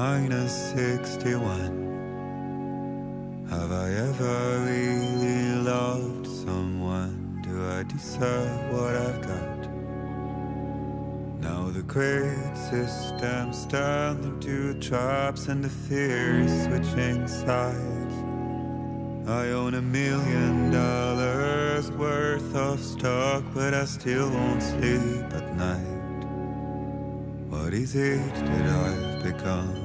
-61. Have I ever really loved someone? Do I deserve what I've got? Now the great system's turned into traps and the fear is switching sides. I own $1 million worth of stock, but I still won't sleep at night. What is it that I've become?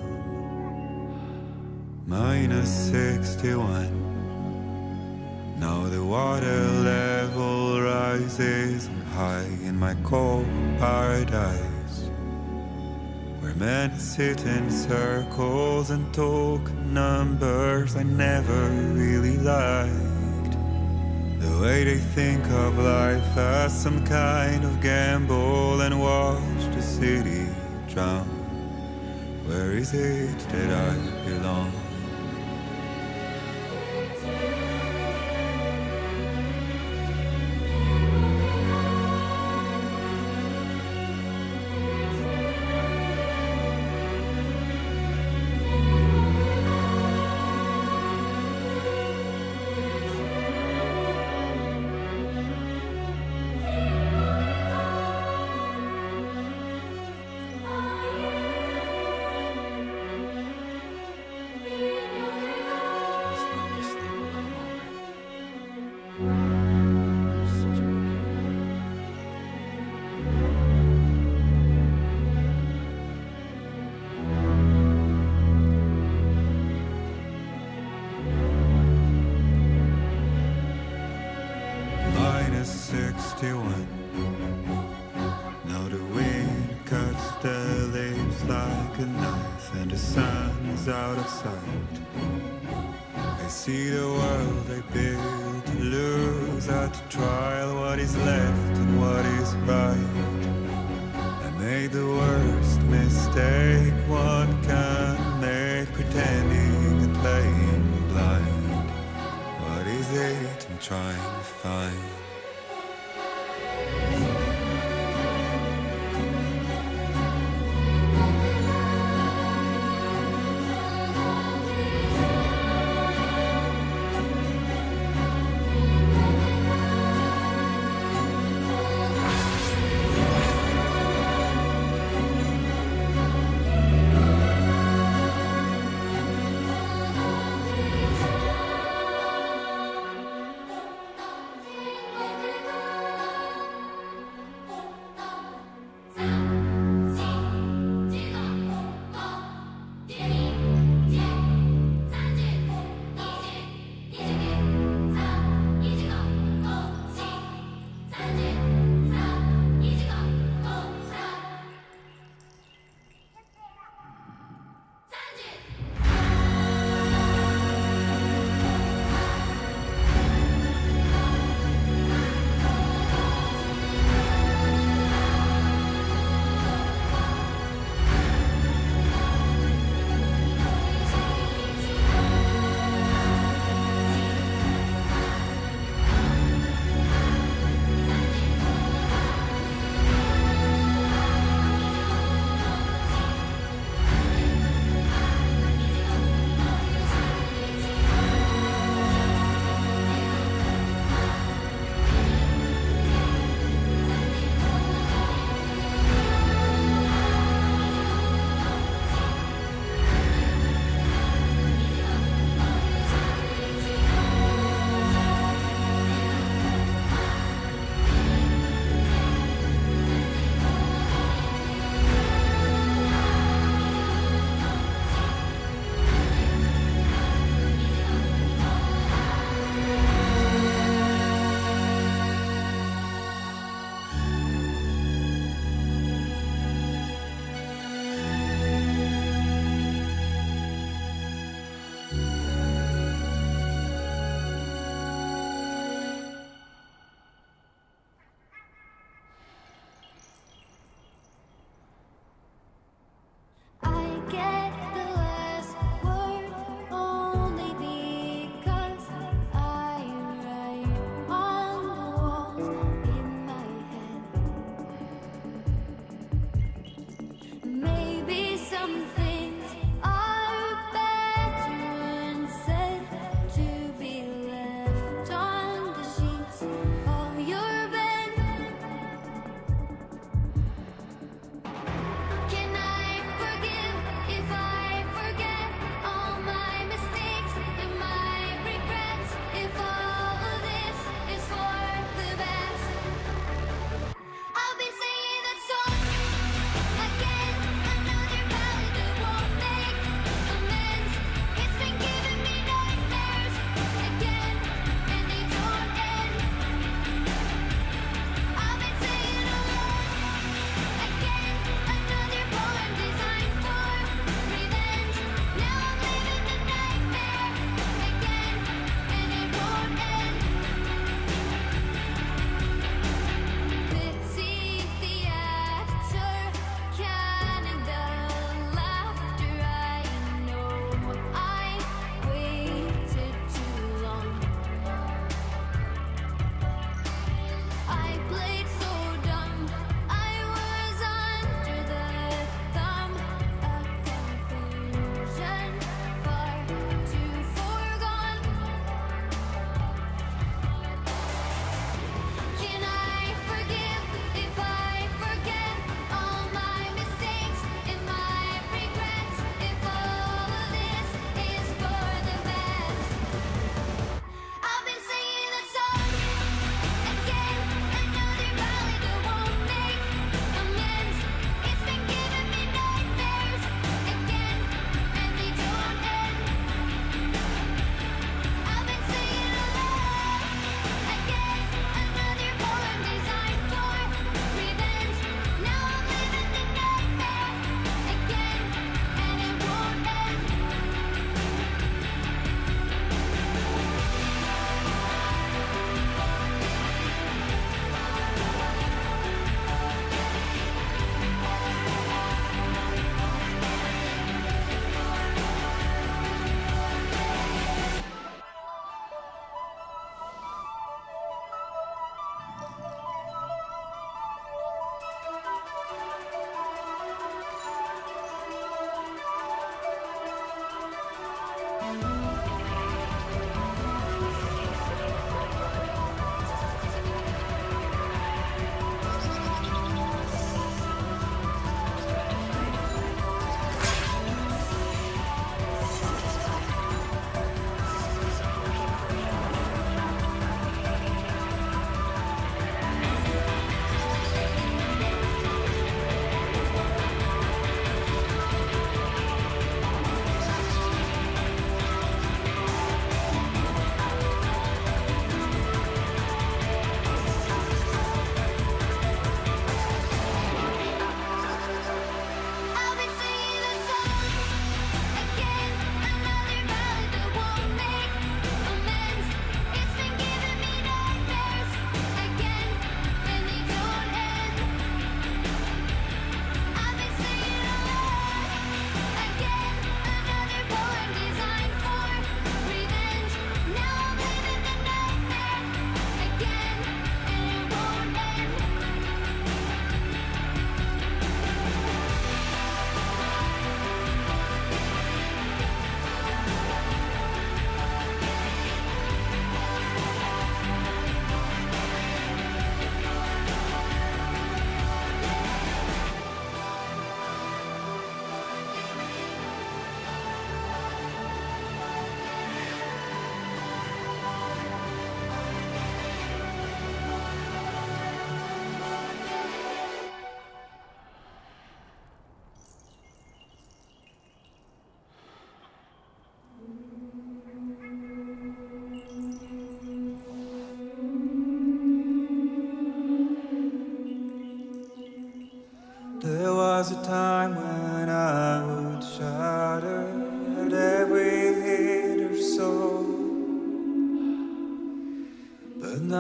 -61. Now the water level rises high in my cold paradise, where men sit in circles and talk numbers I never really liked. The way they think of life as some kind of gamble and watch the city drown. Where is it that I belong? -61. Now the wind cuts the leaves like a knife, and the sun is out of sight. I see the world I built to lose at the trial, what is left and what is right. I made the worst mistake one can make, pretending and playing blind. What is it I'm trying to find?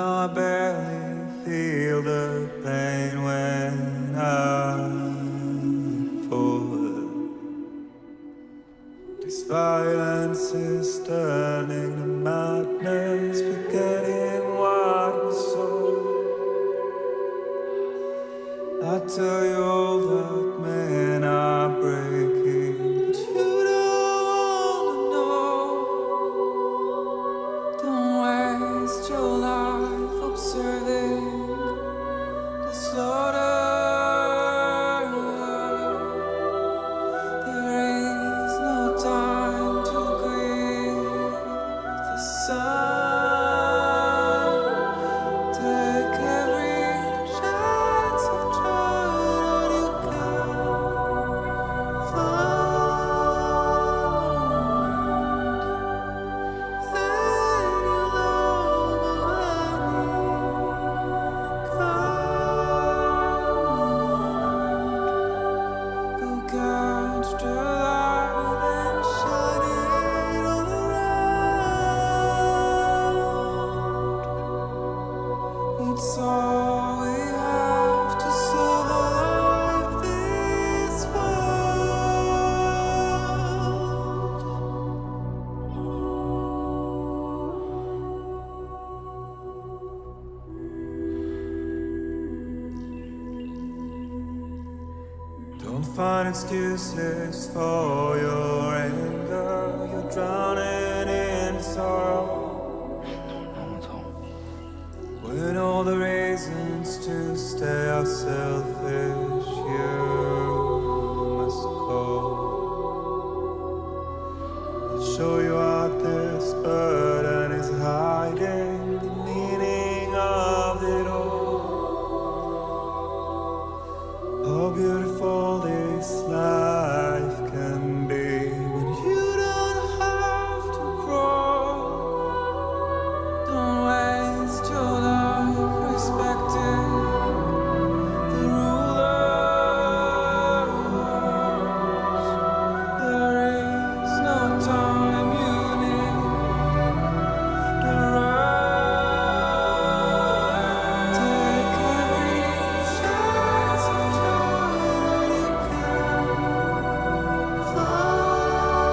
now I barely feel the pain when I fall. This violence is turning to madness, forgetting what we saw. I tell you all that men are breaking, but you don't wanna know. Don't waste your life observing the slaughter. There is no time to grieve the sun. Take every chance of joy that you can find. Then you go catch the light and shine it all around. It's all we have to survive this world. Don't find excuses for your anger. You're drowning in sorrow. When all the reasons to stay are selfish, you must go. I'll show you what this burden is hiding, the meaning of it all. How beautiful this life can be when you don't have to grow. Don't waste your life respecting the rulers. There is no time you need to run. Take every chance of joy that you can find.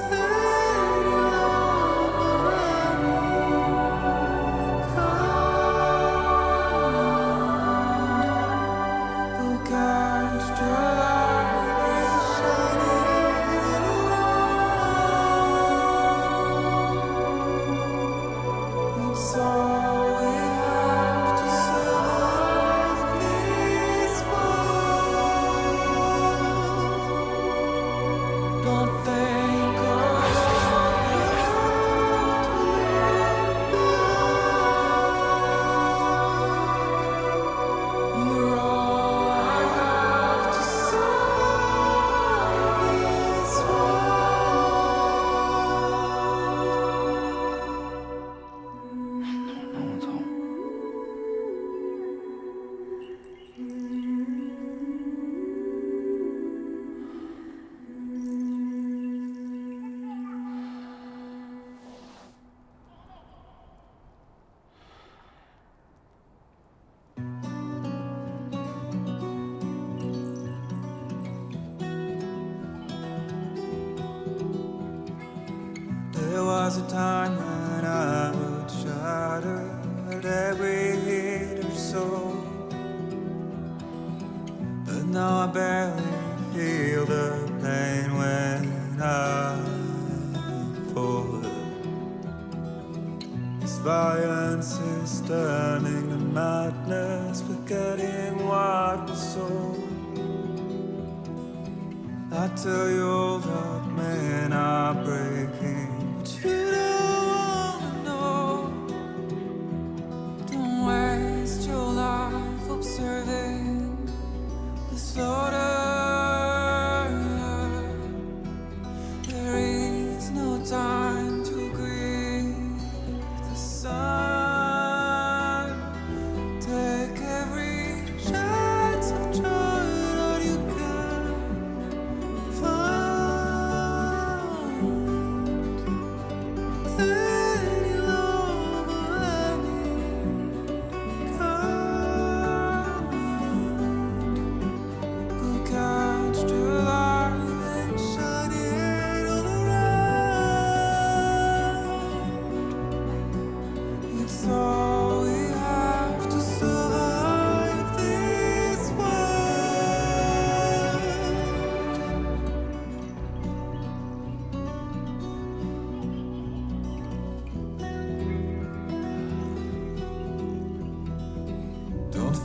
Then you go catch the light and shine it around. It's all we have to survive this world. Don't think of you're all I have to survive this There was a time when I would shatter at every hit or so, but now I barely feel the pain when I fall. This violence is turning to madness, forgetting what we saw. I tell you all that men are breaking, but you don't wanna know. Don't waste your life observing the slaughter. There is no time to grieve the sun. Take every chance of joy that you can find.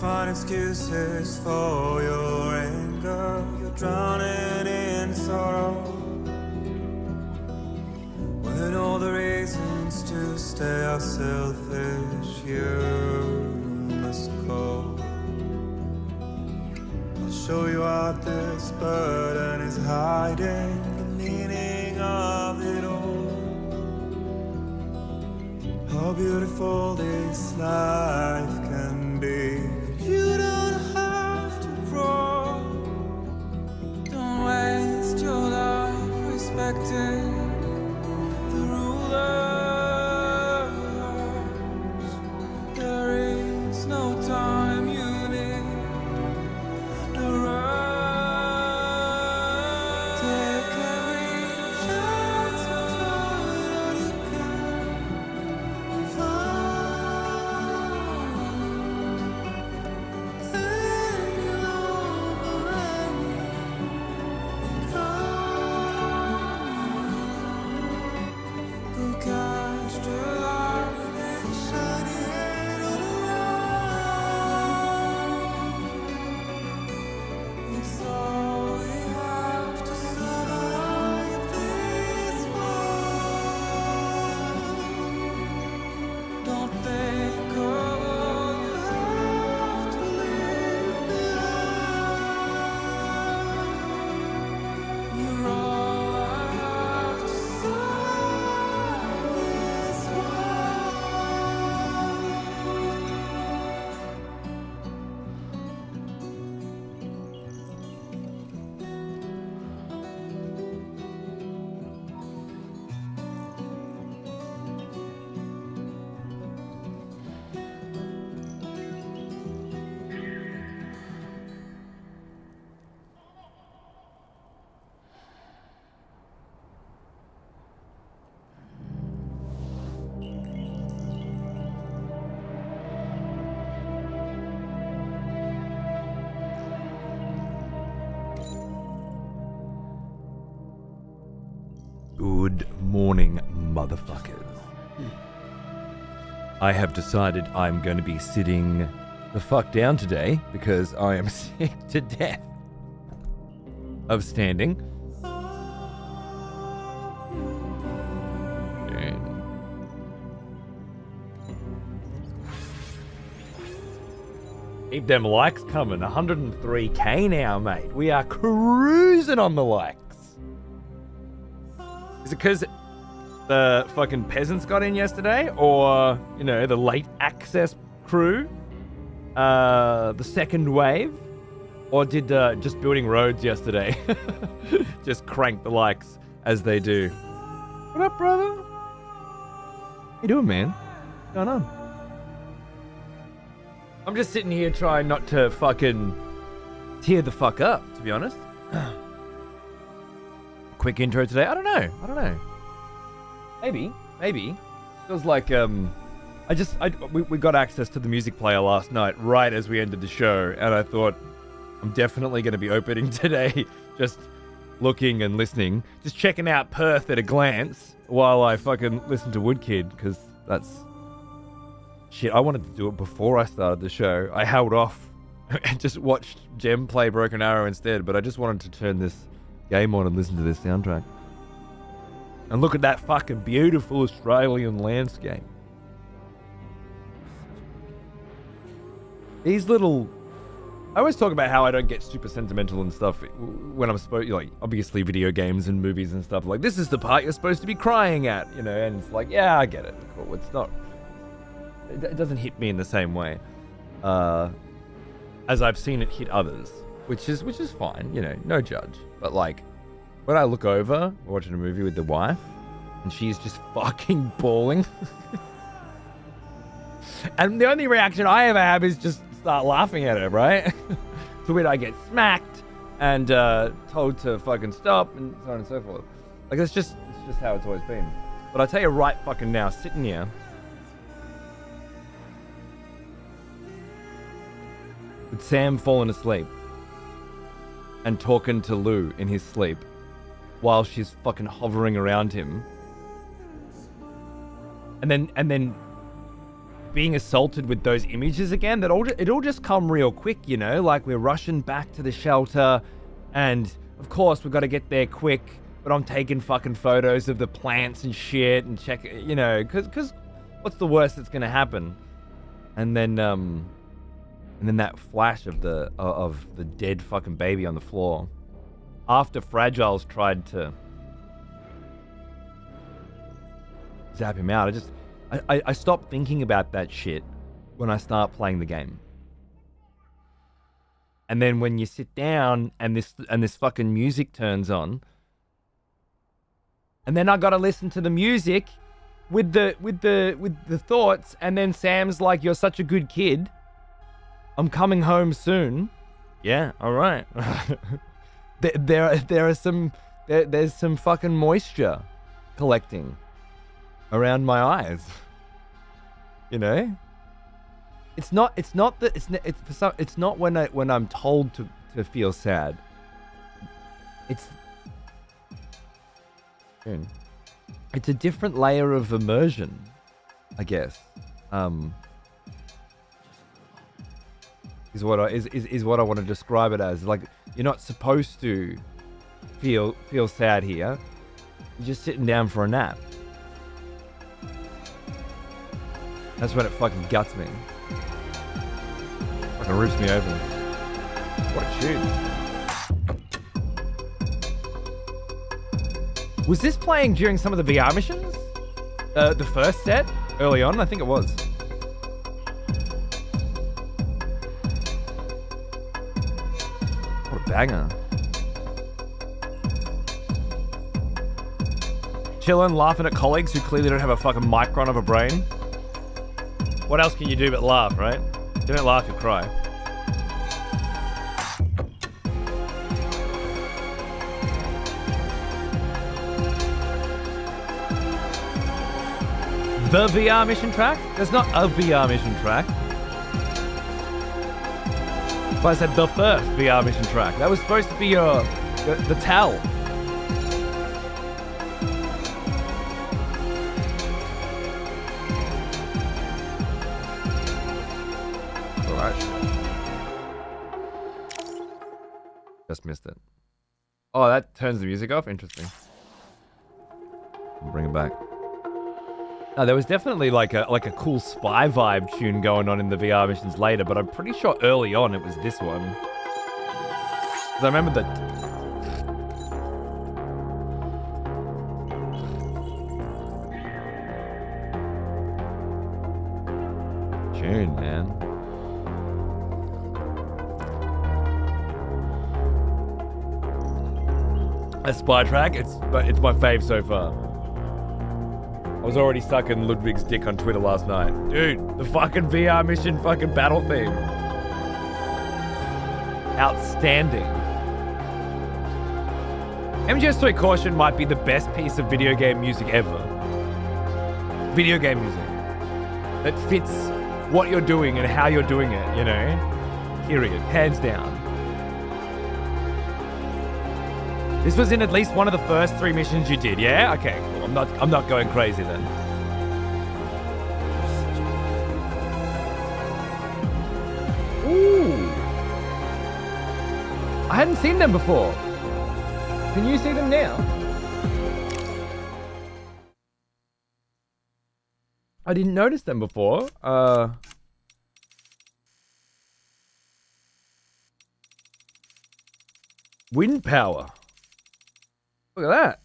find excuses for your anger. You're drowning in sorrow, when all the reasons to stay are selfish. You must go. I'll show you what this burden is hiding, the meaning of it all. How beautiful this life can be. You don't have to grow. Don't waste your life respecting the rulers. There is no time you need to run. Take every chance of joy that you can find. Take go catch the light and shine it all around. It's all we have to survive this world. Don't think of all you have to leave behind. You're all I have to survive this world. Good morning, motherfuckers. I have decided I'm going to be sitting the fuck down today because I am sick to death of standing. Keep them likes coming. 103k now, mate. We are cruising on the likes. Is it because the fucking peasants got in yesterday? Or, you know, the late access crew? The second wave? Or did just building roads yesterday just crank the likes as they do? What up, brother? How you doing, man? What's going on? I'm just sitting here trying not to fucking tear the fuck up, to be honest. Quick intro today. I don't know. Maybe. Feels like we got access to the music player last night, right as we ended the show, and I thought I'm definitely going to be opening today, just looking and listening, just checking out Perth at a glance while I fucking listen to Woodkid, because that's shit. I wanted to do it before I started the show. I held off and just watched Jem play Broken Arrow instead, but I just wanted to turn this game on and listen to this soundtrack. And look at that fucking beautiful Australian landscape. These little... I always talk about how I don't get super sentimental and stuff when I'm supposed... Like, obviously video games and movies and stuff. Like, this is the part you're supposed to be crying at, you know? And it's like, yeah, I get it. Cool. It's not... It doesn't hit me in the same way as I've seen it hit others. Which is fine, you know, no judge. But like, when I look over, watching a movie with the wife, and she's just fucking bawling, and the only reaction I ever have is just start laughing at her, right? To which I get smacked and told to fucking stop and so on and so forth. Like it's just how it's always been. But I tell you right fucking now, sitting here, with Sam falling asleep and talking to Lou in his sleep while she's fucking hovering around him. And then being assaulted with those images again, that it all just come real quick, you know? Like, we're rushing back to the shelter, and of course we've got to get there quick, but I'm taking fucking photos of the plants and shit and check, you know, because what's the worst that's gonna happen? And then that flash of the dead fucking baby on the floor. After Fragiles tried to zap him out, I stopped thinking about that shit when I start playing the game. And then when you sit down and this fucking music turns on, and then I gotta listen to the music with the thoughts, and then Sam's like, "You're such a good kid. I'm coming home soon." Yeah, all right. There's some fucking moisture collecting around my eyes. You know, it's not when I'm told to feel sad. It's a different layer of immersion, I guess. Is what I want to describe it as. Like, you're not supposed to feel sad here. You're just sitting down for a nap. That's when it fucking guts me. Fucking rips me open. What a tune. Was this playing during some of the VR missions? The first set? Early on? I think it was. What a banger. Chilling, laughing at colleagues who clearly don't have a fucking micron of a brain. What else can you do but laugh, right? If you don't laugh, you cry. The VR mission track? There's not a VR mission track. But I said the first VR mission track. That was supposed to be the tell. Just missed it. Oh, that turns the music off? Interesting. I'll bring it back. No, there was definitely like a cool spy vibe tune going on in the VR missions later, but I'm pretty sure early on it was this one. 'Cause I remember the... tune, man. A spy track, it's my fave so far. I was already sucking Ludwig's dick on Twitter last night. Dude, the fucking VR mission fucking battle theme. Outstanding. MGS Toy Caution might be the best piece of video game music ever. Video game music. That fits what you're doing and how you're doing it, you know? Period. Hands down. This was in at least one of the first 3 missions you did, yeah? Okay, cool. I'm not going crazy then. Ooh. I hadn't seen them before. Can you see them now? I didn't notice them before. Wind power. Look at that.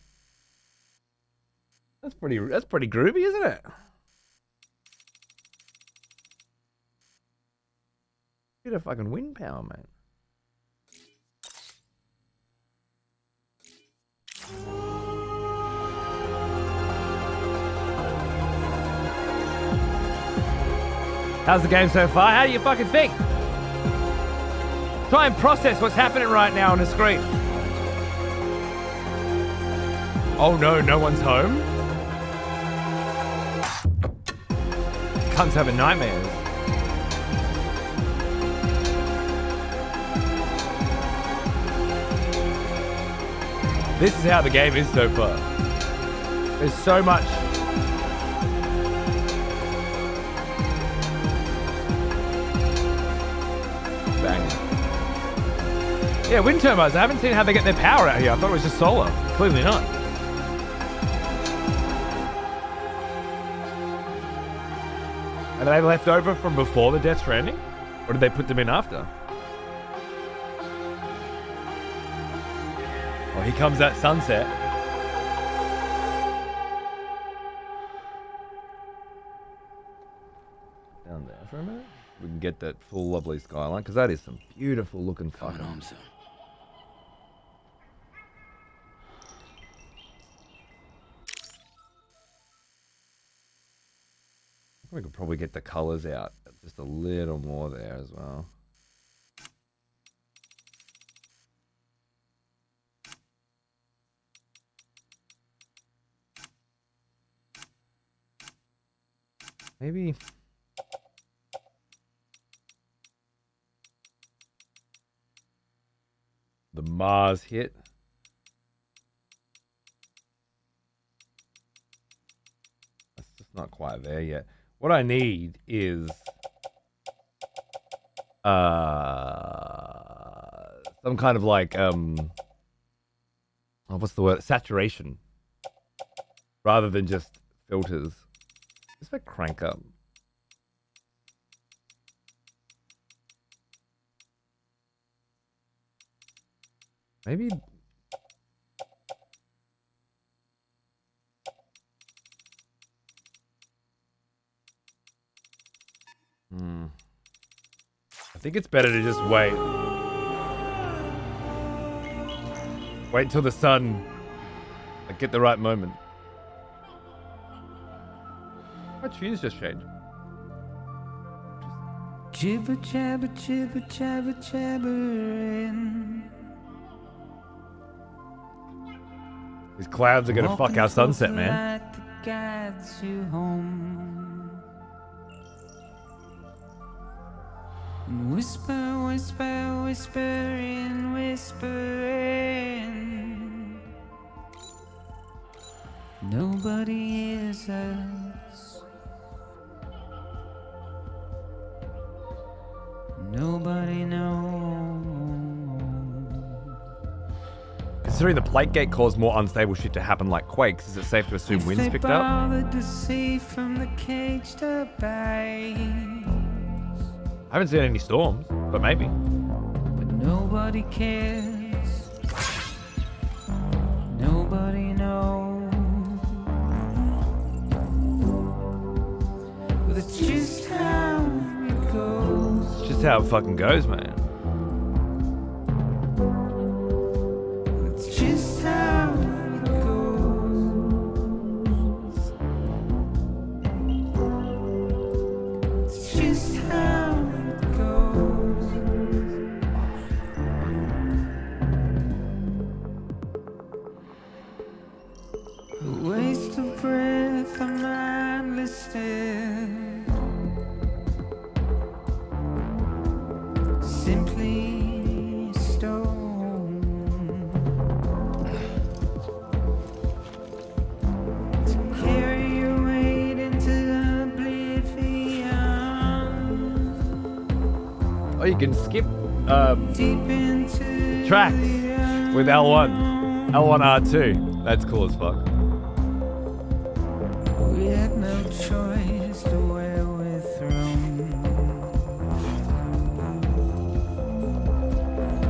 That's pretty groovy, isn't it? Bit of fucking wind power, mate. How's the game so far? How do you fucking think? Try and process what's happening right now on the screen. Oh no, no one's home? Cunts having nightmares. This is how the game is so far. There's so much Yeah, wind turbines. I haven't seen how they get their power out here. I thought it was just solar. Clearly not. Are they left over from before the Death Stranding? Or did they put them in after? Oh, here comes that sunset. Down there for a minute. We can get that full lovely skyline, because that is some beautiful looking fucking... Coming home soon. We could probably get the colors out just a little more there as well. Maybe... the Mars hit. That's just not quite there yet. What I need is some kind of like oh, what's the word? Saturation. Rather than just filters. Just like crank up. Maybe. I think it's better to just wait. Wait until the sun, like, get the right moment. My tunes just changed. Jibber jabber jibber jabber jabbering. These clouds are gonna fuck our sunset, man. Light that guides you home. And whisper, whisper, whispering, whispering. Nobody hears us. Nobody knows. Considering the plate gate caused more unstable shit to happen like quakes, is it safe to assume winds picked up? To see from the caged up eyes. I haven't seen any storms, but maybe. But nobody cares. Nobody knows. But it's just how it goes. It's just how it fucking goes, man. It's just how it goes. It's just how it goes. A waste of breath, I'm not listed. Simply stone to carry your weight into oblivion. Oh, you can skip Deep into tracks the with L1. L1 R2. That's cool as fuck. We had no choice to where we're thrown.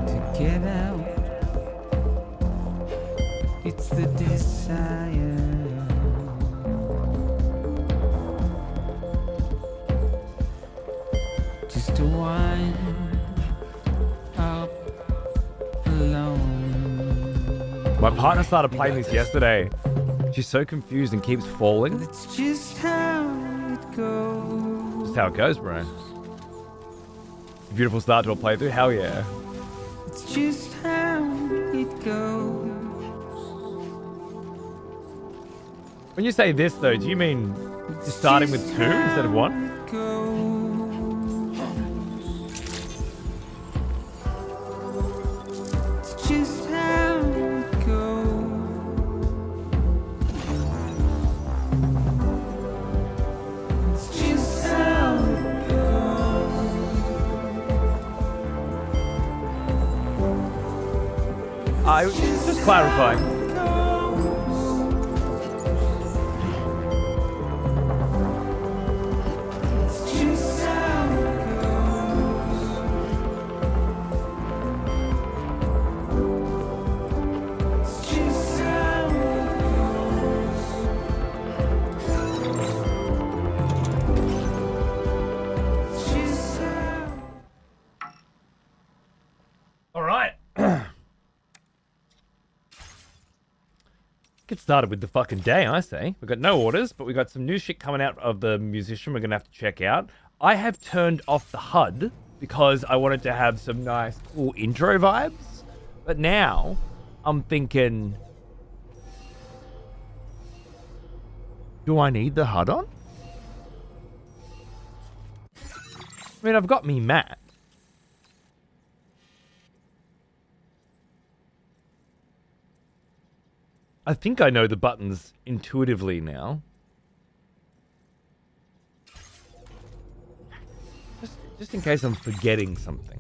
To get out, it's the desire. Just to wind up alone. My partner started playing this yesterday. She's so confused and keeps falling. It's just how it goes. Just how it goes, bro. Beautiful start to a playthrough. Hell yeah. It's just how it goes. When you say this, though, do you mean just starting with 2 instead of 1? It goes. It's just how it goes. It's just how it goes. Just clarifying. All right. Get started with the fucking day, I say. We've got no orders, but we got some new shit coming out of the musician we're going to have to check out. I have turned off the HUD because I wanted to have some nice, cool intro vibes. But now, I'm thinking... Do I need the HUD on? I mean, I've got me mat. I think I know the buttons intuitively now. Just in case I'm forgetting something.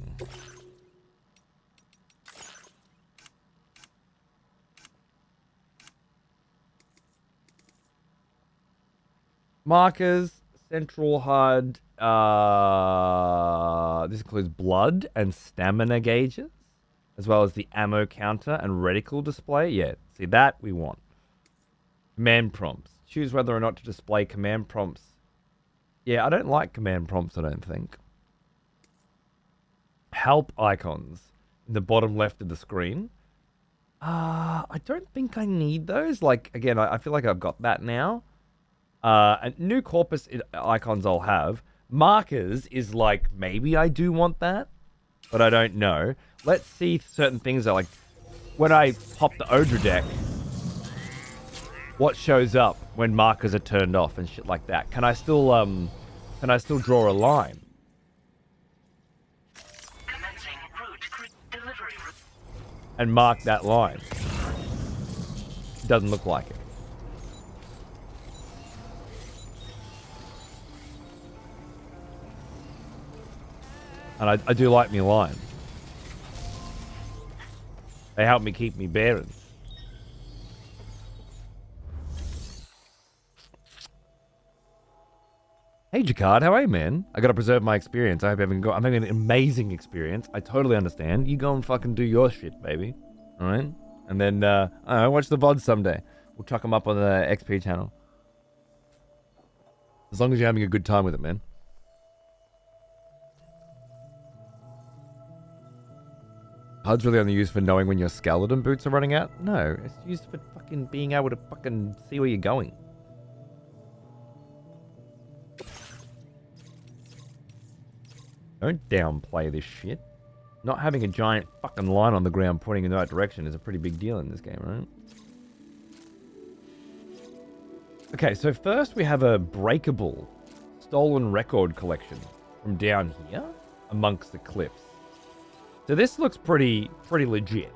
Markers, central HUD. This includes blood and stamina gauges, as well as the ammo counter and reticle display. Yeah, see that we want. Command prompts. Choose whether or not to display command prompts. Yeah, I don't like command prompts, I don't think. Help icons in the bottom left of the screen. I don't think I need those. Like, again, I feel like I've got that now. And new corpus icons I'll have. Markers is like, maybe I do want that, but I don't know. Let's see certain things that, like, when I pop the Odra deck, what shows up when markers are turned off and shit like that. Can I still draw a line? And mark that line. Doesn't look like it. And I do like me line. They help me keep me bearings. Hey Jacquard, how are you, man? I gotta preserve my experience. I'm having an amazing experience. I totally understand. You go and fucking do your shit, baby. Alright? And then, I don't know, watch the VODs someday. We'll chuck them up on the XP channel. As long as you're having a good time with it, man. HUD's really only used for knowing when your skeleton boots are running out? No, it's used for fucking being able to fucking see where you're going. Don't downplay this shit. Not having a giant fucking line on the ground pointing in the right direction is a pretty big deal in this game, right? Okay, so first we have a breakable stolen record collection from down here amongst the cliffs. So this looks pretty legit.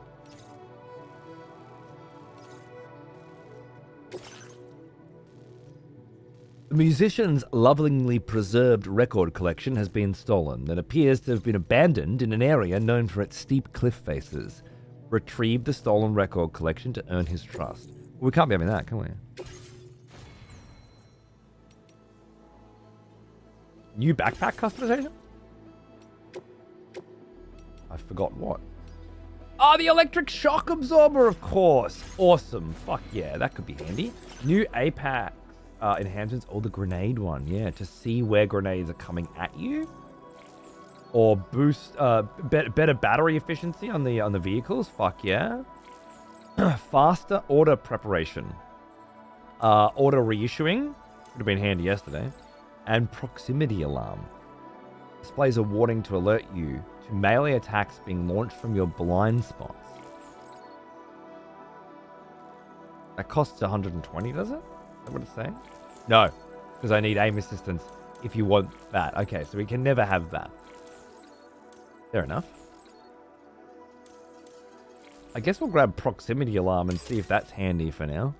The musician's lovingly preserved record collection has been stolen and appears to have been abandoned in an area known for its steep cliff faces. Retrieve the stolen record collection to earn his trust. Well, we can't be having that, can we? New backpack customization? I forgot what. Oh, the electric shock absorber, of course. Awesome. Fuck yeah, that could be handy. New APAC enhancements, or the grenade one. Yeah, to see where grenades are coming at you. Or boost, better battery efficiency on the vehicles. Fuck yeah. Faster order preparation. Order reissuing. Would have been handy yesterday. And proximity alarm. Displays a warning to alert you to melee attacks being launched from your blind spots. That costs 120, does it? Is that what it's saying? No, because I need aim assistance if you want that. Okay, so we can never have that. Fair enough. I guess we'll grab proximity alarm and see if that's handy for now.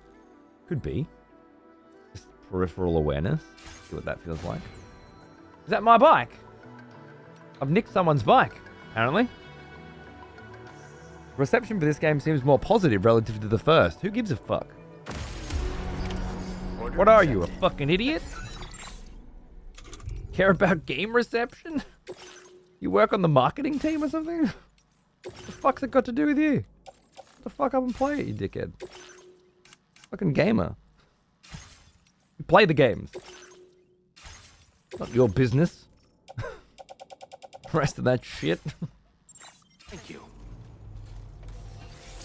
Could be. Just peripheral awareness. See what that feels like. Is that my bike? I've nicked someone's bike, apparently. Reception for this game seems more positive relative to the first. Who gives a fuck? What are you, a fucking idiot? Care about game reception? You work on the marketing team or something? What the fuck's it got to do with you? What the fuck up and play it, you dickhead. Fucking gamer. You play the games. Not your business. The rest of that shit. Thank you.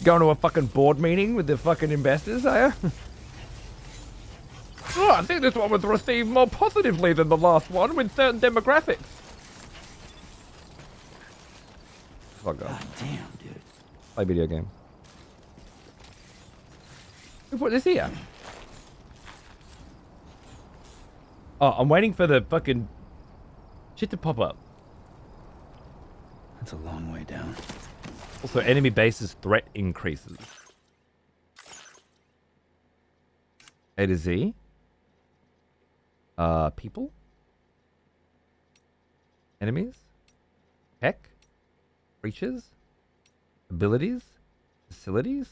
Going to a fucking board meeting with the fucking investors, are you? Oh, I think this one was received more positively than the last one with certain demographics. Fuck off. God damn, dude. Play video game. Who put this here? Oh, I'm waiting for the fucking shit to pop up. That's a long way down. Also, enemy base's threat increases. A to Z. People. Enemies. Tech. Creatures. Abilities. Facilities.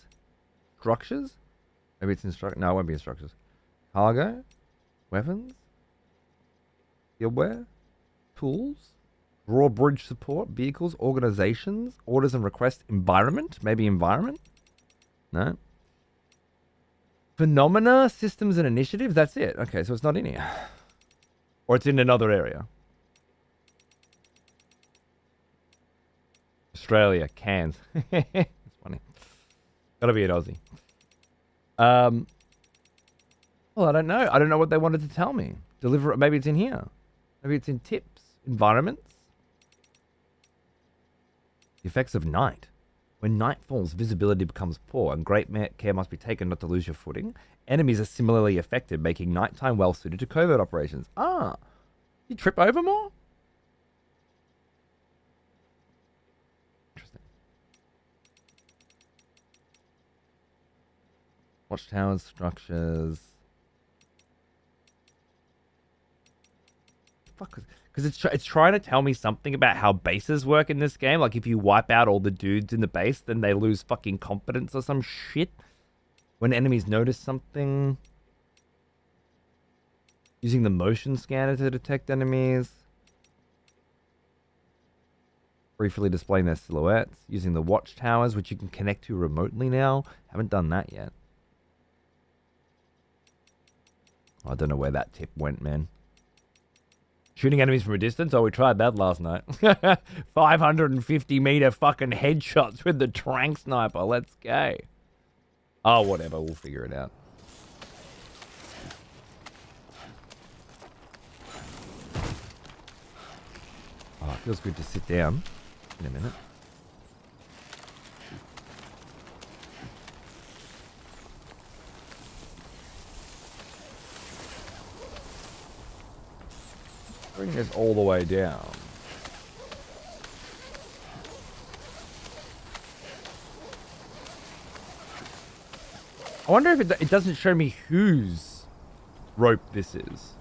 Structures. Maybe it's instruct. No, it won't be instructors. Cargo. Weapons. Fieldware. Tools. Drawbridge support. Vehicles. Organizations. Orders and requests. Environment. Maybe environment. No. Phenomena, systems, and initiatives. That's it. Okay, so it's not in here. Or it's in another area. Australia, Cairns. It's funny. Gotta be an Aussie. Well, I don't know. I don't know what they wanted to tell me. Deliver. Maybe it's in here. Maybe it's in tips. Environments. The effects of night. When night falls, visibility becomes poor, and great care must be taken not to lose your footing. Enemies are similarly affected, making nighttime well suited to covert operations. Ah, you trip over more? Interesting. Watchtowers, structures. Fuck. Because it's trying to tell me something about how bases work in this game. Like, if you wipe out all the dudes in the base, then they lose fucking confidence or some shit. When enemies notice something. Using the motion scanner to detect enemies. Briefly displaying their silhouettes. Using the watchtowers, which you can connect to remotely now. Haven't done that yet. I don't know where that tip went, man. Shooting enemies from a distance? Oh, we tried that last night. 550 meter fucking headshots with the trank sniper. Let's go. Oh, whatever. We'll figure it out. Oh, it feels good to sit down in a minute. Bring this all the way down. I wonder if it doesn't show me whose rope this is.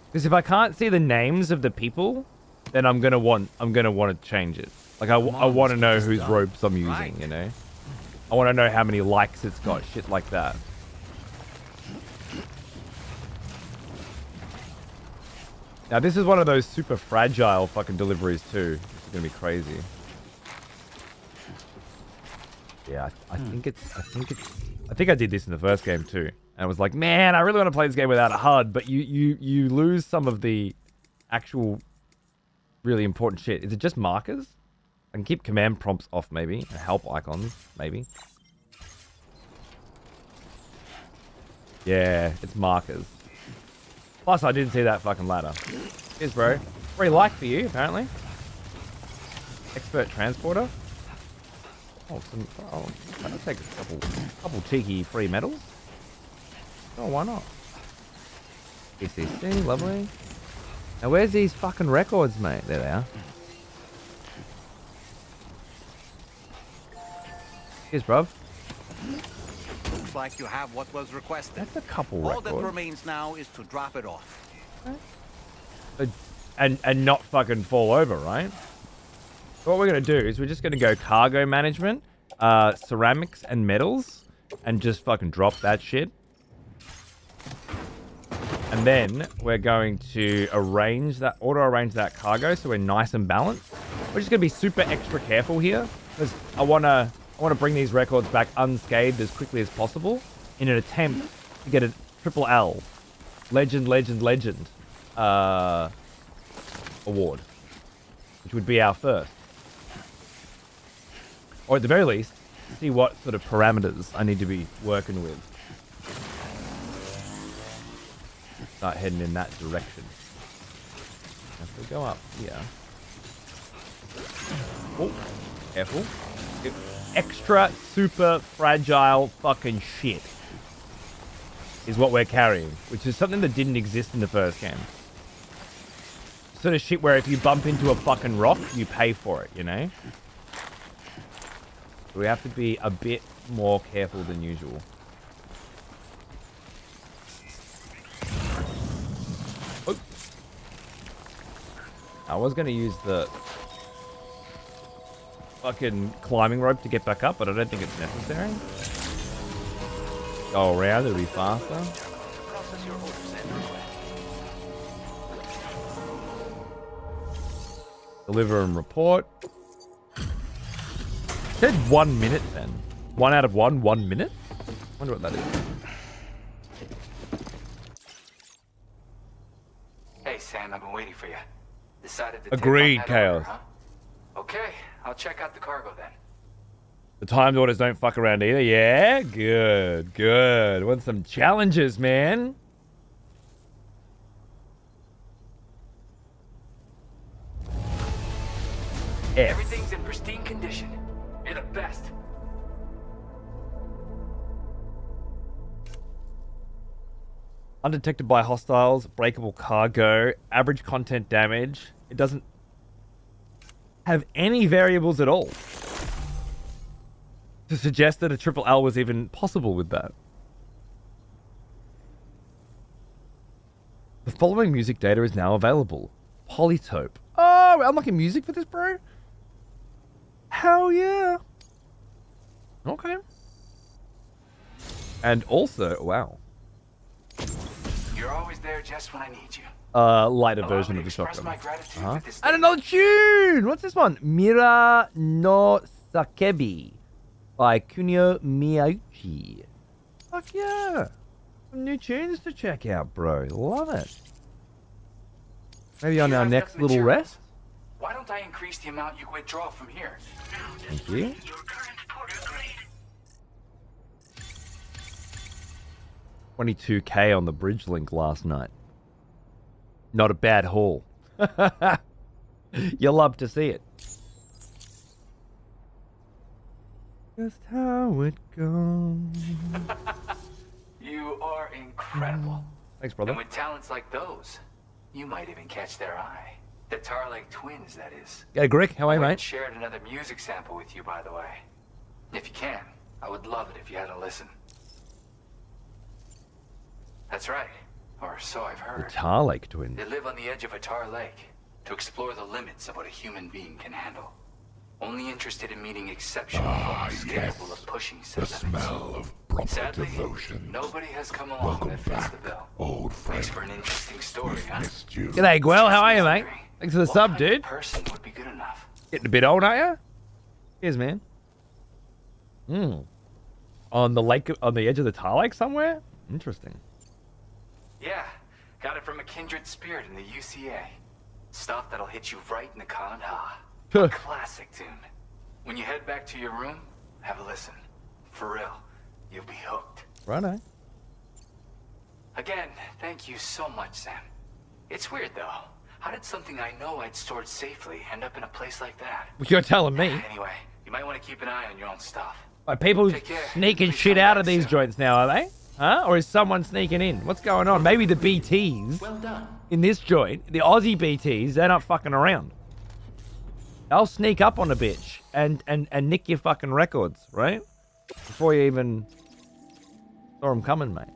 Because if I can't see the names of the people, then I'm gonna want to change it. Like I want to know whose ropes I'm using. You know, I want to know how many likes it's got. Shit like that. Now this is one of those super fragile fucking deliveries too. It's gonna be crazy. Yeah, I think I did this in the first game too. And I was like, man, I really want to play this game without a HUD, but you lose some of the actual really important shit. Is it just markers? I can keep command prompts off maybe. And help icons, maybe. Yeah, it's markers. Plus, I didn't see that fucking ladder. Cheers, bro. Free like for you, apparently. Expert transporter. Oh, I'll take a couple cheeky free medals. Oh, why not? ECC, lovely. Now, where's these fucking records, mate? There they are. Cheers, bruv. Looks like you have what was requested. That's a couple All records. that remains now is to drop it off. And not fucking fall over, right? what we're going to do is we're just going to go cargo management, ceramics and metals, and just fucking drop that shit. And then we're going to auto-arrange that cargo so we're nice and balanced. We're just going to be super extra careful here because I want to bring these records back unscathed as quickly as possible in an attempt to get a triple L, legend, award, which would be our first. Or at the very least, see what sort of parameters I need to be working with. Start heading in that direction. If we go up here. Oh, careful. Extra super fragile fucking shit is what we're carrying, which is something that didn't exist in the first game. Sort of shit where if you bump into a fucking rock, you pay for it, you know? So we have to be a bit more careful than usual. Oh. I was going to use the fucking climbing rope to get back up, but I don't think it's necessary. Go around, it'll be faster. Deliver and report. It said 1 minute then. 1 out of 1 minute? Wonder what that is. Hey Sam, I've been waiting for you. Decided to Agreed, take on that order, Chaos. huh? Okay, I'll check out the cargo then. The timed orders don't fuck around either. Yeah, good. Want some challenges, man. F. Everything's in pristine condition. You're the best. Undetected by hostiles, breakable cargo, average content damage. It doesn't have any variables at all to suggest that a triple L was even possible with that. The following music data is now available. Polytope. Oh, we're unlocking music for this, bro? Hell yeah. Okay. And also, wow. You're always there just when I need you. Lighter Allow version me of to the express shotgun. my gratitude for this And another tune! What's this one? Mira no Sakebi by Kunio Miyauchi. Fuck yeah. Some new tunes to check out, bro. Love it. Maybe on You our have next enough little materials. rest. Why don't I increase the amount you withdraw from here? Thank you. 22k on the bridge link last night. Not a bad haul. You'll love to see it. Just how it goes. You are incredible. Thanks, brother. And with talents like those, you might even catch their eye. The Tarlake twins, that is. Yeah, Greg, how are you, I mate? shared another music sample with you, by the way. If you can, I would love it if you had a listen. That's right, or so I've The heard. Tarlake twins. They live on the edge of a tar lake to explore the limits of what a human being can handle. Only interested in meeting exceptional folks capable of pushing set The limits. smell of proper Sadly, devotion. nobody has come along Welcome that fits the back, bill. old friend. Makes for an interesting story, We've huh? missed you. G'day, Gwell. How are you, mate? Wondering, Thanks for the what sub, kind of dude. person would be good enough? Getting a bit old, aren't you? Cheers, man. On the lake, on the edge of the tar lake somewhere? Interesting. Yeah, got it from a kindred spirit in the UCA. Stuff that'll hit you right in the Kandha. A classic tune. When you head back to your room, have a listen. For real, you'll be hooked. Righto. Again, thank you so much, Sam. It's weird though. How did something I know I'd stored safely end up in a place like that? Well, you're telling me. Anyway, you might want to keep an eye on your own stuff. Are people Take care. sneaking Please shit come out back of these soon. joints now, are they? Huh? Or is someone sneaking in? What's going on? Maybe the BTs Well done. in this joint, the Aussie BTs, they're not fucking around. They'll sneak up on a bitch and nick your fucking records, right? Before you even saw them coming, mate.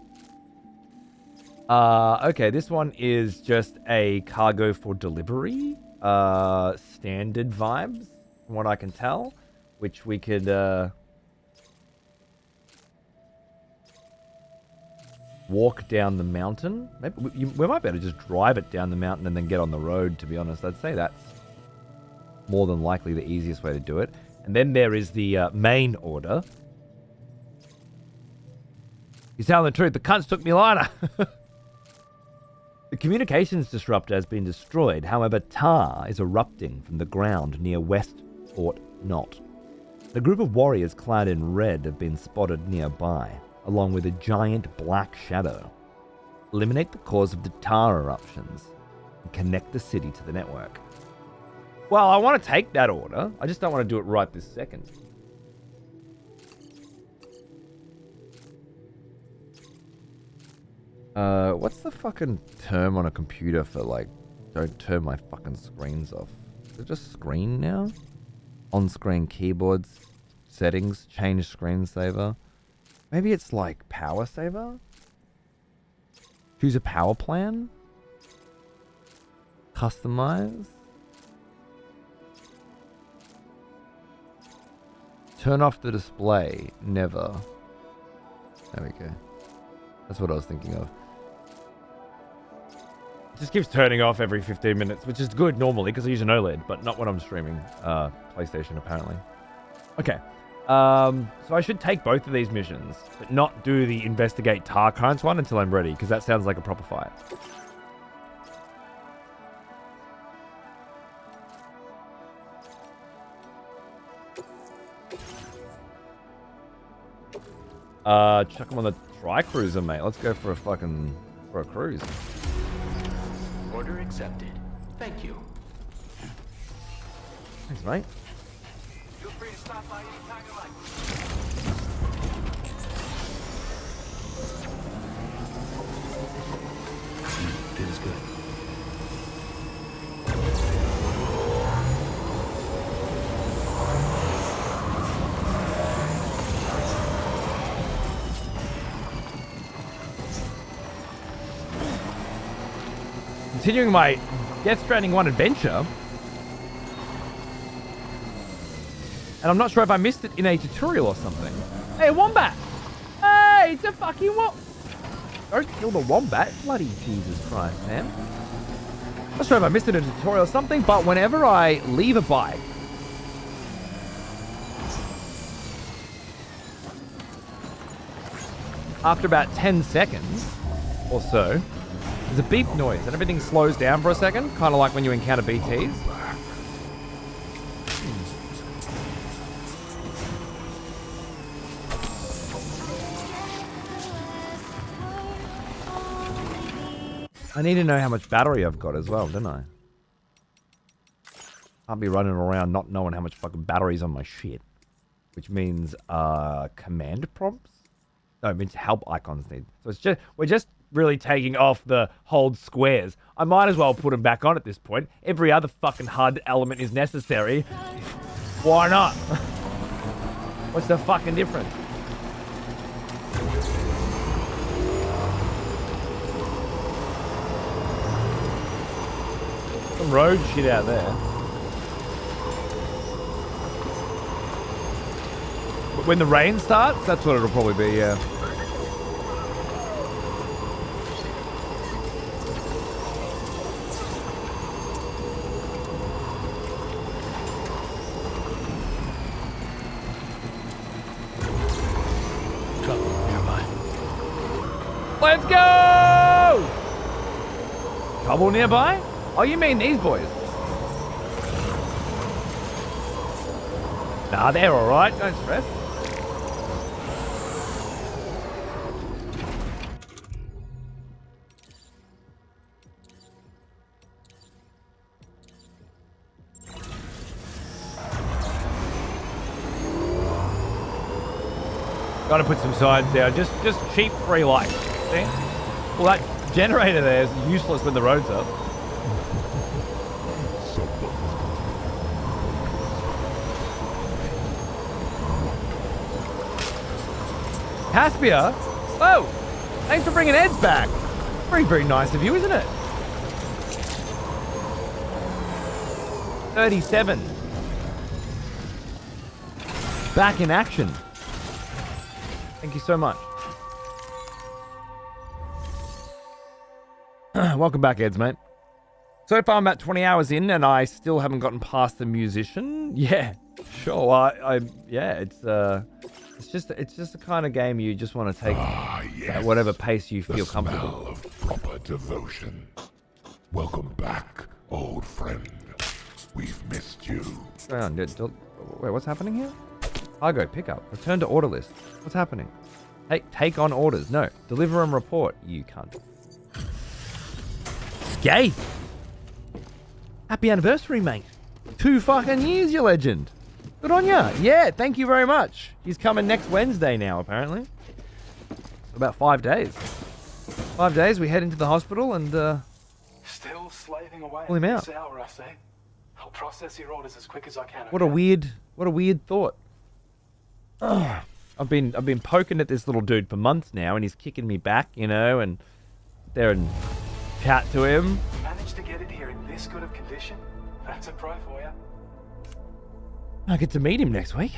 Okay, this one is just a cargo for delivery. Standard vibes. from what I can tell, which we could walk down the mountain. Maybe we might be able to just drive it down the mountain and then get on the road, to be honest. I'd say that's more than likely the easiest way to do it. And then there is the main order. You're telling the truth, the cunts took me liner. The communications disruptor has been destroyed. However, tar is erupting from the ground near West Fort Knot. A group of warriors clad in red have been spotted nearby, along with a giant black shadow. Eliminate the cause of the tar eruptions and connect the city to the network. Well, I want to take that order. I just don't want to do it right this second. What's the fucking term on a computer for, like, don't turn my fucking screens off? Is it just screen now? On-screen keyboards, settings, change screensaver. Maybe it's like power saver? Choose a power plan? Customize? Turn off the display. Never. There we go. That's what I was thinking of. It just keeps turning off every 15 minutes, which is good normally because I use an OLED, but not when I'm streaming PlayStation apparently. Okay. So I should take both of these missions, but not do the investigate tar currents one until I'm ready, because that sounds like a proper fight. Chuck them on the tri-cruiser, mate. Let's go for a cruise. Order accepted. Thank you. Thanks, mate. Feel free to stop by anytime you like. Feels good. Continuing my Death Stranding 1 adventure. And I'm not sure if I missed it in a tutorial or something. Hey, a wombat! Hey, it's a fucking wombat! Don't kill the wombat. Bloody Jesus Christ, man. Not sure if I missed it in a tutorial or something, but whenever I leave a bike, after about 10 seconds or so, there's a beep noise and everything slows down for a second, kind of like when you encounter BTs. I need to know how much battery I've got as well, don't I? Can't be running around not knowing how much fucking battery's on my shit. Which means, command prompts? No, it means help icons need. So it's just, we're just really taking off the hold squares. I might as well put them back on at this point. Every other fucking HUD element is necessary. Why not? What's the fucking difference? Some road shit out there. But when the rain starts, that's what it'll probably be, yeah. Let's go! Trouble nearby? Oh, you mean these boys? Nah, they're alright, don't stress. Gotta put some signs down, just cheap free light. See? Well, that generator there is useless when the road's up. Caspia? Oh! Thanks for bringing Eds back. Very, very nice of you, isn't it? 37. Back in action. Thank you so much. Welcome back, Eds, mate. So far, I'm about 20 hours in, and I still haven't gotten past the musician. Yeah, sure. It's just the kind of game you just want to take at whatever pace you feel comfortable. Smell of proper devotion. Welcome back, old friend. We've missed you. Wait, what's happening here? Cargo pickup. Return to order list. What's happening? Hey, take on orders. No, deliver and report. You cunt. Gay. Happy anniversary, mate. 2 fucking years, you legend. Good on ya. Yeah, thank you very much. He's coming next Wednesday now, apparently. About 5 days. 5 days, we head into the hospital and, Still slaving away pull him out. this hour, I say. I'll process your orders as quick as I can. What a weird thought. Ugh. I've been poking at this little dude for months now, and he's kicking me back, you know, and there and chat to him. Managed to get it here in this good of condition? That's a pro for you. I get to meet him next week.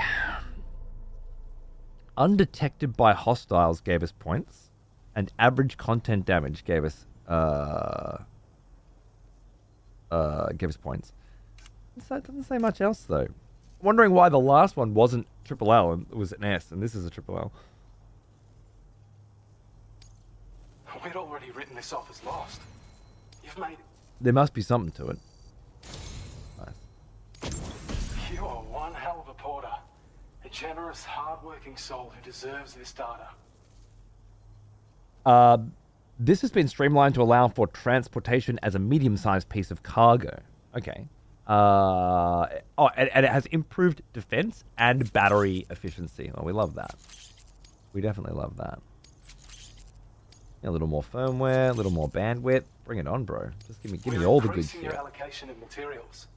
Undetected by hostiles gave us points, and average content damage gave us points. It doesn't say much else though. Wondering why the last one wasn't triple L and it was an S, and this is a triple L. We'd already written this off as lost. You've made... There must be something to it. Nice. You are one hell of a porter. A generous, hard-working soul who deserves this data. This has been streamlined to allow for transportation as a medium-sized piece of cargo. Okay. And it has improved defense and battery efficiency. Oh, we love that. We definitely love that. A little more firmware, a little more bandwidth. Bring it on, bro. Just give me all the good shit. Your allocation of materials.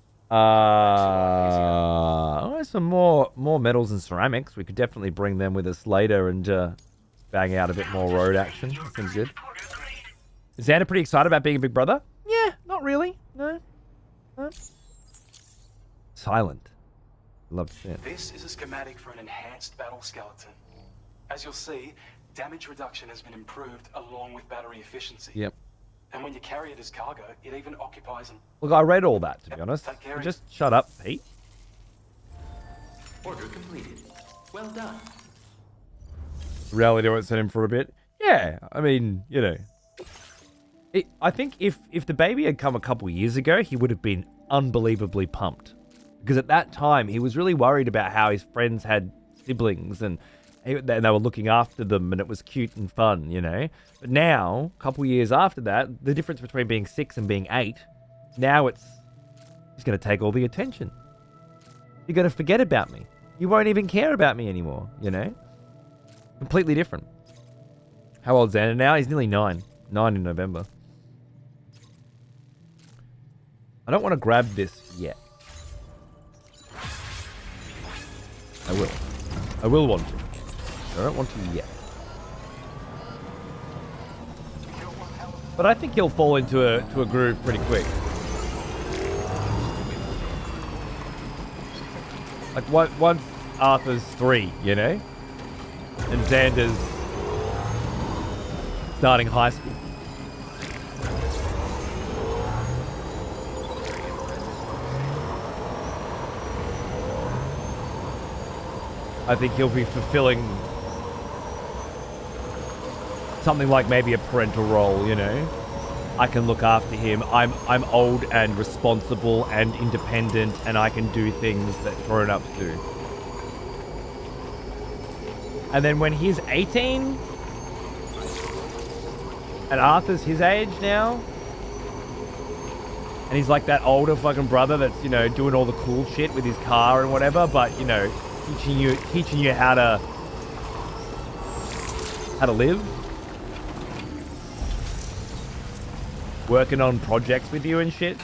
Some more metals and ceramics. We could definitely bring them with us later and bang out a bit more road action. That seems good. Is Xander pretty excited about being a big brother? Yeah, not really. No. Silent. Love to see it. This is a schematic for an enhanced battle skeleton. As you'll see, damage reduction has been improved along with battery efficiency. Yep. And when you carry it as cargo, it even occupies an... Look, I read all that, to be honest. So just shut up, Pete. Order completed. Well done. Reality won't send him for a bit. Yeah, I mean, you know. I think if the baby had come a couple years ago, he would have been unbelievably pumped. Because at that time, he was really worried about how his friends had siblings and they were looking after them and it was cute and fun, you know. But now, a couple years after that, the difference between being 6 and being 8, now he's going to take all the attention. You're going to forget about me. You won't even care about me anymore, you know. Completely different. How old's Xander now? He's nearly 9. 9 in November. I don't want to grab this yet. I will want to. I don't want to yet. But I think he'll fall into a groove pretty quick. Like once Arthur's 3, you know? And Xander's starting high school. I think he'll be fulfilling something like maybe a parental role, you know? I can look after him. I'm old and responsible and independent and I can do things that grown-ups do. And then when he's 18 and Arthur's his age now and he's like that older fucking brother that's, you know, doing all the cool shit with his car and whatever, but, you know, teaching you how to live, working on projects with you and shit.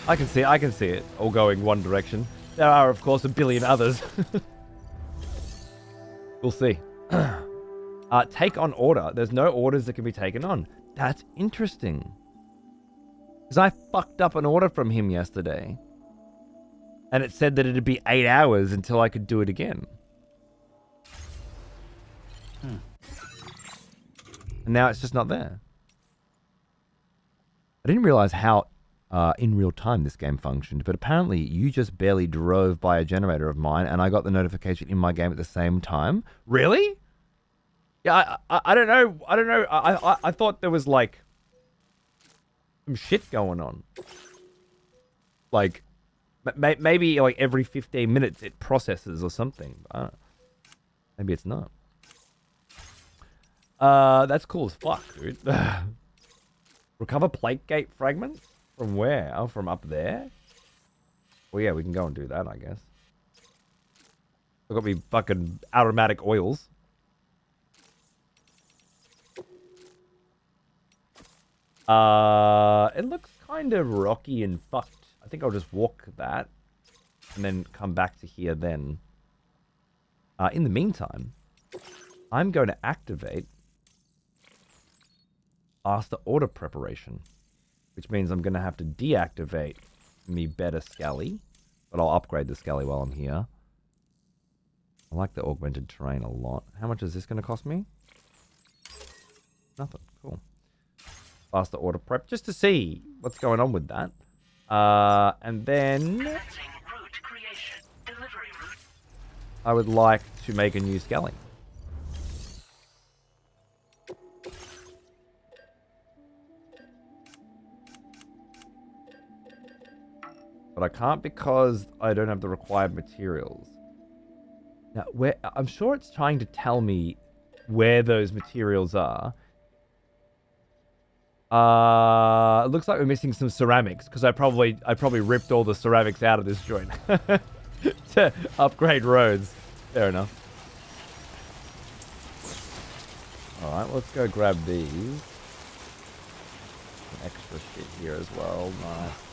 I can see it all going one direction. There are, of course, a billion others. We'll see. Take on order. There's no orders that can be taken on. That's interesting. Because I fucked up an order from him yesterday. And it said that it'd be 8 hours until I could do it again. And now it's just not there. I didn't realize how in real time this game functioned, but apparently you just barely drove by a generator of mine and I got the notification in my game at the same time. Really? Yeah, I don't know. I don't know. I thought there was like some shit going on. Like maybe like every 15 minutes it processes or something. Maybe it's not. That's cool as fuck, dude. Recover plate gate fragments? From where? Oh, from up there? Well, yeah, we can go and do that, I guess. I've got me fucking aromatic oils. It looks kind of rocky and fucked. I think I'll just walk that and then come back to here then. In the meantime, I'm going to activate Master Order Preparation, which means I'm going to have to deactivate me better Scally, but I'll upgrade the Scally while I'm here. I like the augmented terrain a lot. How much is this going to cost me? Nothing. Cool. Faster Order Prep, just to see what's going on with that. And then I would like to make a new Scally. But I can't because I don't have the required materials. Now, I'm sure it's trying to tell me where those materials are. It looks like we're missing some ceramics because I probably ripped all the ceramics out of this joint to upgrade roads. Fair enough. All right, let's go grab these. Some extra shit here as well. Nice.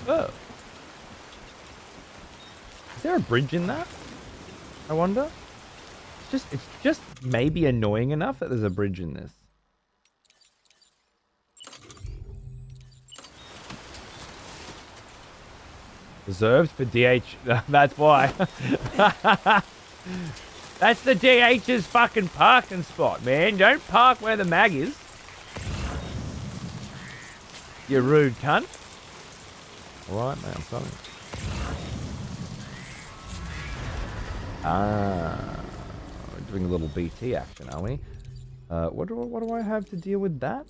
Oh. Is there a bridge in that? I wonder. It's just maybe annoying enough that there's a bridge in this. Reserved for DH. That's why. That's the DH's fucking parking spot, man. Don't park where the mag is. You rude cunt. Alright, man, I'm sorry. We're doing a little BT action, are we? What do I have to deal with that?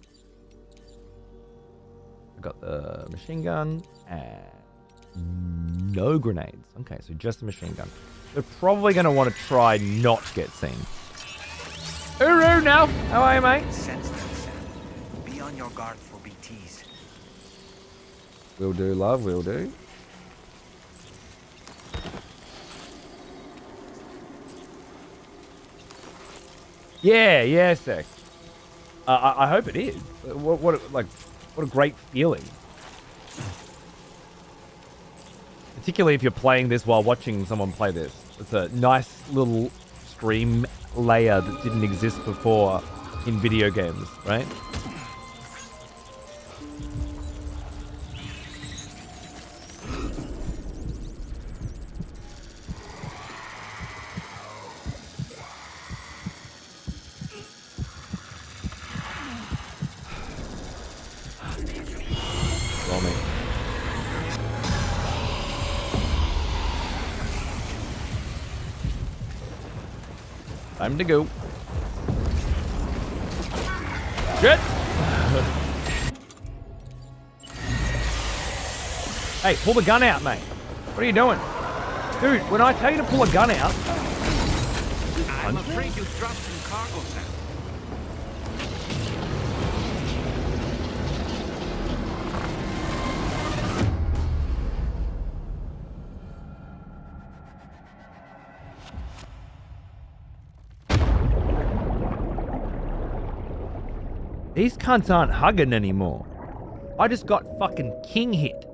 I got the machine gun and no grenades. Okay, so just the machine gun. They're probably going to want to try not get seen. Uru now! How are you, mate? Sense them, Sam. Be on your guard for BTs. Will do, love, will do. Yeah, Sec. I hope it is. What a great feeling. Particularly if you're playing this while watching someone play this. It's a nice little stream layer that didn't exist before in video games, right? Time to go. Good. Hey, pull the gun out, mate. What are you doing? Dude, when I tell you to pull a gun out... I'm afraid you dropped some cargo, Sam. These cunts aren't hugging anymore. I just got fucking king hit.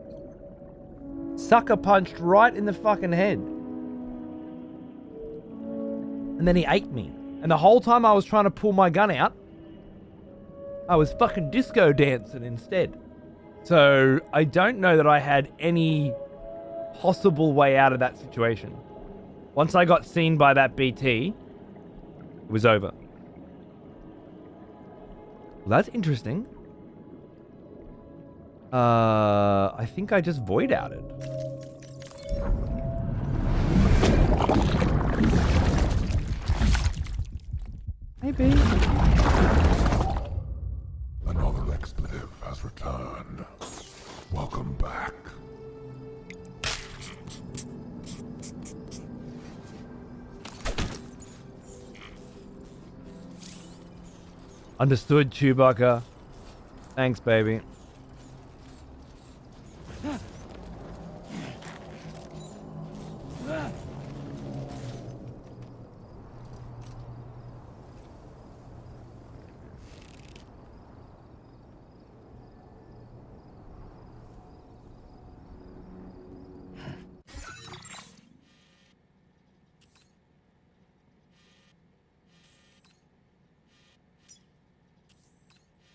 Sucker punched right in the fucking head. And then he ate me. And the whole time I was trying to pull my gun out, I was fucking disco dancing instead. So I don't know that I had any possible way out of that situation. Once I got seen by that BT, it was over. Well, that's interesting. I think I just void outed. Maybe. Another expletive has returned. Welcome back. Understood, Chewbacca. Thanks, baby.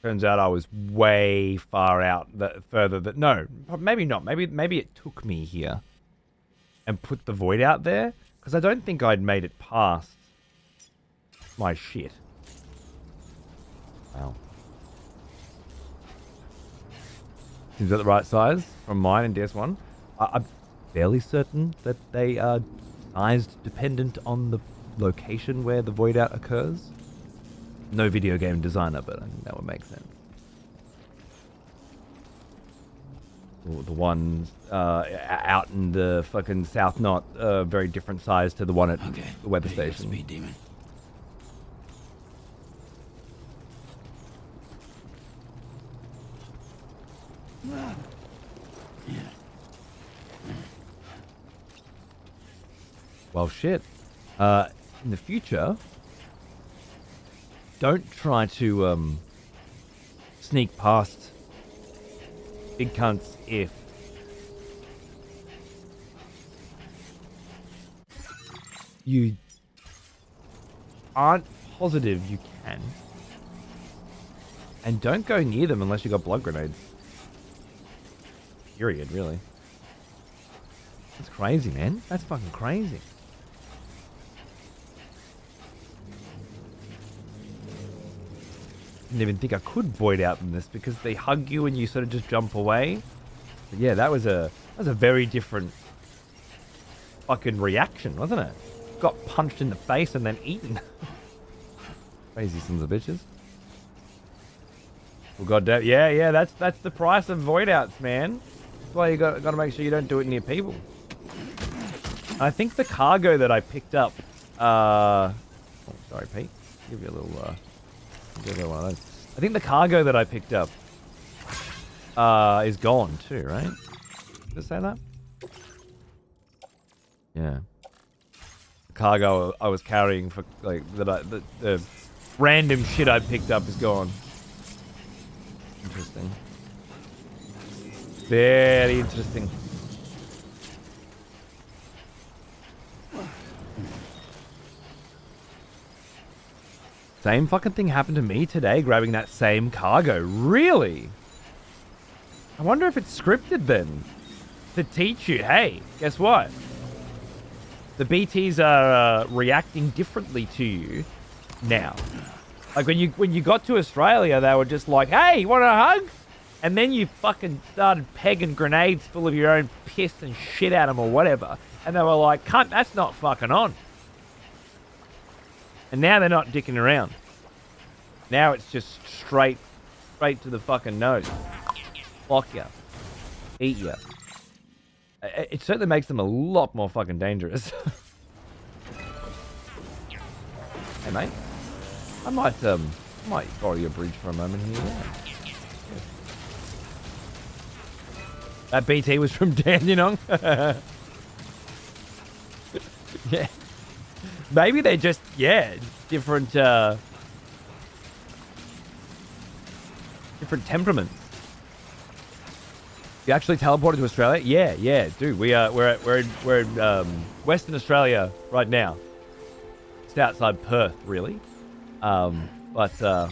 Turns out I was way far out, no, maybe not. Maybe it took me here and put the void out there because I don't think I'd made it past my shit. Wow. Is that the right size from mine and DS1? I'm fairly certain that they are sized dependent on the location where the void out occurs. No video game designer, but I think that would make sense. The ones out in the fucking South Knot, very different size to the one at the weather station. Speed demon. Well, shit. In the future, don't try to sneak past big cunts if you aren't positive you can. And don't go near them unless you got blood grenades. Period, really. That's crazy, man. That's fucking crazy. Didn't even think I could void out in this because they hug you and you sort of just jump away. But yeah, that was a very different fucking reaction, wasn't it? Got punched in the face and then eaten. Crazy sons of bitches. Well, goddamn, yeah, that's the price of void outs, man. That's why you got to make sure you don't do it near people. I think the cargo that I picked up. Oh, sorry, Pete. Give you a little. One of those. I think the cargo that I picked up is gone too, right? Did it say that? Yeah. The cargo I was carrying for like the random shit I picked up is gone. Interesting. Very interesting. Same fucking thing happened to me today, grabbing that same cargo. Really? I wonder if it's scripted then. To teach you, hey, guess what? The BTs are reacting differently to you now. Like when you got to Australia, they were just like, hey, you want a hug? And then you fucking started pegging grenades full of your own piss and shit at them or whatever. And they were like, cunt, that's not fucking on. And now they're not dicking around. Now it's just straight to the fucking nose. Fuck ya. Eat ya. It certainly makes them a lot more fucking dangerous. Hey mate, I might borrow your bridge for a moment here. Yeah. That BT was from Dandenong. Yeah. Maybe they're just, different, different temperaments. You actually teleported to Australia? Yeah, dude. We're in Western Australia right now. Just outside Perth, really. But if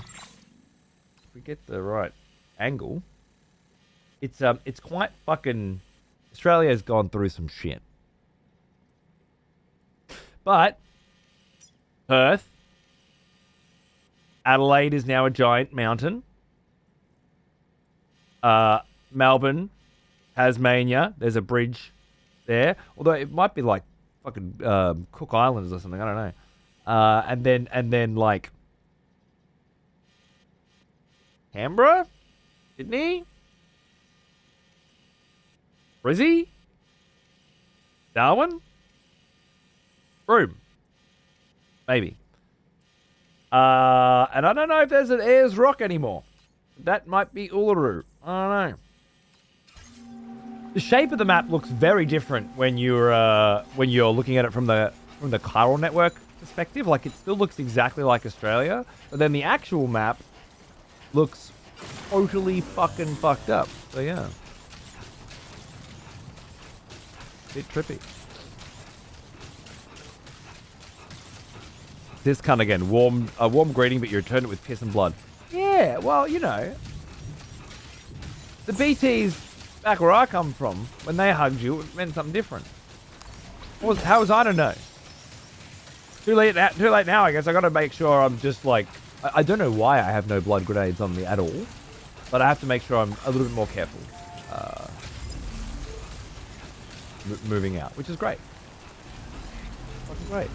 we get the right angle, it's quite fucking. Australia's gone through some shit, but Perth, Adelaide is now a giant mountain. Melbourne, Tasmania, there's a bridge there. Although it might be like fucking Cook Islands or something. I don't know. And then like Canberra, Sydney, Brizzy, Darwin, Broome, maybe. And I don't know if there's an Ayers Rock anymore. That might be Uluru. I don't know. The shape of the map looks very different when you're looking at it from the chiral network perspective. Like, it still looks exactly like Australia, but then the actual map looks totally fucking fucked up. So yeah, bit trippy. This kind of, again, a warm greeting, but you return it with piss and blood. Yeah, well, you know, the BTs back where I come from, when they hugged you, it meant something different. How was I to know? Too late now, I guess. I got to make sure I'm just like, I don't know why I have no blood grenades on me at all, but I have to make sure I'm a little bit more careful moving out, which is great. Fucking great.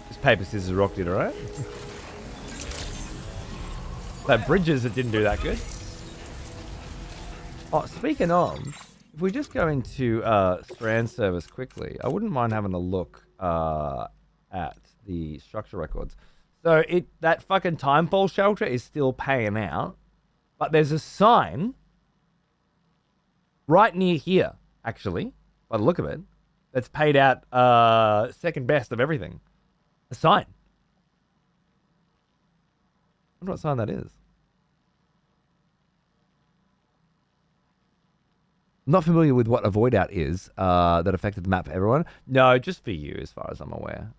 Just paper, scissors, rock did, alright? That bridges, it didn't do that good. Oh, speaking of, if we just go into Strand service quickly, I wouldn't mind having a look at the structure records. So that fucking timefall shelter is still paying out, but there's a sign right near here, actually, by the look of it, that's paid out second best of everything. A sign. I wonder what sign that is. I'm not familiar with what a void out is that affected the map for everyone. No, just for you, as far as I'm aware.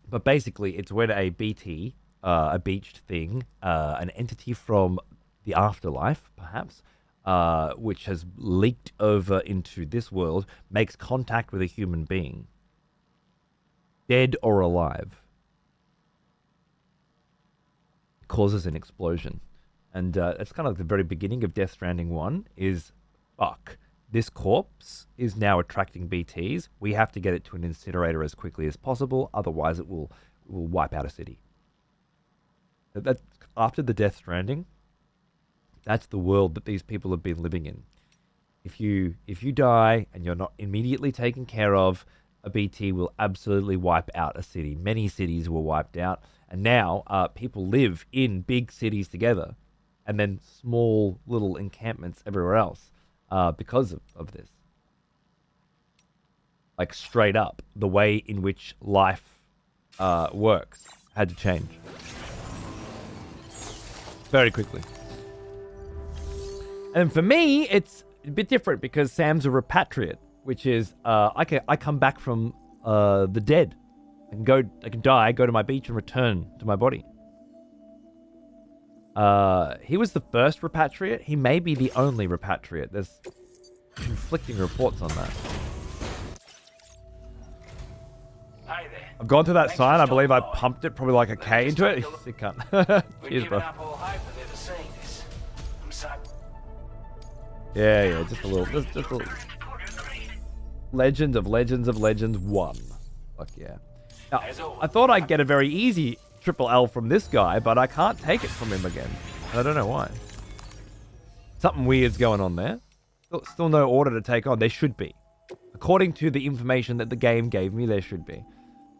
But basically, it's when a BT, a beached thing, an entity from the afterlife, perhaps, which has leaked over into this world, makes contact with a human being, dead or alive, causes an explosion. And it's kind of the very beginning of Death Stranding 1 is, fuck, this corpse is now attracting BTs. We have to get it to an incinerator as quickly as possible, otherwise it will wipe out a city. That after the Death Stranding, that's the world that these people have been living in. If you die and you're not immediately taken care of, a BT will absolutely wipe out a city. Many cities were wiped out, and now people live in big cities together, and then small little encampments everywhere else because of this. Like, straight up, the way in which life works had to change very quickly. And for me, it's a bit different because Sam's a repatriate, which is I come back from the dead. I can die, go to my beach, and return to my body. He was the first repatriate. He may be the only repatriate. There's conflicting reports on that. Hi there. I've gone through that Thanks sign. for I believe I stopping by. pumped it probably like a K into it. Sick cunt. We're Cheers, giving bro. up all hype for never saying this. I'm sorry. Yeah, just a little. Just a little. Legend of Legends of Legends 1. Fuck yeah. Now, I thought I'd get a very easy triple L from this guy, but I can't take it from him again. I don't know why. Something weird's going on there. Still no order to take on. There should be. According to the information that the game gave me, there should be.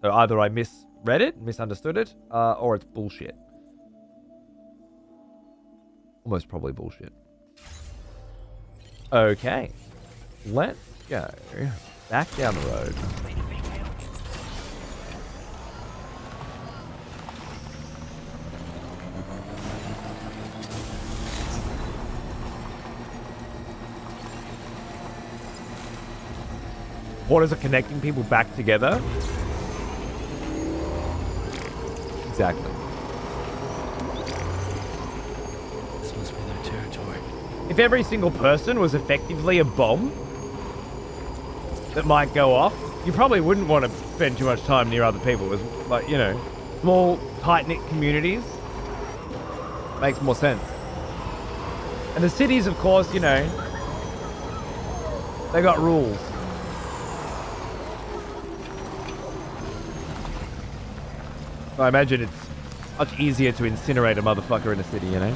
So either I misread it, misunderstood it, or it's bullshit. Almost probably bullshit. Okay. Let's go back down the road. portals are connecting people back together. Exactly. This must be their territory. If every single person was effectively a bomb that might go off, you probably wouldn't want to spend too much time near other people. It's like, you know, small, tight-knit communities makes more sense. And the cities, of course, you know, they got rules. I imagine it's much easier to incinerate a motherfucker in a city, you know?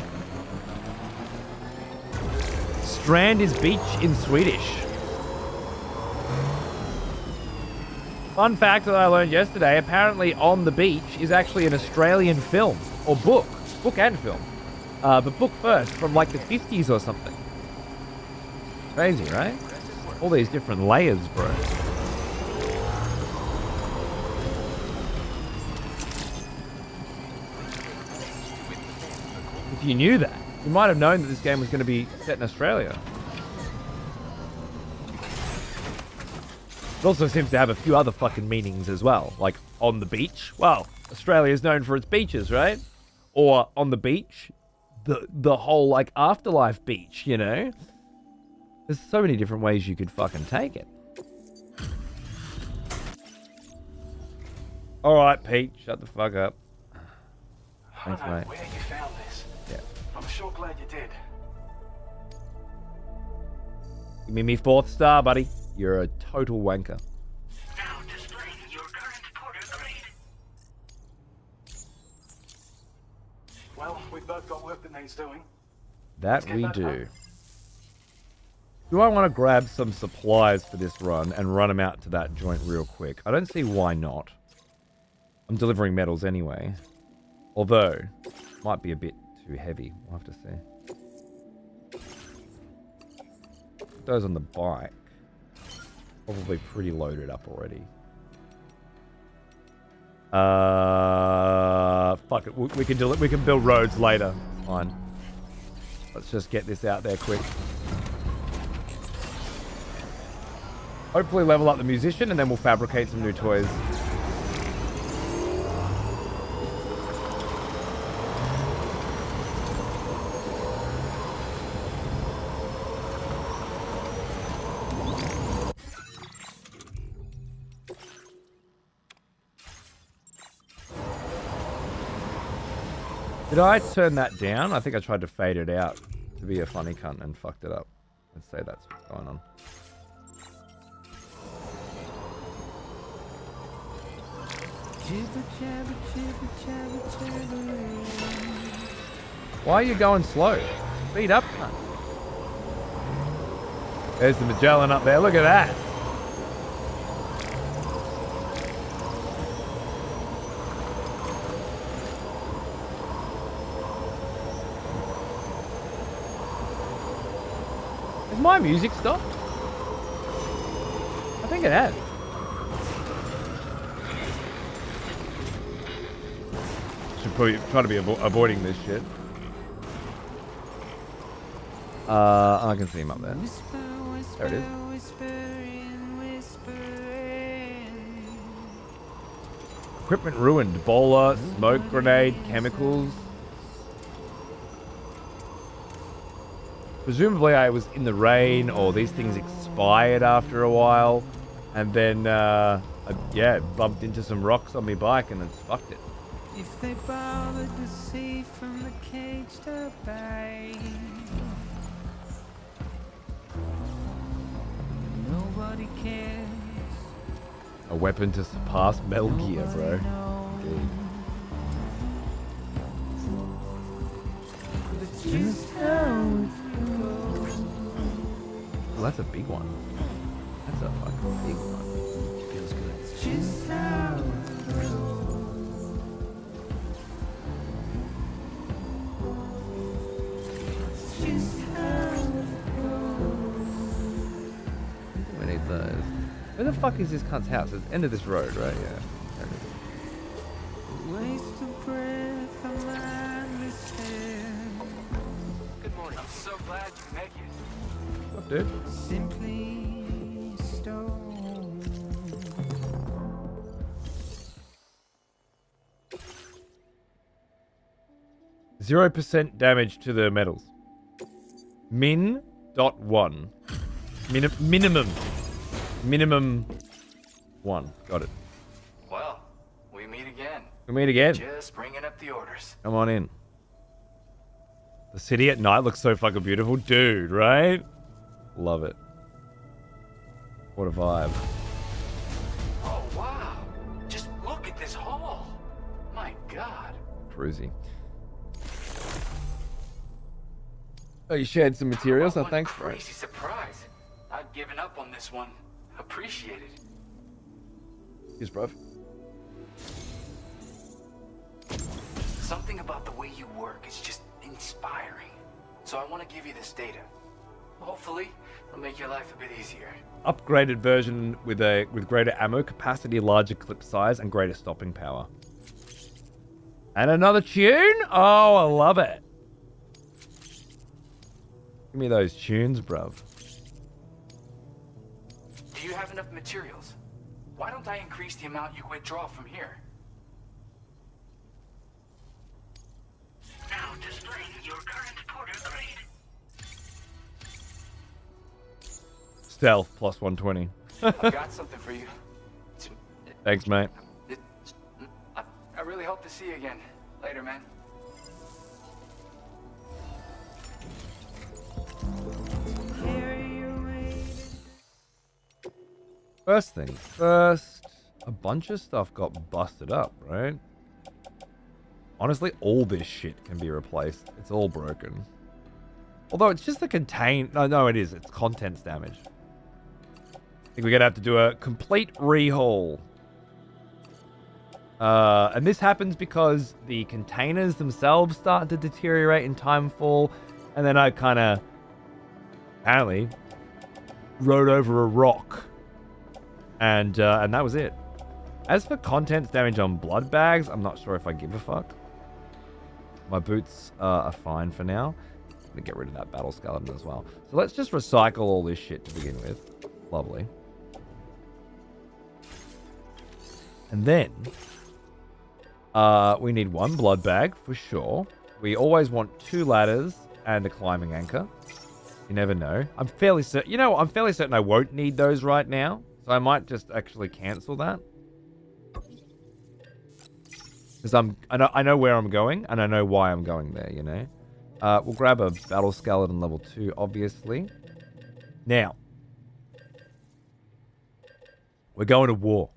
Strand is beach in Swedish. Fun fact that I learned yesterday, apparently On the Beach is actually an Australian film, or book and film. But book first, from like the 50s or something. Crazy, right? All these different layers, bro. If you knew that, you might have known that this game was going to be set in Australia. It also seems to have a few other fucking meanings as well. Like, on the beach. Well, Australia is known for its beaches, right? Or on the beach, the whole, like, afterlife beach, you know? There's so many different ways you could fucking take it. Alright, Pete, shut the fuck up. I don't Thanks, know mate. where you found this. Yeah. I'm sure glad you did. Give me 4th star, buddy. You're a total wanker. Now displaying your current portal grade. Well, we've both got work that needs doing. That get we back do. home. Do I want to grab some supplies for this run and run them out to that joint real quick? I don't see why not. I'm delivering metals anyway. Although, might be a bit too heavy. We'll have to see. Put those on the bike. Probably pretty loaded up already. Fuck it. We can build roads later. Fine. Let's just get this out there quick. Hopefully level up the musician and then we'll fabricate some new toys. Did I turn that down? I think I tried to fade it out to be a funny cunt and fucked it up. Let's say that's what's going on. Why are you going slow? Speed up, cunt. There's the Magellan up there. Look at that. Has my music stopped? I think it has. Should probably try to be avoiding this shit. I can see him up there. There it is. Equipment ruined. Bowler, smoke grenade, chemicals. Presumably I was in the rain or these things expired after a while. And then, yeah, bumped into some rocks on my bike and it's fucked it. If they bothered to see from the cage to bay, nobody cares. A weapon to surpass Metal Gear, bro. Dude. Oh, that's a big one. That's a fucking big one. Feels good. It's just how it goes. We need those. Where the fuck is this cunt's house? It's the end of this road, right? Yeah. There it is. Waste of breath, a mindless hair. Good morning. I'm so glad you make it. What, dude? Simply stone. 0% damage to the metals. Min.1. Minimum 1. Got it. Well, we meet again. We meet again. Just bringing up the orders. Come on in. The city at night looks so fucking beautiful. Dude, right? Love it. What a vibe. Oh, wow. Just look at this hall. My God. Cruisy. Oh, you shared some materials? Oh, What thanks, one bro. crazy surprise. I've given up on this one. Appreciate it. Cheers, bro. Something about the way you work is just inspiring. So I want to give you this data. Hopefully, it'll make your life a bit easier. Upgraded version with greater ammo capacity, larger clip size, and greater stopping power. And another tune? Oh, I love it. Give me those tunes, bruv. Do you have enough materials? Why don't I increase the amount you withdraw from here? Now displaying your current porter grade. Stealth plus 120. I've got something for you. Thanks, mate. I really hope to see you again. Later, man. First thing first, a bunch of stuff got busted up, right? Honestly, all this shit can be replaced. It's all broken. Although it's just the contain... No, it is. It's contents damage. I think we're going to have to do a complete rehaul. And this happens because the containers themselves start to deteriorate in Timefall. And then I kind of, apparently, rode over a rock. And that was it. As for contents damage on blood bags, I'm not sure if I give a fuck. My boots are fine for now. I'm going to get rid of that battle skeleton as well. So let's just recycle all this shit to begin with. Lovely. And then, we need one blood bag for sure. We always want 2 ladders and a climbing anchor. You never know. I'm fairly certain... You know what? I'm fairly certain I won't need those right now. So I might just actually cancel that. Because I know where I'm going, and I know why I'm going there, you know? We'll grab a battle skeleton level 2, obviously. Now. We're going to war.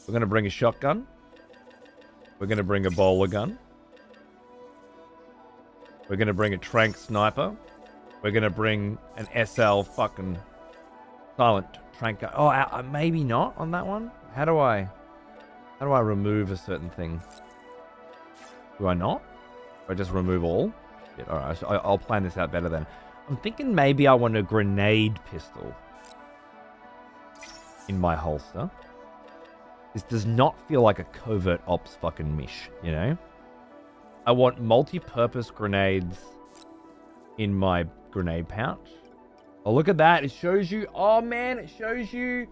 We're going to bring a shotgun. We're going to bring a bowler gun. We're going to bring a trank sniper. We're going to bring an SL fucking silent trank gun. Oh, maybe not on that one. How do I remove a certain thing? Do I not? Do I just remove all? Shit, all right, I'll plan this out better then. I'm thinking maybe I want a grenade pistol in my holster. This does not feel like a covert ops fucking mish, you know? I want multi-purpose grenades in my grenade pouch. Oh, look at that. It shows you... Oh, man, it shows you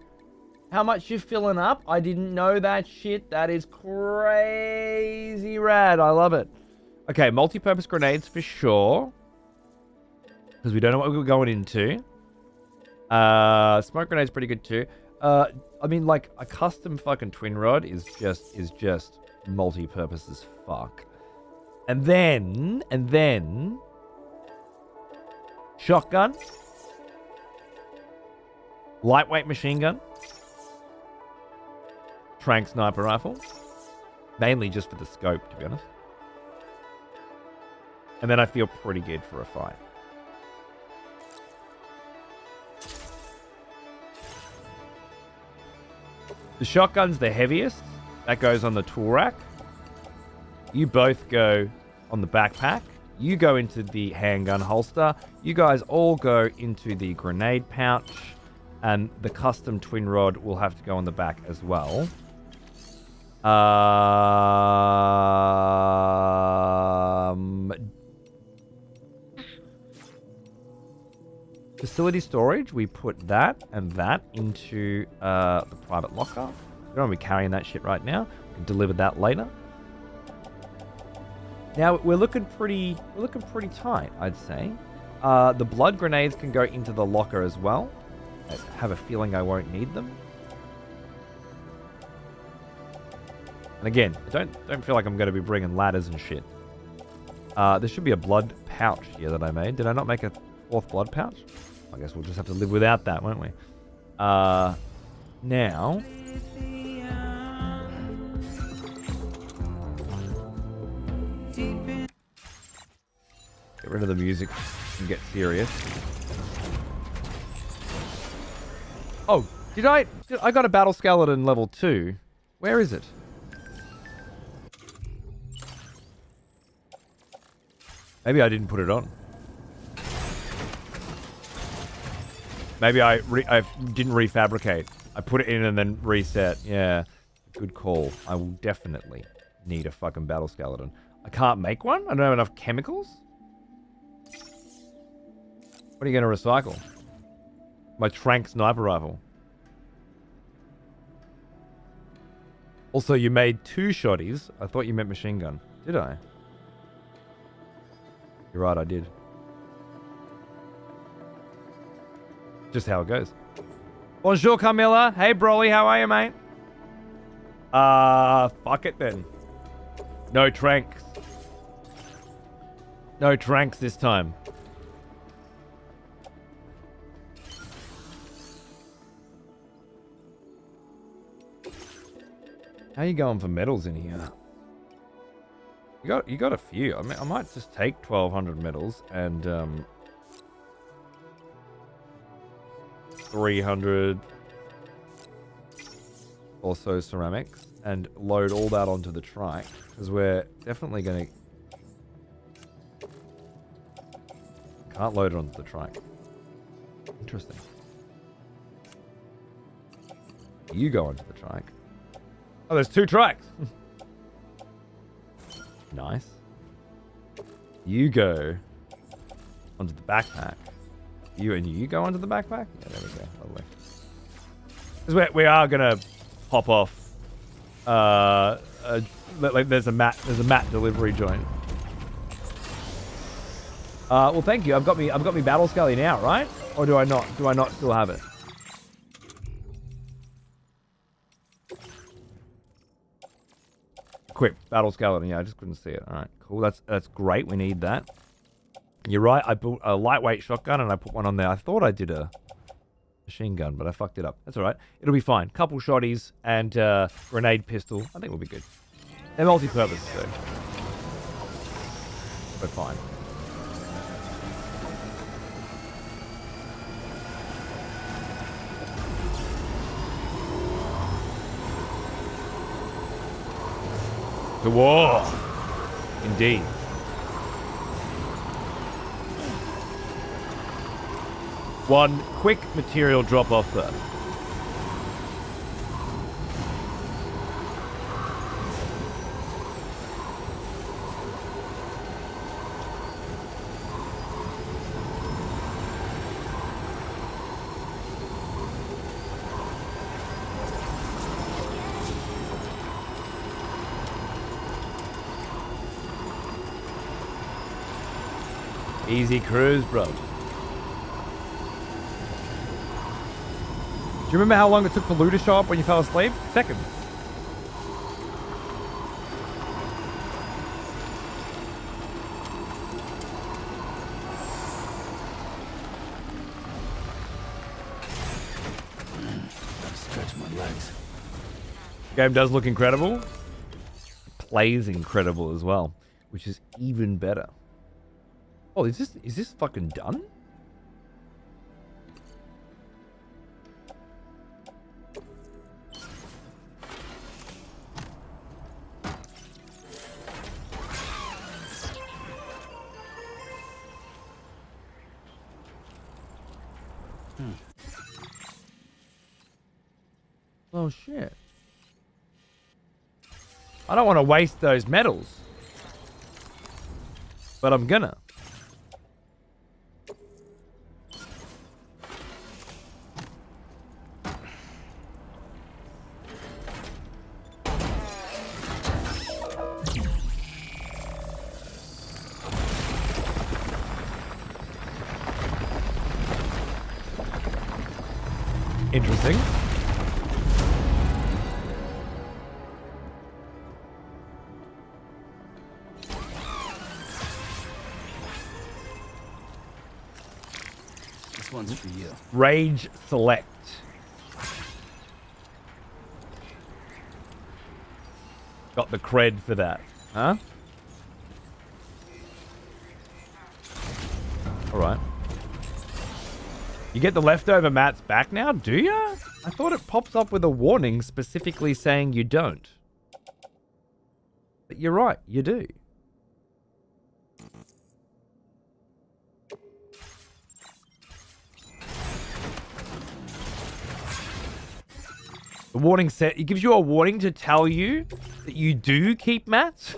how much you're filling up. I didn't know that shit. That is crazy rad. I love it. Okay, multi-purpose grenades for sure. Because we don't know what we're going into. Smoke grenade's pretty good too. I mean, like, a custom fucking twin rod is just multi-purpose as fuck. And then... Shotgun. Lightweight machine gun. Trank sniper rifle. Mainly just for the scope, to be honest. And then I feel pretty good for a fight. The shotgun's the heaviest. That goes on the tool rack. You both go on the backpack. You go into the handgun holster. You guys all go into the grenade pouch. And the custom twin rod will have to go on the back as well. Facility storage, we put that and that into the private locker. We don't want to be carrying that shit right now. We can deliver that later. Now we're looking pretty tight, I'd say. The blood grenades can go into the locker as well. I have a feeling I won't need them. And again, I don't feel like I'm going to be bringing ladders and shit. There should be a blood pouch here that I made. Did I not make a 4th blood pouch? I guess we'll just have to live without that, won't we? Now... Get rid of the music and get serious. Oh, I got a battle skeleton level 2. Where is it? Maybe I didn't put it on. Maybe I didn't refabricate. I put it in and then reset. Yeah, good call. I will definitely need a fucking battle skeleton. I can't make one? I don't have enough chemicals? What are you going to recycle? My Trank sniper rifle. Also, you made 2 shotties. I thought you meant machine gun. Did I? You're right, I did. Just how it goes. Bonjour, Carmilla. Hey, Broly, how are you, mate? Fuck it then. No tranks. No tranks this time. How you going for medals in here? You got a few. I mean, I might just take 1,200 medals and 300 or so ceramics and load all that onto the trike because we're definitely going to... Can't load it onto the trike. Interesting. You go onto the trike. Oh, there's 2 trikes. Nice. You go onto the backpack. You go onto the backpack? Yeah, there we go. Lovely. Because we are gonna pop off. Like there's a mat delivery joint. Well, thank you. I've got me battle scully now, right? Or do I not? Do I not still have it? Equip battle skeleton. Yeah, I just couldn't see it. All right, cool. That's great. We need that. You're right. I built a lightweight shotgun and I put one on there. I thought I did a machine gun, but I fucked it up. That's all right. It'll be fine. Couple shotties and grenade pistol. I think we'll be good. They're multi-purpose, so we're fine. To war! Indeed. One quick material drop off there. Easy cruise, bro. Do you remember how long it took for Lou to show up when you fell asleep? Seconds. Stretch my legs. Game does look incredible. Plays incredible as well, which is even better. Oh, is this fucking done? Oh shit. I don't want to waste those metals. But I'm gonna. Interesting. This one's for you. Rage select. Got the cred for that, huh? All right. You get the leftover mats back now, do ya? I thought it pops up with a warning specifically saying you don't. But you're right, you do. The warning set, it gives you a warning to tell you that you do keep mats.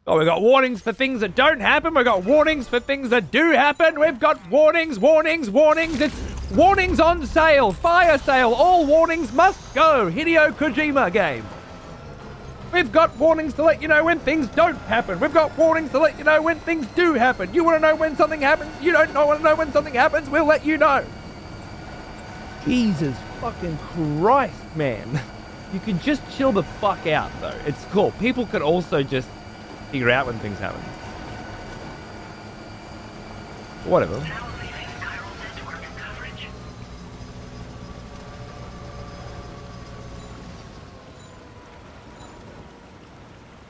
Oh, we got warnings for things that don't happen. We got warnings for things that do happen. We've got warnings, warnings, warnings. It's warnings on sale, fire sale. All warnings must go. Hideo Kojima game. We've got warnings to let you know when things don't happen. We've got warnings to let you know when things do happen. You want to know when something happens? You don't want to know when something happens? We'll let you know. Jesus fucking Christ, man. You can just chill the fuck out, though. It's cool. People can also just figure out when things happen. Whatever.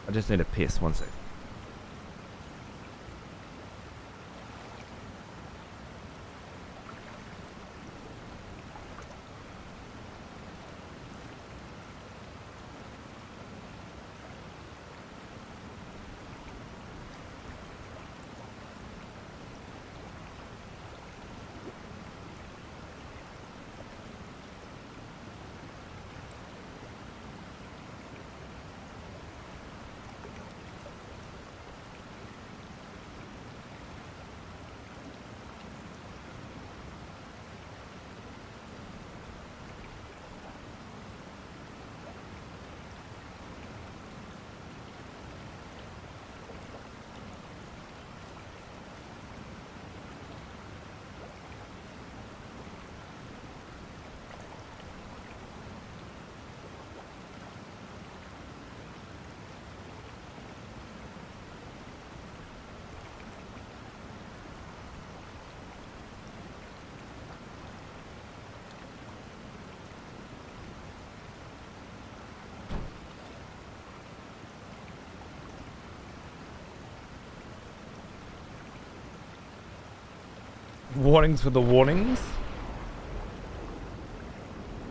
I just need a piss. One sec. Warnings for the warnings.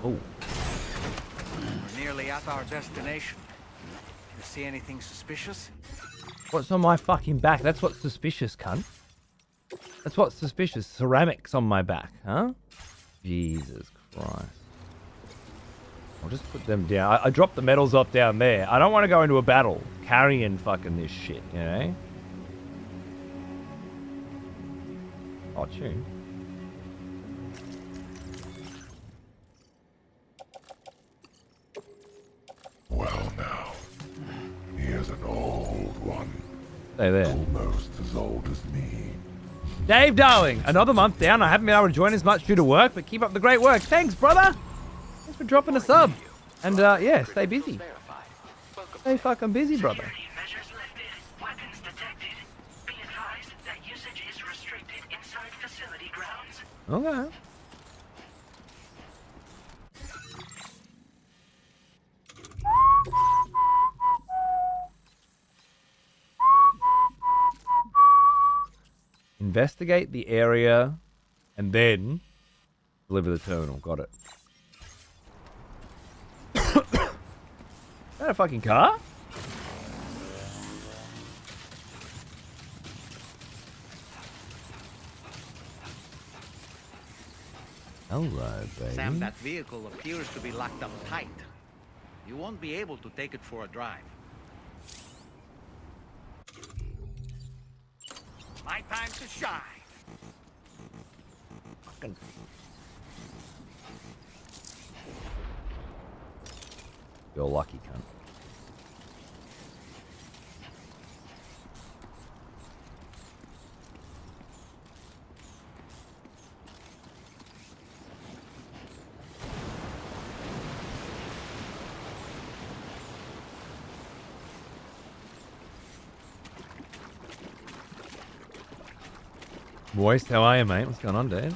Oh. We're nearly at our destination. You see anything suspicious? What's on my fucking back? That's what's suspicious, cunt. That's what's suspicious. Ceramics on my back, huh? Jesus Christ. I'll just put them down. I dropped the medals off down there. I don't want to go into a battle carrying fucking this shit, you know? Oh, tune. Well now, here's an old one. Stay there. Almost as old as me. Dave Darling, another month down. I haven't been able to join as much due to work, but keep up the great work. Thanks, brother. Thanks for dropping a sub. And yeah, stay busy. Stay fucking busy, brother. Okay. Investigate the area and then deliver the terminal. Got it. Is that a fucking car? Hello, baby. Sam, that vehicle appears to be locked up tight. You won't be able to take it for a drive. My time to shine. Fucking. You're lucky, cunt. Moist, how are you, mate? What's going on, dude?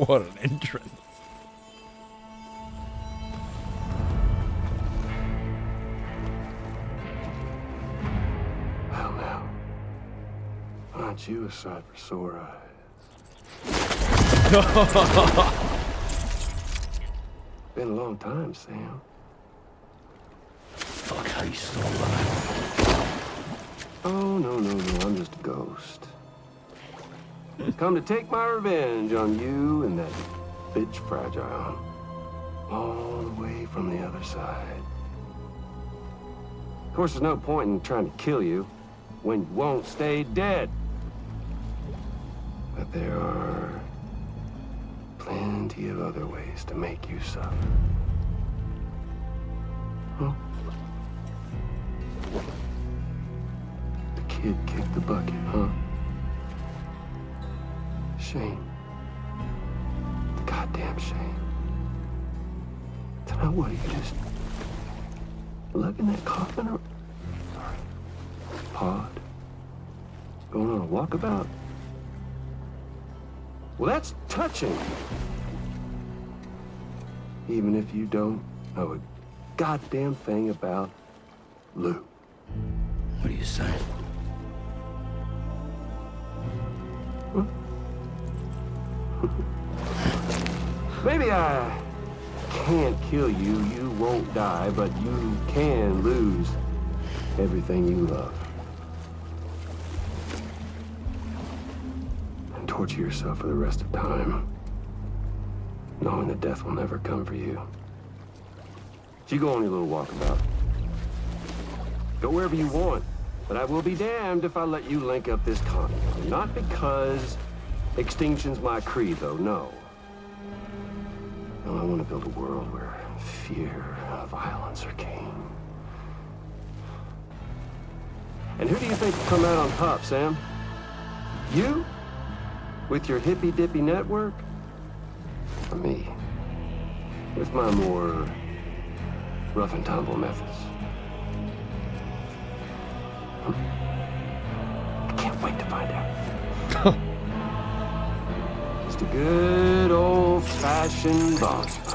What an entrance. Well, now, aren't you a sight for sore eyes? Been a long time, Sam. Fuck, how you still alive? Oh, no, I'm just a ghost. Come to take my revenge on you and that bitch Fragile. All the way from the other side. Of course, there's no point in trying to kill you when you won't stay dead. But there are plenty of other ways to make you suffer. Huh? The kid kicked the bucket, huh? Shame. Goddamn shame. So now what, are you just lugging that coffin or pod? Going on a walkabout? Well, that's touching. Even if you don't know a goddamn thing about Lou. What are you saying? Huh? Maybe I can't kill you, you won't die, but you can lose everything you love. And torture yourself for the rest of time, knowing that death will never come for you. So you go on your little walkabout. Go wherever you want, but I will be damned if I let you link up this continent. Not because extinction's my creed, though, no. No, I want to build a world where fear and violence are king. And who do you think will come out on top, Sam? You? With your hippy-dippy network? Or me? With my more rough and tumble methods? I can't wait to find out. Just a good old-fashioned boss fight.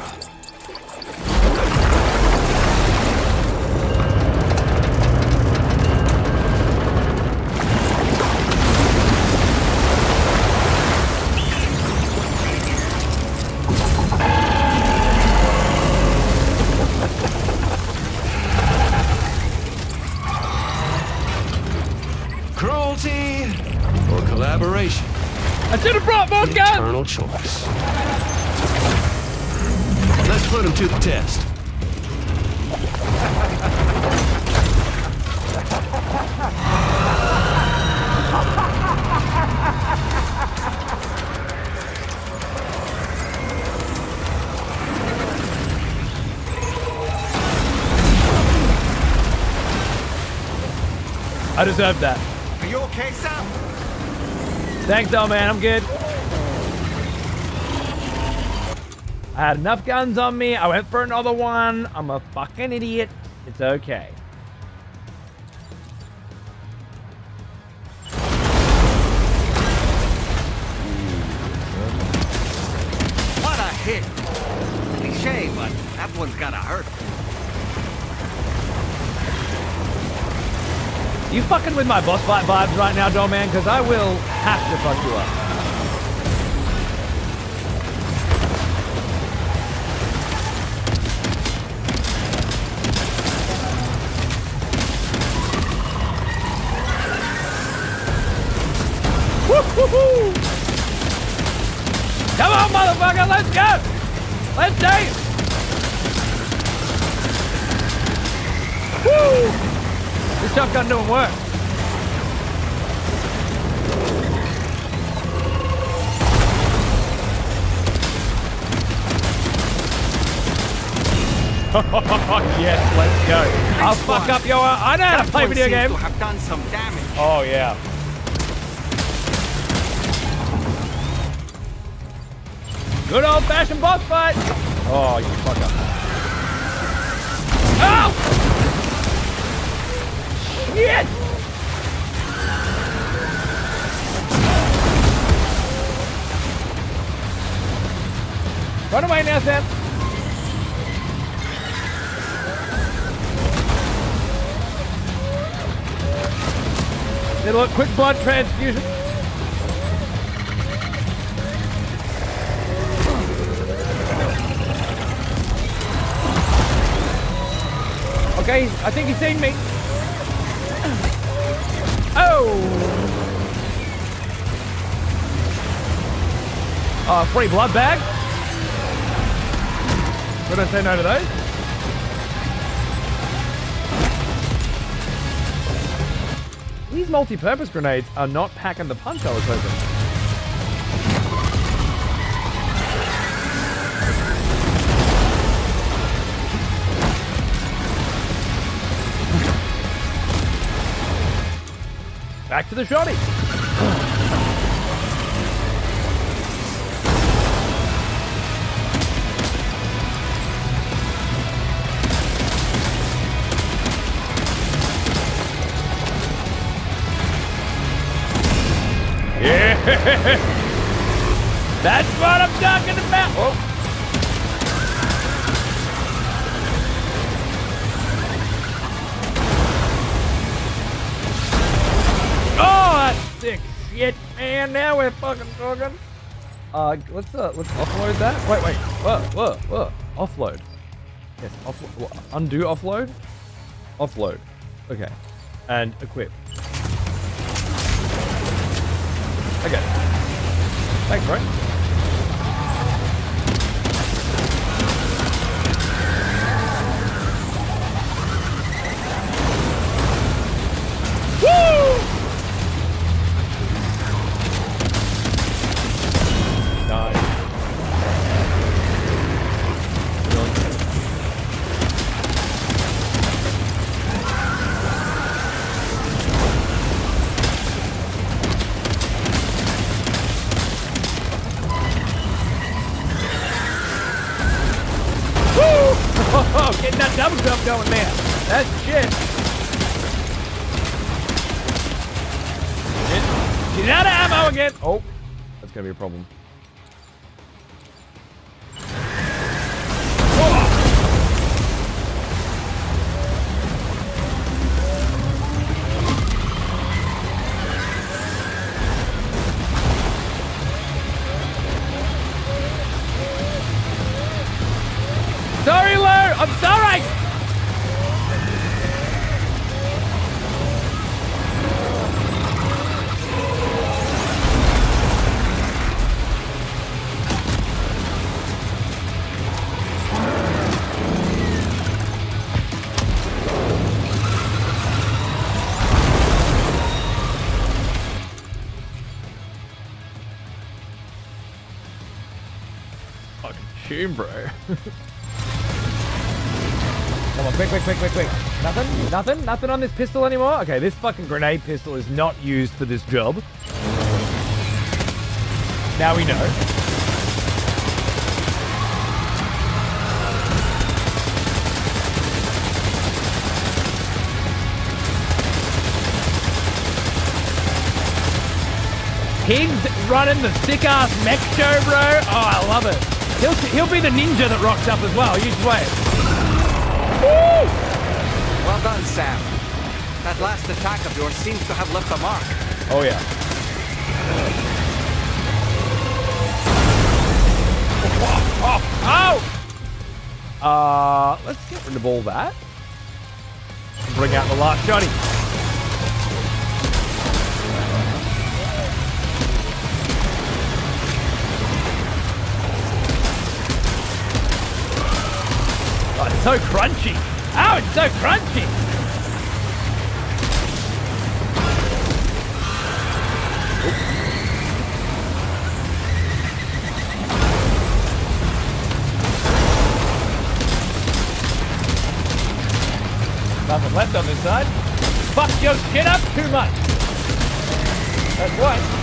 Cruelty or collaboration? I should have brought more guns! Eternal choice. Let's put him to the test. I deserve that. Are you okay, Sam? Thanks, though, man. I'm good. I had enough guns on me. I went for another one. I'm a fucking idiot. It's okay. What a hit! Cliche, but that one's gotta hurt. You fucking with my boss fight vibes right now, doll man? Because I will have to fuck you up. Woo-hoo-hoo! Come on, motherfucker, let's go! Let's dance! Woo! This shotgun doing work. Yes, let's go. I'll fuck up your... I know how to play video games. To have done some damage. Oh, yeah. Good old-fashioned boss fight. Oh, you fucker. Oh! Shit! Run away now, Sam. Little quick blood transfusion. Okay, I think he's seen me. Oh! Free blood bag. We don't say no to those. These multi-purpose grenades are not packing the punch I was hoping. Back to the shotty. Yeah! That's what I'm talking about! Oh. Oh, that's sick shit, man. Now we're fucking talking. Let's offload that. Wait. Whoa. Offload. Yes, offload. Undo offload. Offload. Okay. And equip. Okay. Thanks, bro. Woo! Nice. Oh, getting that double jump going, man. That's shit. Get out of ammo again. Oh, that's gonna be a problem. Sorry, Lou! I'm sorry! Fucking tune, bro. Come on, quick. Nothing on this pistol anymore? Okay, this fucking grenade pistol is not used for this job. Now we know. He's running the sick-ass mech show, bro. Oh, I love it. He'll be the ninja that rocks up as well. You just wait. Woo! Well done, Sam. That last attack of yours seems to have left a mark. Oh, yeah. Oh! Let's get rid of all that. Bring out the last shotty. Oh, it's so crunchy. Oh, it's so crunchy. son. Fuck your shit up too much. That's right.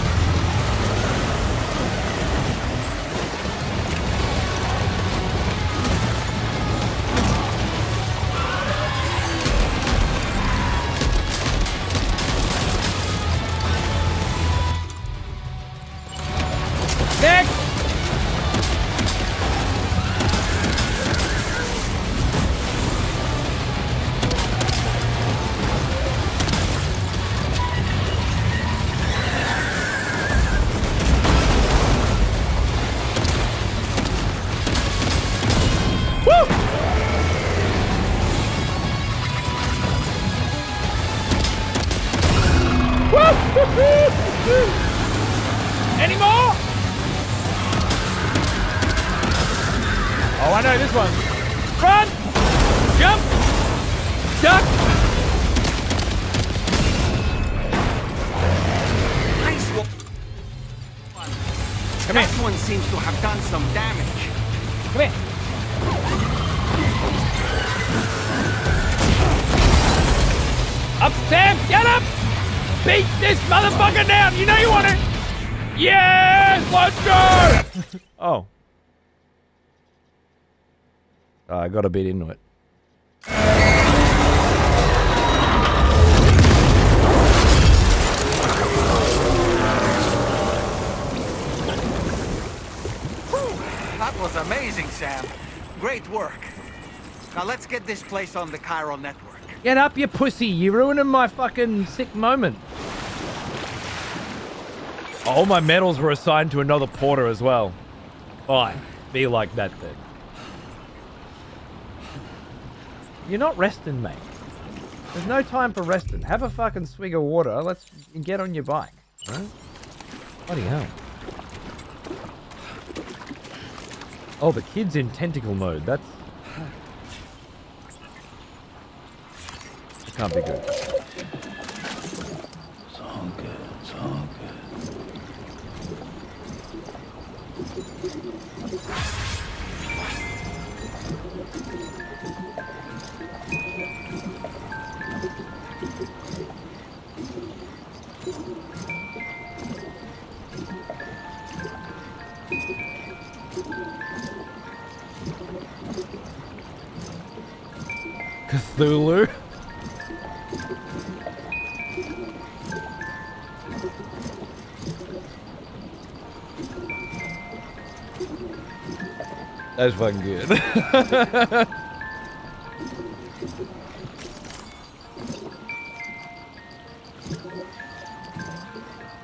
Next! Woo! Woo! Any more? Oh, I know this one. Run! Jump! Duck! Nice one. Come That here. one seems to have done some damage. Come here. Up, Sam! Get up! Beat this motherfucker down! You know you want it! Yes! Let's go! Oh. I got a bit into it. That was amazing, Sam. Great work. Now let's get this place on the Chiral network. Get up, you pussy! You're ruining my fucking sick moment. All my medals were assigned to another porter as well. Fine. Be like that then. You're not resting, mate. There's no time for resting. Have a fucking swig of water. Let's get on your bike. Right? Bloody hell. Oh, the kid's in tentacle mode. That's... That can't be good. It's all good. It's all good. Cthulhu. That's fucking good.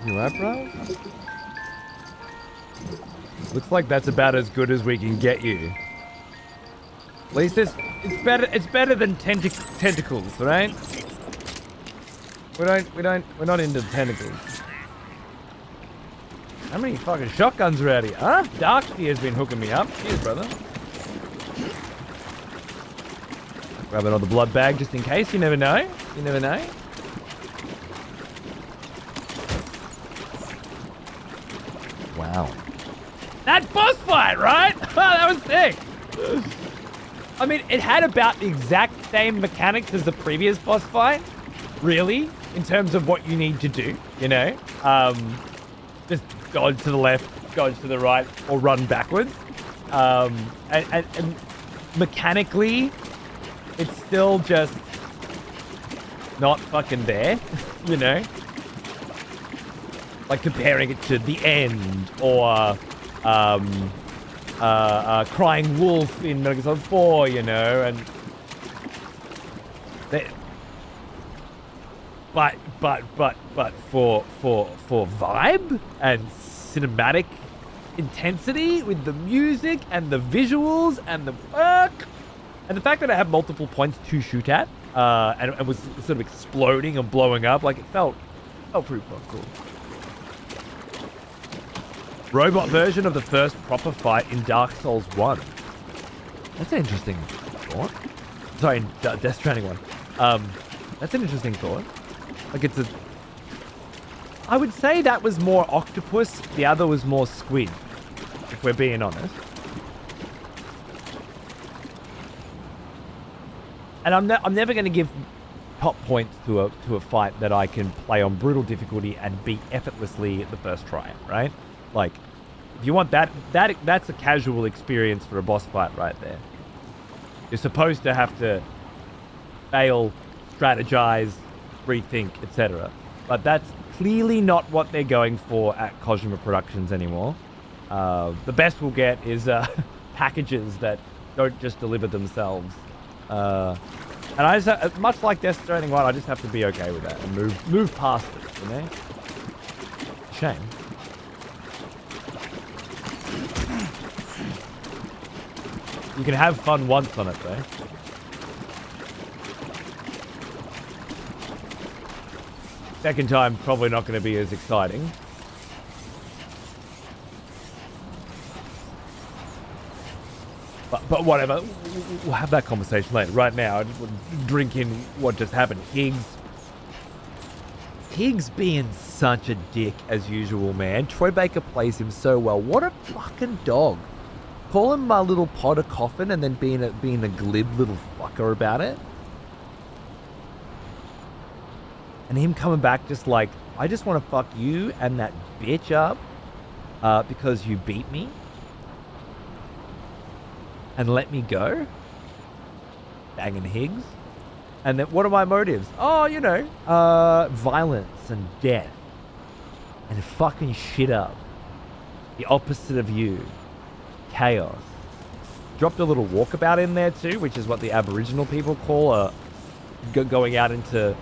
You right, bro? Looks like that's about as good as we can get you. At least it's better than tentacles, right? We're not into tentacles. How many fucking shotguns are out here? Huh? Darkfear's been hooking me up. Cheers, brother. Grab another blood bag just in case. You never know. You never know. Wow. That boss fight, right? Oh, that was sick. I mean, it had about the exact same mechanics as the previous boss fight, really, in terms of what you need to do, you know? Just dodge to the left, dodge to the right, or run backwards. And mechanically, it's still just not fucking there, you know? Like comparing it to The End, or Crying Wolf in Metal Gear Solid 4, you know, and they, but for vibe and cinematic intensity with the music and the visuals and the fact that I have multiple points to shoot at, and was sort of exploding and blowing up, like it felt pretty fucking cool. Robot version of the first proper fight in Dark Souls 1. That's an interesting thought. Sorry, in Death Stranding 1. That's an interesting thought. Like it's a... I would say that was more octopus, the other was more squid, if we're being honest. And I'm never going to give top points to a fight that I can play on brutal difficulty and beat effortlessly the first try, right? Like, if you want that's a casual experience for a boss fight right there. You're supposed to have to fail, strategize, rethink, etc. But that's clearly not what they're going for at Kojima Productions anymore. The best we'll get is packages that don't just deliver themselves. And I just, much like Death Stranding 1, I just have to be okay with that and move past it, you know? Shame. You can have fun once on it, though. Second time, probably not going to be as exciting. But whatever, we'll have that conversation later. Right now, I just want to drink in what just happened. Higgs being such a dick as usual, man. Troy Baker plays him so well. What a fucking dog. Call him my little Potter coffin and then being a glib little fucker about it. And him coming back just like, I just want to fuck you and that bitch up because you beat me. And let me go. Banging Higgs. And then what are my motives? Oh, you know, violence and death. And fucking shit up. The opposite of you. Chaos. Dropped a little walkabout in there too, which is what the Aboriginal people call going out into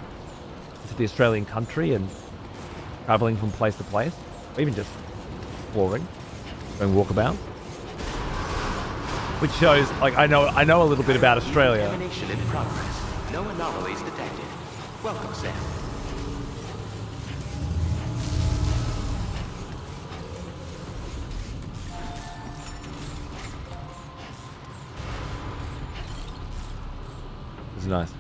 the Australian country and traveling from place to place. Or even just exploring. Going walkabout. Which shows, like, I know a little bit about Australia. Examination in progress. No anomalies detected. Welcome, Sam. This is nice.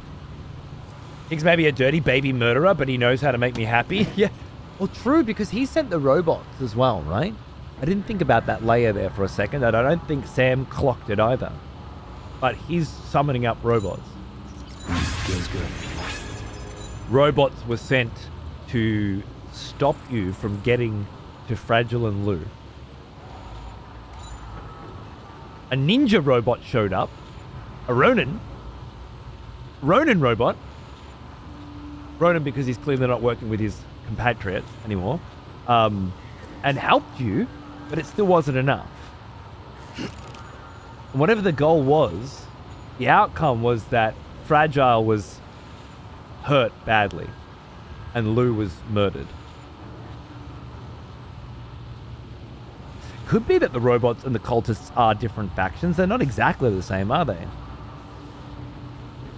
Higgs may be a dirty baby murderer, but he knows how to make me happy. Yeah. Well, true, because he sent the robots as well, right? I didn't think about that layer there for a second, and I don't think Sam clocked it either. But he's summoning up robots. Feels good. Robots were sent to stop you from getting to Fragile and Lou. A ninja robot showed up. A Ronin robot. Ronin because he's clearly not working with his compatriots anymore. And helped you. But it still wasn't enough. And whatever the goal was, the outcome was that Fragile was hurt badly and Lou was murdered. Could be that the robots and the cultists are different factions. They're not exactly the same, are they?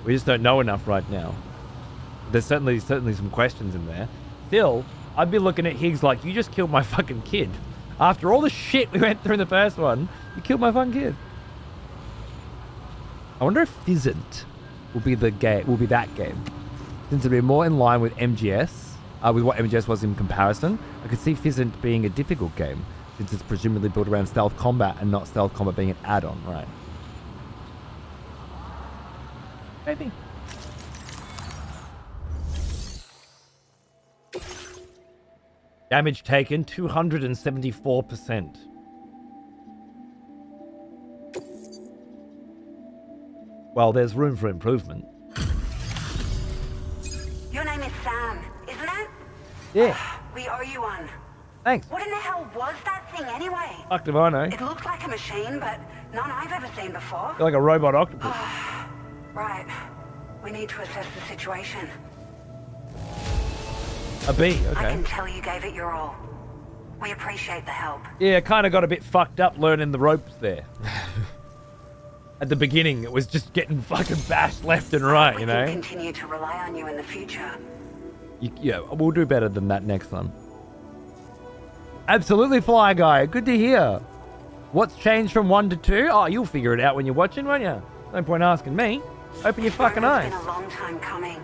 We just don't know enough right now. There's certainly some questions in there. Still, I'd be looking at Higgs like, you just killed my fucking kid. After all the shit we went through in the first one, you killed my fun kid. I wonder if Fizzant will be that game. Since it'll be more in line with MGS, with what MGS was in comparison, I could see Fizzant being a difficult game, since it's presumably built around stealth combat and not stealth combat being an add-on, right? Maybe. Damage taken, 274%. Well, there's room for improvement. Your name is Sam, isn't it? Yeah. We owe you one. Thanks. What in the hell was that thing anyway? Fuck if I know. It looked like a machine, but none I've ever seen before. You're like a robot octopus. Right. We need to assess the situation. A bee, okay. I can tell you gave it your all. We appreciate the help. Yeah, kind of got a bit fucked up learning the ropes there. At the beginning, it was just getting fucking bashed left and right, you know? We can continue to rely on you in the future. Yeah, we'll do better than that next time. Absolutely, Fly Guy. Good to hear. What's changed from 1 to 2? Oh, you'll figure it out when you're watching, won't you? No point asking me. Open your fucking eyes. It's been a long time coming.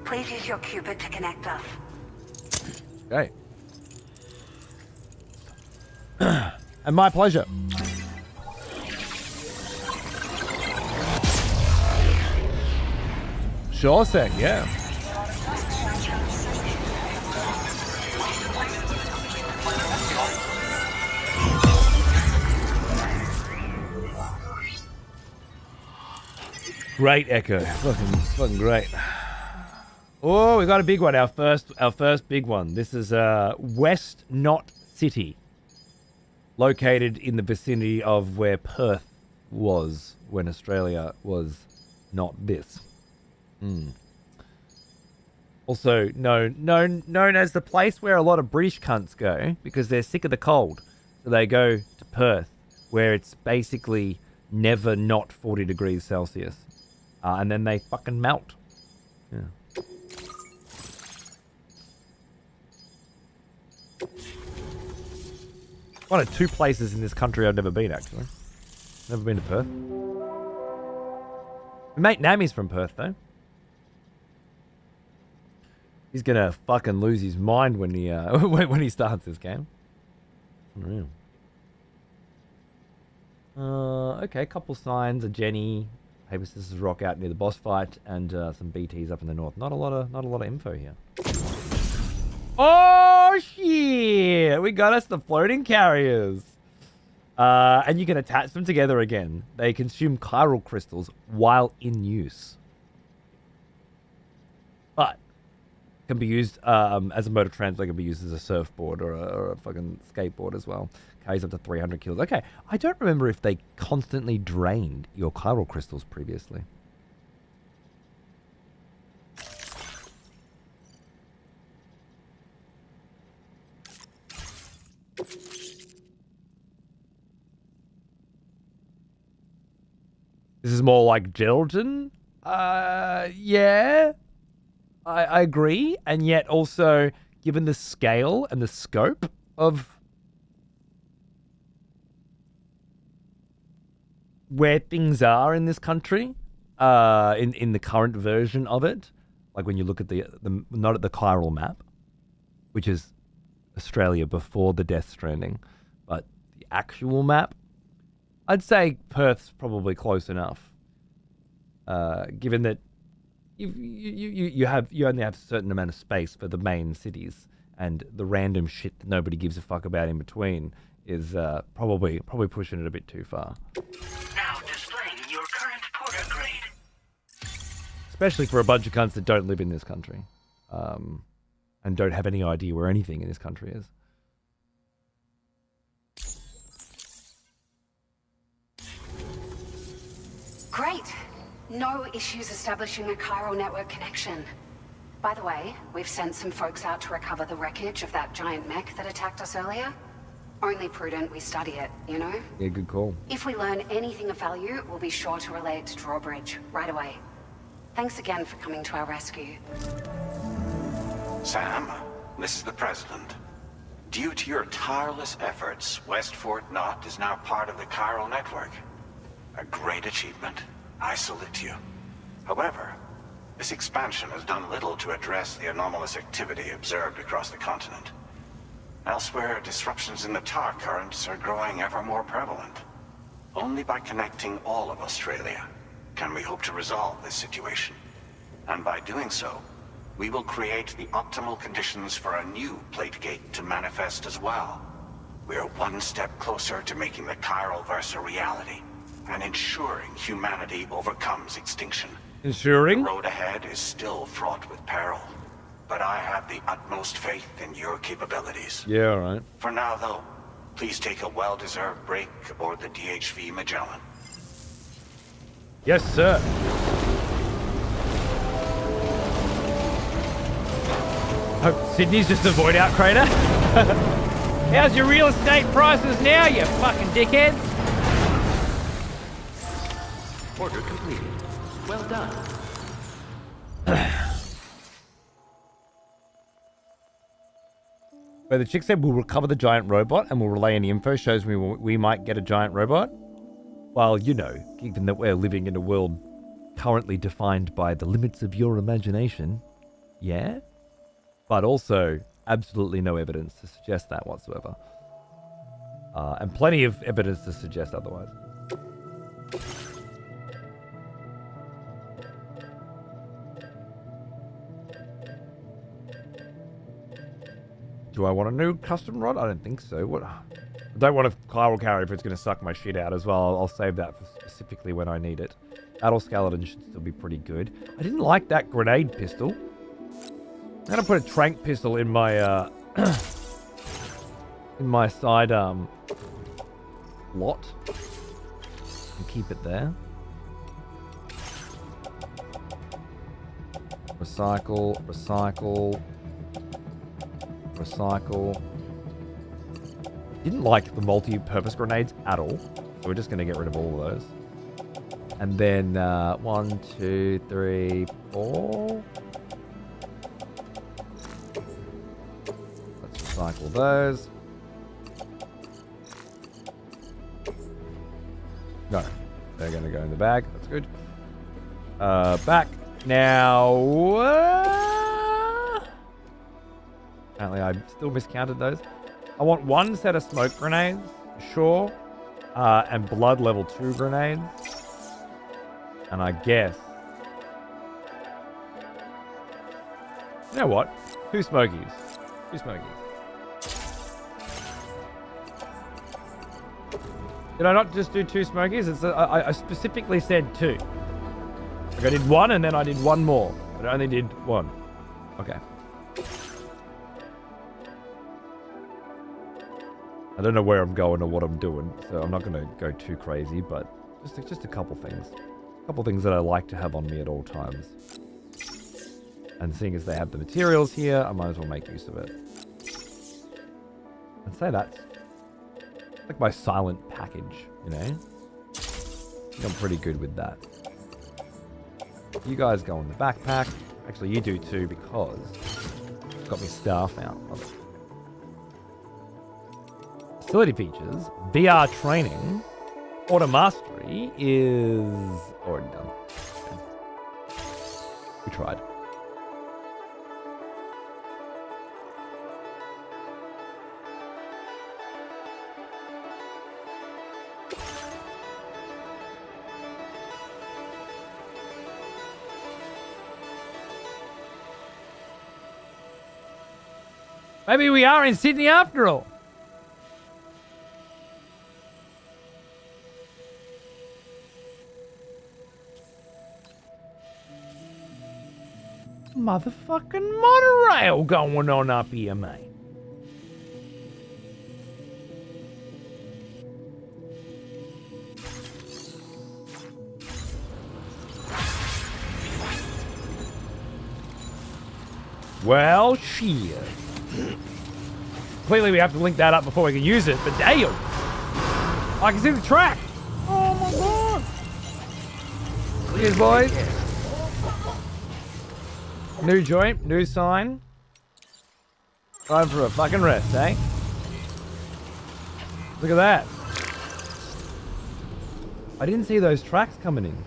Please use your Cupid to connect us. Okay. And my pleasure. Sure, Sec, yeah. Great Echo. Fucking great. Oh, we got a big one. Our first big one. This is West Knot City, located in the vicinity of where Perth was when Australia was not this. Also known as the place where a lot of British cunts go because they're sick of the cold. So they go to Perth, where it's basically never not 40 degrees Celsius. And then they fucking melt. Yeah. One of two places in this country I've never been, actually. Never been to Perth. My mate Nami's from Perth, though. He's gonna fucking lose his mind when he when he starts this game. Unreal. Okay, couple signs. A Jenny, paper scissors rock out near the boss fight, and some BTs up in the north. Not a lot of info here. Oh shit! We got us the floating carriers. And you can attach them together again. They consume chiral crystals while in use. But can be used as a mode of transport. Can be used as a surfboard or a fucking skateboard as well. Carries up to 300 kilos. Okay, I don't remember if they constantly drained your chiral crystals previously. This is more like gelatin. Yeah. I agree. And yet also, given the scale and the scope of where things are in this country, in the current version of it, like when you look at the not at the chiral map, which is Australia before the Death Stranding, but the actual map, I'd say Perth's probably close enough. Given that you only have a certain amount of space for the main cities, and the random shit that nobody gives a fuck about in between is probably pushing it a bit too far. Now displaying your current porter grade. Especially for a bunch of cunts that don't live in this country, and don't have any idea where anything in this country is. Great. No issues establishing a chiral network connection. By the way, we've sent some folks out to recover the wreckage of that giant mech that attacked us earlier. Only prudent we study it, you know? Yeah, good call. If we learn anything of value, we'll be sure to relay it to Drawbridge right away. Thanks again for coming to our rescue. Sam, this is the President. Due to your tireless efforts, West Fort Knot is now part of the chiral network. A great achievement. I salute you. However, this expansion has done little to address the anomalous activity observed across the continent. Elsewhere, disruptions in the tar currents are growing ever more prevalent. Only by connecting all of Australia can we hope to resolve this situation. And by doing so, we will create the optimal conditions for a new Plategate to manifest as well. We're one step closer to making the chiral verse a reality, and ensuring humanity overcomes extinction. Ensuring? The road ahead is still fraught with peril, but I have the utmost faith in your capabilities. Yeah, all right. For now, though, please take a well-deserved break aboard the DHV Magellan. Yes, sir. Hope Sydney's just a void out crater. How's your real estate prices now, you fucking dickhead? Order completed. Well done. Where the chick said we'll recover the giant robot and we'll relay any info shows me we might get a giant robot. Well, you know, given that we're living in a world currently defined by the limits of your imagination, yeah? But also, absolutely no evidence to suggest that whatsoever. And plenty of evidence to suggest otherwise. Do I want a new custom rod? I don't think so. What? I don't want a chiral carrier if it's going to suck my shit out as well. I'll save that for specifically when I need it. Battle Skeleton should still be pretty good. I didn't like that grenade pistol. I'm gonna put a trank pistol in my in my side lot and keep it there. Recycle, recycle, recycle. Didn't like the multi-purpose grenades at all, so we're just gonna get rid of all of those. And then 1, 2, 3, 4. Let's recycle those. No, they're going to go in the bag. That's good. Back. Now, apparently I still miscounted those. I want 1 set of smoke grenades, sure, and blood level 2 grenades. And I guess, you know what? 2 smokies. 2 smokies. Did I not just do 2 smokies? I specifically said 2. Like I did 1 and then I did 1 more. But I only did 1. Okay. I don't know where I'm going or what I'm doing, so I'm not going to go too crazy, but just a couple things. A couple things that I like to have on me at all times. And seeing as they have the materials here, I might as well make use of it. I'd say that's like my silent package, you know? I think I'm pretty good with that. You guys go in the backpack. Actually, you do too, because it's got me staff out. Facility features, VR training, auto mastery is already done. Okay. We tried. Maybe we are in Sydney after all. Motherfucking monorail going on up here, mate. Well, shit. Clearly we have to link that up before we can use it, but damn! I can see the track! Oh my god! Cheers, boys. New joint, new sign. Time for a fucking rest, eh? Look at that. I didn't see those tracks coming in.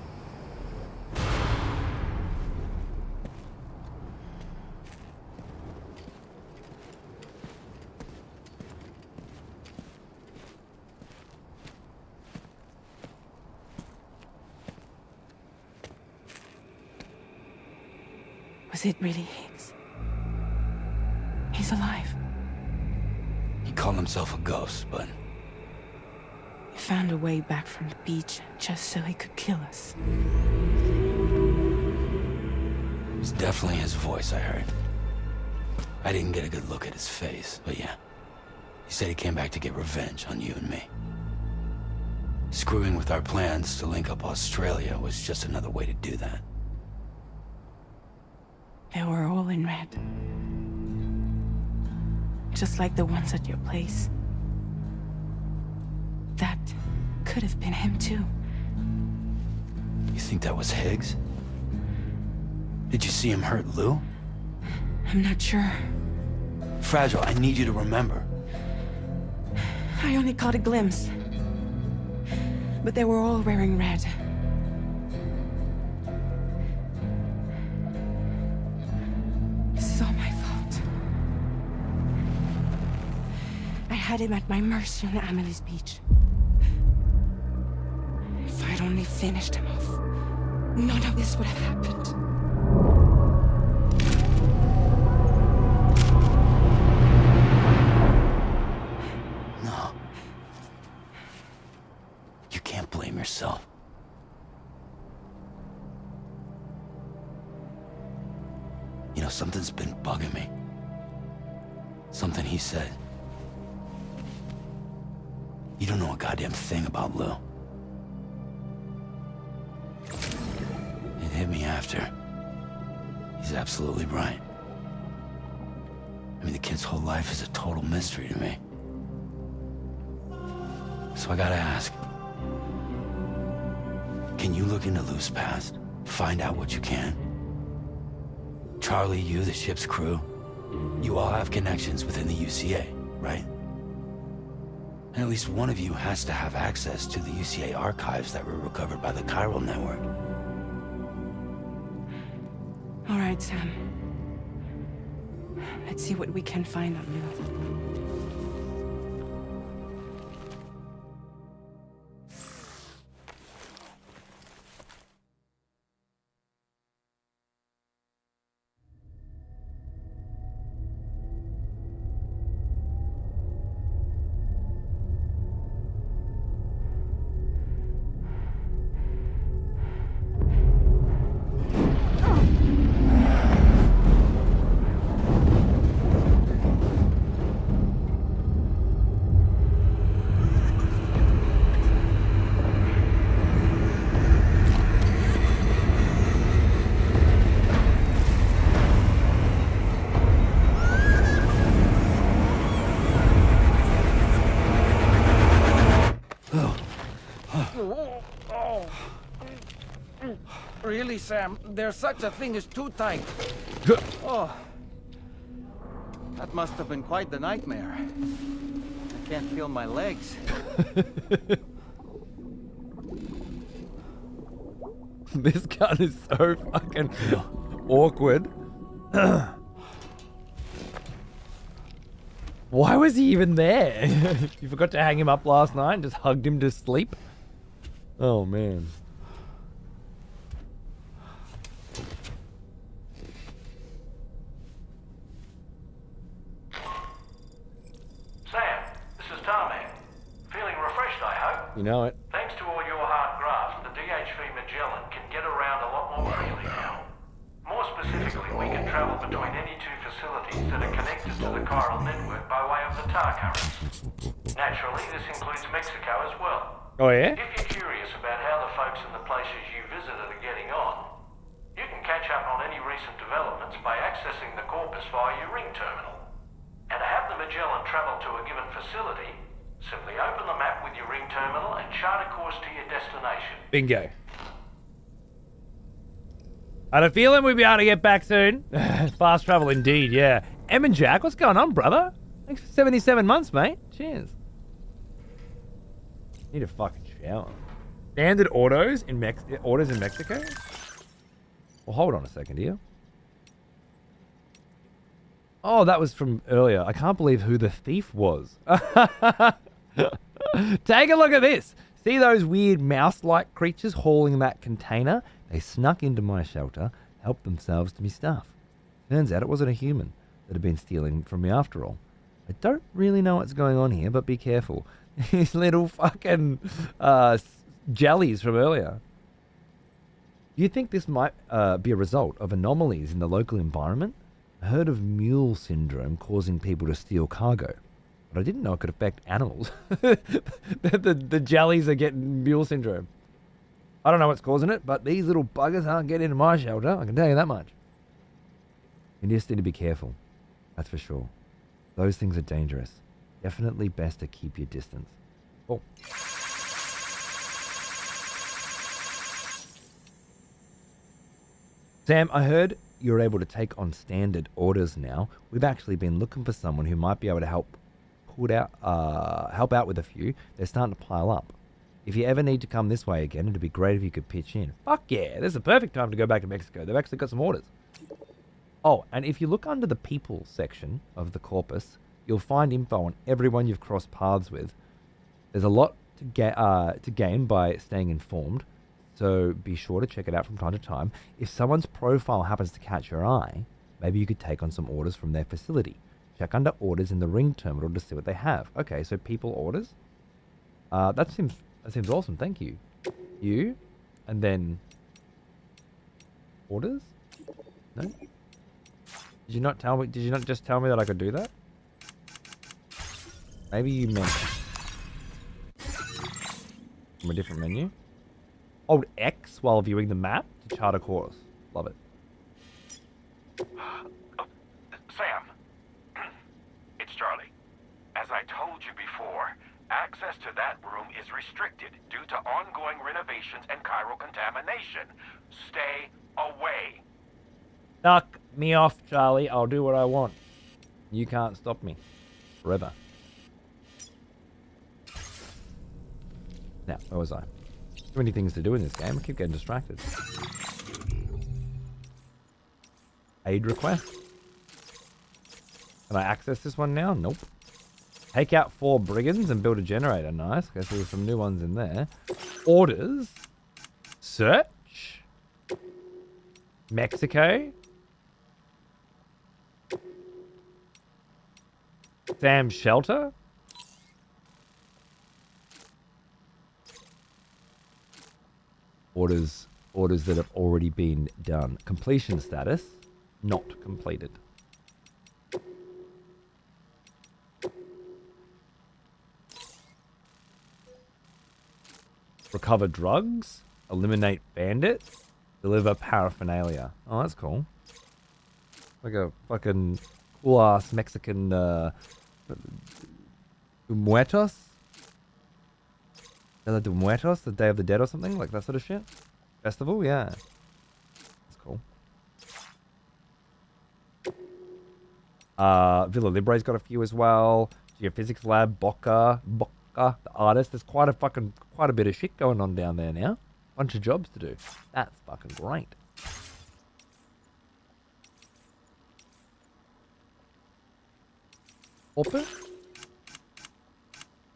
Was it really Higgs? He's alive. He called himself a ghost, but He found a way back from the beach just so he could kill us. it was definitely his voice I heard. I didn't get a good look at his face, but yeah. He said he came back to get revenge on you and me. Screwing with our plans to link up Australia was just another way to do that. They were all in red. Just like the ones at your place. That could have been him too. You think that was Higgs? Did you see him hurt Lou? I'm not sure. Fragile, I need you to remember. I only caught a glimpse. But they were all wearing red. This is all my fault. I had him at my mercy on Amelie's beach. If I'd only finished him off, none of this would have happened. No. You can't blame yourself. Something he said. You don't know a goddamn thing about Lou. It hit me after. He's absolutely right. I mean, the kid's whole life is a total mystery to me. So I gotta ask. Can you look into Lou's past? Find out what you can? Charlie, you, the ship's crew, you all have connections within the UCA, right? And at least one of you has to have access to the UCA archives that were recovered by the Chiral Network. All right, Sam. Let's see what we can find on Lou. Really, Sam? There's such a thing as too tight. Oh. That must have been quite the nightmare. I can't feel my legs. This gun is so fucking awkward. Why was he even there? You forgot to hang him up last night and just hugged him to sleep? Oh, man. Sam, this is Tarmac. Feeling refreshed, I hope? You know it. Thanks to all your hard graft, the DHV Magellan can get around a lot more freely now. More specifically, we can travel between any two facilities that are connected to the chiral network by way of the tar currents. Naturally, this includes Mexico as well. Oh, yeah? If you're curious about how the folks in the places you visited are getting on, you can catch up on any recent developments by accessing the corpus via your ring terminal. And to have the Magellan travel to a given facility, simply open the map with your ring terminal and chart a course to your destination. Bingo. I had a feeling we'd be able to get back soon. Fast travel indeed, yeah. Em and Jack, what's going on, brother? Thanks for 77 months, mate. Cheers. Need a fucking shower. Standard orders in Mexico? Well, hold on a second here. Oh, that was from earlier. I can't believe who the thief was. Take a look at this. See those weird mouse-like creatures hauling that container? They snuck into my shelter, helped themselves to me stuff. Turns out it wasn't a human that had been stealing from me after all. I don't really know what's going on here, but be careful. These little fucking jellies from earlier. Do you think this might be a result of anomalies in the local environment? I heard of mule syndrome causing people to steal cargo, but I didn't know it could affect animals. the jellies are getting mule syndrome. I don't know what's causing it, but these little buggers aren't getting into my shelter, I can tell you that much. You just need to be careful, that's for sure. Those things are dangerous. Definitely best to keep your distance. Oh. Sam, I heard you're able to take on standard orders now. We've actually been looking for someone who might be able to help out with a few. They're starting to pile up. If you ever need to come this way again, it'd be great if you could pitch in. Fuck yeah, this is the perfect time to go back to Mexico. They've actually got some orders. Oh, and if you look under the people section of the corpus, you'll find info on everyone you've crossed paths with. There's a lot to gain by staying informed, so be sure to check it out from time to time. If someone's profile happens to catch your eye, maybe you could take on some orders from their facility. Check under orders in the ring terminal to see what they have. Okay, so people orders. That seems awesome. Thank you. You, and then orders. No. Did you not tell me? Did you not just tell me that I could do that? Maybe you meant from a different menu. Hold X while viewing the map to chart a course. Love it. Sam, it's Charlie. As I told you before, access to that room is restricted due to ongoing renovations and chiral contamination. Stay away. Knock me off, Charlie. I'll do what I want. You can't stop me. Forever. Now, where was I? Too many things to do in this game. I keep getting distracted. Aid request. Can I access this one now? Nope. Take out 4 brigands and build a generator. Nice. Okay, so there's some new ones in there. Orders. Search. Mexico. Sam's shelter. Orders that have already been done. Completion status. Not completed. Recover drugs. Eliminate bandits. Deliver paraphernalia. Oh, that's cool. Like a fucking cool ass Mexican Muertos? Dia de Muertos? The Day of the Dead or something? Like that sort of shit? Festival? Yeah. That's cool. Villa Libre's got a few as well. Geophysics Lab, Boca, the artist. There's quite a bit of shit going on down there now. Bunch of jobs to do. That's fucking great. Hopper?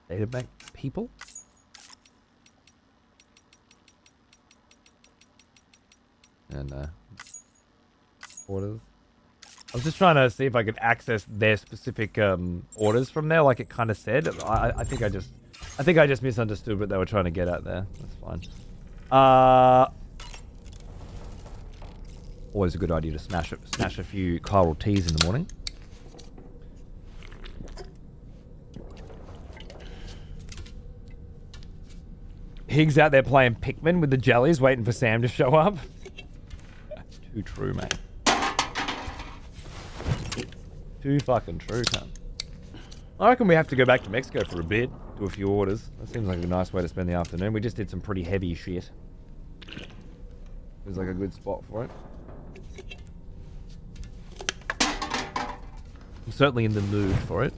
Databank people? And orders. I was just trying to see if I could access their specific orders from there, like it kind of said. I think I just misunderstood what they were trying to get at there. That's fine. Always a good idea to smash a few chiral teas in the morning. Higgs out there playing Pikmin with the jellies, waiting for Sam to show up. Too true, mate. Too fucking true, cunt. I reckon we have to go back to Mexico for a bit, do a few orders. That seems like a nice way to spend the afternoon. We just did some pretty heavy shit. Seems like a good spot for it. I'm certainly in the mood for it.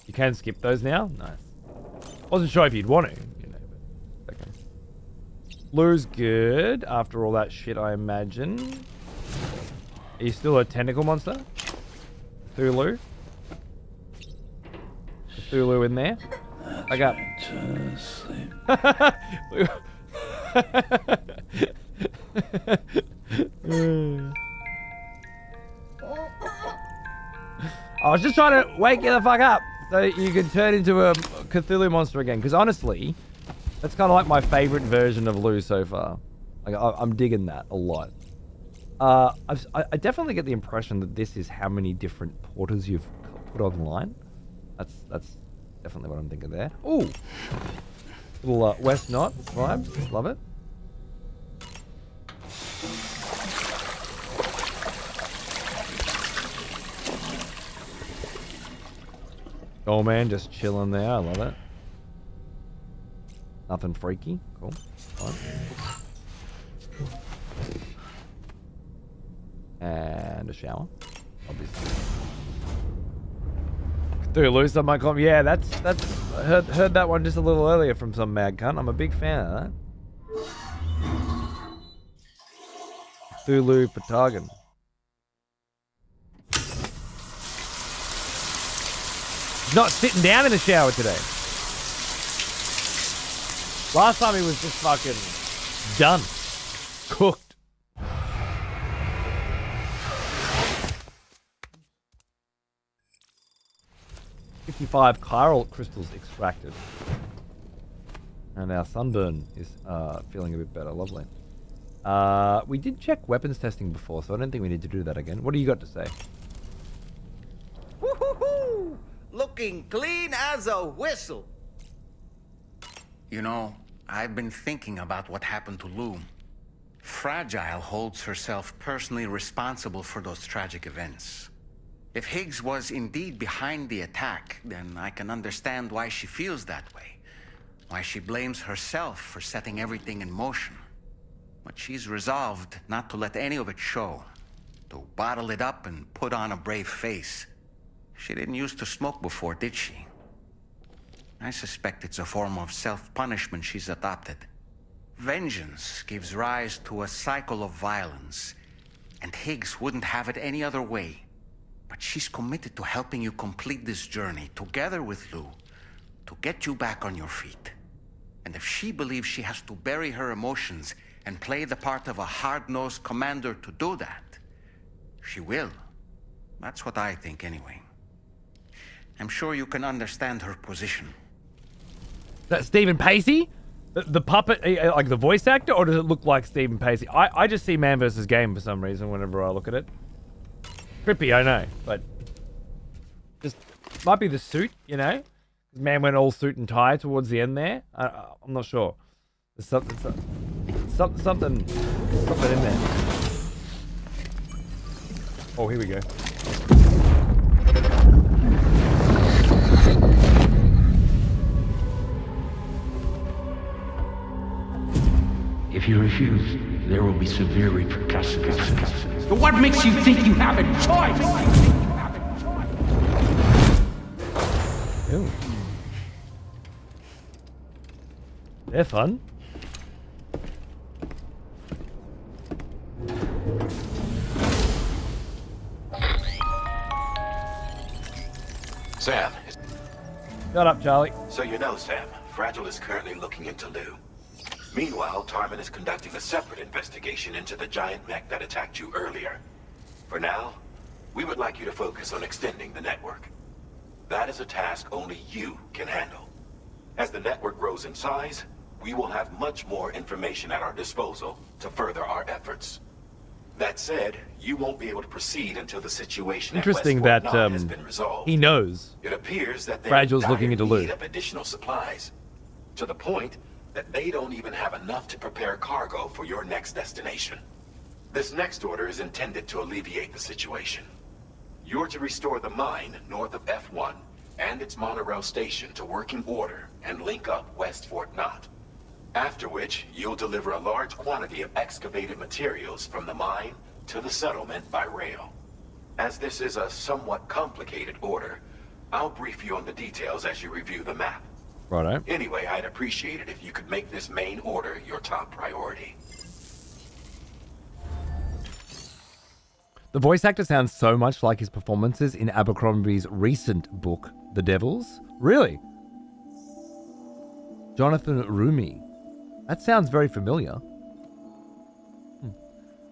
You can skip those now? Nice. Wasn't sure if you'd want to, you know, but okay. Lou's good after all that shit, I imagine. Are you still a tentacle monster? Cthulhu? Cthulhu in there? I got to sleep. I was just trying to wake you the fuck up so you could turn into a Cthulhu monster again. Because honestly, that's kind of like my favorite version of Lou so far. Like I'm digging that a lot. I definitely get the impression that this is how many different porters you've put online. That's definitely what I'm thinking there. Ooh, little West Knot vibes. Love it. Oh man, just chilling there. I love it. Nothing freaky. Cool. Fine. And a shower, obviously. Cthulhu, some might call him. Yeah, that's heard that one just a little earlier from some mad cunt. I'm a big fan of that. Cthulhu Patagon. Not sitting down in the shower today. Last time he was just fucking done. Cooked. $55 chiral crystals extracted. And our sunburn is feeling a bit better. Lovely. We did check weapons testing before, so I don't think we need to do that again. What do you got to say? looking clean as a whistle. You know, I've been thinking about what happened to Lou. Fragile holds herself personally responsible for those tragic events. If Higgs was indeed behind the attack, then I can understand why she feels that way. Why she blames herself for setting everything in motion. But she's resolved not to let any of it show. To bottle it up and put on a brave face. She didn't used to smoke before, did she? I suspect it's a form of self-punishment she's adopted. Vengeance gives rise to a cycle of violence, and Higgs wouldn't have it any other way. But she's committed to helping you complete this journey, together with Lou, to get you back on your feet. And if she believes she has to bury her emotions and play the part of a hard-nosed commander to do that, she will. That's what I think, anyway. I'm sure you can understand her position. That Stephen Pacey? The puppet, like the voice actor, or does it look like Stephen Pacey? I just see Man vs. Game for some reason whenever I look at it. Trippy, I know, but just might be the suit, you know? Man went all suit and tie towards the end there. I'm not sure. There's something in there. Oh, here we go. If you refuse, there will be severe repercussions. But what makes you think you have a choice? Ooh. They're fun. Sam. Shut up, Charlie. So you know, Sam, Fragile is currently looking into Lou. Meanwhile, Tarman is conducting a separate investigation into the giant mech that attacked you earlier. For now, we would like you to focus on extending the network. That is a task only you can handle. As the network grows in size, we will have much more information at our disposal to further our efforts. That said, you won't be able to proceed until the situation Interesting at West that Fort Knox has been resolved. he knows. It appears that they're Fragile's in looking into dire Lou. need of additional supplies, to the point that they don't even have enough to prepare cargo for your next destination. This next order is intended to alleviate the situation. You're to restore the mine north of F1 and its monorail station to working order and link up West Fort Knot. After which, you'll deliver a large quantity of excavated materials from the mine to the settlement by rail. As this is a somewhat complicated order, I'll brief you on the details as you review the map. Righto. Anyway, I'd appreciate it if you could make this main order your top priority. The voice actor sounds so much like his performances in Abercrombie's recent book, The Devils. Really? Jonathan Rumi. That sounds very familiar.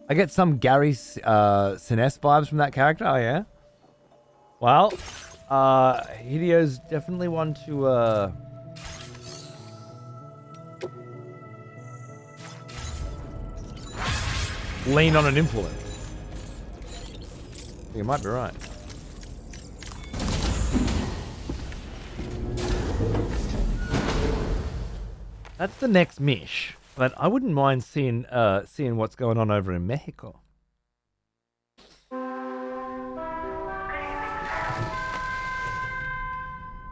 I get some Gary Sinise vibes from that character. Oh, yeah? Well, Hideo's definitely one to... lean on an influence. You might be right. That's the next Mish, but I wouldn't mind seeing what's going on over in Mexico.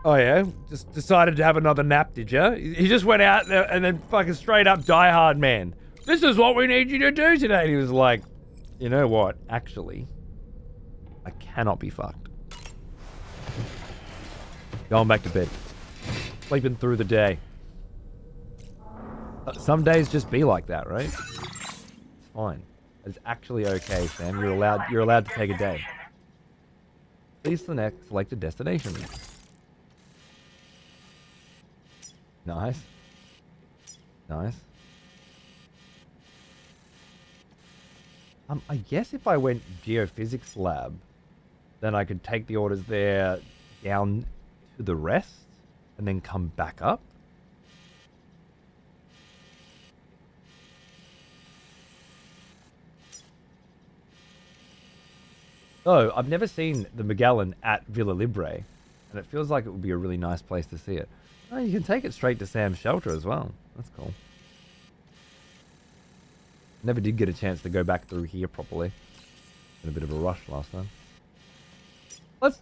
Oh yeah, just decided to have another nap, did you? He just went out there and then fucking straight up Die Hard man. This is what we need you to do today. And he was like, you know what? Actually, I cannot be fucked. Going back to bed. Sleeping through the day. Some days just be like that, right? It's fine. It's actually okay, Sam. You're allowed to take a day. Please select selected destination. Nice. Nice. I guess if I went geophysics lab, then I could take the orders there down to the rest and then come back up. Oh, I've never seen the Magellan at Villa Libre. And it feels like it would be a really nice place to see it. Oh, you can take it straight to Sam's shelter as well. That's cool. Never did get a chance to go back through here properly. In a bit of a rush last time. Let's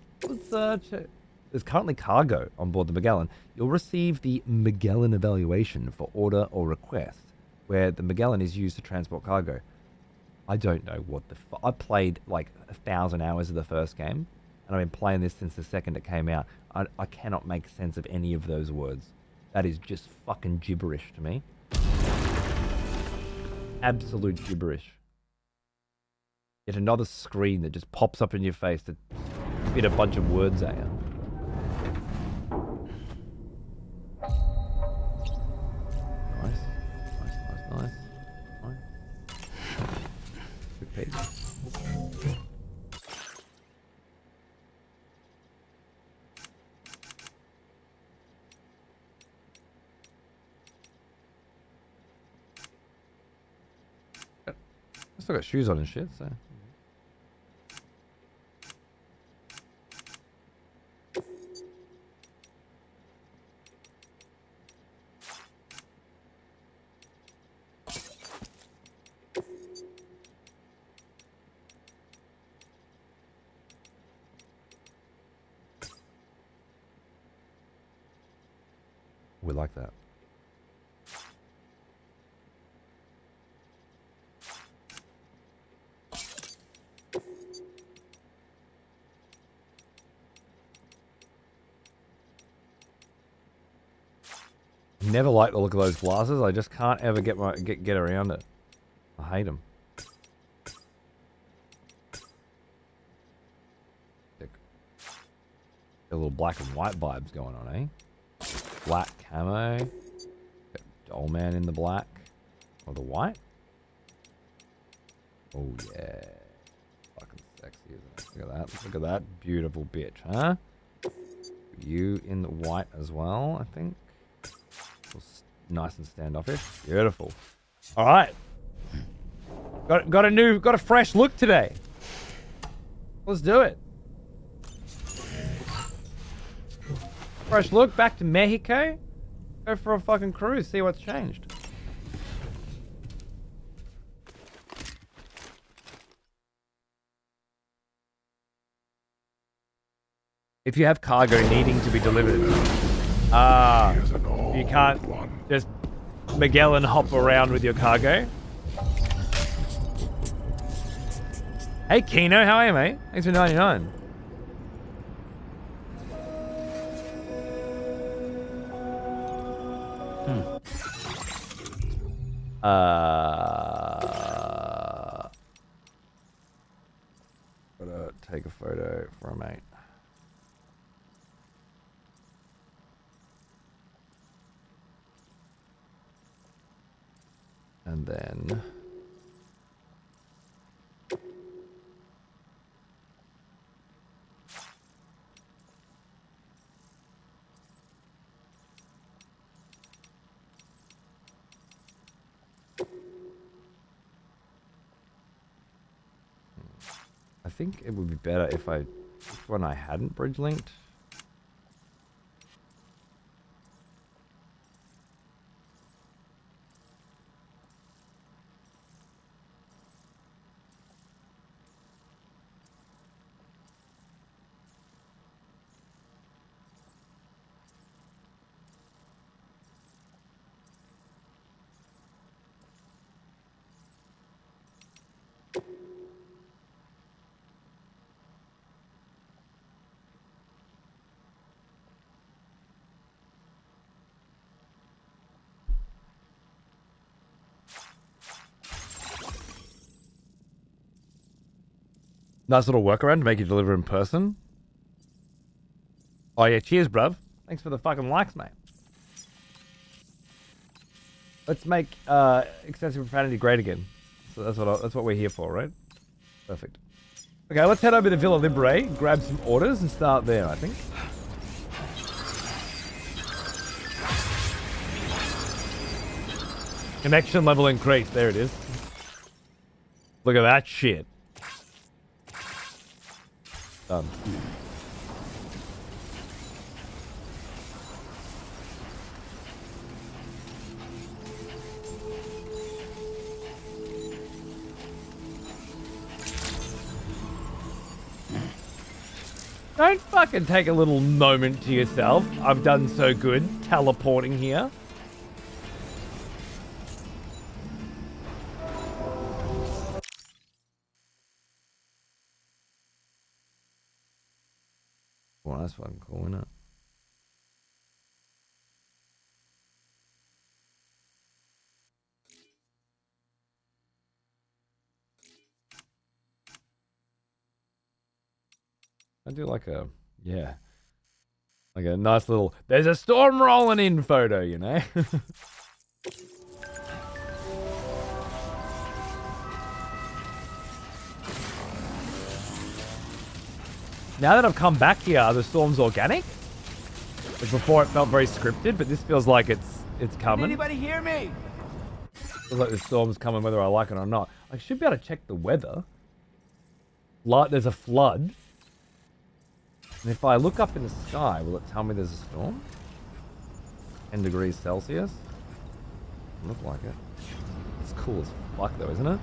check. There's currently cargo on board the Magellan. You'll receive the Magellan evaluation for order or request, where the Magellan is used to transport cargo. I don't know what the fuck. I played like 1,000 hours of the first game, and I've been playing this since the second it came out. I cannot make sense of any of those words. That is just fucking gibberish to me. Absolute gibberish. Yet another screen that just pops up in your face to spit a bunch of words at you. Nice. Good page. I still got shoes on and shit, so. We like that. Never like the look of those glasses. I just can't ever get around it. I hate them. A little black and white vibes going on, eh? Black camo. Doll man in the black. Or the white. Oh yeah. Fucking sexy, isn't it? Look at that. Look at that beautiful bitch, huh? You in the white as well, I think. Nice and standoffish. Beautiful. Alright. Got a fresh look today. Let's do it. Fresh look, back to Mexico. Go for a fucking cruise, see what's changed. If you have cargo needing to be delivered, you can't just Magellan hop around with your cargo. Hey Kino, how are you, mate? Thanks for 99. Gotta take a photo for a mate. And then I think it would be better if when I hadn't bridge linked. Nice little workaround to make you deliver in person. Oh yeah, cheers, bruv. Thanks for the fucking likes, mate. Let's make excessive profanity great again. So that's what we're here for, right? Perfect. Okay, let's head over to Villa Libre, grab some orders, and start there, I think. Connection level increased. There it is. Look at that shit. Don't fucking take a little moment to yourself. I've done so good teleporting here. Well, that's fucking cool, isn't it? I do like a, yeah, like a nice little, there's a storm rolling in photo, you know? Now that I've come back here, the storm's organic. Like before it felt very scripted, but this feels like it's coming. Can anybody hear me? Feels like the storm's coming whether I like it or not. I should be able to check the weather. There's a flood. And if I look up in the sky, will it tell me there's a storm? 10 degrees Celsius? Doesn't look like it. It's cool as fuck though, isn't it?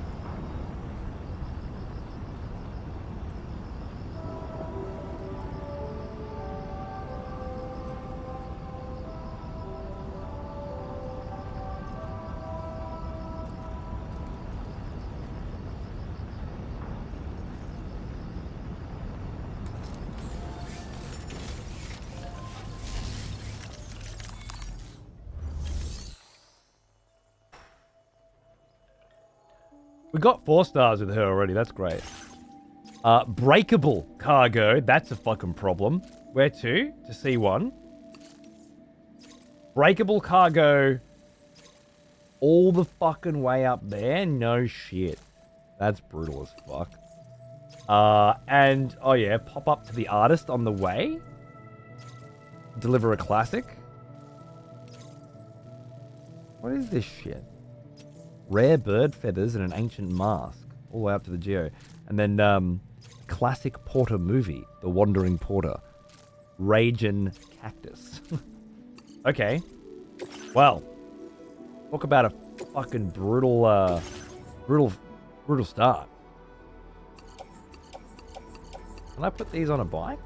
We got 4 stars with her already. That's great. Breakable cargo. That's a fucking problem. Where to? To C1. Breakable cargo. All the fucking way up there? No shit. That's brutal as fuck. And, oh yeah, pop up to the artist on the way. Deliver a classic. What is this shit? Rare bird feathers and an ancient mask. All the way up to the geo. And then, classic porter movie. The Wandering Porter. Ragin' Cactus. Okay. Well. Talk about a fucking brutal, brutal start. Can I put these on a bike?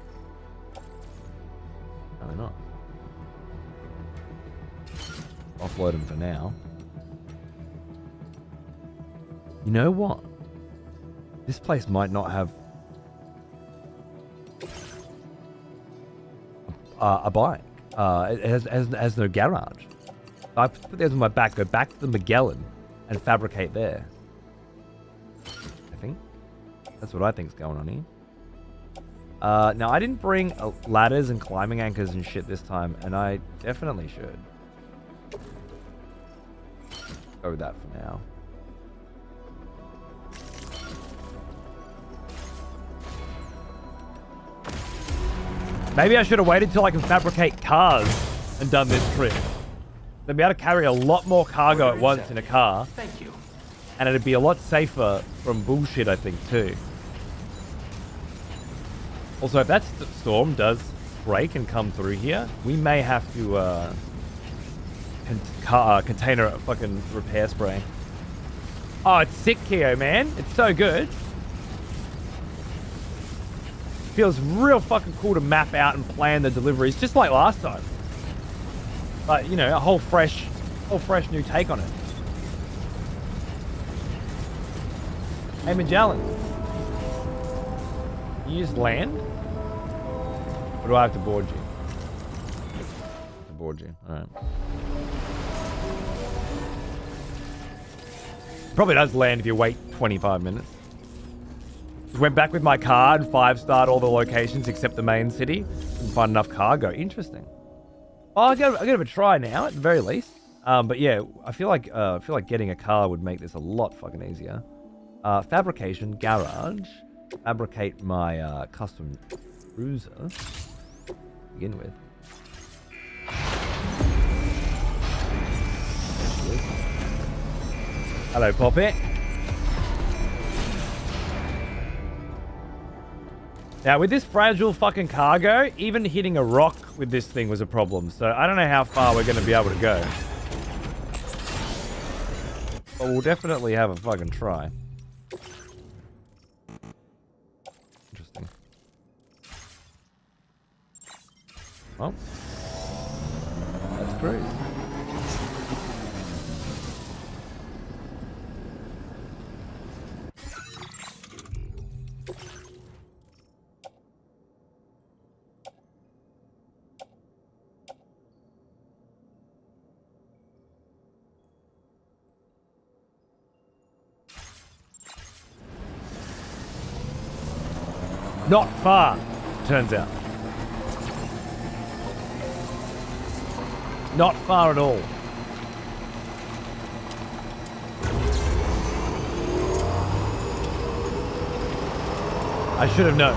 No, they're not. Offload them for now. You know what? This place might not have a bike. It has no garage. I put these on my back, go back to the Magellan, and fabricate there. I think. That's what I think's going on here. Now, I didn't bring ladders and climbing anchors and shit this time, and I definitely should. Go with that for now. Maybe I should have waited till I can fabricate cars and done this trip. They'd be able to carry a lot more cargo at once in a car. Thank you. And it'd be a lot safer from bullshit, I think, too. Also, if that storm does break and come through here, we may have to container a fucking repair spray. Oh, it's sick, Keo, man. It's so good. Feels real fucking cool to map out and plan the deliveries, just like last time. But, you know, a whole fresh new take on it. Hey, Magellan. You just land? Or do I have to board you? I have to board you. Alright. Probably does land if you wait 25 minutes. Went back with my car and 5-starred all the locations except the main city. Didn't find enough cargo. Interesting. Oh, I'll give it a try now, at the very least. But yeah, I feel like getting a car would make this a lot fucking easier. Fabrication, garage. Fabricate my custom cruiser. Begin with. Hello, Poppy. Now, with this fragile fucking cargo, even hitting a rock with this thing was a problem. So, I don't know how far we're going to be able to go. But we'll definitely have a fucking try. Interesting. Well, that's great. Not far, turns out. Not far at all. I should have known.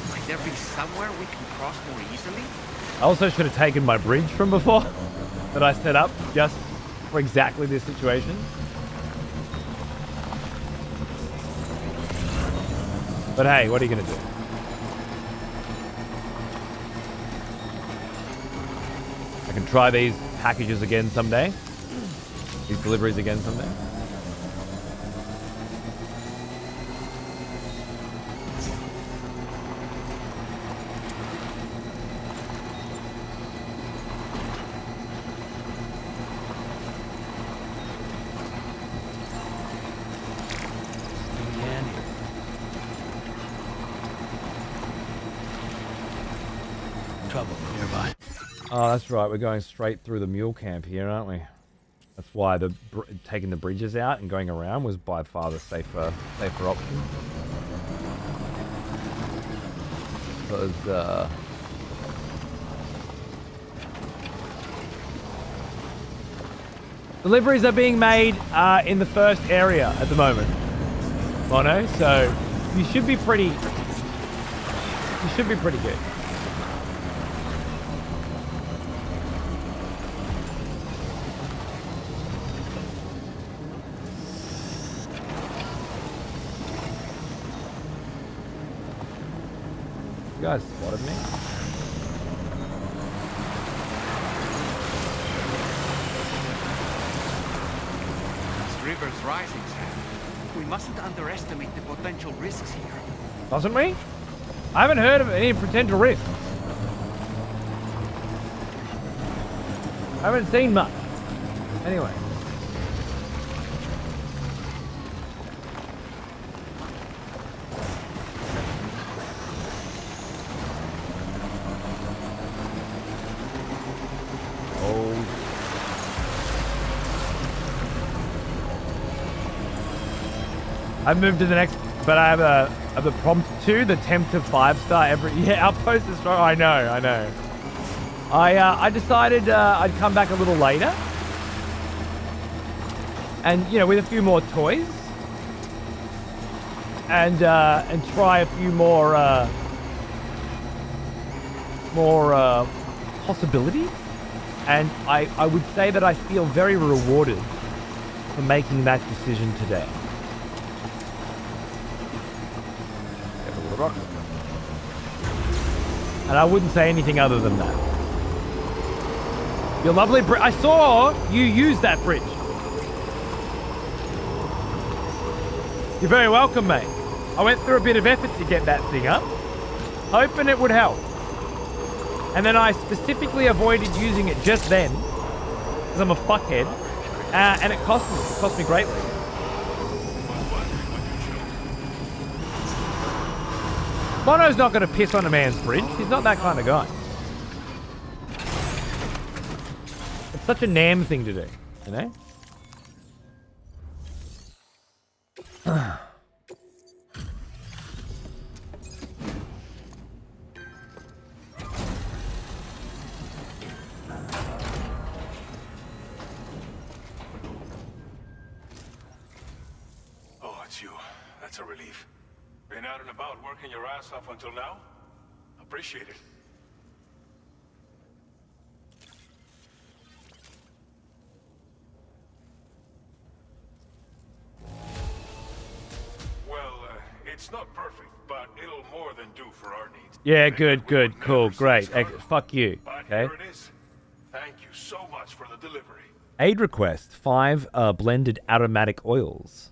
Might there be somewhere we can cross more easily? I also should have taken my bridge from before that I set up just for exactly this situation. But hey, what are you going to do? I can try these packages again someday. These deliveries again someday. Trouble nearby. Oh, that's right. We're going straight through the mule camp here, aren't we? That's why taking the bridges out and going around was by far the safer option. Because deliveries are being made in the first area at the moment, Mono. So you should be pretty good. You guys spotted me? This river's rising, Sam. We mustn't underestimate the potential risks here. Doesn't we? I haven't heard of any potential risks. I haven't seen much. Anyway. I've moved to the next, but I have a prompt 2, the temp to 5-star every. Yeah, outpost is strong. I know. I decided I'd come back a little later, and with a few more toys, and try a few more possibilities, and I would say that I feel very rewarded for making that decision today. And I wouldn't say anything other than that. Your lovely bridge. I saw you use that bridge. You're very welcome, mate. I went through a bit of effort to get that thing up, hoping it would help. And then I specifically avoided using it just then, because I'm a fuckhead, and it cost me greatly. Mono's not going to piss on a man's bridge. He's not that kind of guy. It's such a Nam thing to do, you know? Oh, it's you. That's a relief. Been out and about working your ass off until now? Appreciate it. Well, it's not perfect, but it'll more than do for our needs. Yeah, good, cool, great. Fuck you, But okay? here it is. Thank you so much for the delivery. Aid request, 5 blended aromatic oils.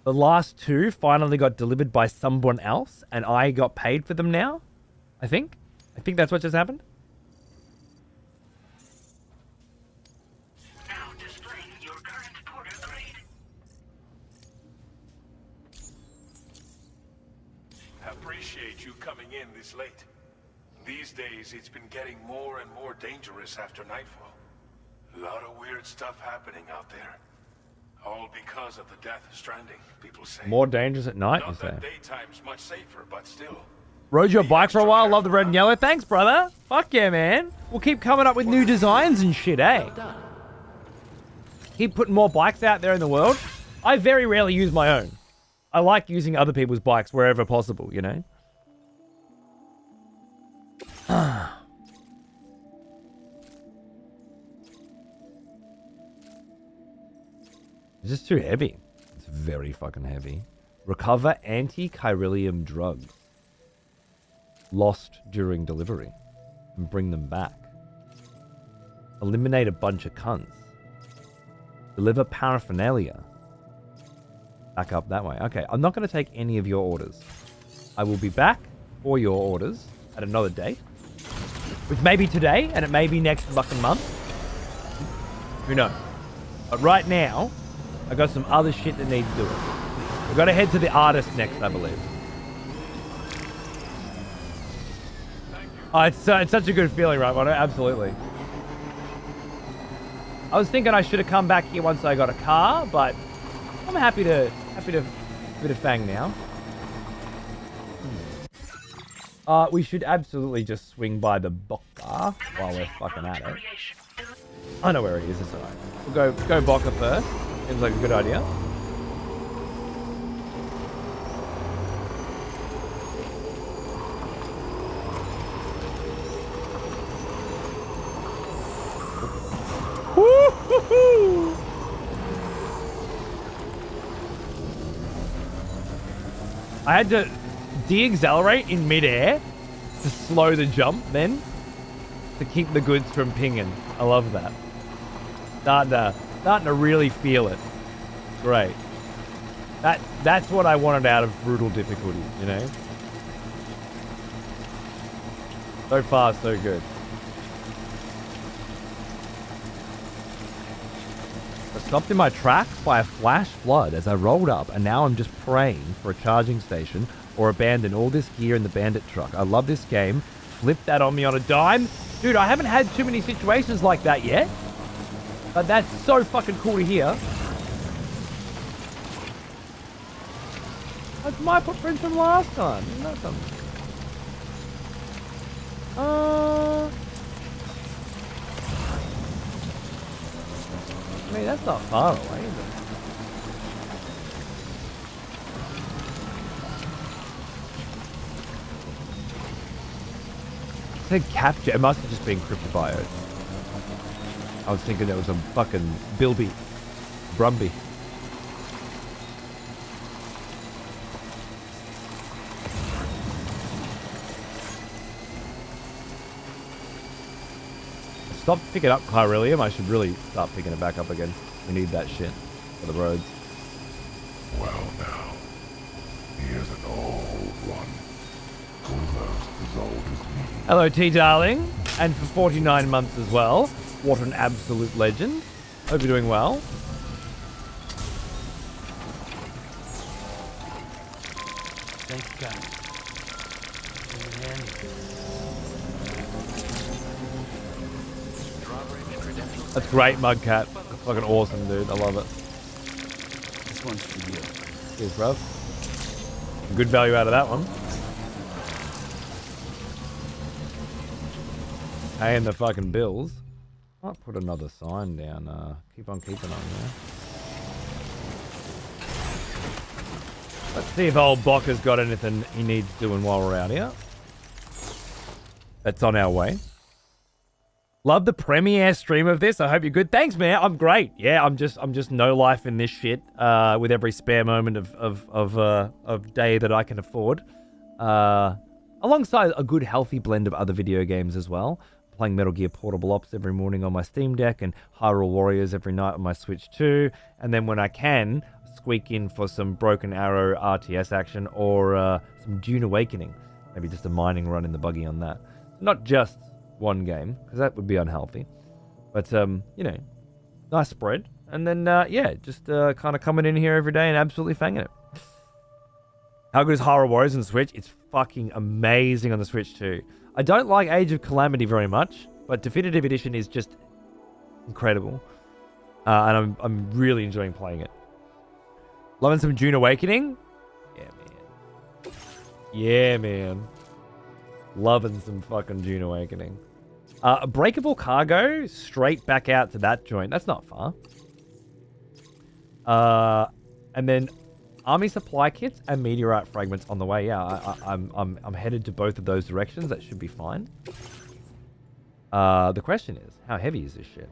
The last 2 finally got delivered by someone else, and I got paid for them now, I think. I think that's what just happened. Now displaying your current porter grade. Appreciate you coming in this late. These days, it's been getting more and more dangerous after nightfall. A lot of weird stuff happening out there. All because of the death of Stranding, people say. More dangerous at night, you say? Not that daytime's much safer, but still. Rode your bike for a while, love the red and yellow. Thanks, brother. Fuck yeah, man. We'll keep coming up with new designs and shit, eh? Keep putting more bikes out there in the world. I very rarely use my own. I like using other people's bikes wherever possible, you know? It's just too heavy. It's very fucking heavy. Recover anti-chiralium drugs lost during delivery and bring them back. Eliminate a bunch of cunts. Deliver paraphernalia. Back up that way. Okay, I'm not going to take any of your orders. I will be back for your orders at another date. Which may be today, and it may be next fucking month. Who knows? But right now, I got some other shit that needs doing. We've got to head to the artist next, I believe. Oh, it's such a good feeling, right, Mono? Absolutely. I was thinking I should have come back here once I got a car, but I'm happy to bit of fang now. We should absolutely just swing by the Boca while we're fucking at it. I know where he is, it's alright. We'll go Boca first. Seems like a good idea. Woo-hoo-hoo! I had to de-accelerate in mid-air to slow the jump then to keep the goods from pinging. I love that. Starting to really feel it. Great. That's what I wanted out of brutal difficulty, you know? So far, so good. I stopped in my tracks by a flash flood as I rolled up, and now I'm just praying for a charging station or abandon all this gear in the bandit truck. I love this game. Flip that on me on a dime. Dude, I haven't had too many situations like that yet. But that's so fucking cool to hear. That's my footprint from last time. Isn't that something? I mean, that's not far away, is it? It said capture. It must have just been cryptobiote. I was thinking it was a fucking Bilby. Brumby. Stop picking up chiralium. I should really start picking it back up again. We need that shit for the roads. Well now, here's an old one. Almost as old as me. Hello, T darling, and for 49 months as well. What an absolute legend. Hope you're doing well. Thank God. That's great, Mudcat. That's fucking awesome, dude. I love it. This one's for you. Cheers, bruv. Good value out of that one. Paying the fucking bills. Might put another sign down. Keep on keeping on there. Let's see if old Bocker's got anything he needs doing while we're out here. That's on our way. Love the premiere stream of this. I hope you're good. Thanks, man. I'm great. Yeah, I'm just no life in this shit. With every spare moment of day that I can afford. Alongside a good healthy blend of other video games as well. playing Metal Gear Portable Ops every morning on my Steam Deck and Hyrule Warriors every night on my Switch 2. And then when I can, squeak in for some Broken Arrow RTS action or some Dune Awakening. Maybe just a mining run in the buggy on that. Not just one game, because that would be unhealthy. But, you know, nice spread. And then, yeah, just kind of coming in here every day and absolutely fanging it. How good is Hyrule Warriors on the Switch? It's fucking amazing on the Switch too. I don't like Age of Calamity very much, but Definitive Edition is just incredible. And I'm really enjoying playing it. Loving some Dune Awakening? Yeah, man. Yeah, man. Loving some fucking Dune Awakening. Breakable Cargo, straight back out to that joint. That's not far. And then Army Supply Kits and Meteorite Fragments on the way. Yeah, I'm headed to both of those directions. That should be fine. The question is, how heavy is this shit?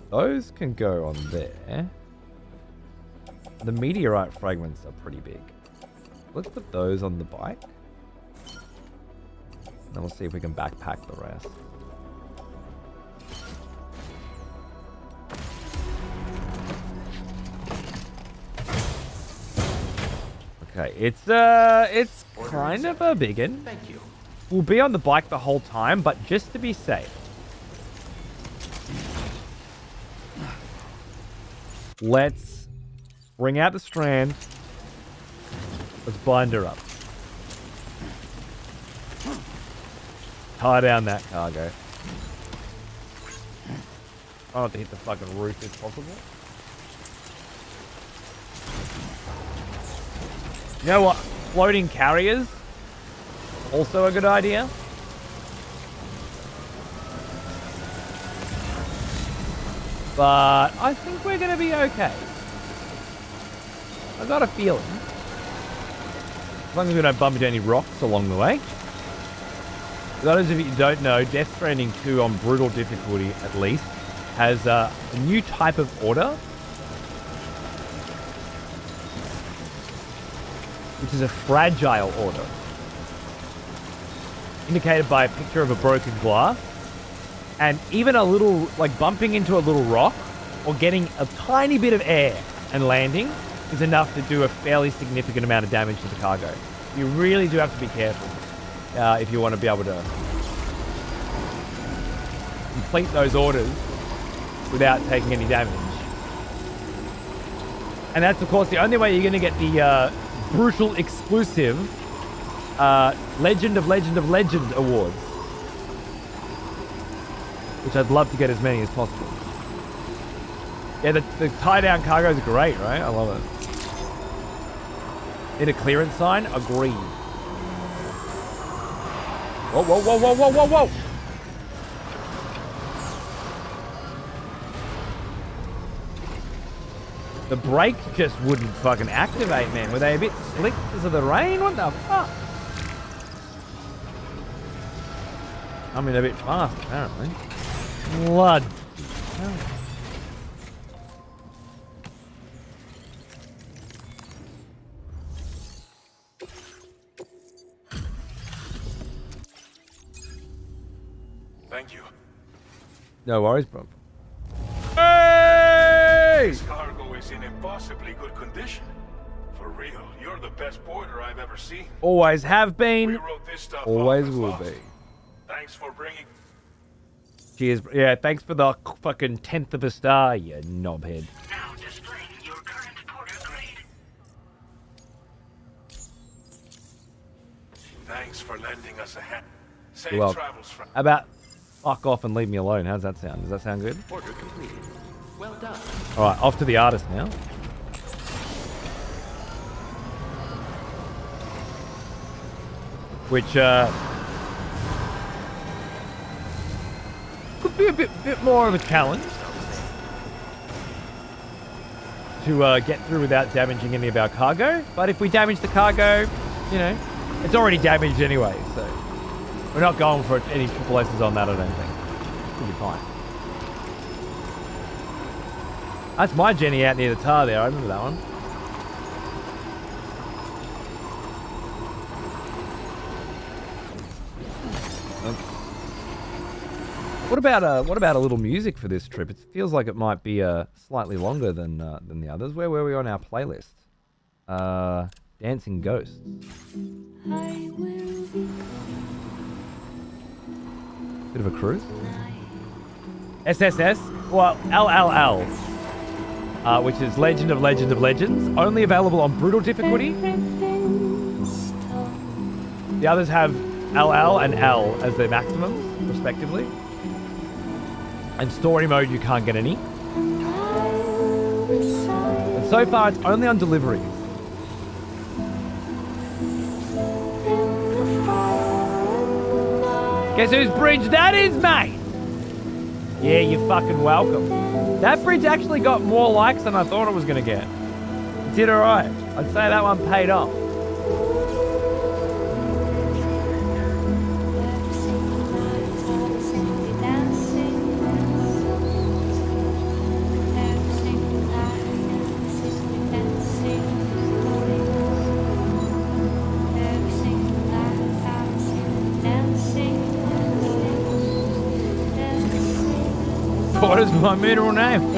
Those can go on there. The Meteorite Fragments are pretty big. Let's put those on the bike. Then we'll see if we can backpack the rest. Okay, it's kind of a biggin. Thank you. We'll be on the bike the whole time, but just to be safe. Let's bring out the strand. Let's bind her up. Tie down that cargo. I want to hit the fucking roof if possible. You know what? Floating carriers? Also a good idea. But I think we're going to be okay. I got a feeling. As long as we don't bump into any rocks along the way. For those of you who don't know, Death Stranding 2 on brutal difficulty at least has a new type of order, which is a fragile order, indicated by a picture of a broken glass, and even a little, like bumping into a little rock or getting a tiny bit of air and landing is enough to do a fairly significant amount of damage to the cargo. You really do have to be careful if you want to be able to complete those orders without taking any damage. And that's, of course, the only way you're going to get the brutal exclusive Legend of Legend awards, which I'd love to get as many as possible. Yeah, the tie-down cargoes are great, right? I love it. Need a clearance sign? Agreed. Whoa, whoa, whoa, whoa, whoa, whoa, whoa! The brakes just wouldn't fucking activate, man. Were they a bit slick because of the rain? What the fuck? I mean, a bit fast, apparently. Blood. Thank you. No worries, bro. Hey! This cargo is in impossibly good condition. For real, you're the best porter I've ever seen. Always have been. We wrote this stuff Always off as will lost. be. Thanks for bringing. Cheers. Yeah, thanks for the fucking 10th of a star, you knobhead. Now displaying your current porter grade. Thanks for lending us a hand. Safe You're welcome. travels from. How about fuck off and leave me alone? How's that sound? Does that sound good? Order completed. Well done. Alright, off to the artist now. Which, could be a bit more of a challenge to get through without damaging any of our cargo. But if we damage the cargo, you know, it's already damaged anyway, so we're not going for any triple S's on that, I don't think. Should be fine. That's my Jenny out near the tar there. I remember that one. What about a little music for this trip? It feels like it might be slightly longer than the others. Where were we on our playlist? Dancing Ghosts. Bit of a cruise. SSS. Well, LLL, which is Legend of Legends. Only available on brutal difficulty. The others have LL and L as their maximums, respectively. And story mode, you can't get any. And so far, it's only on delivery. Guess whose bridge that is, mate? Yeah, you're fucking welcome. That bridge actually got more likes than I thought it was going to get. It did alright. I'd say that one paid off. What is my middle name?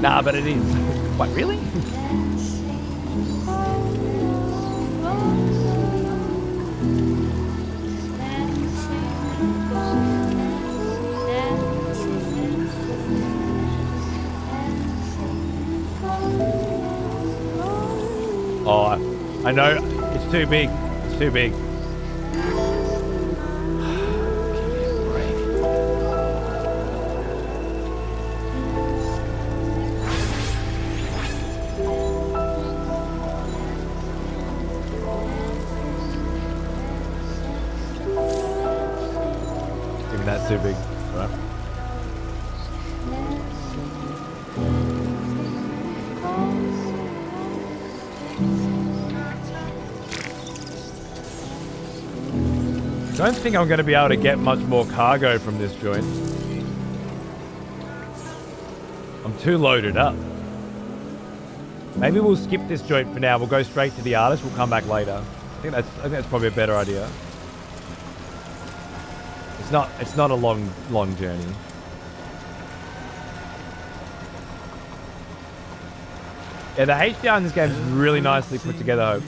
Nah, but it is. What, really? Oh, I know. It's too big. It's too big. Even that's too big. Right. Don't think I'm going to be able to get much more cargo from this joint. I'm too loaded up. Maybe we'll skip this joint for now. We'll go straight to the artist. We'll come back later. I think that's probably a better idea. It's not a long journey. Yeah, the HDR in this game is really nicely put together, Hope.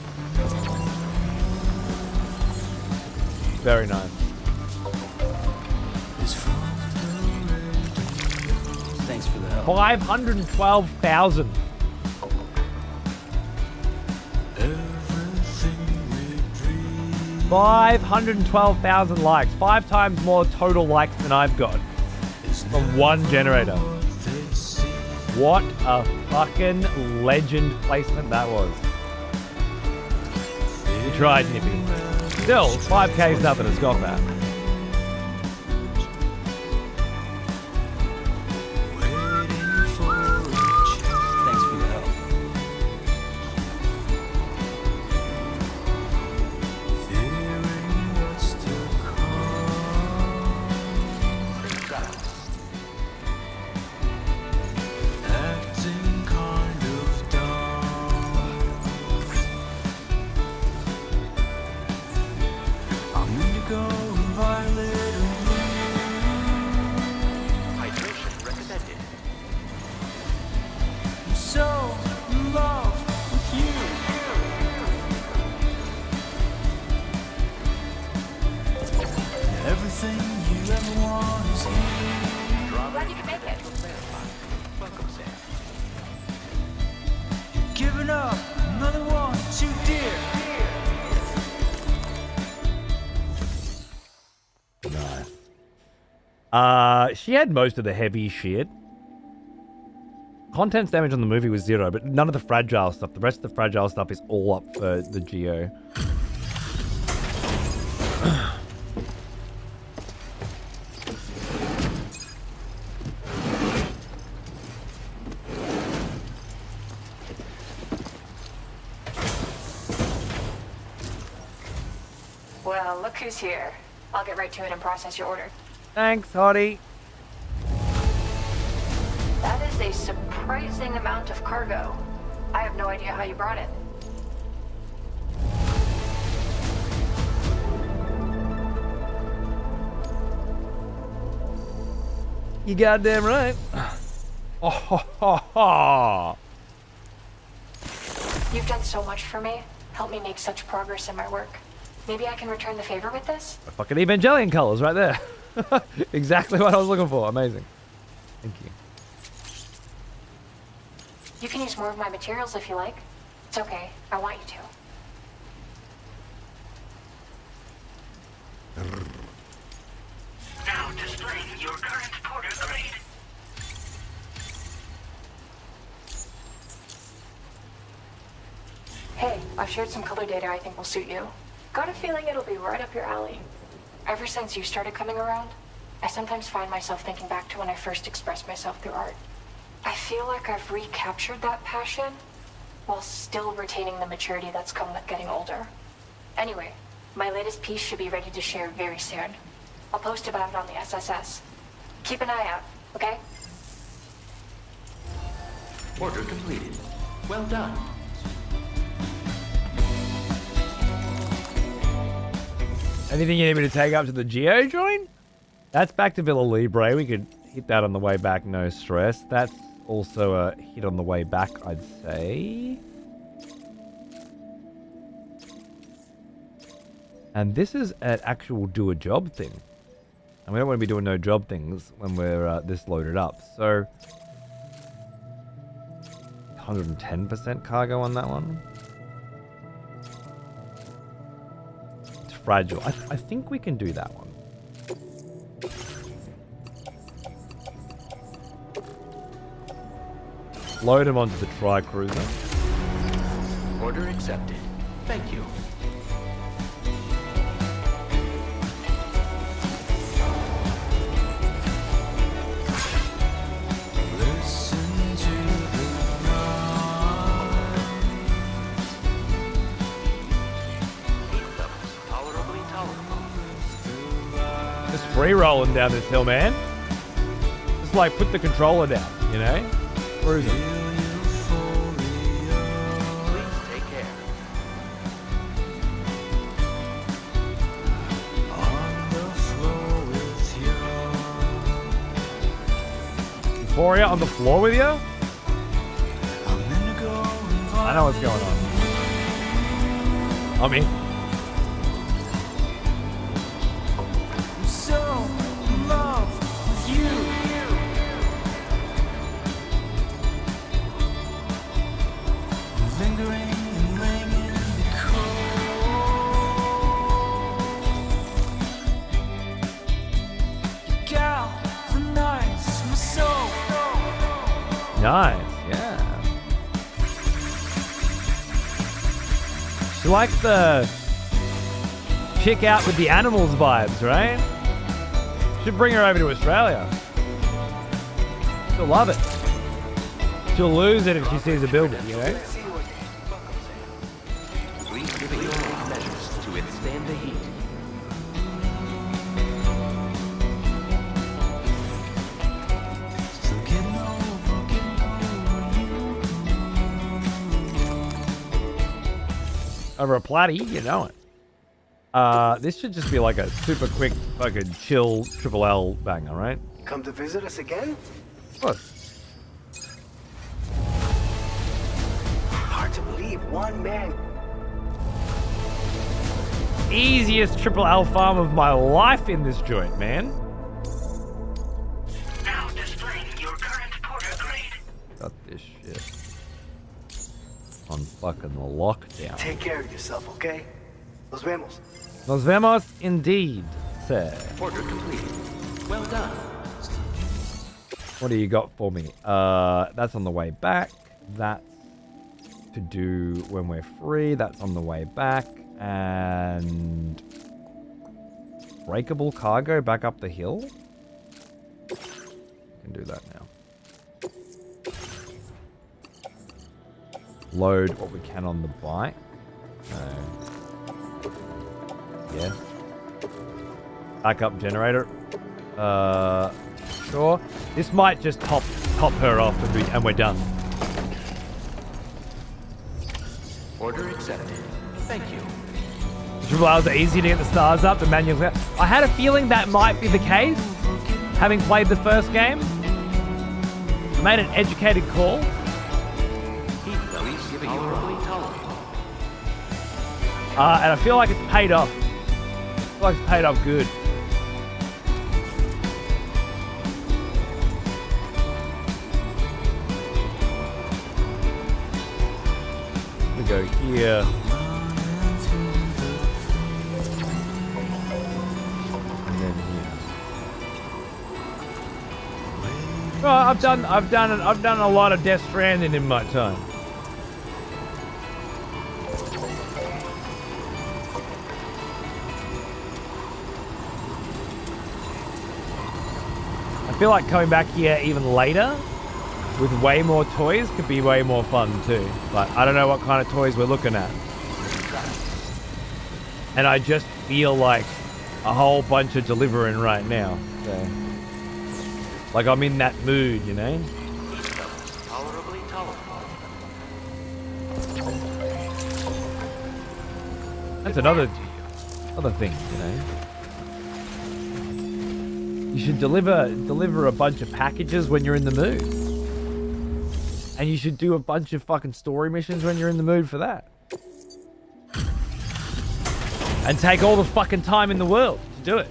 Very nice. Thanks for the help. 512,000. $512,000 likes. 5 times more total likes than I've got from one generator. What a fucking legend placement that was. You tried, Nippy. Still, 5K is nothing to scoff at. Thanks for your help. She had most of the heavy shit. Contents damage on the movie was 0, but none of the fragile stuff. The rest of the fragile stuff is all up for the Geo. Well, look who's here. I'll get right to it and process your order. Thanks, Hottie. That is a surprising amount of cargo. I have no idea how you brought it. You goddamn right. Oh, ha, ha, ha. You've done so much for me. Helped me make such progress in my work. Maybe I can return the favor with this? Fucking Evangelion colors right there. Exactly what I was looking for. Amazing. Thank you. You can use more of my materials if you like. It's okay. I want you to. Now displaying your current porter grade. Hey, I've shared some color data I think will suit you. Got a feeling it'll be right up your alley. Ever since you started coming around, I sometimes find myself thinking back to when I first expressed myself through art. I feel like I've recaptured that passion while still retaining the maturity that's come with getting older. Anyway, my latest piece should be ready to share very soon. I'll post about it on the SSS. Keep an eye out, okay? Order completed. Well done. Anything you need me to take up to the Geo joint? That's back to Villa Libre. We could hit that on the way back, no stress. That's also a hit on the way back, I'd say. And this is an actual do a job thing. And we don't want to be doing no job things when we're this loaded up. So 110% cargo on that one. It's fragile. I think we can do that one. Load him onto the Tri-Cruiser. Order accepted. Thank you. Just free rolling down this hill, man. Just like put the controller down, you know? Cruising. Please take care. Euphoria on the floor with you? I know what's going on. I'm in. I'm so in love with you. Lingering and ringing the cold. Gal, the nights, my soul. Nice, yeah. She likes the chick out with the animals vibes, right? Should bring her over to Australia. She'll love it. She'll lose it if she sees a building, you know? Please give your measures to withstand the heat. Over a platty, you know it. This should just be like a super quick, fucking chill triple L banger, right? Come to visit us again? What? Hard to believe, one man. Easiest triple L farm of my life in this joint, man. Now displaying your current porter grade. Got this shit on fucking lockdown. Take care of yourself, okay? Nos vemos. Nos vemos indeed, sir. Order completed. Well done. What do you got for me? That's on the way back. That's to do when we're free. That's on the way back. And breakable cargo back up the hill. Can do that now. Load what we can on the bike. Yeah. Backup generator. Sure. This might just top her off and we're done. Order accepted. Thank you. Triple L's are easy to get the stars up, the manuals out. I had a feeling that might be the case. having played the first game, made an educated call. And I feel like it's paid off. I feel like it's paid off good. We go here. And then here. Well, I've done a lot of Death Stranding in my time. I feel like coming back here even later with way more toys could be way more fun too. But I don't know what kind of toys we're looking at. And I just feel like a whole bunch of delivering right now. So, like I'm in that mood, you know? Tolerably tolerable. That's another thing, you know? You should deliver a bunch of packages when you're in the mood. And you should do a bunch of fucking story missions when you're in the mood for that. And take all the fucking time in the world to do it.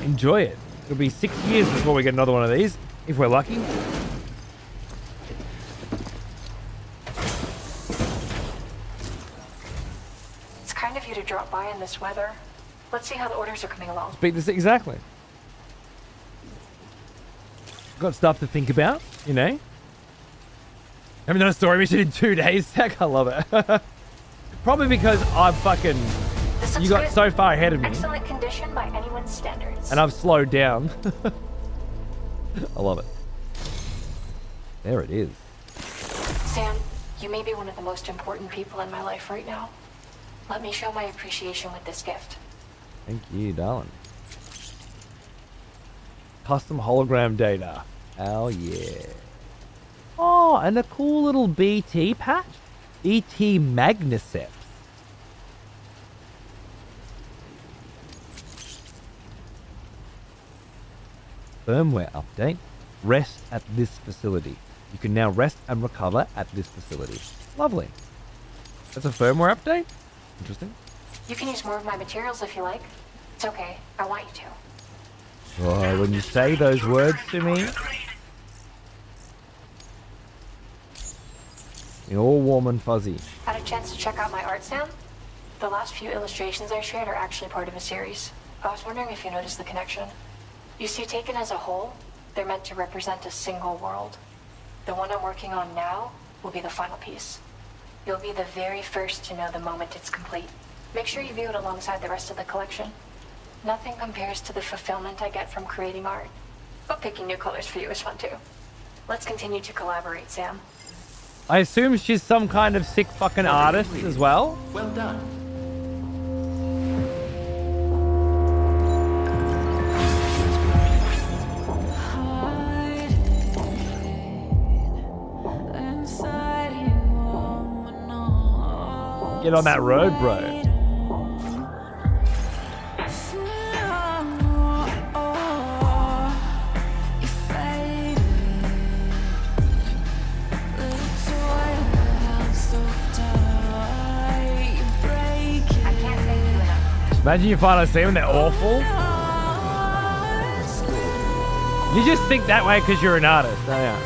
Enjoy it. It'll be 6 years before we get another one of these, if we're lucky. It's kind of you to drop by in this weather. Let's see how the orders are coming along. Speak this exactly. Got stuff to think about, you know. Haven't done a story mission in 2 days, Zach. I love it. Probably because I've fucking... You got so far ahead of me. Excellent condition by anyone's standards. And I've slowed down. I love it. There it is. Sam, you may be one of the most important people in my life right now. Let me show my appreciation with this gift. Thank you, darling. Custom hologram data. Oh, yeah. Oh, and a cool little BT patch. BT Magniceps. Firmware update. Rest at this facility. You can now rest and recover at this facility. Lovely. That's a firmware update? Interesting. You can use more of my materials if you like. It's okay. I want you to. Oh, when you say those words to me, you're all warm and fuzzy. Had a chance to check out my art, Sam? The last few illustrations I shared are actually part of a series. I was wondering if you noticed the connection. You see, taken as a whole, they're meant to represent a single world. The one I'm working on now will be the final piece. You'll be the very first to know the moment it's complete. Make sure you view it alongside the rest of the collection. Nothing compares to the fulfillment I get from creating art. But picking new colors for you is fun too. Let's continue to collaborate, Sam. I assume she's some kind of sick fucking artist as well. Well done. Get on that road, bro. Imagine you find a team and they're awful. You just think that way because you're an artist, don't you?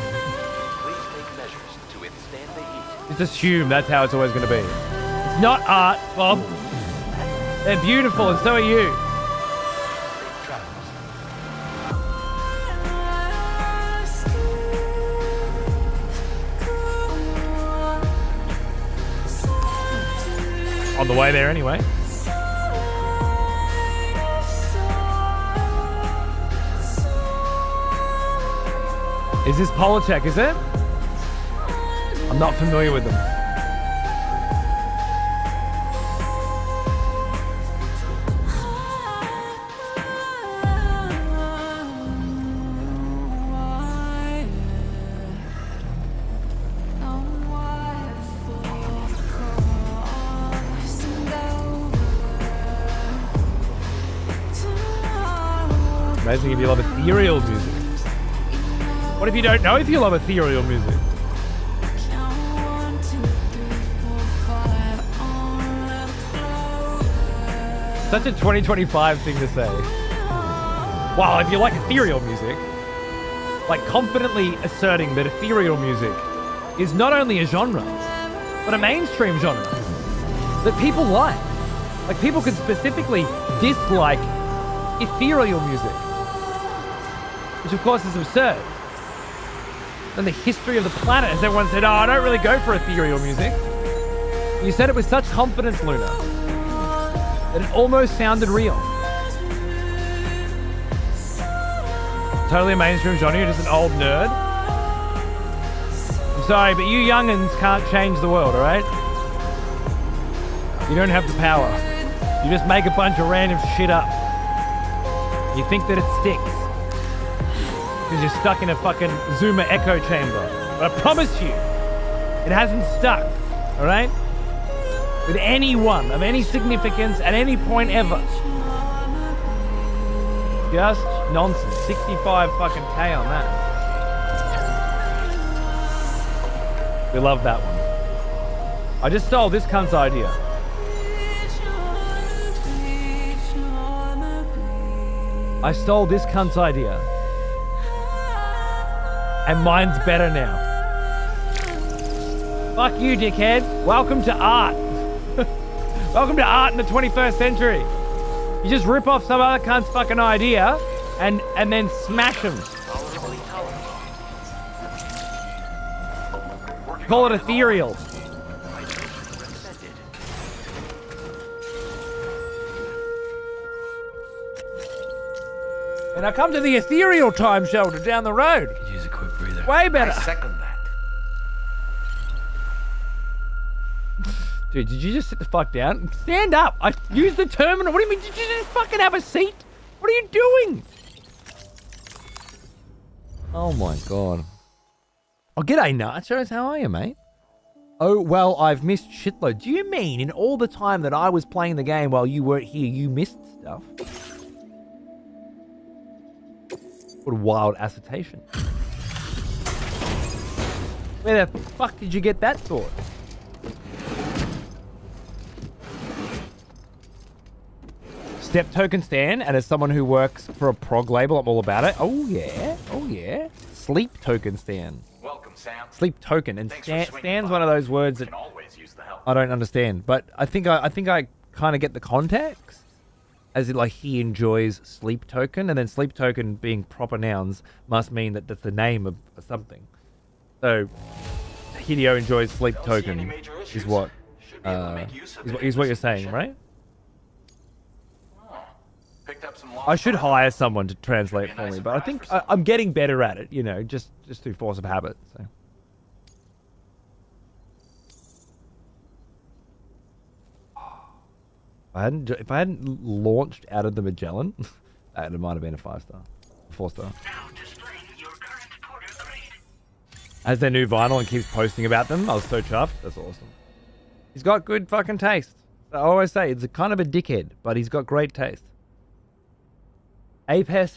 Please take measures to withstand the heat. Just assume that's how it's always going to be. It's not art, Bob. They're beautiful and so are you. On the way there anyway. Is this Politech, is it? I'm not familiar with them. amazing if you love ethereal music. What if you don't know if you love ethereal music? Such a 2025 thing to say. Wow, if you like ethereal music, like confidently asserting that ethereal music is not only a genre, but a mainstream genre that people like. Like people could specifically dislike ethereal music, which of course is absurd. In the history of the planet, has everyone said, oh, I don't really go for ethereal music. You said it with such confidence, Luna, that it almost sounded real. Totally a mainstream genre, you're just an old nerd. I'm sorry, but you young'uns can't change the world, alright? You don't have the power. You just make a bunch of random shit up. You think that it sticks. Because you're stuck in a fucking Zoomer echo chamber. But I promise you, it hasn't stuck, alright? With anyone of any significance at any point ever. Just nonsense. 65 fucking K on that. We love that one. I just stole this cunt's idea. I stole this cunt's idea. And mine's better now. Fuck you, dickhead. Welcome to art. Welcome to art in the 21st century. You just rip off some other cunt's fucking idea and then smash them. Call it ethereal. And I come to the ethereal time shelter down the road. Could use a quick breather. Way better. I second that. Dude, did you just sit the fuck down? Stand up. I used the terminal. What do you mean? Did you just fucking have a seat? What are you doing? Oh my god. Oh, g'day, Nachos. How are you, mate? Oh, well, I've missed shitload. Do you mean in all the time that I was playing the game while you weren't here, you missed stuff? What a wild assertion. Where the fuck did you get that thought? Step token Stan, and as someone who works for a prog label, I'm all about it. Oh yeah, oh yeah. Sleep token Stan. Welcome, Sam. Sleep token, and Stan's one of those words that I don't understand, but I think I kind of get the context, as in like he enjoys sleep token, and then sleep token being proper nouns must mean that that's the name of something. So Hideo enjoys sleep token is what you're saying, right? I should hire someone to translate for me, but I think I'm getting better at it, you know, just through force of habit. So. If I hadn't launched out of the Magellan, it might have been a 5-star, 4-star. Has their new vinyl and keeps posting about them. I was so chuffed. That's awesome. He's got good fucking taste. I always say it's a kind of a dickhead, but he's got great taste. APAS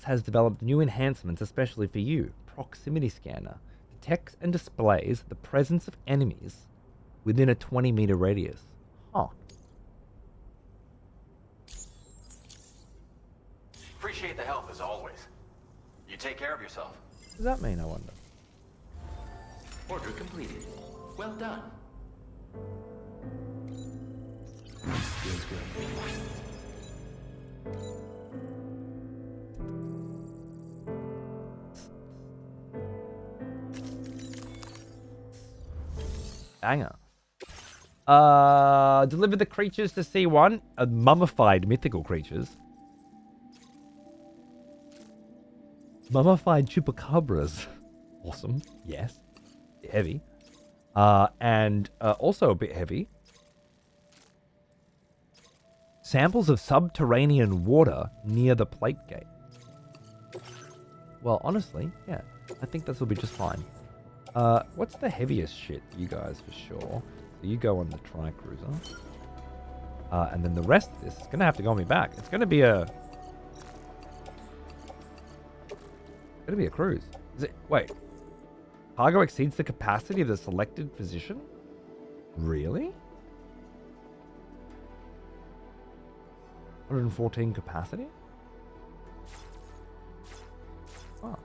has developed new enhancements especially for you. Proximity scanner detects and displays the presence of enemies within a 20-meter radius. Huh. Appreciate the help as always. You take care of yourself. What does that mean, I wonder? Order completed. Well done. Feels good. Banger. Deliver the creatures to C1. Mummified mythical creatures. Mummified chupacabras. Awesome. Yes. Heavy. And also a bit heavy. Samples of subterranean water near the plate gate. Well, honestly, yeah. I think this will be just fine. What's the heaviest shit, you guys, for sure? So you go on the Tri-Cruiser. And then the rest of this is going to have to go on me back. It's going to be a gonna be a cruise. Is it? Wait. Cargo exceeds the capacity of the selected position? Really? 114 capacity? Oh.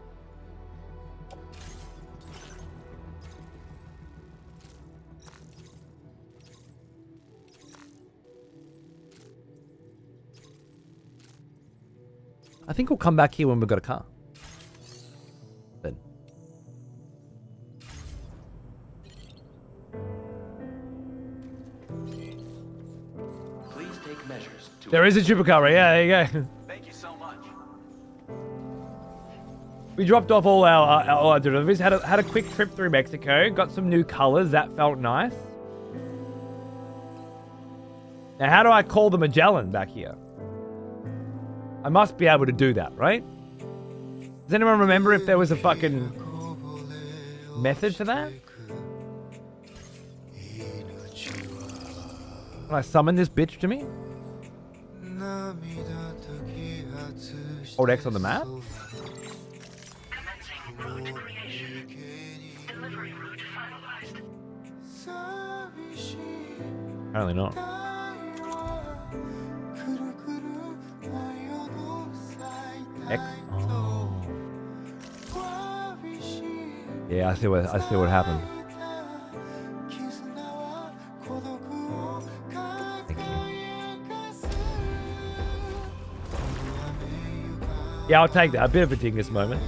I think we'll come back here when we've got a car. Then. Please take measures to... There is a chupacabra. Yeah, there you go. Thank you so much. We dropped off all our deliveries. Had a quick trip through Mexico. Got some new colors. That felt nice. Now, how do I call the Magellan back here? I must be able to do that, right? Does anyone remember if there was a fucking method to that? Can I summon this bitch to me? Hold X on the map? Apparently not. X. Oh. Yeah, I see what happened. Thank you. Yeah, I'll take that. A bit of a dingus moment.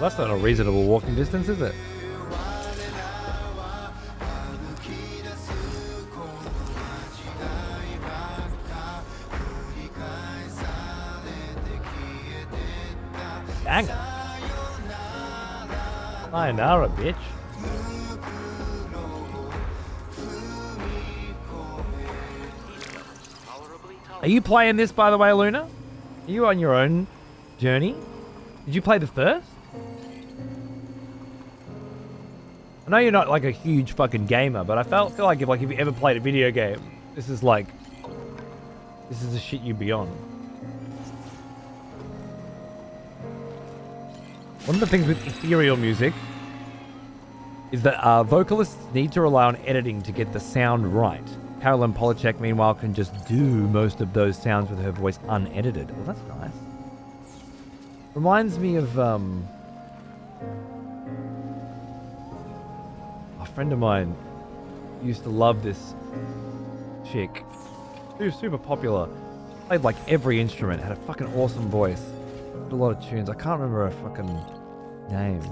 That's not a reasonable walking distance, is it? Dang it. Sayonara, bitch. Are you playing this, by the way, Luna? Are you on your own journey? Did you play the first? I know you're not like a huge fucking gamer, but I feel like if you ever played a video game, this is the shit you'd be on. One of the things with ethereal music is that vocalists need to rely on editing to get the sound right. Carolyn Polachek, meanwhile, can just do most of those sounds with her voice unedited. Well, that's nice. Reminds me of a friend of mine used to love this chick. She was super popular. Played like every instrument. Had a fucking awesome voice. Did a lot of tunes. I can't remember her fucking name.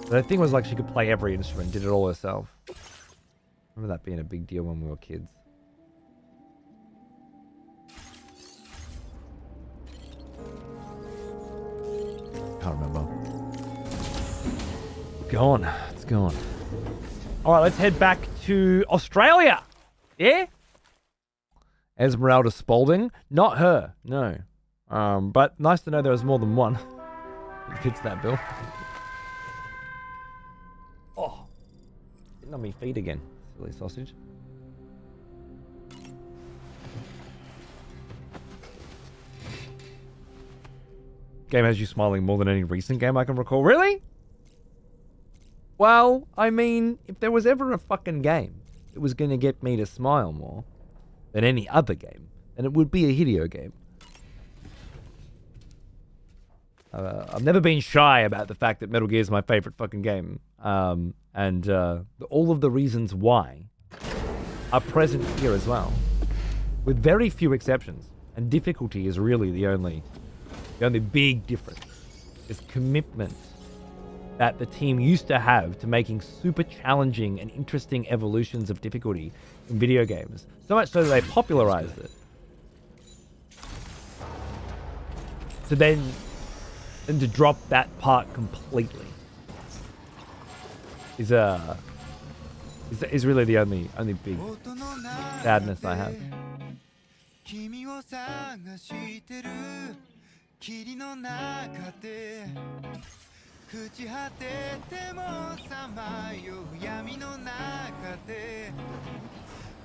But the thing was like she could play every instrument. Did it all herself. Remember that being a big deal when we were kids. Can't remember. Gone. It's gone. All right, let's head back to Australia. Yeah? Esmeralda Spalding. Not her. No. But nice to know there was more than one. It fits that bill. Oh. Getting on my feet again. Silly sausage. Game has you smiling more than any recent game I can recall. Really? Well, I mean, if there was ever a fucking game that was going to get me to smile more than any other game, then it would be a Hideo game. I've never been shy about the fact that Metal Gear is my favorite fucking game. All of the reasons why are present here as well, with very few exceptions. And difficulty is really the only big difference. Is commitment that the team used to have to making super challenging and interesting evolutions of difficulty in video games. So much so that they popularized it. So then to drop that part completely is really the only big sadness I have. 朽ち果ててもさまよう闇の中で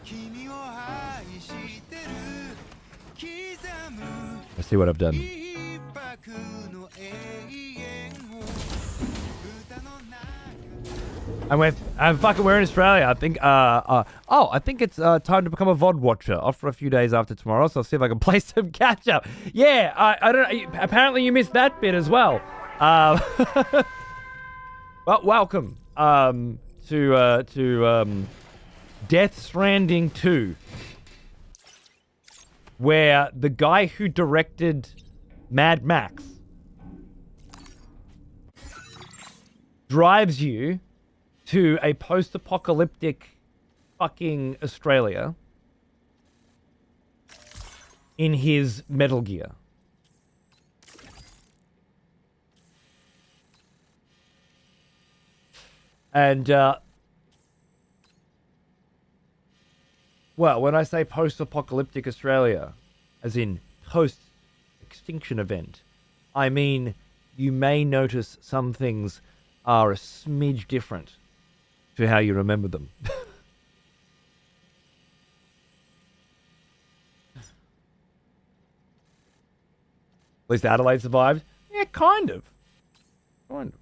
君を愛してる刻む Let's see what I've done. 一泊の永遠を歌のI'm fucking, we're in Australia. I think, I think it's time to become a VOD watcher. Off for a few days after tomorrow, so I'll see if I can play some catch up. Yeah, I don't know. Apparently you missed that bit as well. Well, welcome to Death Stranding 2, where the guy who directed Mad Max drives you to a post-apocalyptic fucking Australia in his Metal Gear. And, well, when I say post-apocalyptic Australia, as in post-extinction event, I mean you may notice some things are a smidge different to how you remember them. At least Adelaide survived. Yeah, kind of. Kind of.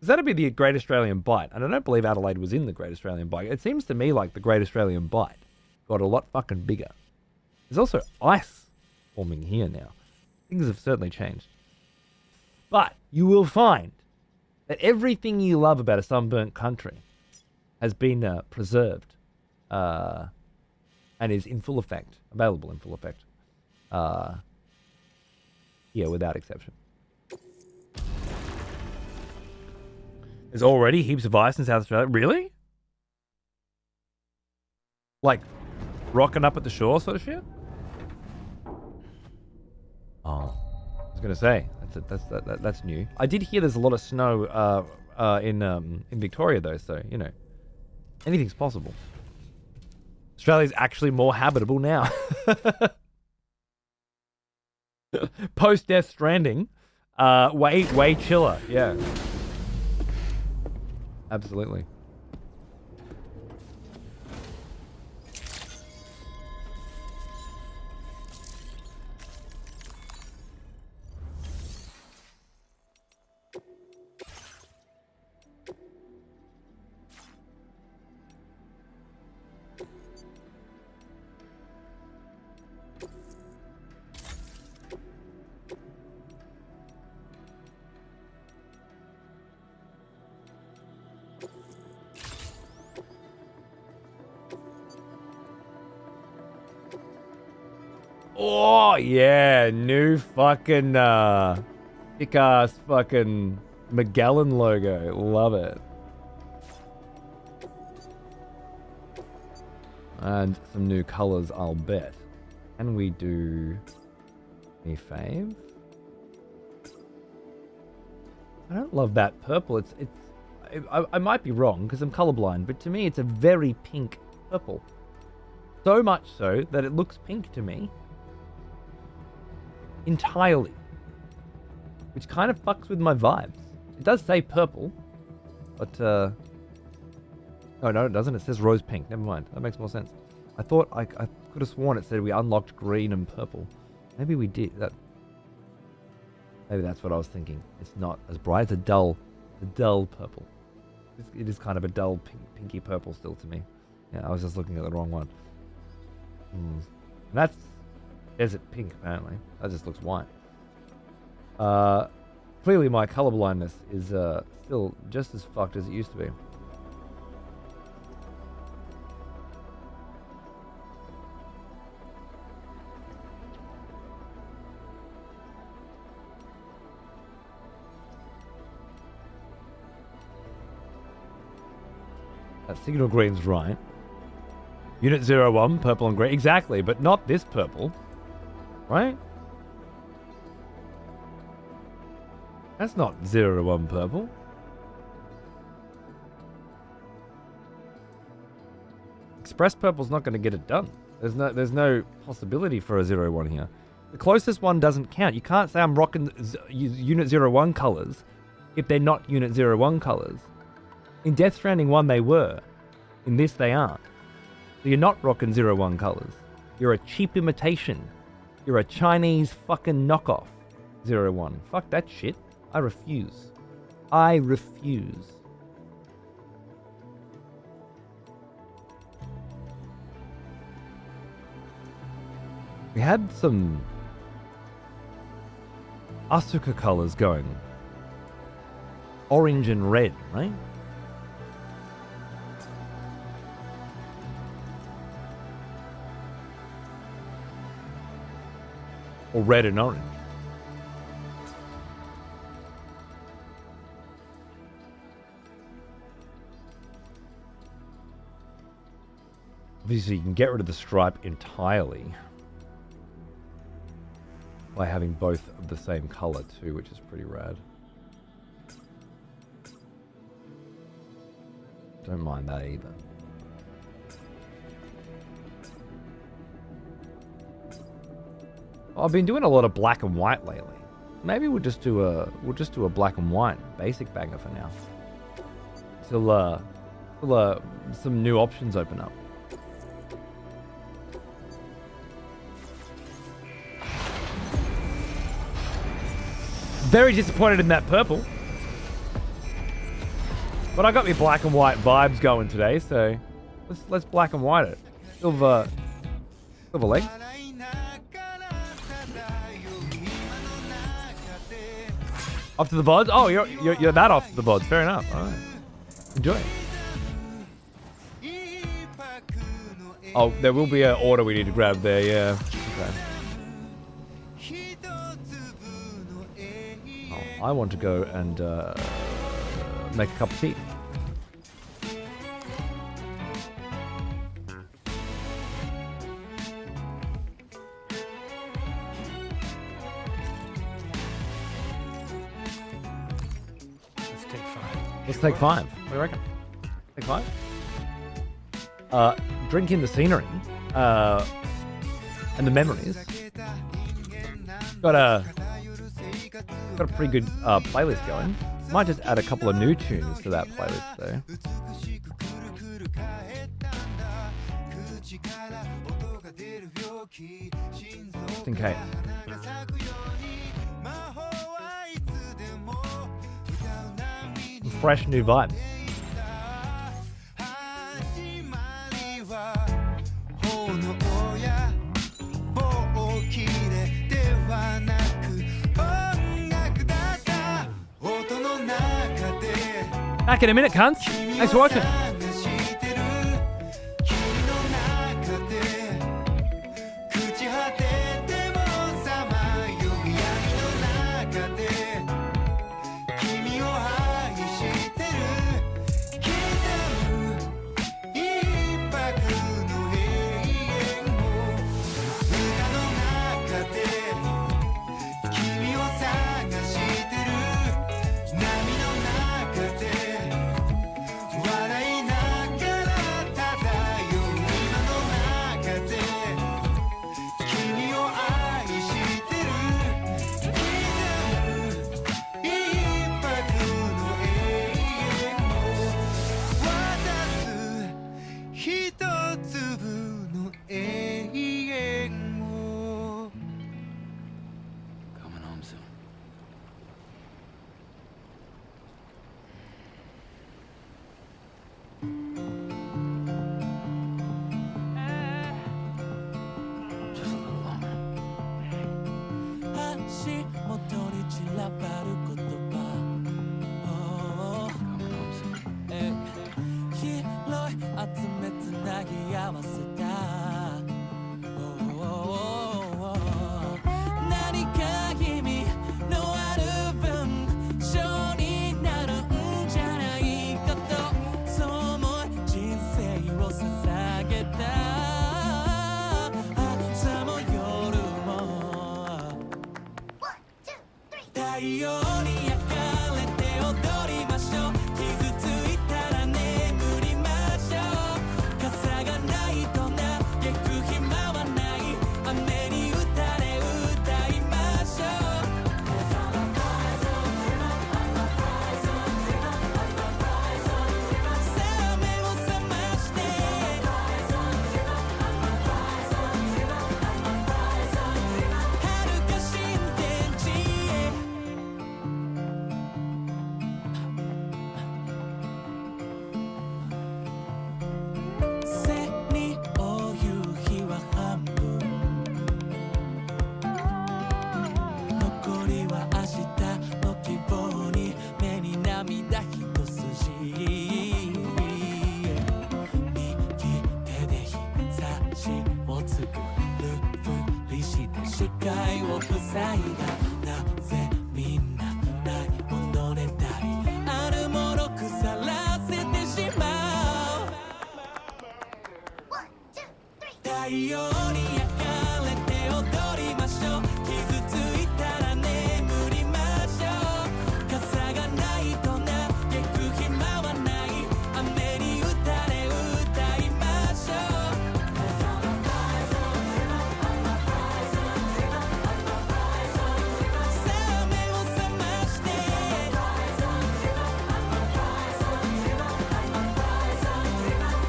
That'd be the Great Australian Bite. And I don't believe Adelaide was in the Great Australian Bite. It seems to me like the Great Australian Bite got a lot fucking bigger. There's also ice forming here now. Things have certainly changed. But you will find that everything you love about a sunburnt country has been preserved and is in full effect, available in full effect. Yeah, without exception. There's already heaps of ice in South Australia. Really? Like, rocking up at the shore sort of shit? Oh, I was gonna say that's new. I did hear there's a lot of snow in Victoria though, so you know, anything's possible. Australia's actually more habitable now. Post Death Stranding, way chiller. Yeah, absolutely. Oh, yeah. New fucking, thick-ass fucking Magellan logo. Love it. And some new colors, I'll bet. Can we do a fave? I don't love that purple. I might be wrong because I'm colorblind, but to me it's a very pink purple. So much so that it looks pink to me. Entirely. Which kind of fucks with my vibes. It does say purple, but oh no it doesn't. It says rose pink. Never mind. That makes more sense. I thought I could have sworn it said we unlocked green and purple. Maybe we did. Maybe that's what I was thinking. It's not as bright. It's a dull purple. It is kind of a dull pinky purple still to me. Yeah, I was just looking at the wrong one. And that's desert pink, apparently. That just looks white. Clearly my color blindness is still just as fucked as it used to be. That signal green's right. Unit 01, purple and green. Exactly, but not this purple. Right? That's not 01 purple. Express purple's not going to get it done. There's no possibility for a 01 here. The closest one doesn't count. You can't say I'm rocking Unit 01 colors if they're not Unit 01 colors. In Death Stranding 1 they were. In this they aren't. So you're not rocking 01 colors. You're a cheap imitation. You're a Chinese fucking knockoff. 01. Fuck that shit. I refuse. I refuse. We had some Asuka colors going. Orange and red, right? Or red and orange. Obviously, you can get rid of the stripe entirely by having both of the same color too, which is pretty rad. Don't mind that either. I've been doing a lot of black and white lately. Maybe we'll just do a black and white basic banger for now. Till some new options open up. Very disappointed in that purple. But I got me black and white vibes going today, so let's black and white it. Silver leg. Off to the VODs? Oh, you're that off to the VODs. Fair enough. All right. Enjoy it. Oh, there will be an order we need to grab there, yeah. Okay. Oh, I want to go and make a cup of tea. Let's take 5. What do you reckon? Take 5? Drink in the scenery and the memories. Got a pretty good playlist going. Might just add a couple of new tunes to that playlist though. Just in case. Fresh new vibes. Back in a minute, cunts. Thanks for watching. 視界を塞いだなぜみんなないものねだりあるもの腐らせてしまう太陽に焼かれて踊りましょう傷ついたら眠りましょう傘がないと嘆く暇はない雨に打たれ歌いましょうさあ目を覚まして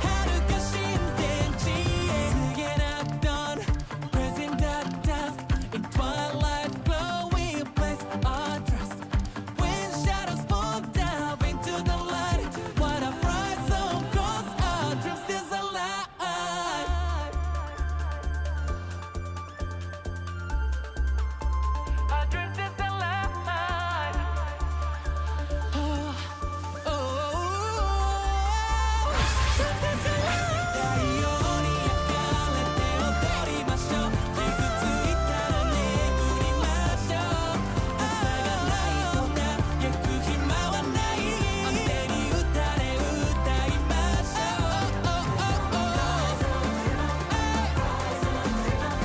遥か新天地へ Singing at dawn Pressing that dusk In twilight's glowing place our trust When shadows fall down into the light What a bright zone cause our dreams still alive Our dreams still alive Oh, oh, oh, oh. Dreams still alive 太陽に焼かれて踊りましょう傷ついたら眠りましょう朝がないと嘆く暇はない雨に打たれ歌いましょう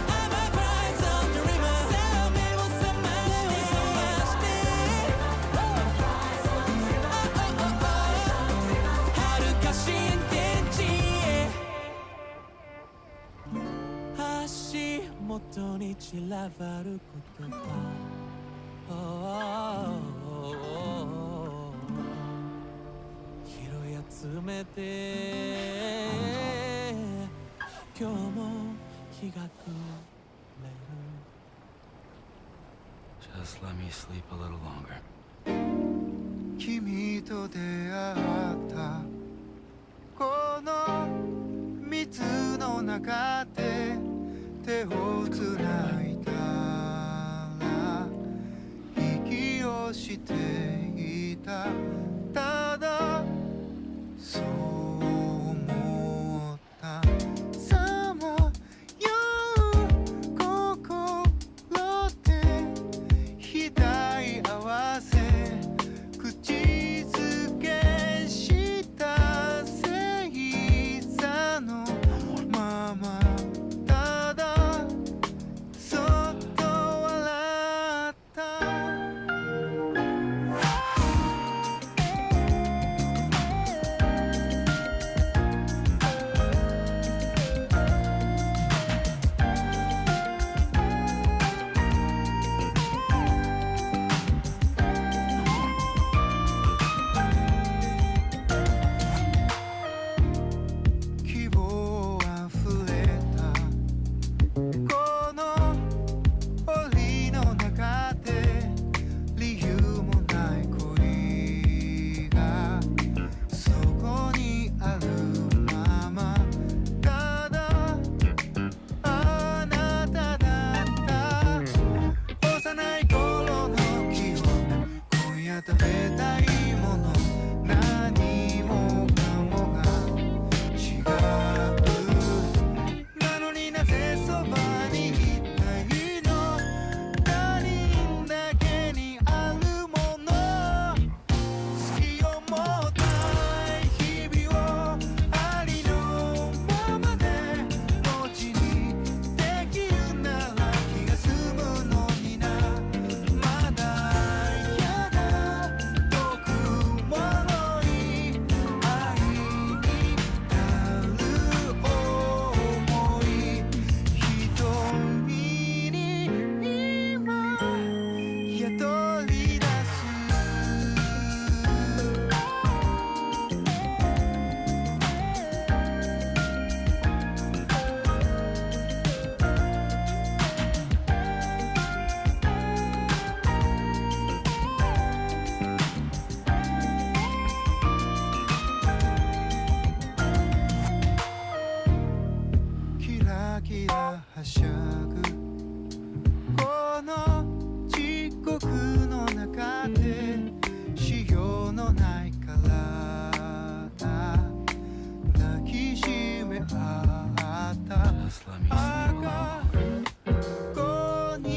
I'm a bright on the river さあ目を覚まして遥か新天地へ足元に散らばる言葉拾い集めて今日も日が暮れる Just let me sleep a little longer. 君と出会ったこの水の中で手をつないだら息をしていたただそう思ったさまよう心で額合わせ口づけした星座のままただそっと笑った希望あふれたこの檻の中で理由もない恋がそこにあるままただあなただった幼い頃の記憶今夜食べたいもの何もかもが違うなのになぜそばにいたいの他人だけにあるもの好きを持った日々をありのままで後にできるなら気が済むのになまだやだ遠くもろい愛になる想い瞳に今宿り出すキラキラはしゃぐこの地獄の中でしようのない体抱きしめ合った Just let me sleep a little longer. ここに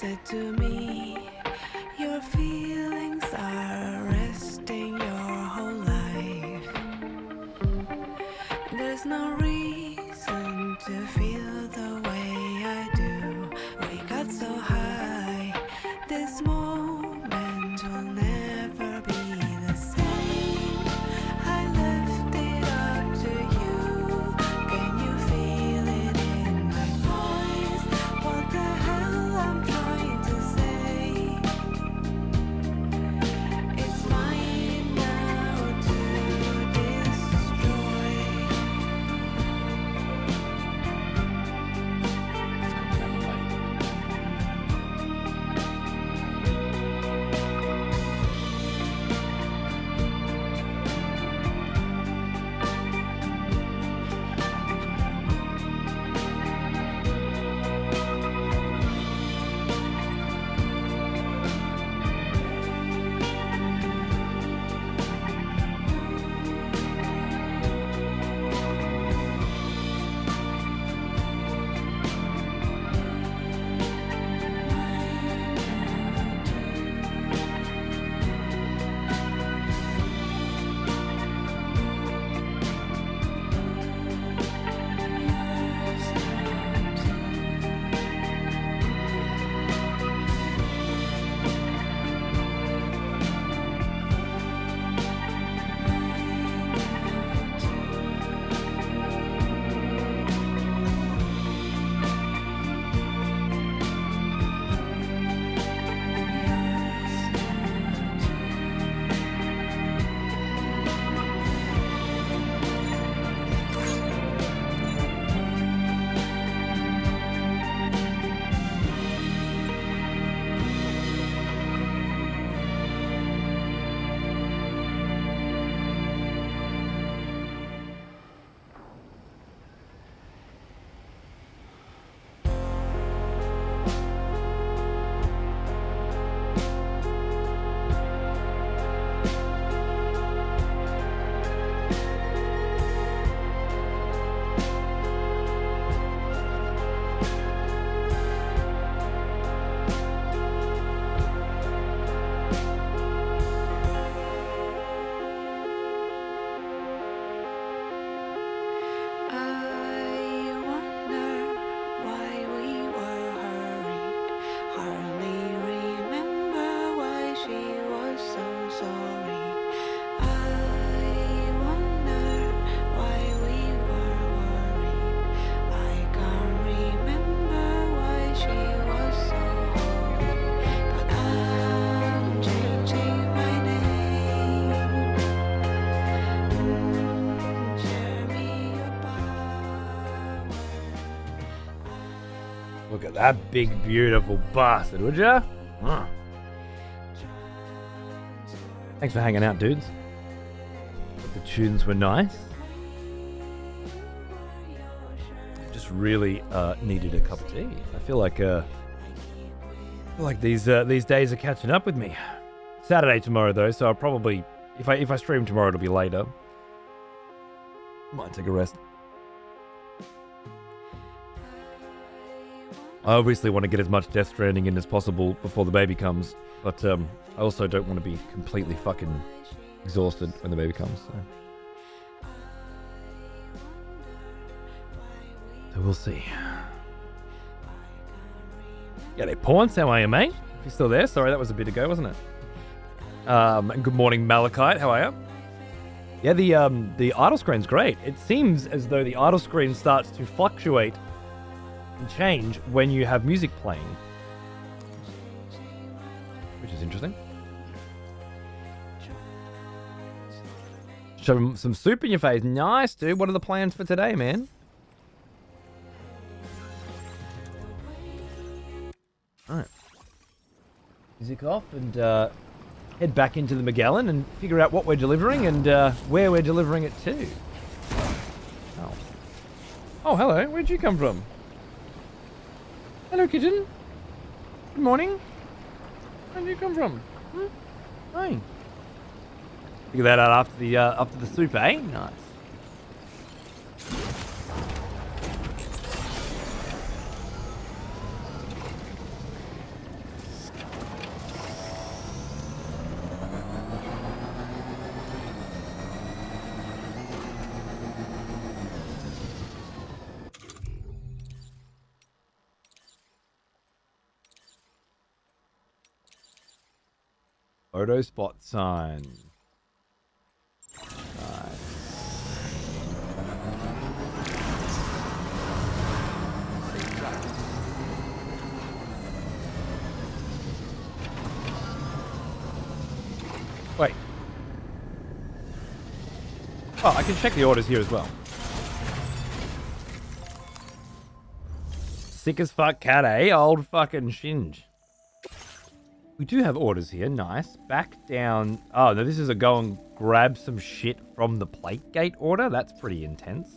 said to me, your feelings are resting your whole life. There's no reason to feel the way I do. We got so high, this moment will never be the same. I left it up to you. Can you feel it in my voice? What the hell I'm trying to say? It's mine now to destroy. Look at that big, beautiful bastard, would ya? Thanks for hanging out, dudes. But the tunes were nice. Just really needed a cup of tea. I feel like these days are catching up with me. Saturday tomorrow though, so I'll probably, if I stream tomorrow, it'll be later. Might take a rest. I obviously want to get as much Death Stranding in as possible before the baby comes, but I also don't want to be completely fucking exhausted when the baby comes. So we'll see. Yeah, they Pawns, how are you, mate? If you're still there, sorry, that was a bit ago, wasn't it? Good morning, Malachite, how are you? Yeah, the idle screen's great. It seems as though the idle screen starts to fluctuate and change when you have music playing, which is interesting. Show some soup in your face. Nice, dude. What are the plans for today, man? Alright. Music off and head back into the Magellan and figure out what we're delivering and where we're delivering it to. Oh. Oh, hello. Where'd you come from? Hello, kitchen. Good morning. Where'd you come from? Hi. Figure that out after the soup, eh? Nice. Photo spot sign. Nice. Wait. Oh, I can check the orders here as well. Sick as fuck cat, eh? Old fucking shinge. We do have orders here. Nice. Back down. Oh, no, this is a go and grab some shit from the plate gate order. That's pretty intense.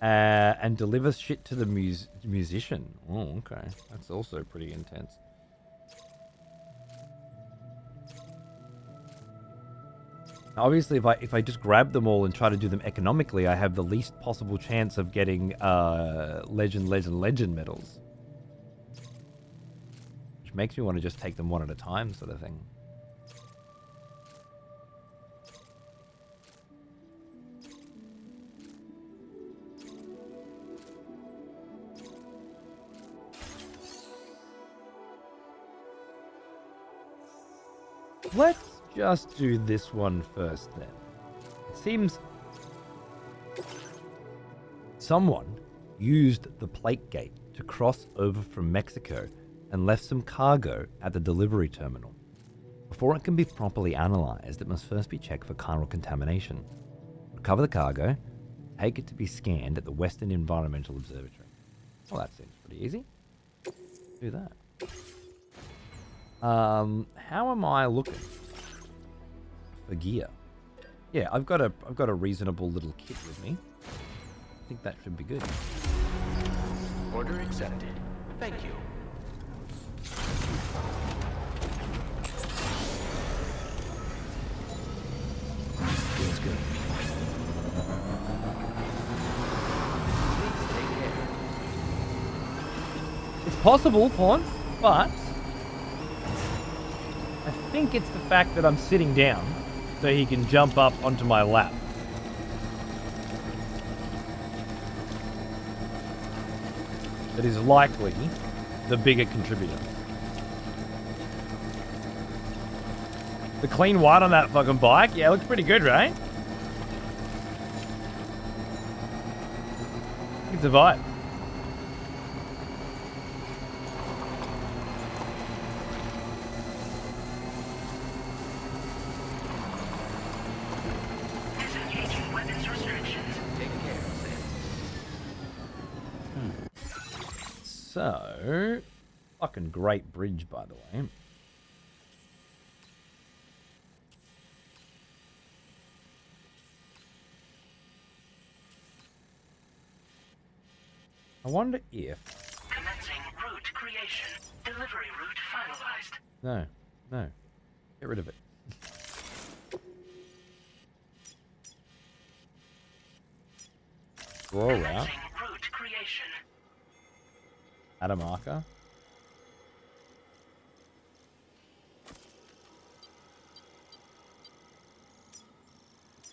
And deliver shit to the musician. Oh, okay. That's also pretty intense. Obviously, if I just grab them all and try to do them economically, I have the least possible chance of getting legend medals. Which makes me want to just take them one at a time, sort of thing. Let's just do this one first then. It seems someone used the plate gate to cross over from Mexico and left some cargo at the delivery terminal. Before it can be properly analyzed, it must first be checked for chiral contamination. Recover the cargo, take it to be scanned at the Western Environmental Observatory. Well, that seems pretty easy. Do that. How am I looking for gear? Yeah, I've got a reasonable little kit with me. I think that should be good. Order accepted. Thank you. Feels good. It's possible, Pawn, but I think it's the fact that I'm sitting down so he can jump up onto my lap. That is likely the bigger contributor. The clean white on that fucking bike, yeah, looks pretty good, right? It's a vibe. Disengaging weapons restrictions. Take care, Sam. So, fucking great bridge, by the way. I wonder if... Commencing route creation. Delivery route finalized. No. Get rid of it. Draw route. Commencing route creation. Add a marker.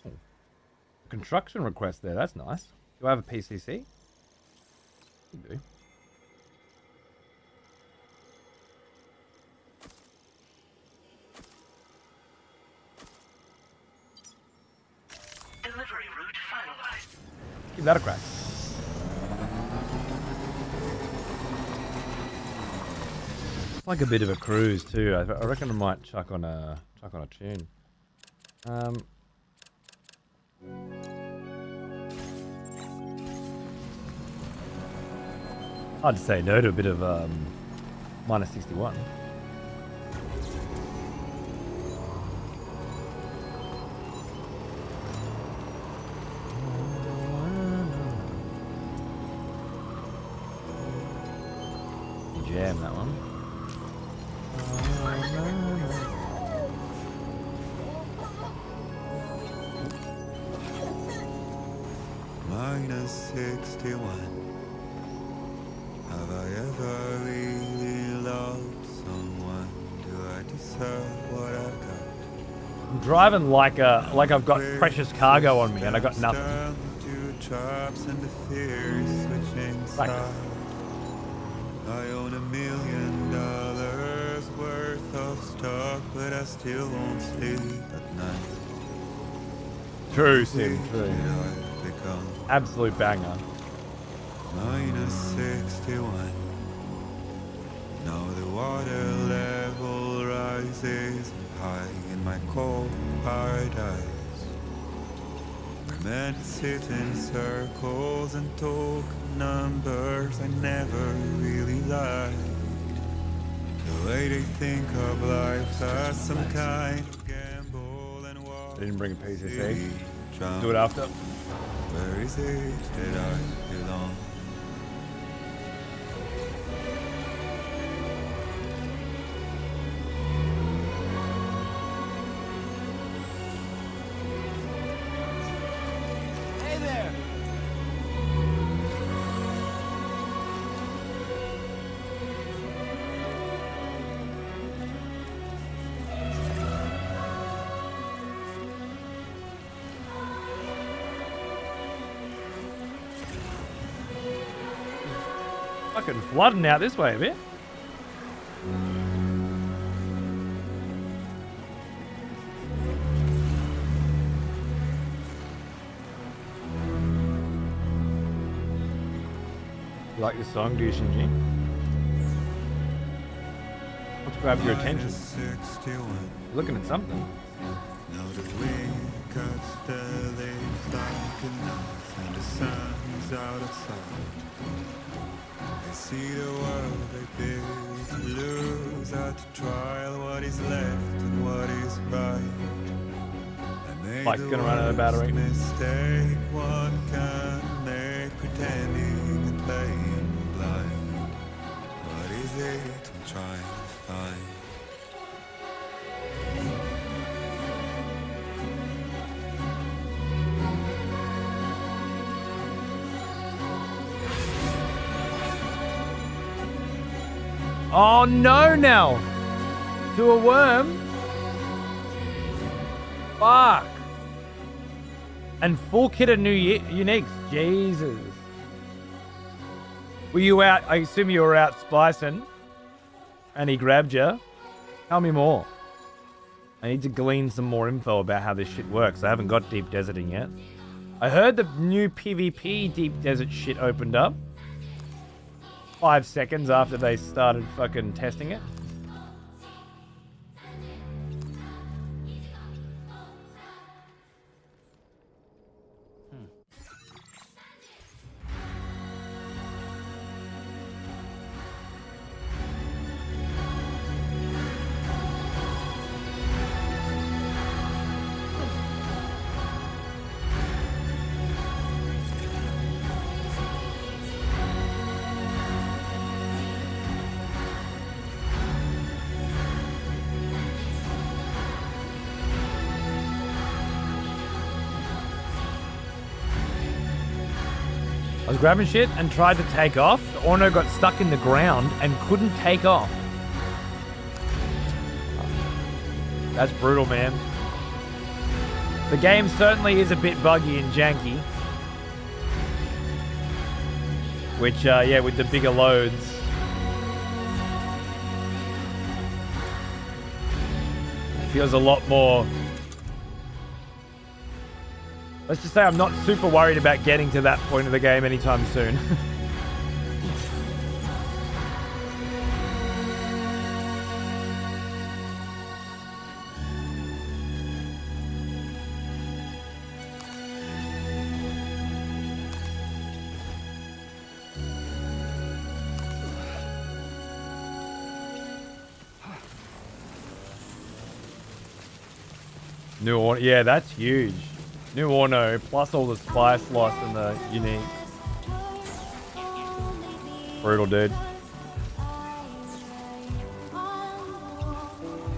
Oh. Construction request there, that's nice. Do I have a PCC? You do. Delivery route finalized. Give that a crack. It's like a bit of a cruise too. I reckon I might chuck on a tune. Hard to say no to a bit of minus 61. Jam that one. Minus 61. Have I ever really loved someone? Do I deserve what I've got? I'm driving like I've got precious cargo on me and I got nothing. Traps and the fear is switching sides. I own $1 million worth out, but I still won't sleep at night. True, Sim, true. Did I become Absolute banger. -61? Now the water level rises high in my cold paradise. Men sit in circles and talk numbers I never really liked. The way they think of life as some kind of gamble and walk. I didn't bring a PCC. Do it after. Where is it that I belong? Hey there! Fucking flooding out this way a bit. You like this song, do you, Shinji? What's grabbed your attention? Looking at something. Now the wind cuts the leaves like a knife, and the sun's out of sight. I see the world they build, lose at the trial what is left and what is right. I made Mike's the gonna run out of battery. mistake one can make, pretending and playing blind. What is it I'm trying to find? Oh no, Nell! To a worm? Fuck! And full kit of new uniques. Jesus. Were you out? I assume you were out spicing. And he grabbed you. Tell me more. I need to glean some more info about how this shit works. I haven't got deep deserting yet. I heard the new PvP deep desert shit opened up 5 seconds after they started fucking testing it. I was grabbing shit and tried to take off. The Orno got stuck in the ground and couldn't take off. That's brutal, man. The game certainly is a bit buggy and janky. Which, yeah, with the bigger loads. It feels a lot more... Let's just say I'm not super worried about getting to that point of the game anytime soon. New Orno, yeah, that's huge. New Orno, plus all the spice loss and the unique. Brutal, dude.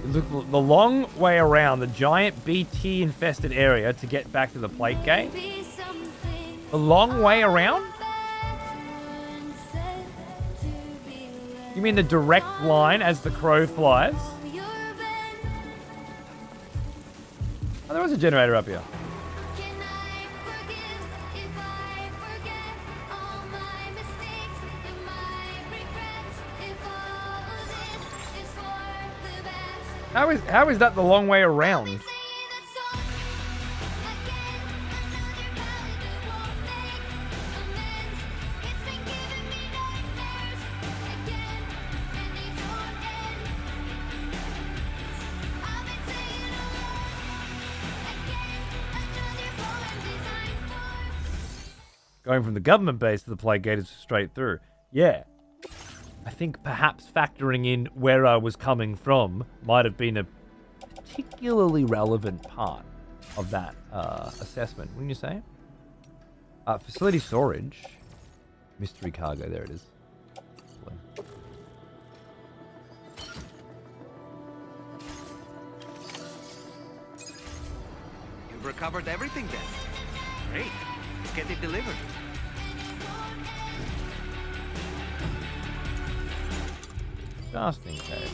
Look, the long way around the giant BT infested area to get back to the plate gate. The long way around? You mean the direct line as the crow flies? Oh, there was a generator up here. How is that the long way around? Going from the government base to the plague gate is straight through. Yeah. I think perhaps factoring in where I was coming from might have been a particularly relevant part of that assessment, wouldn't you say? Facility storage. Mystery cargo, there it is. You've recovered everything then. Great. Let's get it delivered. Just in case.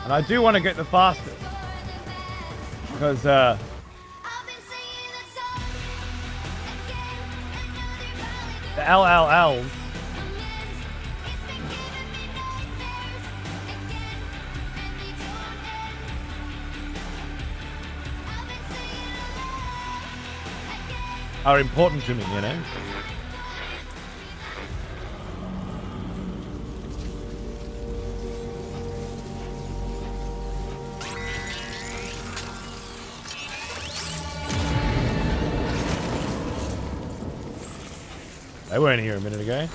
And I do want to get the fastest. Because, the LLLs are important to me, you know? They weren't here a minute ago.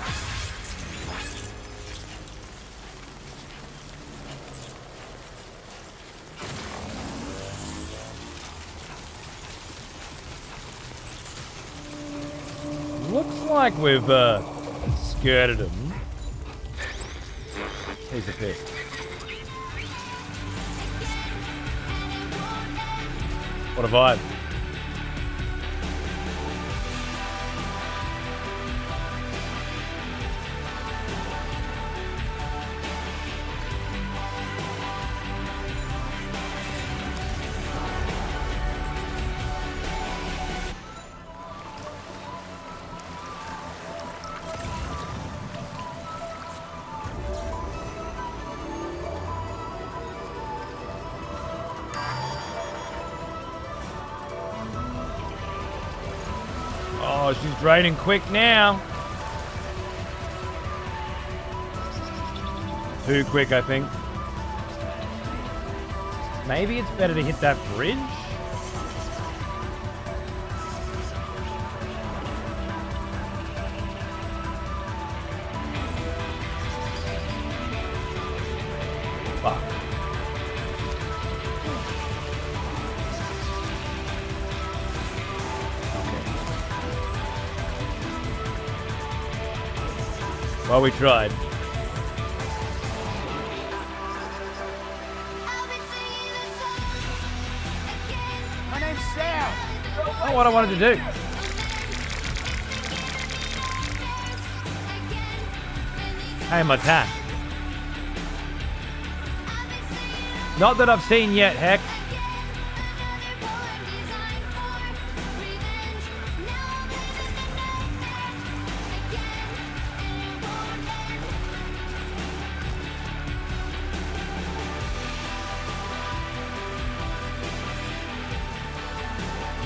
Looks like we've skirted them. Piece of piss. What a vibe. Oh, she's draining quick now. Too quick, I think. Maybe it's better to hit that bridge? Fuck. Well, we tried. My name's Sam. Oh, what I wanted to do. Aim attack. Not that I've seen yet, heck.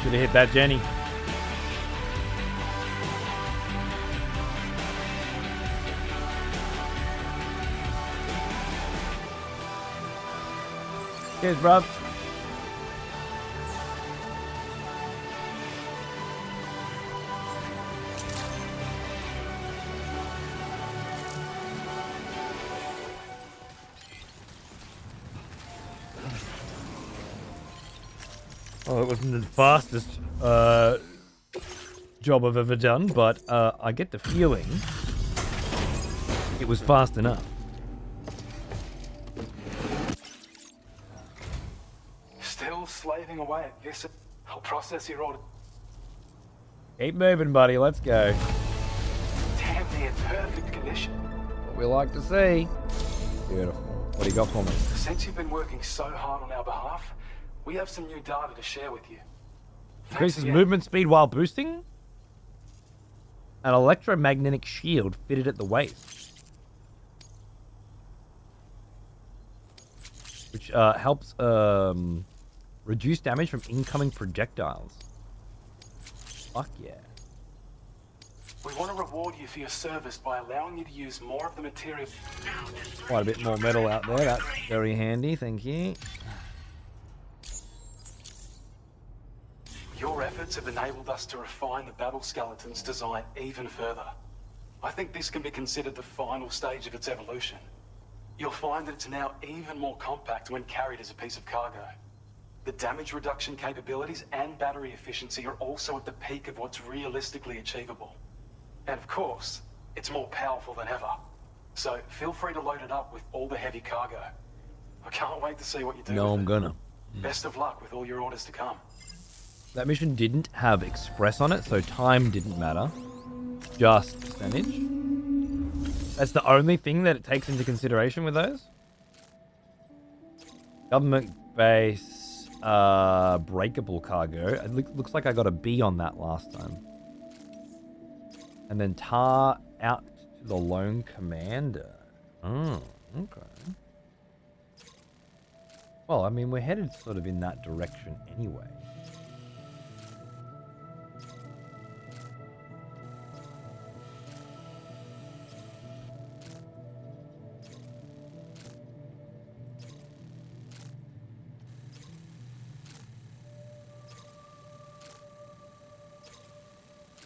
Should have hit that Jenny. Cheers, bruv. Oh, it wasn't the fastest job I've ever done, but I get the feeling it was fast enough. Still slaving away at this. I'll process your order. Keep moving, buddy. Let's go. Damn near perfect condition. What we like to see. Beautiful. What do you got for me? Since you've been working so hard on our behalf, we have some new data to share with you. Increases movement speed while boosting. An electromagnetic shield fitted at the waist, which helps reduce damage from incoming projectiles. Fuck yeah. We want to reward you for your service by allowing you to use more of the material. Quite a bit more metal out there. That's very handy. Thank you. Your efforts have enabled us to refine the battle skeleton's design even further. I think this can be considered the final stage of its evolution. You'll find that it's now even more compact when carried as a piece of cargo. The damage reduction capabilities and battery efficiency are also at the peak of what's realistically achievable. And of course, it's more powerful than ever. So feel free to load it up with all the heavy cargo. I can't wait to see what you do. No, with I'm it. gonna. Best of luck with all your orders to come. That mission didn't have express on it, so time didn't matter. Just percentage. That's the only thing that it takes into consideration with those. Government base, breakable cargo. It looks like I got a B on that last time. And then tar out to the lone commander. Oh, okay. Well, I mean, we're headed sort of in that direction anyway.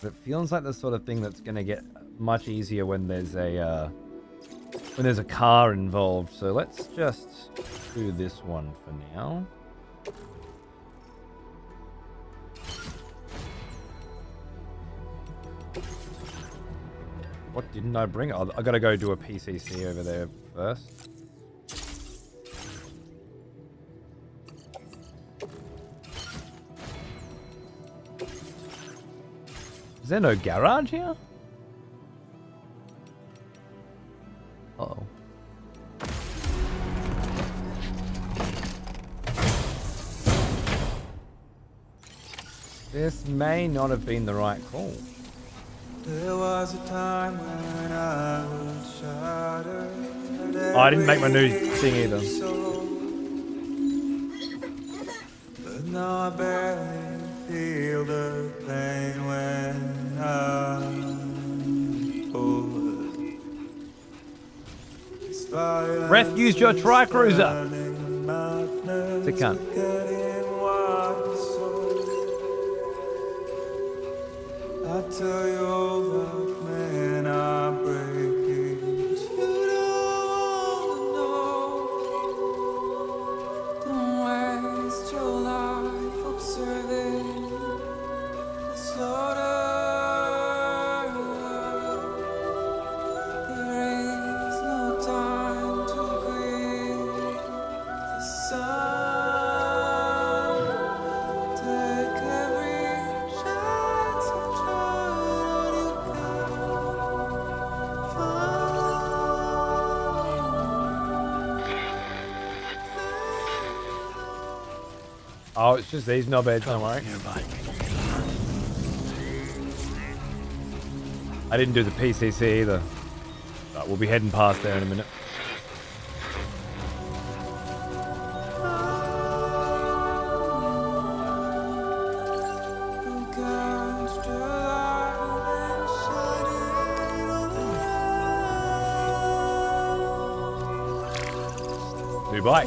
But it feels like the sort of thing that's going to get much easier when there's a car involved. So let's just do this one for now. What didn't I bring? Oh, I got to go do a PCC over there first. Is there no garage here? Uh-oh. This may not have been the right call. There was a time when I was shattered. Oh, I didn't make my new thing either. But now I barely feel the pain when I'm over. Ref used your tri-cruiser. It's a cunt. I tell you over, man, I'm breaking. You don't know. Don't waste your life observing the slaughter. There is no time to grieve the sun. Take every chance of joy you can Oh, it's just these knobheads, don't worry. I didn't do the PCC either. But we'll be heading past there in a minute. Dubai.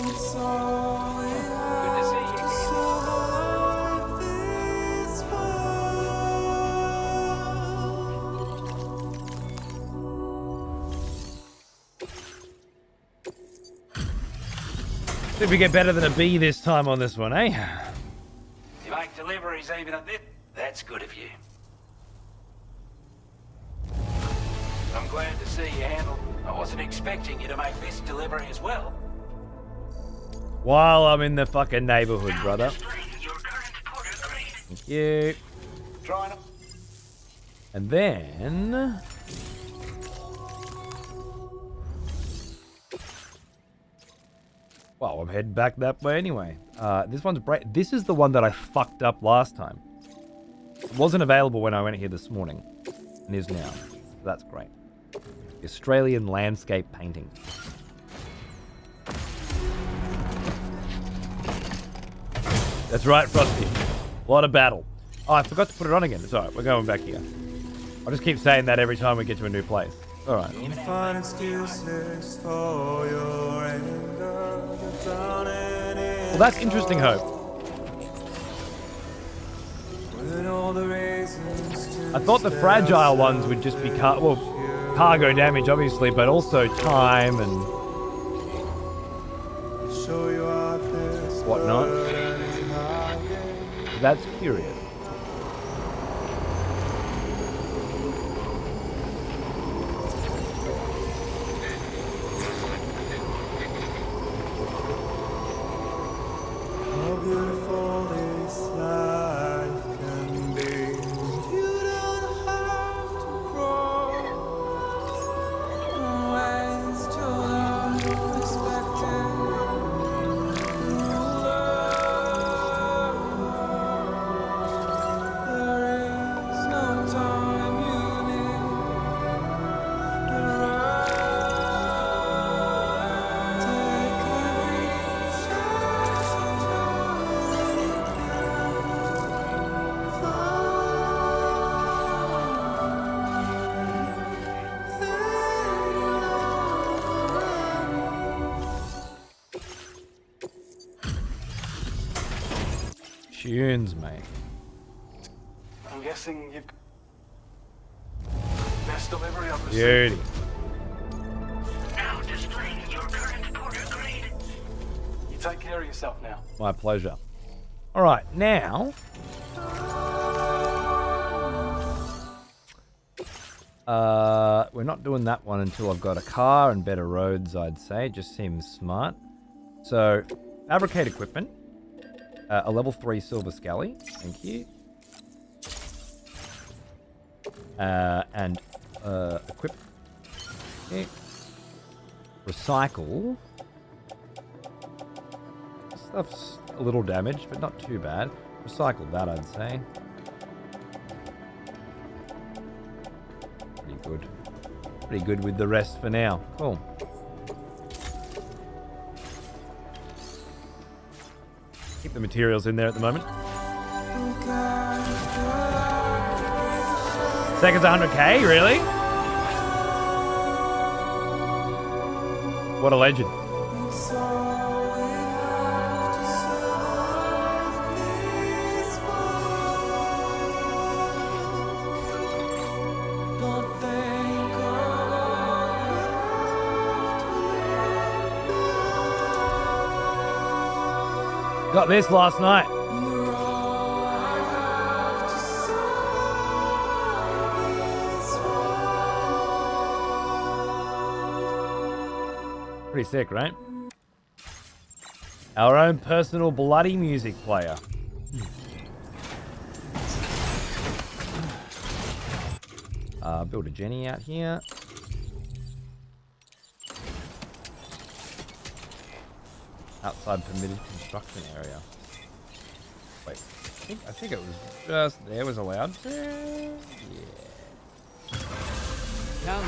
See if we get better than a B this time on this one, eh? You make deliveries even at this? That's good of you. I'm glad to see you handled I wasn't expecting you to make this delivery as well. While I'm in the fucking neighborhood, brother. Thank you. Trying to... And then... Well, I'm heading back that way anyway. This one's This is the one that I fucked up last time. It wasn't available when I went here this morning. And is now. So that's great. The Australian landscape painting. That's right, Frosty. A lot of battle. Oh, I forgot to put it on again. It's alright, we're going back here. I'll just keep saying that every time we get to a new place. Alright. Find excuses for your anger, Well, that's interesting, Hope. I thought the fragile ones would just be cargo damage, obviously, but also time and whatnot. That's curious. How beautiful this life can be. You don't have to grow. Waste your life expecting there is no time you need. Tunes, mate. I'm guessing you've... Best delivery I've Beauty. received. Now displaying your current porter grade. You take care of yourself now. My pleasure. Alright, now... we're not doing that one until I've got a car and better roads, I'd say. It just seems smart. So, fabricate equipment. A level 3 silver scally. Thank you. And equip. Okay. Recycle. Stuff's a little damaged, but not too bad. Recycle that, I'd say. Pretty good. Pretty good with the rest for now. Cool. Keep the materials in there at the moment. Seconds 100k, really? What a legend. Got this last night. Pretty sick, right? Our own personal bloody music player. Build a Jenny out here. Outside permitted construction area. Wait, I think it was just there was allowed to. Yeah.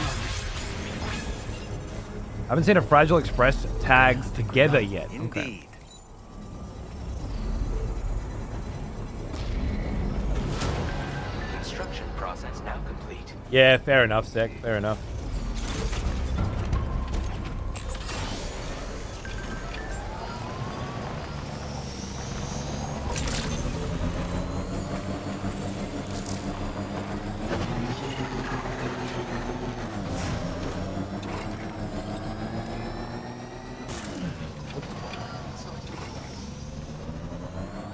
I haven't seen a Fragile Express tags together yet. Okay. Construction process now complete. Yeah, fair enough, Sec. Fair enough.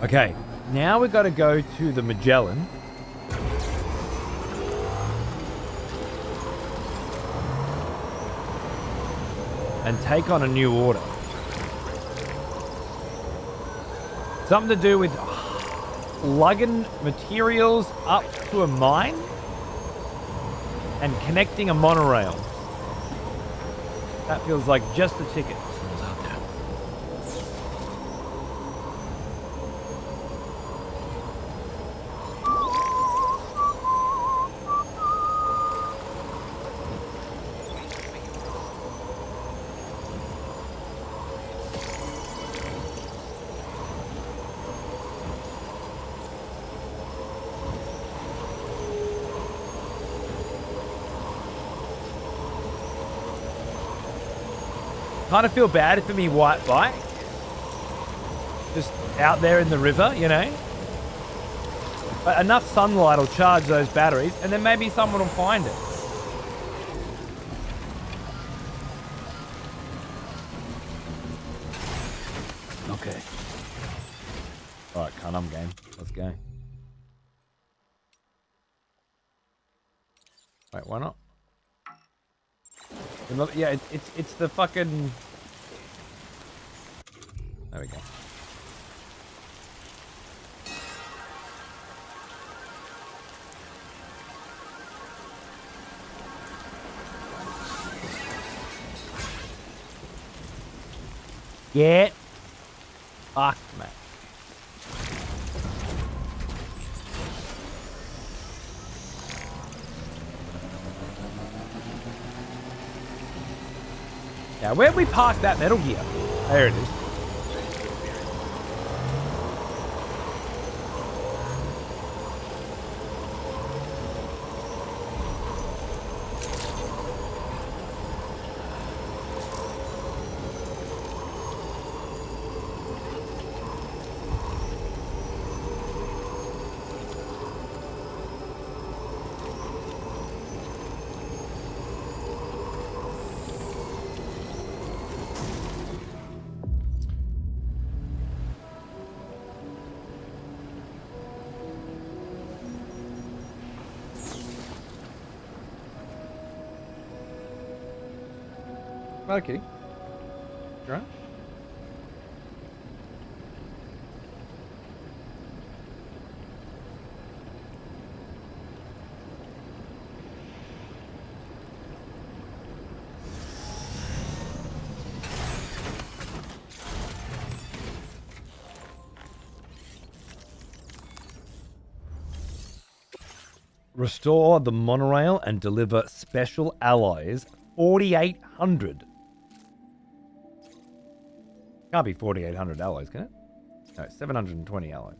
Okay, now we've got to go to the Magellan. and take on a new order. Something to do with lugging materials up to a mine and connecting a monorail. That feels like just a ticket. Kind of feel bad for me white bike. Just out there in the river, you know. But enough sunlight will charge those batteries and then maybe someone will find it. Okay. Alright, cunt, I'm game. Let's go. Wait, why not? Yeah, it's the fucking... There we go. Get fucked, mate. Now, where'd we park that Metal Gear? There it is. Okay. Right. Restore the monorail and deliver special alloys 4,800. Can't be 4,800 alloys, can it? No, 720 alloys.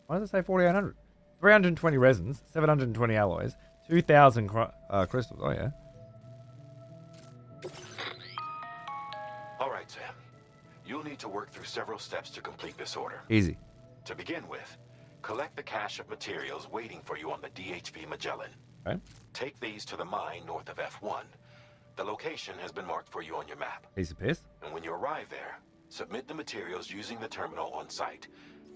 Why does it say 4,800? 320 resins, 720 alloys, 2,000 crystals. Oh, yeah. All right, Sam. You'll need to work through several steps to complete this order. Easy. To begin with, collect the cache of materials waiting for you on the DHP Magellan. Okay. Take these to the mine north of F1. The location has been marked for you on your map. Piece of piss. And when you arrive there, submit the materials using the terminal on site.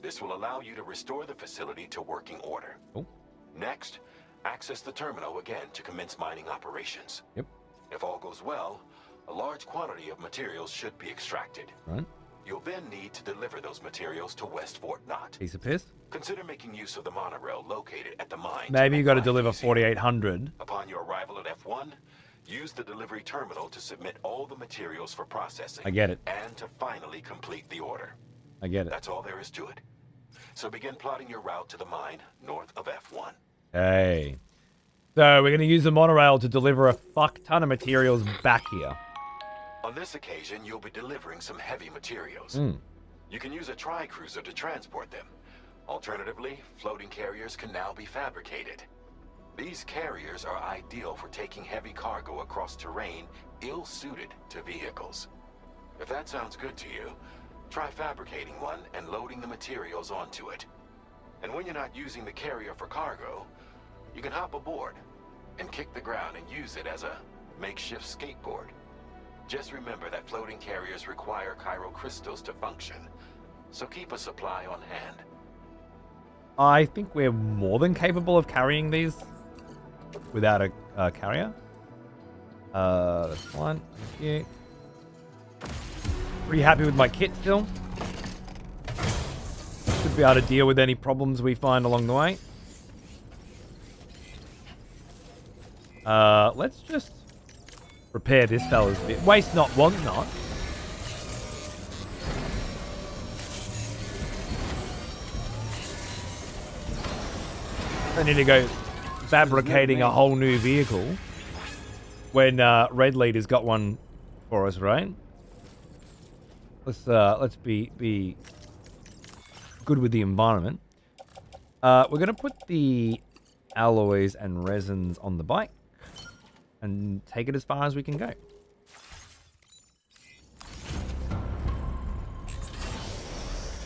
This will allow you to restore the facility to working order. Cool. Next, access the terminal again to commence mining operations. Yep. If all goes well, a large quantity of materials should be extracted. Right. You'll then need to deliver those materials to West Fort Knott. Piece of piss. Consider making use of the monorail located at the mine. Maybe you got to deliver 4,800. Upon your arrival at F1, use the delivery terminal to submit all the materials for processing. I get it. And to finally complete the order. I get it. That's all there is to it. So begin plotting your route to the mine north of F1. Hey. So we're going to use the monorail to deliver a fuck ton of materials back here. On this occasion, you'll be delivering some heavy materials. You can use a tri-cruiser to transport them. Alternatively, floating carriers can now be fabricated. These carriers are ideal for taking heavy cargo across terrain ill-suited to vehicles. If that sounds good to you, try fabricating one and loading the materials onto it. And when you're not using the carrier for cargo, you can hop aboard and kick the ground and use it as a makeshift skateboard. Just remember that floating carriers require chiral crystals to function, so keep a supply on hand. I think we're more than capable of carrying these without a carrier. That's one. Thank you. Pretty happy with my kit still. Should be able to deal with any problems we find along the way. Let's just repair this fella's bit. Waste not, want not. I need to go fabricating a whole new vehicle when Red Leader's got one for us, right? Let's be good with the environment. We're gonna put the alloys and resins on the bike and take it as far as we can go.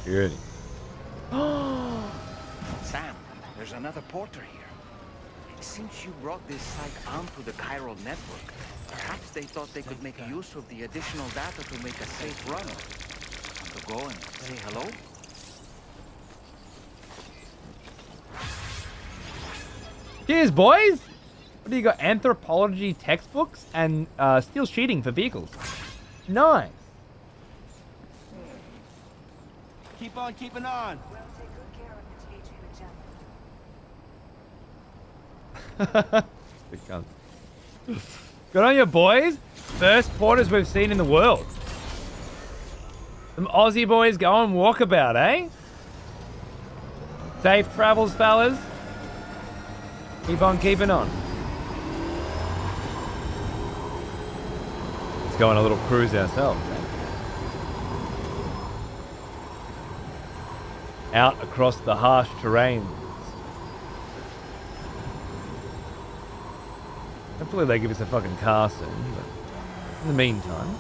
Good. Sam, there's another porter here. Since you brought this site onto the chiral network, perhaps they thought they could make use of the additional data to make a safe run. Want to go and say hello? Cheers, boys! What do you got? Anthropology textbooks and steel sheeting for vehicles. Nice. Keep on keeping on. Good cunt. Good on you, boys. First porters we've seen in the world. Some Aussie boys going walkabout, eh? Safe travels, fellas. Keep on keeping on. Let's go on a little cruise ourselves, eh? Out across the harsh terrain. Hopefully they give us a fucking car soon, but in the meantime.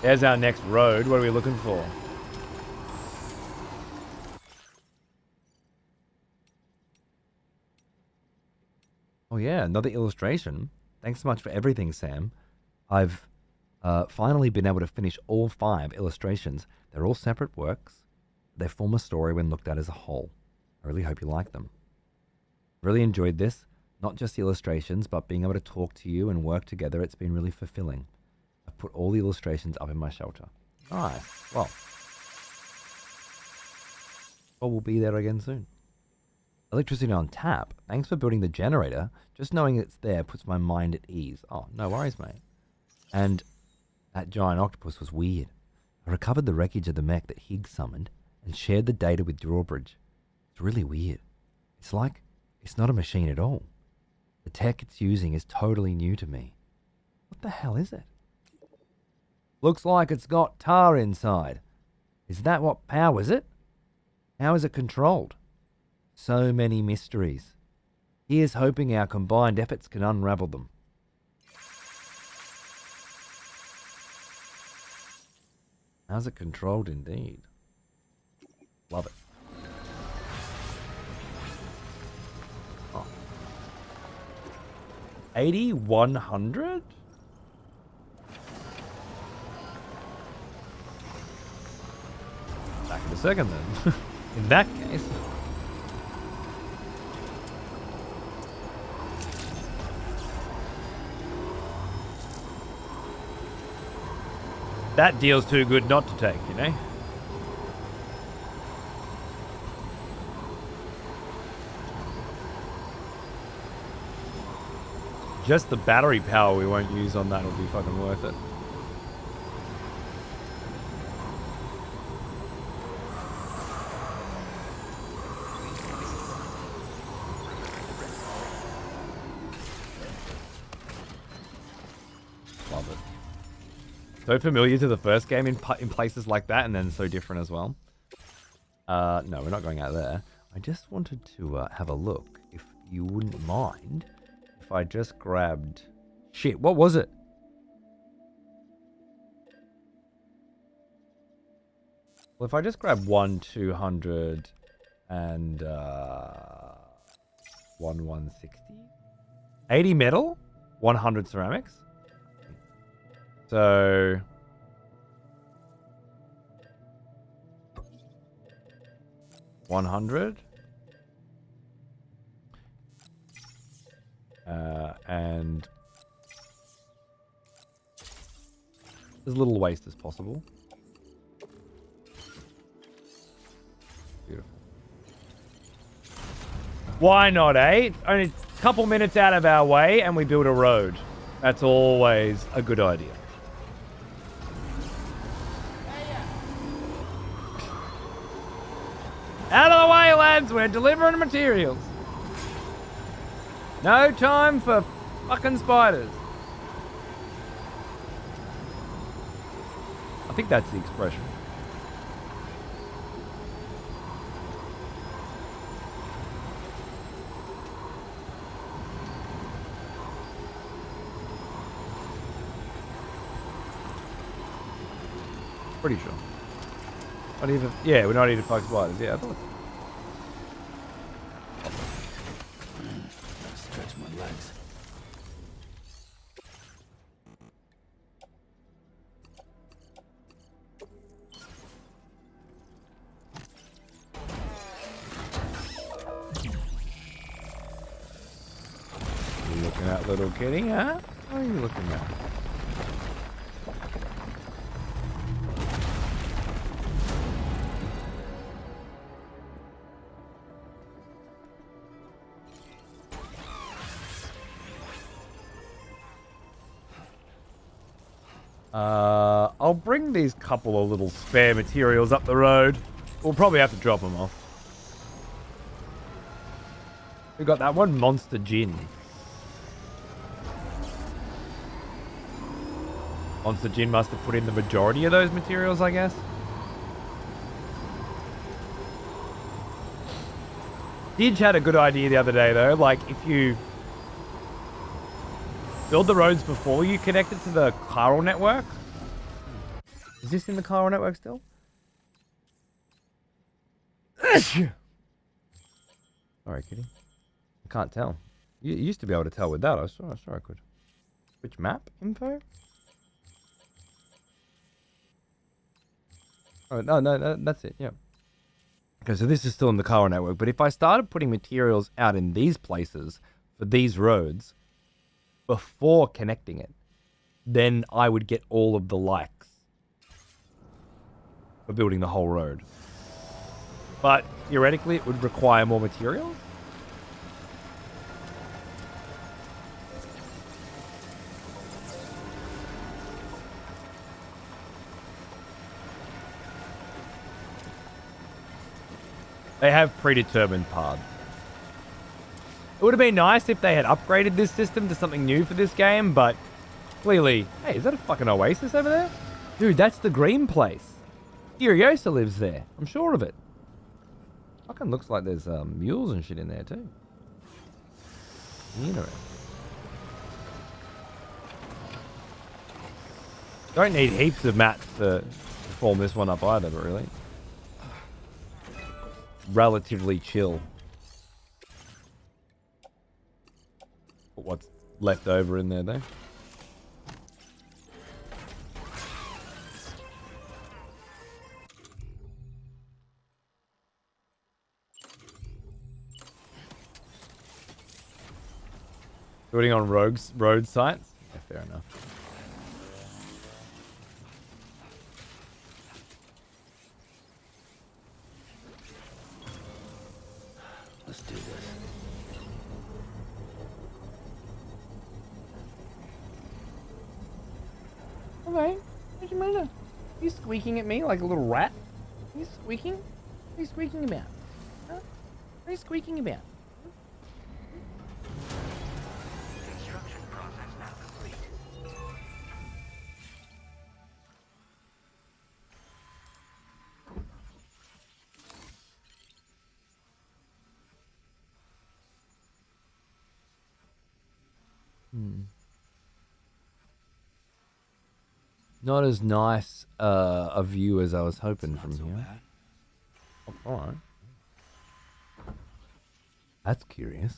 There's our next road. What are we looking for? Oh yeah, another illustration. Thanks so much for everything, Sam. I've finally been able to finish all 5 illustrations. They're all separate works. They form a story when looked at as a whole. I really hope you like them. Really enjoyed this. Not just the illustrations, but being able to talk to you and work together. It's been really fulfilling. I've put all the illustrations up in my shelter. Nice. Well, we'll be there again soon. Electricity on tap. Thanks for building the generator. Just knowing it's there puts my mind at ease. Oh, no worries, mate. And that giant octopus was weird. I recovered the wreckage of the mech that Higgs summoned and shared the data with Drawbridge. It's really weird. It's like it's not a machine at all. The tech it's using is totally new to me. What the hell is it? Looks like it's got tar inside. Is that what powers it? How is it controlled? So many mysteries. Here's hoping our combined efforts can unravel them. How's it controlled indeed? Love it. Oh. 8100? Back in a second then. In that case. That deal's too good not to take, you know? Just the battery power we won't use on that will be fucking worth it. Love it. So familiar to the first game in places like that, and then so different as well. No, we're not going out there. I just wanted to have a look, if you wouldn't mind, if I just grabbed... Shit, what was it? Well, if I just grab 1, 200, and 160? 80 metal, 100 ceramics. So... $100. And as little waste as possible. Beautiful. Why not, eh? Only a couple minutes out of our way and we build a road. That's always a good idea. Out of the way, lads! We're delivering materials. No time for fucking spiders. I think that's the expression. Pretty sure. Not even. Yeah, we're not eating fuck spiders. Yeah, I thought. Stretch my legs. You looking at, little kitty, huh? What are you looking at? I'll bring these couple of little spare materials up the road. We'll probably have to drop them off. We got that one monster gin. Monster gin must have put in the majority of those materials, I guess. Didge had a good idea the other day, though. Like, if you build the roads before you connect it to the chiral network. Is this in the chiral network still? Sorry, kitty. I can't tell. You used to be able to tell with that. I saw I could. Which map info? Oh, no, that's it. Yeah. Okay, so this is still in the chiral network. But if I started putting materials out in these places for these roads before connecting it, then I would get all of the likes for building the whole road. But theoretically, it would require more materials. They have predetermined paths. It would have been nice if they had upgraded this system to something new for this game, but clearly... Hey, is that a fucking oasis over there? Dude, that's the green place. Furiosa lives there. I'm sure of it. Fucking looks like there's mules and shit in there too. Interesting. Don't need heaps of mats to form this one up either, but really. Relatively chill. Put what's left over in there though. Building on road sites? Yeah, fair enough. Let's do this. Okay. What's the matter? Are you squeaking at me like a little rat? Are you squeaking? What are you squeaking about? Huh? What are you squeaking about? Construction process now complete. Not as nice a view as I was hoping from here. Oh, alright. That's curious.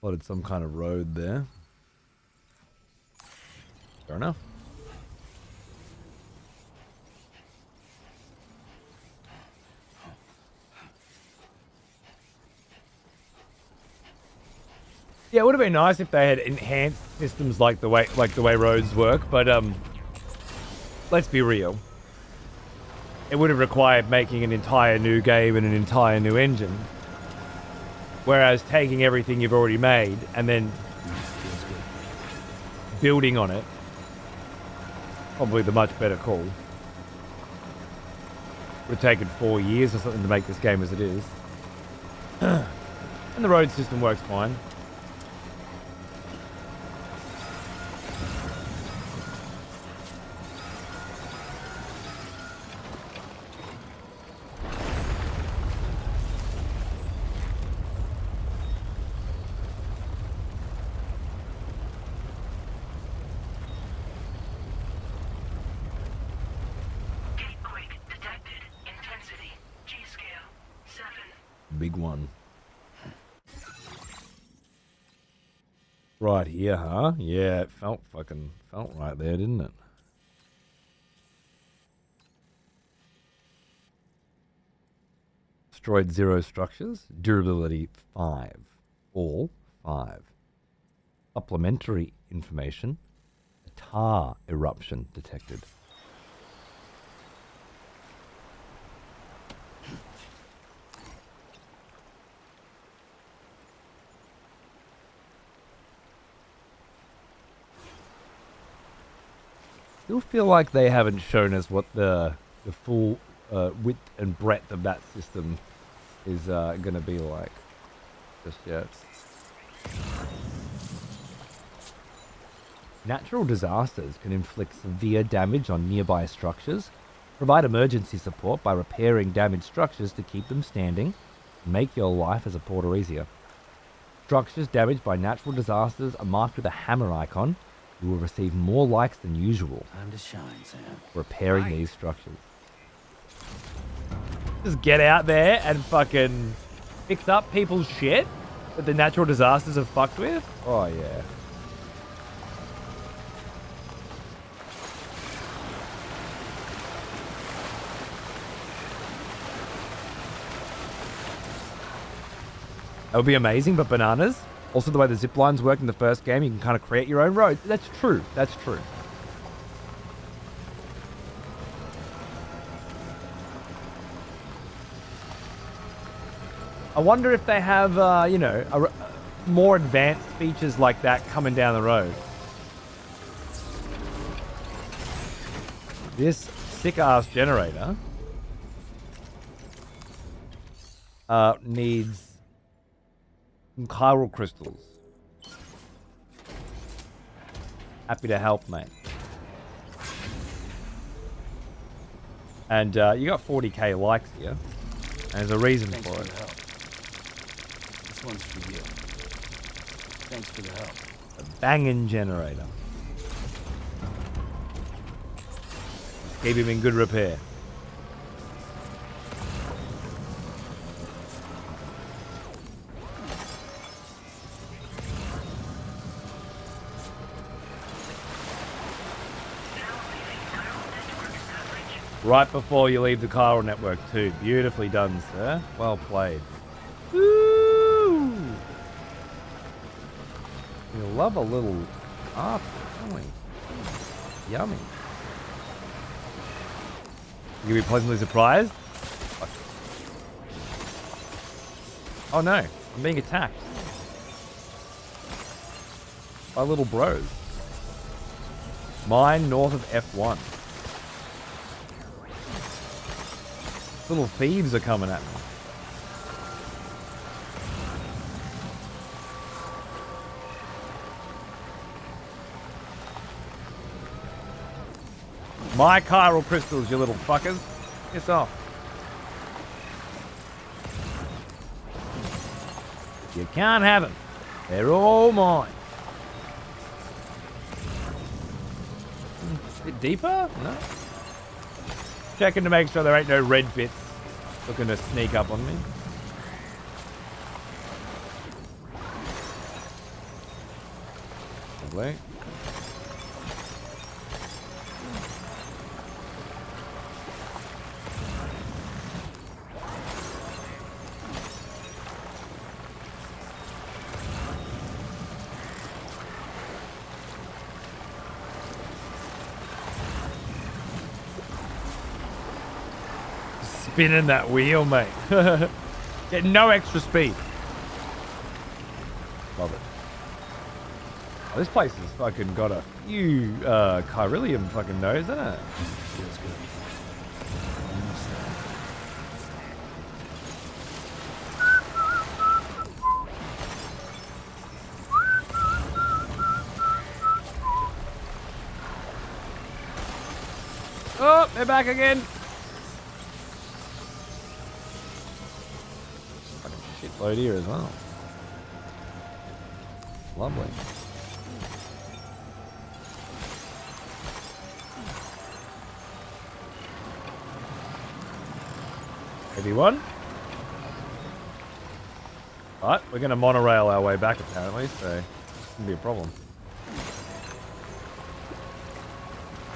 Plotted some kind of road there. Fair enough. Yeah, it would have been nice if they had enhanced systems like the way roads work, but let's be real. It would have required making an entire new game and an entire new engine. Whereas taking everything you've already made and then building on it, probably the much better call. Would have taken 4 years or something to make this game as it is. And the road system works fine. Big one. Right here, huh? Yeah, it felt right there, didn't it? Destroyed 0 structures. Durability 5. All 5. Supplementary information. A tar eruption detected. Still feel like they haven't shown us what the full width and breadth of that system is going to be like just yet. Natural disasters can inflict severe damage on nearby structures. Provide emergency support by repairing damaged structures to keep them standing and make your life as a porter easier. Structures damaged by natural disasters are marked with a hammer icon. You will receive more likes than usual. Time to shine, Sam. Repairing these structures. Just get out there and fucking fix up people's shit that the natural disasters have fucked with. Oh yeah. That would be amazing, but bananas. Also, the way the zip lines work in the first game, you can kind of create your own road. That's true. That's true. I wonder if they have, you know, more advanced features like that coming down the road. This sick-ass generator needs some chiral crystals. Happy to help, mate. And you got 40k likes here. And there's a reason Thanks for for it. the help. This one's for you. Thanks for the help. A banging generator. Keep him in good repair. Right before you leave the chiral network too. Beautifully done, sir. Well played. Woo! You'll love a little after, don't we? Yummy. You be pleasantly surprised? Oh no, I'm being attacked by little bros. Mine north of F1. Little thieves are coming at me. My chiral crystals, you little fuckers. Piss off. You can't have them. They're all mine. A bit deeper? No. Checking to make sure there ain't no red bits looking to sneak up on me. Lovely. Spinning that wheel, mate. Get no extra speed. Love it. Oh, this place has fucking got a few chiralium fucking nodes, isn't it? Feels good. Oh, they're back again. Fucking shitload here as well. Lovely. Heavy one. But we're going to monorail our way back apparently, so it's going to be a problem.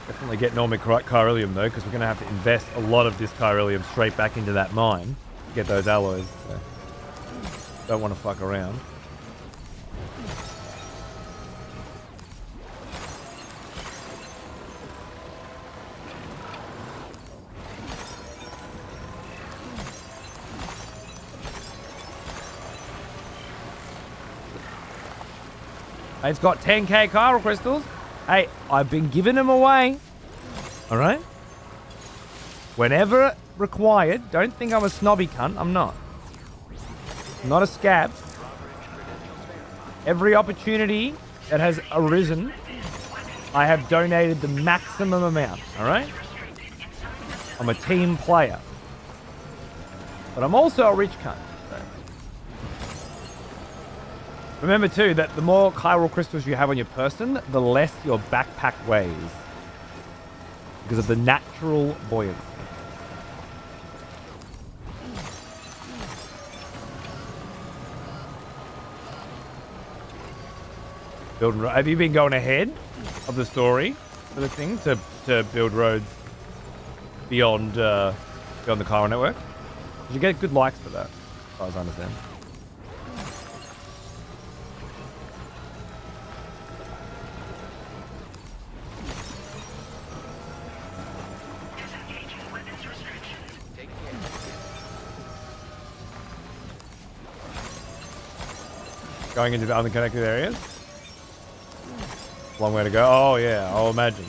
Definitely getting all my chiralium though, because we're going to have to invest a lot of this chiralium straight back into that mine to get those alloys. So don't want to fuck around. It's got 10k chiral crystals. Hey, I've been giving them away. All right? Whenever required. Don't think I'm a snobby cunt. I'm not. I'm not a scab. Every opportunity that has arisen, I have donated the maximum amount. All right? I'm a team player. But I'm also a rich cunt. Remember too that the more chiral crystals you have on your person, the less your backpack weighs. Because of the natural buoyancy. Have you been going ahead of the story for the thing to build roads beyond the chiral network? Did you get good likes for that, as far as I understand? Going into the unconnected areas? Long way to go. Oh yeah, I'll imagine.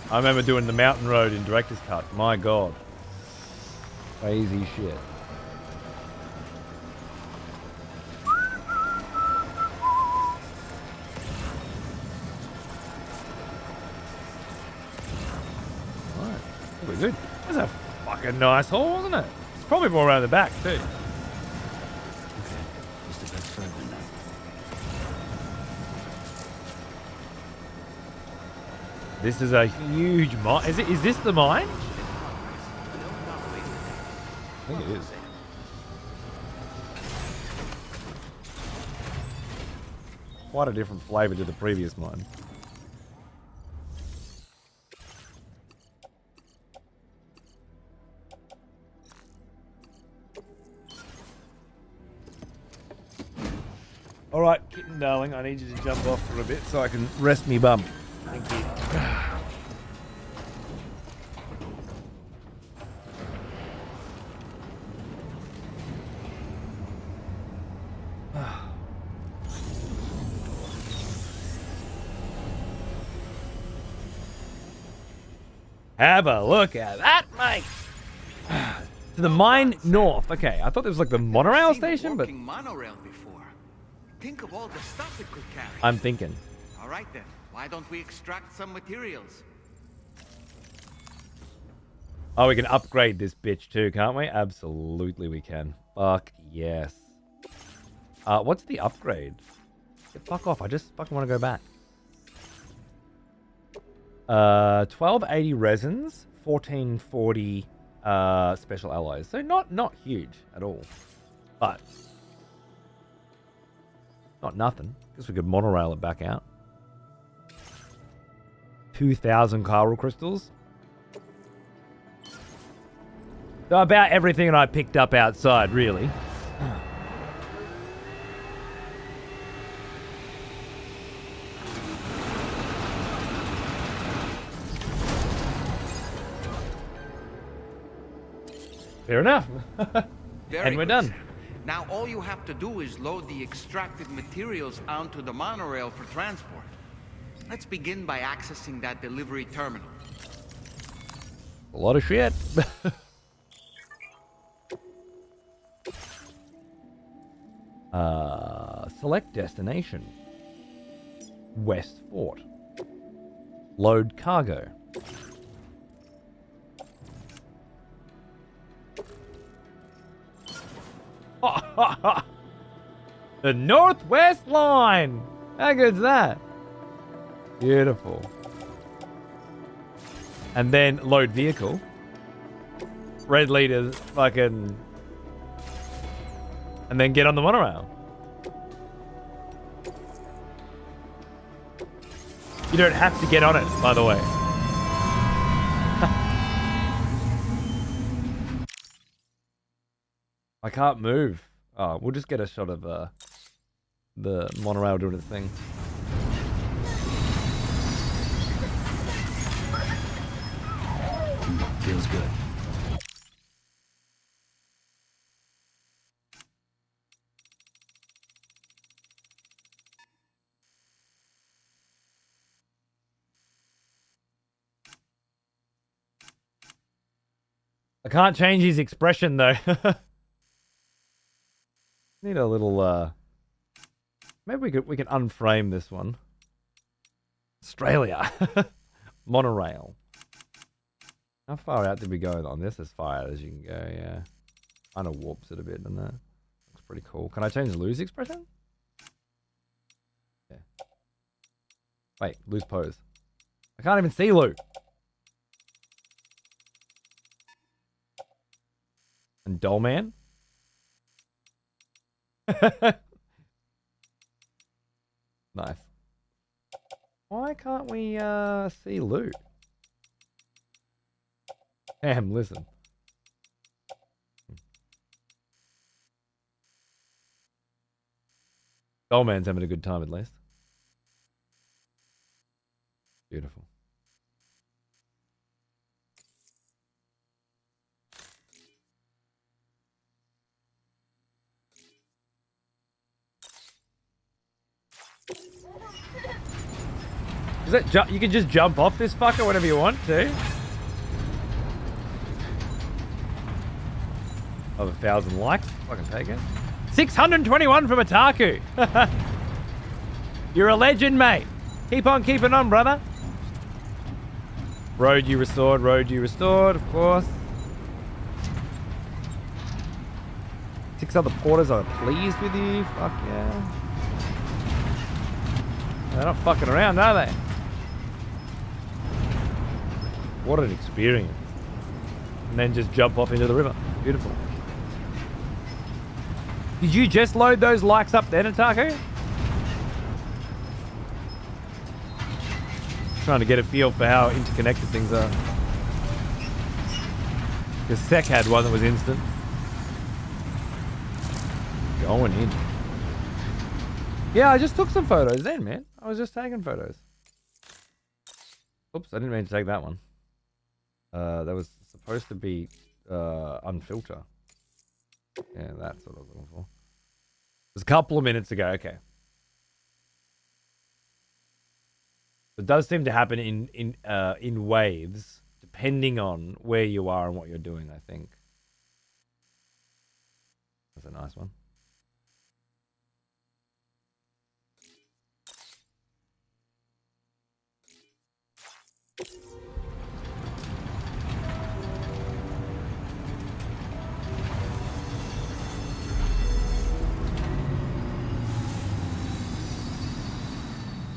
I remember doing the mountain road in Director's Cut. My god. Crazy shit. Alright, pretty good. That's a fucking nice haul, wasn't it? It's probably more around the back too. This is a huge mine. Is this the mine? I think it is. Quite a different flavor to the previous mine. All right, kitten darling, I need you to jump off for a bit so I can rest me bum. Thank you. Have a look at that, mate. To the mine north. Okay, I thought there was like the monorail station, but monorail before. Think of all the stuff it could carry. I'm thinking. All right then. Why don't we extract some materials? Oh, we can upgrade this bitch too, can't we? Absolutely we can. Fuck yes. What's the upgrade? Get fuck off. I just fucking want to go back. 1280 resins, 1440 special alloys. So not huge at all. But not nothing. Guess we could monorail it back out. 2,000 chiral crystals. So about everything that I picked up outside, really. Fair enough. And we're done. Now all you have to do is load the extracted materials onto the monorail for transport. Let's begin by accessing that delivery terminal. A lot of shit. Select destination. West Fort. Load cargo. The Northwest Line. How good's that? Beautiful. And then load vehicle. Red leaders fucking... And then get on the monorail. You don't have to get on it, by the way. I can't move. Oh, we'll just get a shot of the monorail doing its thing. Feels good. I can't change his expression though. Need a little maybe we can unframe this one. Australia. Monorail. How far out did we go on this? As far out as you can go, yeah. Kind of warps it a bit, doesn't it? Looks pretty cool. Can I change Lou's expression? Yeah. Wait, Lou's pose. I can't even see Lou. And Dollman? Nice. Why can't we see Lou? Damn, listen. Dollman's having a good time at least. Beautiful. Is that you can just jump off this fucker whenever you want to? Of 1,000 likes. Fucking take it. 621 from Otaku. You're a legend, mate. Keep on keeping on, brother. Road you restored, of course. 6 other porters are pleased with you. Fuck yeah. They're not fucking around, are they? What an experience. And then just jump off into the river. Beautiful. Did you just load those likes up there, Otaku? Trying to get a feel for how interconnected things are. Because Sek had one that was instant. Going in. Yeah, I just took some photos then, man. I was just taking photos. Oops, I didn't mean to take that one. That was supposed to be unfilter. Yeah, that's what I was looking for. It was a couple of minutes ago. Okay. It does seem to happen in waves, depending on where you are and what you're doing, I think. That's a nice one.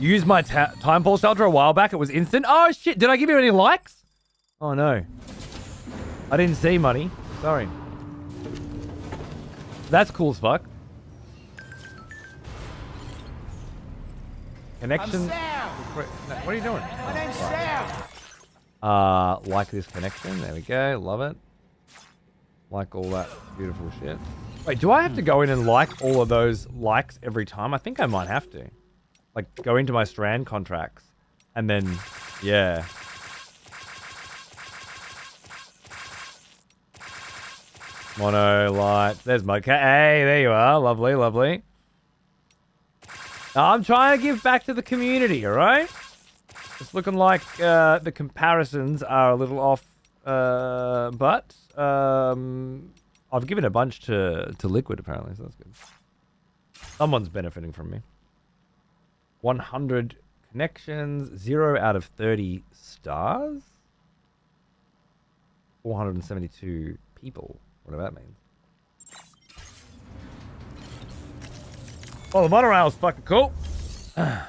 Used my time pulse ultra a while back. It was instant. Oh shit! Did I give you any likes? Oh no. I didn't see money. Sorry. That's cool as fuck. Connection. I'm Sam. What are you doing? My name's Sam. Like this connection. There we go. Love it. Like all that beautiful shit. Wait, do I have to go in and like all of those likes every time? I think I might have to. Like, go into my Strand contracts. And then, yeah. Mono, light. There's my cat. Hey, there you are. Lovely, lovely. I'm trying to give back to the community, alright? It's looking like the comparisons are a little off, but I've given a bunch to Liquid, apparently, so that's good. Someone's benefiting from me. 100 connections, 0 out of 30 stars? 472 people, whatever that means. Well, the monorail's fucking cool. Yeah.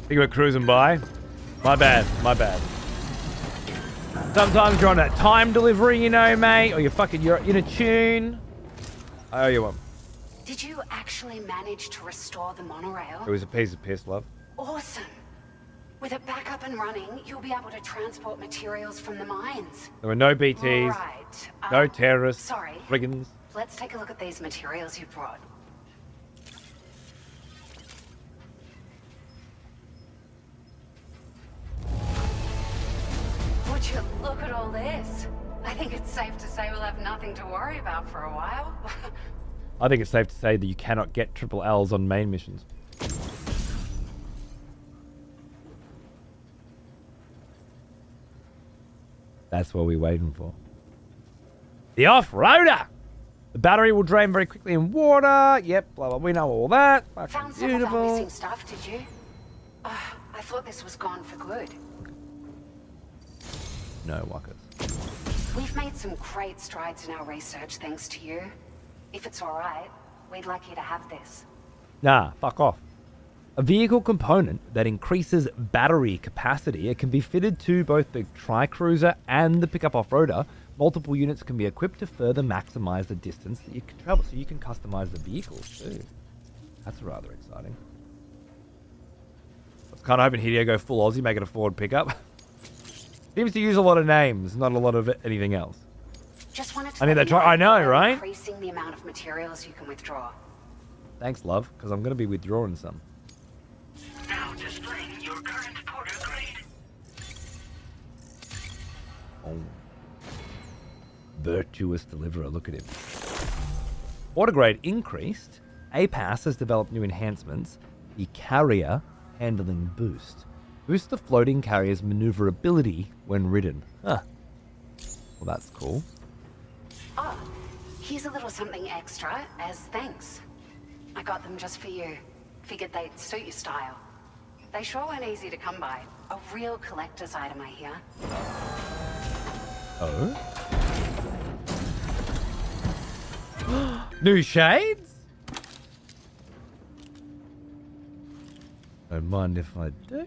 Think we're cruising by. My bad, my bad. Sometimes you're on that time delivery, you know, mate, or you're in a tune. I owe you one. Did you actually manage to restore the monorail? It was a piece of piss, love. Awesome. With it back up and running, you'll be able to transport materials from the mines. There were no BTs, Right. no terrorists, Sorry. brigands. Let's take a look at these materials you brought. Would you look at all this? I think it's safe to say we'll have nothing to worry about for a while. I think it's safe to say that you cannot get triple L's on main missions. That's what we're waiting for. The off-roader! The battery will drain very quickly in water. Yep, blah, blah, we know all that. Fucking Found some beautiful. of our missing stuff, did you? I thought this was gone for good. No, Wuckers. We've made some great strides in our research thanks to you. If it's alright, we'd like you to have this. Nah, fuck off. A vehicle component that increases battery capacity. It can be fitted to both the Tri-Cruiser and the pickup off-roader. Multiple units can be equipped to further maximize the distance that you can travel, so you can customize the vehicles too. That's rather exciting. I was kind of hoping he'd go full Aussie, make it a Ford pickup. Seems to use a lot of names, not a lot of anything else. Just wanted to I need let that you I know, we're right? Increasing the amount of materials you can withdraw. Thanks, love, because I'm going to be withdrawing some. Now displaying your current porter grade. Oh. Virtuous deliverer, look at him. Order grade increased. APAS has developed new enhancements. The carrier handling boost. Boost the floating carrier's maneuverability when ridden. Huh. Well, that's cool. Oh, here's a little something extra as thanks. I got them just for you. Figured they'd suit your style. They sure weren't easy to come by. A real collector's item, I hear. Oh? New shades? Don't mind if I do.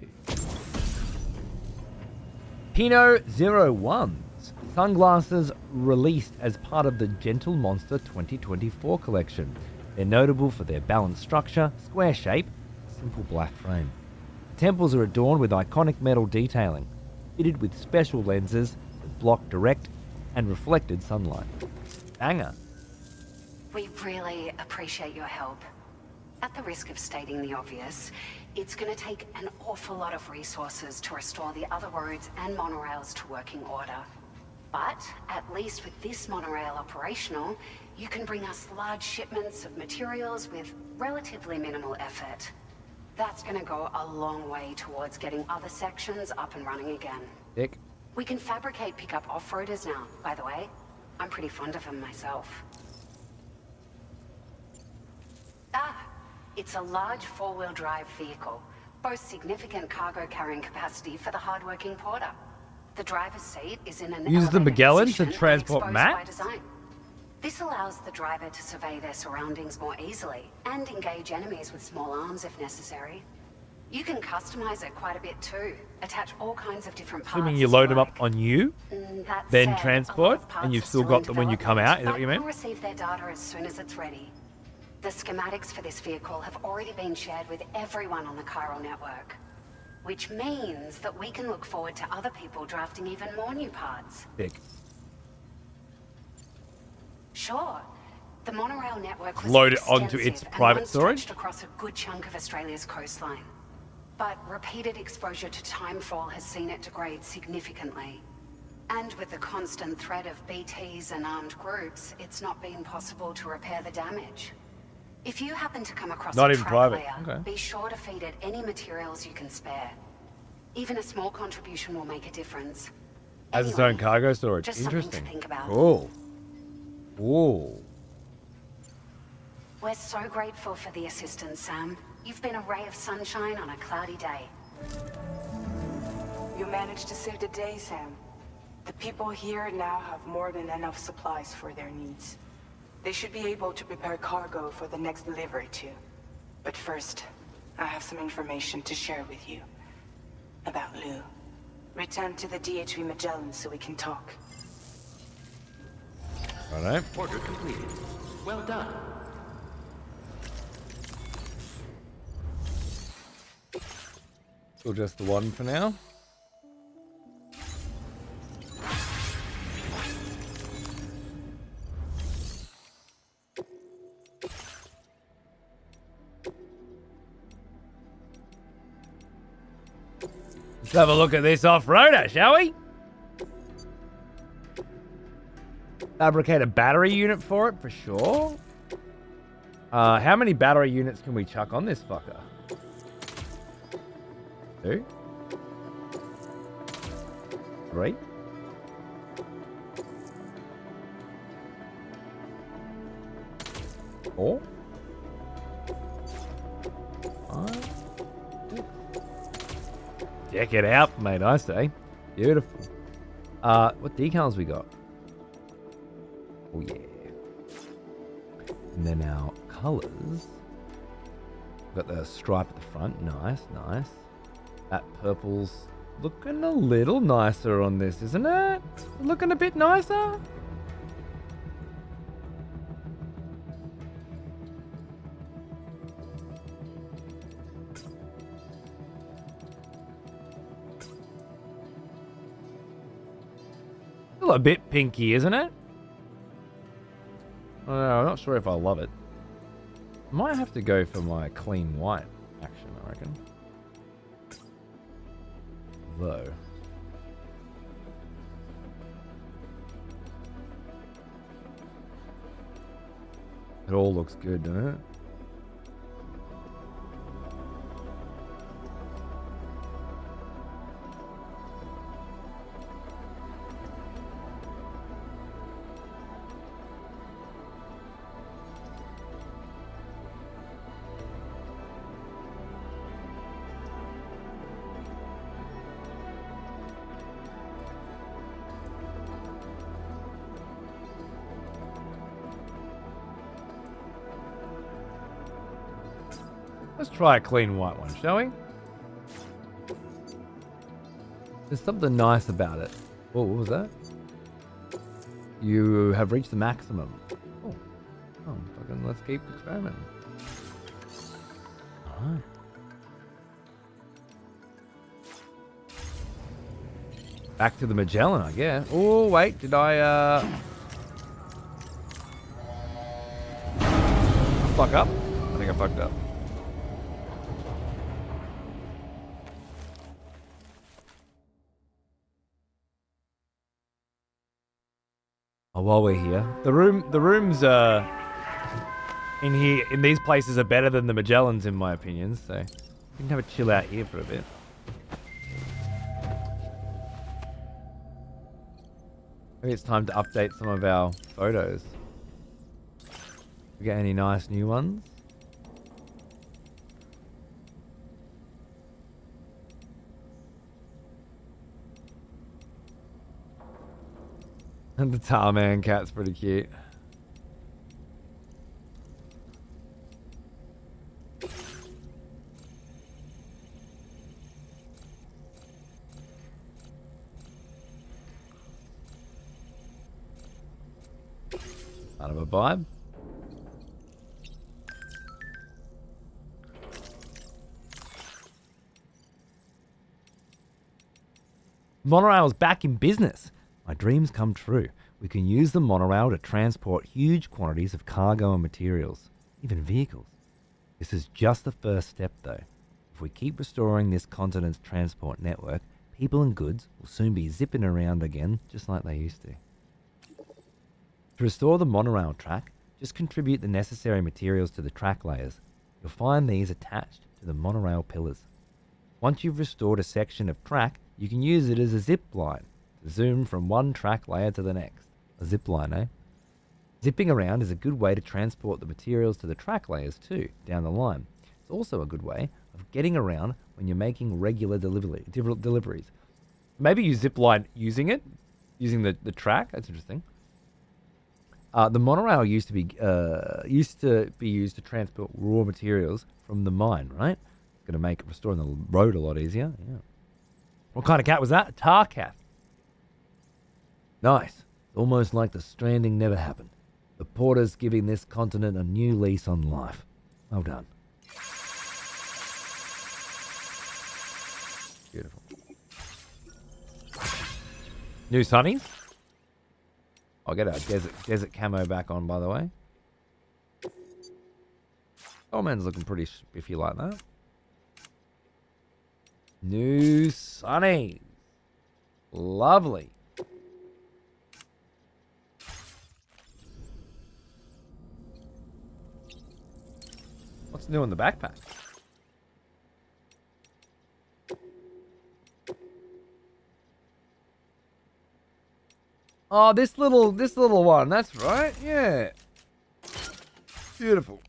Pinot 01's sunglasses released as part of the Gentle Monster 2024 collection. They're notable for their balanced structure, square shape, simple black frame. The temples are adorned with iconic metal detailing, fitted with special lenses that block direct and reflected sunlight. Banger. We really appreciate your help. At the risk of stating the obvious, it's going to take an awful lot of resources to restore the other roads and monorails to working order. But at least with this monorail operational, you can bring us large shipments of materials with relatively minimal effort. That's going to go a long way towards getting other sections up and running again. Dick. We can fabricate pickup off-roaders now, by the way. I'm pretty fond of them myself. It's a large four-wheel drive vehicle, boasts significant cargo carrying capacity for the hard-working porter. The driver's seat is in an Use the elevated Magellan to position and transport exposed Matt? by design. This allows the driver to survey their surroundings more easily and engage enemies with small arms if necessary. You can customize it quite a bit too. Attach all kinds of different parts. Assuming you load them up on you, That then said, a lot transport, of parts and you've are still in got them when you come out. Is that development, what you but mean? We'll receive their data as soon as it's ready. The schematics for this vehicle have already been shared with everyone on the chiral network, which means that we can look forward to other people drafting even more new parts. Big. Sure. The monorail network was Load it onto its extensive and private once storage? stretched across a good chunk of Australia's coastline. But repeated exposure to timefall has seen it degrade significantly. And with the constant threat of BTs and armed groups, it's not been possible to repair the damage. If you happen to come across Not a even track private. layer, Okay. be sure to feed it any materials you can spare. Even a small contribution will make a difference. Has its own Anyway, cargo storage. just something to Interesting. think about. Cool. Whoa. We're so grateful for the assistance, Sam. You've been a ray of sunshine on a cloudy day. You managed to save the day, Sam. The people here now have more than enough supplies for their needs. They should be able to prepare cargo for the next delivery too. But first, I have some information to share with you. About Lou. Return to the DHV Magellan so we can talk. Alright. Order completed. Well done. Still just the one for now. Let's have a look at this off-roader, shall we? Fabricate a battery unit for it, for sure. How many battery units can we chuck on this fucker? 2? 3? 4? 5? Check it out, mate, I say. Beautiful. What decals we got? Oh, yeah. And then our colours. Got the stripe at the front. Nice, nice. That purple's looking a little nicer on this, isn't it? Looking a bit nicer. Still a bit pinky, isn't it? I don't know, I'm not sure if I love it. Might have to go for my clean white action, I reckon. Though. It all looks good, doesn't it? Let's try a clean white one, shall we? There's something nice about it. Oh, what was that? You have reached the maximum. Oh, fucking let's keep experimenting. Alright. Back to the Magellan, I guess. Oh, wait, did I fuck up? I think I fucked up. Oh, while we're here, the rooms in here in these places are better than the Magellans in my opinion. So we can have a chill out here for a bit. Maybe it's time to update some of our photos. We get any nice new ones? And the Tarman cat's pretty cute. Kind of a vibe. Monorail's back in business. My dreams come true. We can use the monorail to transport huge quantities of cargo and materials, even vehicles. This is just the first step, though. If we keep restoring this continent's transport network, people and goods will soon be zipping around again, just like they used to. To restore the monorail track, just contribute the necessary materials to the track layers. You'll find these attached to the monorail pillars. Once you've restored a section of track, you can use it as a zip line to zoom from one track layer to the next. A zip line, eh? Zipping around is a good way to transport the materials to the track layers too, down the line. It's also a good way of getting around when you're making regular deliveries. Maybe you zip line using the track. That's interesting. The monorail used to be used to transport raw materials from the mine, right? It's going to make restoring the road a lot easier. Yeah. What kind of cat was that? A tar cat. Nice. It's almost like the Stranding never happened. The porter's giving this continent a new lease on life. Well done. Beautiful. New sunnies. I'll get our desert camo back on, by the way. Oh, man's looking pretty spiffy like that. New sunnies. Lovely. What's new in the backpack? Oh, this little one. That's right. Yeah. Beautiful.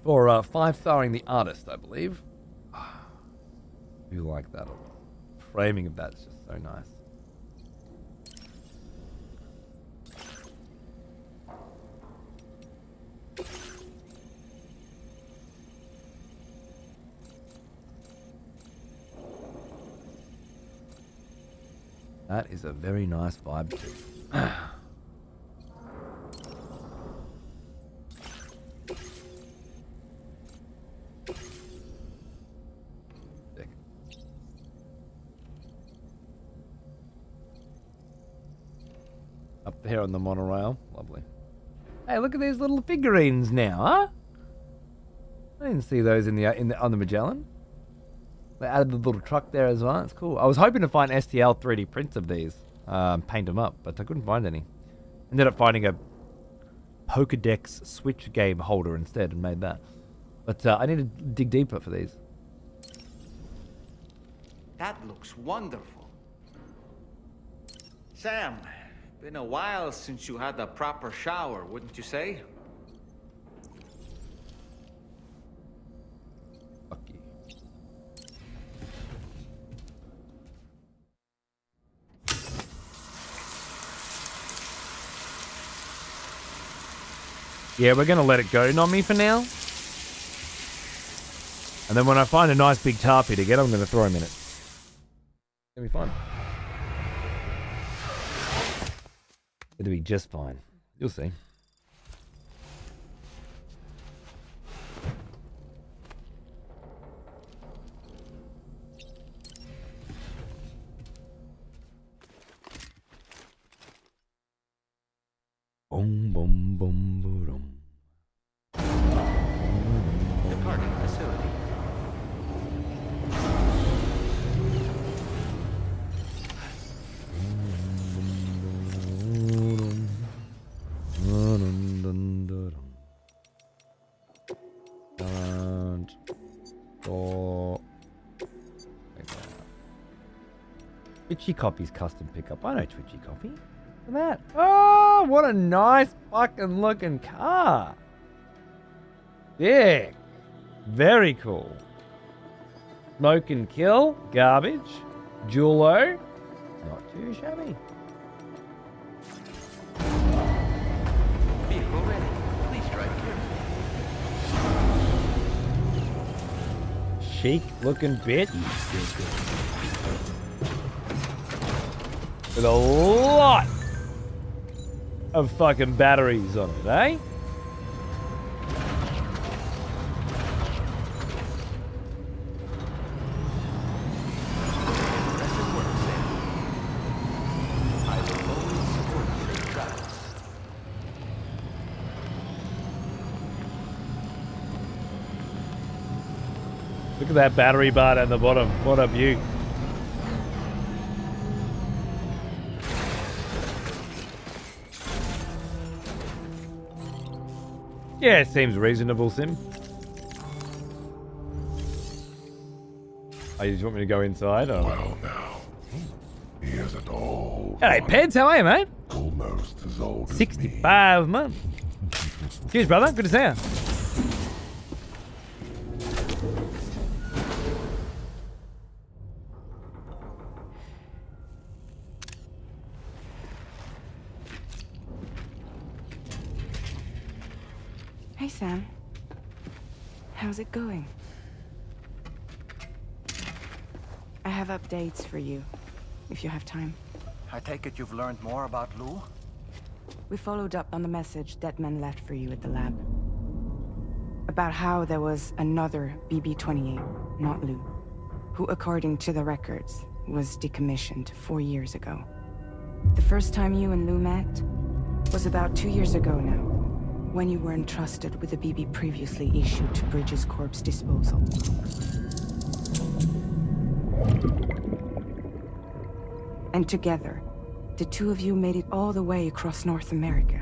For 5-starring the artist, I believe. I do like that a lot. Framing of that is just so nice. That is a very nice vibe too. Up there on the monorail. Lovely. Hey, look at these little figurines now, huh? I didn't see those on the Magellan. They added the little truck there as well. It's cool. I was hoping to find STL 3D prints of these, paint them up, but I couldn't find any. Ended up finding a Pokedex Switch game holder instead and made that. But I need to dig deeper for these. That looks wonderful. Sam, been a while since you had a proper shower, wouldn't you say? Fuck you. Yeah, we're going to let it go, Nami, for now. And then when I find a nice big tarpy to get, I'm going to throw him in it. It's going to be fun. It'll be just fine. You'll see. Boom, boom, boom, boom. Departing facility. And for Twitchy Coffee's custom pickup. I know Twitchy Coffee. Look at that. Oh, what a nice fucking looking car. Sick. Very cool. Smoke and kill. Garbage. Julo. Not too shabby. Vehicle ready. Please drive carefully. Chic looking bit. With a lot of fucking batteries on it, eh? Look at that battery bar down the bottom. What a beaut. Yeah, it seems reasonable, Sim. Oh, you just want me to go inside? Or? Well, now, he is an old Hey, one, Peds, how are you, mate? almost as old as 65 months. Cheers, brother. Good to see you. Hey, Sam. How's it going? I have updates for you, if you have time. I take it you've learned more about Lou? We followed up on the message Deadman left for you at the lab. About how there was another BB-28, not Lou, who, according to the records, was decommissioned 4 years ago. The first time you and Lou met was about 2 years ago now, when you were entrusted with a BB previously issued to Bridges Corp's disposal. And together, the two of you made it all the way across North America.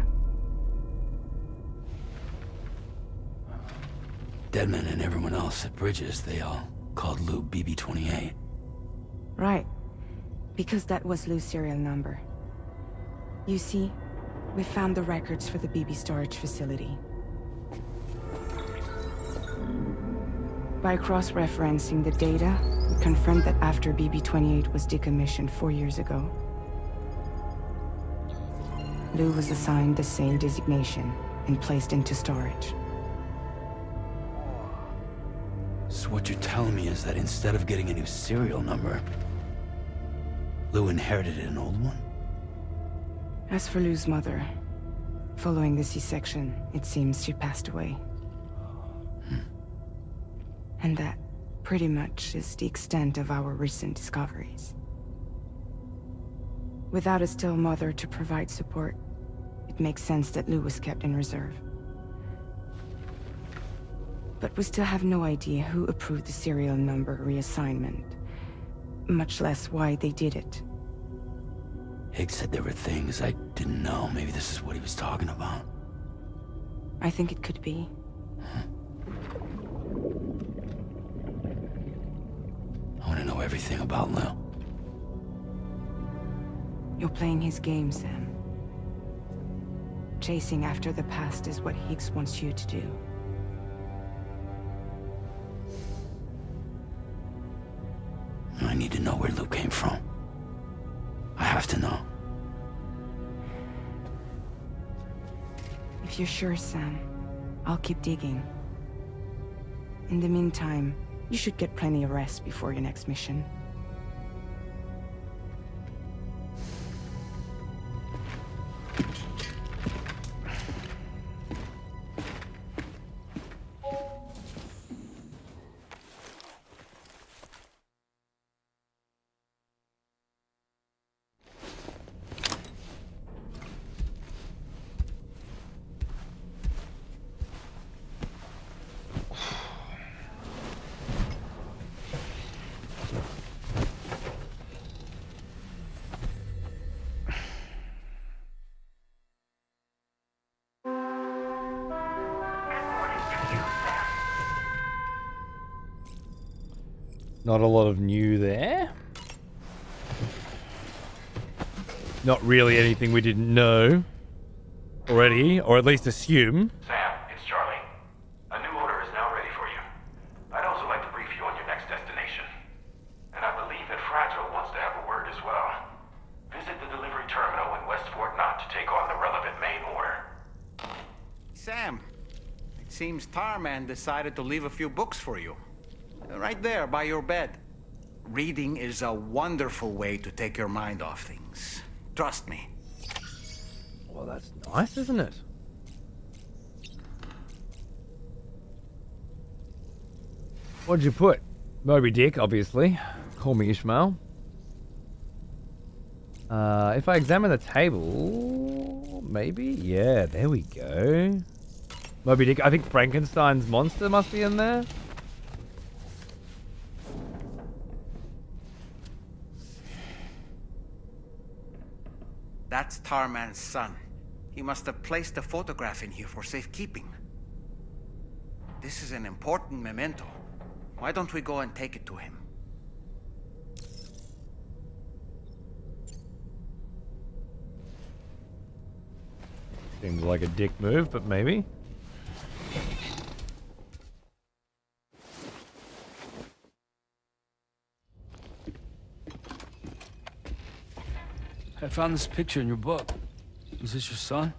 Deadman and everyone else at Bridges, they all called Lou BB-28. Right. Because that was Lou's serial number. You see, we found the records for the BB storage facility. By cross-referencing the data, we confirmed that after BB-28 was decommissioned 4 years ago, Lou was assigned the same designation and placed into storage. So what you're telling me is that instead of getting a new serial number, Lou inherited an old one? As for Lou's mother, following the C-section, it seems she passed away. And that, pretty much, is the extent of our recent discoveries. Without a still mother to provide support, it makes sense that Lou was kept in reserve. But we still have no idea who approved the serial number reassignment, much less why they did it. Higgs said there were things I didn't know. Maybe this is what he was talking about. I think it could be. I want to know everything about Lou. You're playing his game, Sam. Chasing after the past is what Higgs wants you to do. I need to know where Lou came from. I have to know. If you're sure, Sam, I'll keep digging. In the meantime, you should get plenty of rest before your next mission. Not a lot of new there. Not really anything we didn't know already, or at least assume. Sam, it's Charlie. A new order is now ready for you. I'd also like to brief you on your next destination. And I believe that Fragile wants to have a word as well. Visit the delivery terminal in West Fort Knott to take on the relevant main order. Sam, it seems Tarman decided to leave a few books for you. Right there, by your bed. Reading is a wonderful way to take your mind off things. Trust me. Well, Oh, that's nice, isn't it? What'd you put? Moby Dick, obviously. Call me Ishmael. If I examine the table, maybe? Yeah, there we go. Moby Dick. I think Frankenstein's monster must be in there. That's Tarman's son. He must have placed a photograph in here for safekeeping. This is an important memento. Why don't we go and take it to him? Seems like a dick move, but maybe. I found this picture in your book. Is this your son?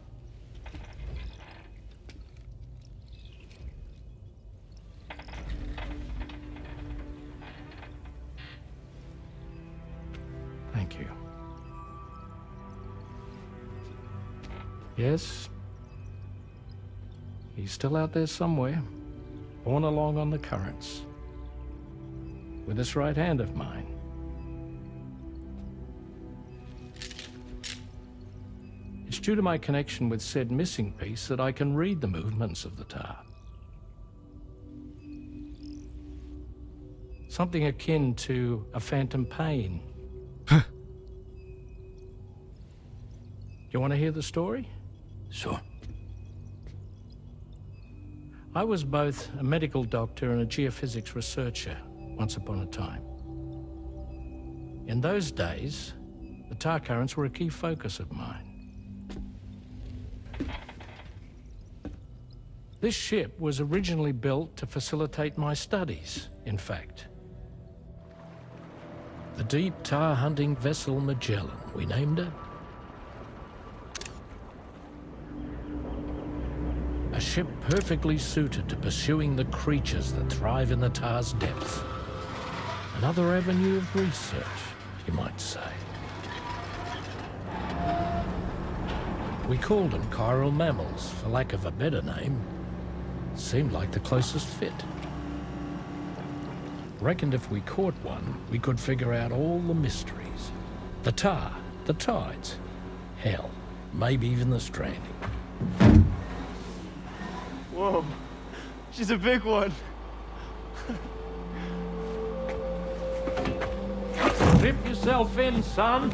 Thank you. Yes. He's still out there somewhere, borne along on the currents, with this right hand of mine. It's due to my connection with said missing piece that I can read the movements of the tar. Something akin to a phantom pain. You want to hear the story? Sure. I was both a medical doctor and a geophysics researcher once upon a time. In those days, the tar currents were a key focus of mine. This ship was originally built to facilitate my studies, in fact. The deep tar hunting vessel Magellan, we named it. A ship perfectly suited to pursuing the creatures that thrive in the tar's depths. Another avenue of research, you might say. We called them chiral mammals, for lack of a better name. Seemed like the closest fit. Reckoned if we caught one, we could figure out all the mysteries. The tar, the tides, hell, maybe even the stranding. Whoa, she's a big one. Dip yourself in, son.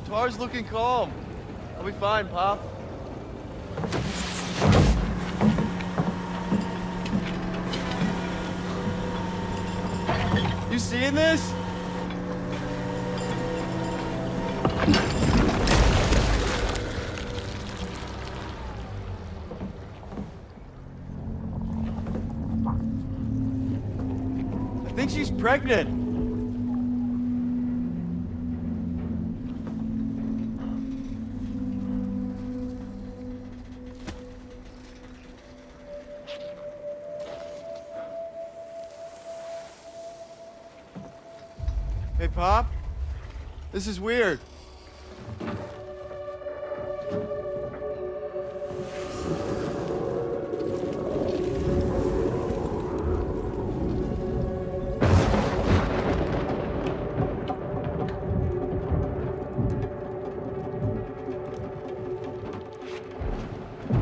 Tar's looking calm. I'll be fine, Pop. You seeing this? I think she's pregnant. Hey, Pop. This is weird.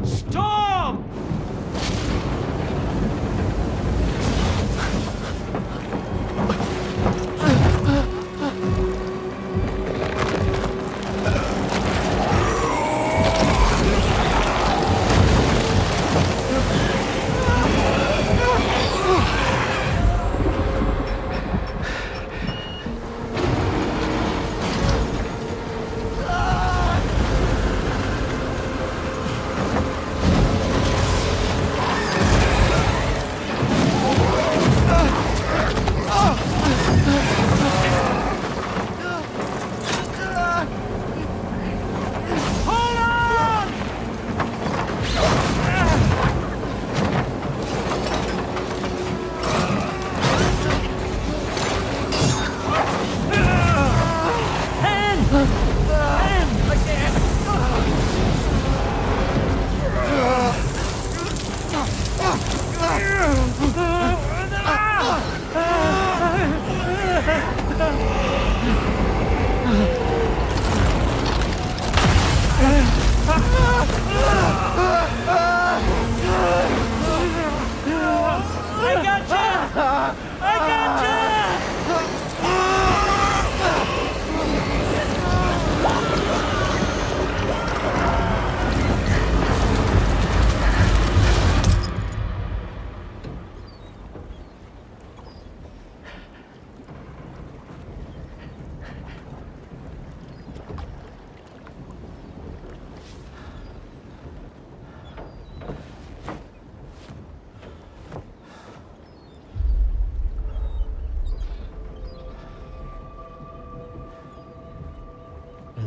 Storm!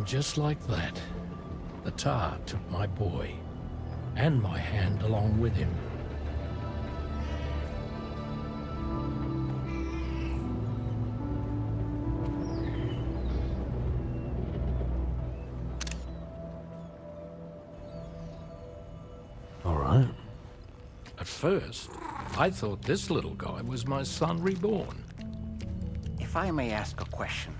And just like that, the tar took my boy, and my hand along with him. All right. At first, I thought this little guy was my son reborn. If I may ask a question,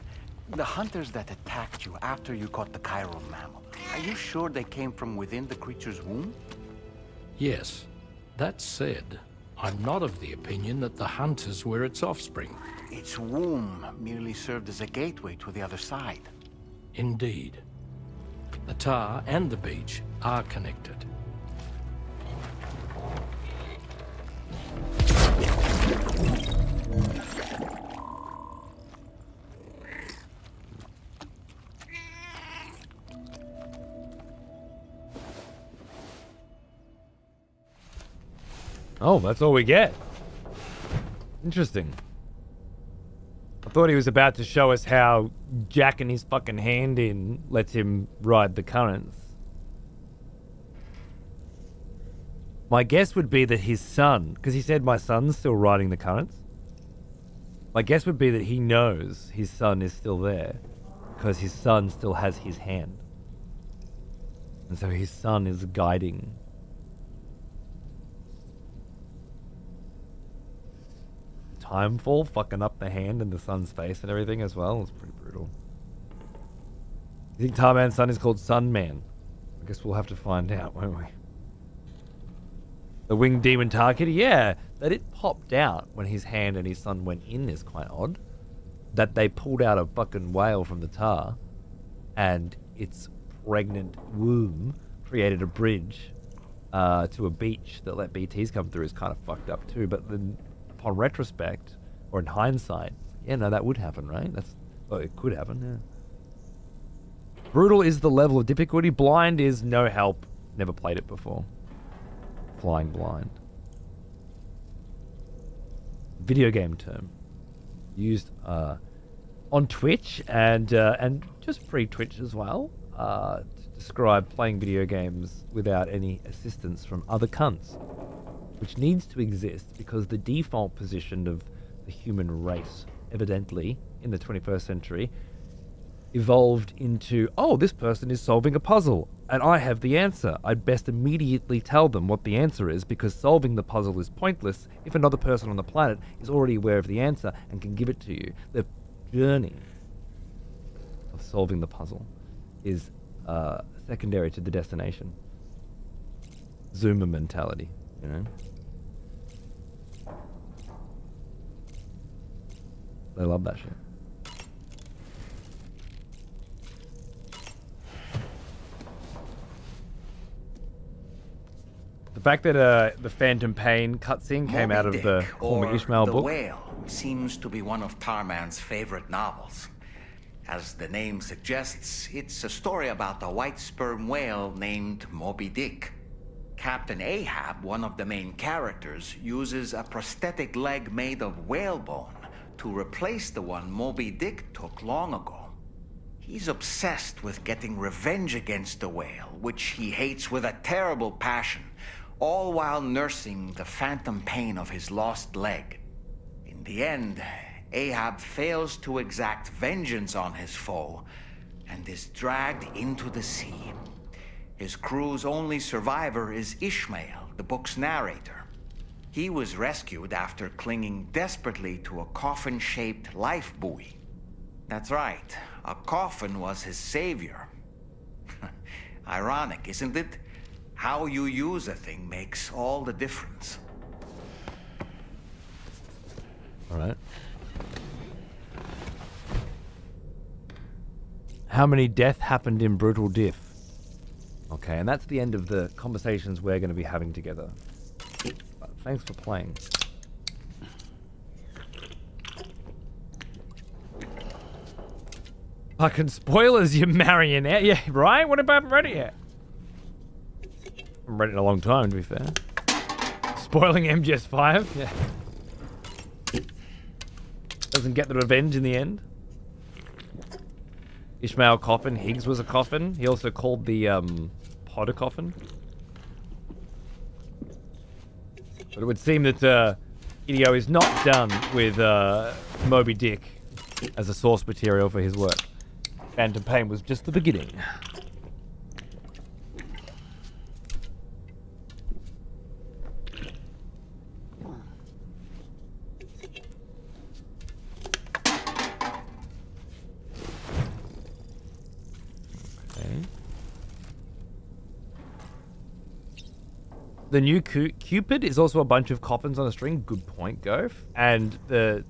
the hunters that attacked you after you caught the chiral mammal, are you sure they came from within the creature's womb? Yes. That said, I'm not of the opinion that the hunters were its offspring. Its womb merely served as a gateway to the other side. Indeed. The tar and the beach are connected. Oh, that's all we get. Interesting. I thought he was about to show us how jacking his fucking hand in lets him ride the currents. My guess would be that his son, because he said my son's still riding the currents. My guess would be that he knows his son is still there because his son still has his hand. And so his son is guiding. Timefall fucking up the hand in the son's face and everything as well. It's pretty brutal. You think Tarman's son is called Sunman? I guess we'll have to find out, won't we? The winged demon tar kitty? Yeah, that it popped out when his hand and his son went in is quite odd. That they pulled out a fucking whale from the tar and its pregnant womb created a bridge to a beach that let BTs come through is kind of fucked up too. But then upon retrospect, or in hindsight, yeah, no, that would happen, right? Well, it could happen, yeah. Brutal is the level of difficulty. Blind is no help. Never played it before. Flying blind. Video game term. Used on Twitch and just pre-Twitch as well to describe playing video games without any assistance from other cunts. Which needs to exist because the default position of the human race, evidently, in the 21st century, evolved into, oh, this person is solving a puzzle, and I have the answer. I'd best immediately tell them what the answer is, because solving the puzzle is pointless if another person on the planet is already aware of the answer and can give it to you. The journey of solving the puzzle is secondary to the destination. Zoomer mentality, you know? They love that shit. The fact that the Phantom Pain cutscene came out of the Cormac Ishmael book. The Whale seems to be one of Tarman's favorite novels. As the name suggests, it's a story about a white sperm whale named Moby Dick. Captain Ahab, one of the main characters, uses a prosthetic leg made of whalebone to replace the one Moby Dick took long ago. He's obsessed with getting revenge against the whale, which he hates with a terrible passion, all while nursing the phantom pain of his lost leg. In the end, Ahab fails to exact vengeance on his foe and is dragged into the sea. His crew's only survivor is Ishmael, the book's narrator. He was rescued after clinging desperately to a coffin-shaped life buoy. That's right, a coffin was his savior. Ironic, isn't it? How you use a thing makes all the difference. All right. How many death happened in Brutal Diff? Okay, and that's the end of the conversations we're going to be having together. But thanks for playing. Fucking spoilers, you marionette. Yeah, right? What about ready yet? I haven't read it in a long time, to be fair. Spoiling MGS5? Yeah. Doesn't get the revenge in the end. Ishmael coffin. Higgs was a coffin. He also called the pod a coffin. But it would seem that Hideo is not done with Moby Dick as a source material for his work. Phantom Pain was just the beginning. The new Cupid is also a bunch of coffins on a string. Good point, Gof. And the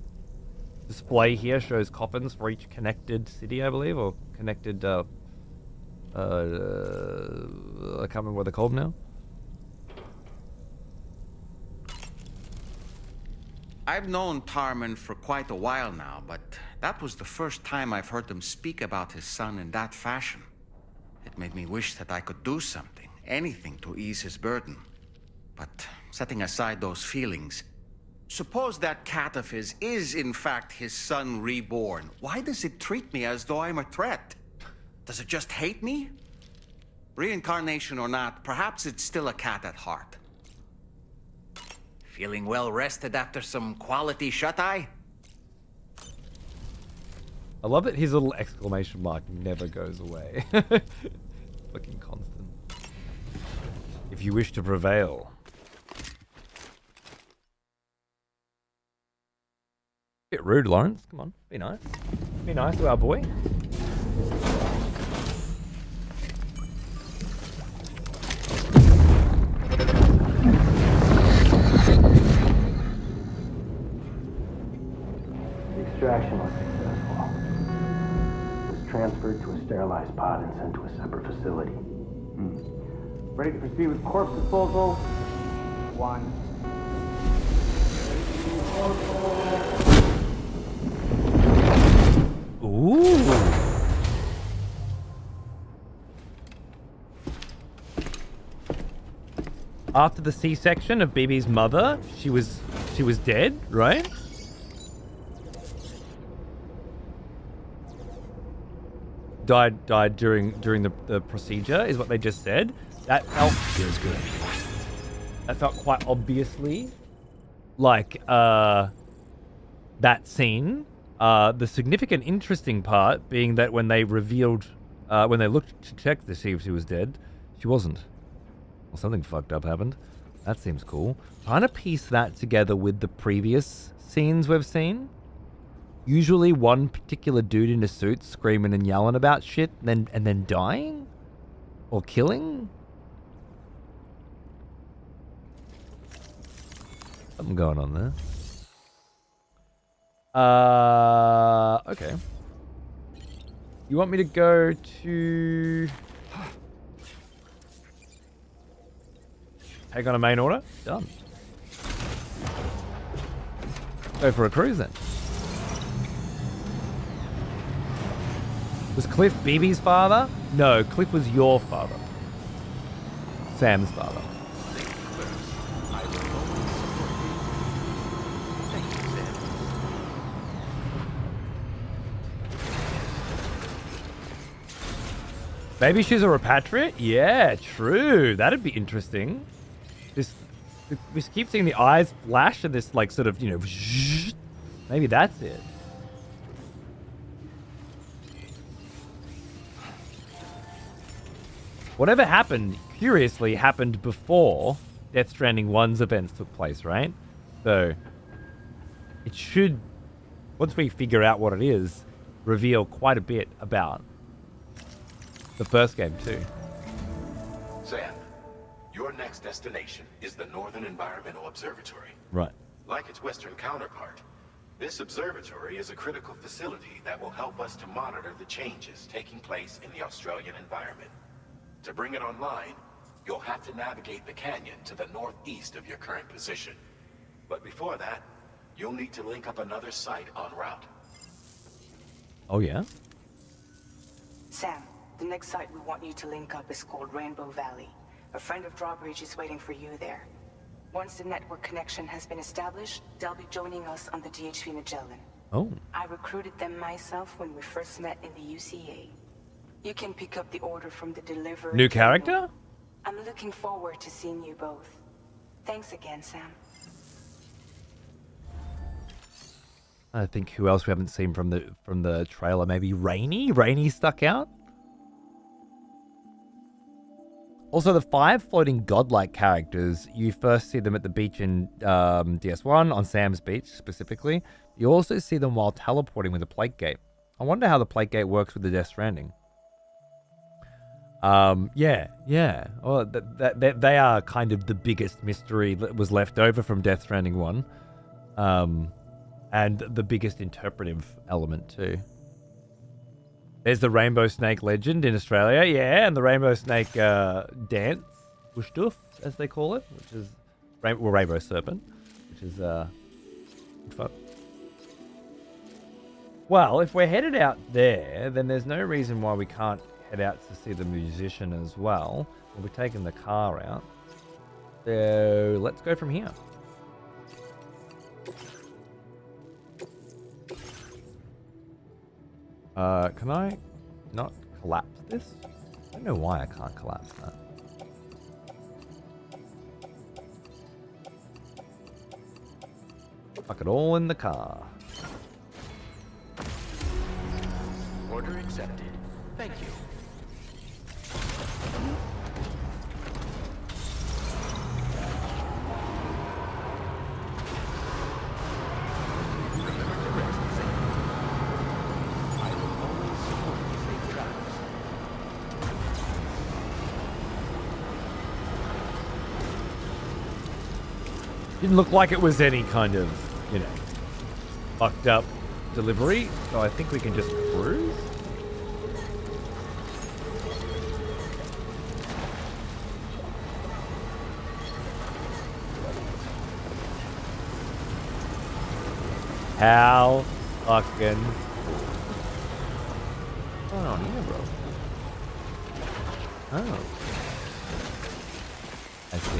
display here shows coffins for each connected city, I believe, or connected. I can't remember what they're called now. I've known Tarman for quite a while now, but that was the first time I've heard him speak about his son in that fashion. It made me wish that I could do something, anything to ease his burden. But setting aside those feelings, suppose that cat of his is in fact his son reborn. Why does it treat me as though I'm a threat? Does it just hate me? Reincarnation or not, perhaps it's still a cat at heart. Feeling well rested after some quality shut-eye? I love that his little exclamation mark never goes away. Fucking constant. If you wish to prevail. Bit rude, Lawrence. Come on, be nice. Be nice to our boy. The extraction was successful. It was transferred to a sterilized pod and sent to a separate facility. Ready to proceed with corpse disposal? 1. Ooh. After the C-section of BB's mother, she was dead, right? Died during the procedure is what they just said. That feels good. That felt quite obviously like that scene. The significant, interesting part being that when they revealed, when they looked to check to see if she was dead, she wasn't. Well, something fucked up happened. That seems cool. Trying to piece that together with the previous scenes we've seen. Usually one particular dude in a suit screaming and yelling about shit and then dying? Or killing? Something going on there. Okay. You want me to go to... Take on a main order? Done. Go for a cruise then. Was Cliff BB's father? No, Cliff was your father. Sam's father. Maybe she's a repatriate? Yeah, true. That'd be interesting. We keep seeing the eyes flash and this like sort of, you know, maybe that's it. Whatever happened, curiously, happened before Death Stranding 1's events took place, right? So, it should, once we figure out what it is, reveal quite a bit about the first game too. Sam, your next destination is the Northern Environmental Observatory. Right. Like its Western counterpart, this observatory is a critical facility that will help us to monitor the changes taking place in the Australian environment. To bring it online, you'll have to navigate the canyon to the northeast of your current position. But before that, you'll need to link up another site en route. Oh yeah? Sam, the next site we want you to link up is called Rainbow Valley. A friend of Drawbridge is waiting for you there. Once the network connection has been established, they'll be joining us on the DHV Magellan. Oh. I recruited them myself when we first met in the UCA. You can pick up the order from the delivery. New character? I'm looking forward to seeing you both. Thanks again, Sam. I think who else we haven't seen from the trailer? Maybe Rainey? Rainey stuck out? Also, the 5 floating godlike characters, you first see them at the beach in DS1, on Sam's beach specifically. You also see them while teleporting with a plate gate. I wonder how the plate gate works with the Death Stranding. Yeah. Well, they are kind of the biggest mystery that was left over from Death Stranding 1. And the biggest interpretive element too. There's the Rainbow Snake legend in Australia, yeah, and the Rainbow Snake dance, Ushtuf, as they call it, which is Rainbow Serpent, which is fun. Well, if we're headed out there, then there's no reason why we can't head out to see the musician as well. We'll be taking the car out. So let's go from here. Can I not collapse this? I don't know why I can't collapse that. Fuck it all in the car. Order accepted. Thank you. Didn't look like it was any kind of, you know, fucked up delivery, so I think we can just cruise. How fucking what's going on here, bro? Oh, I see.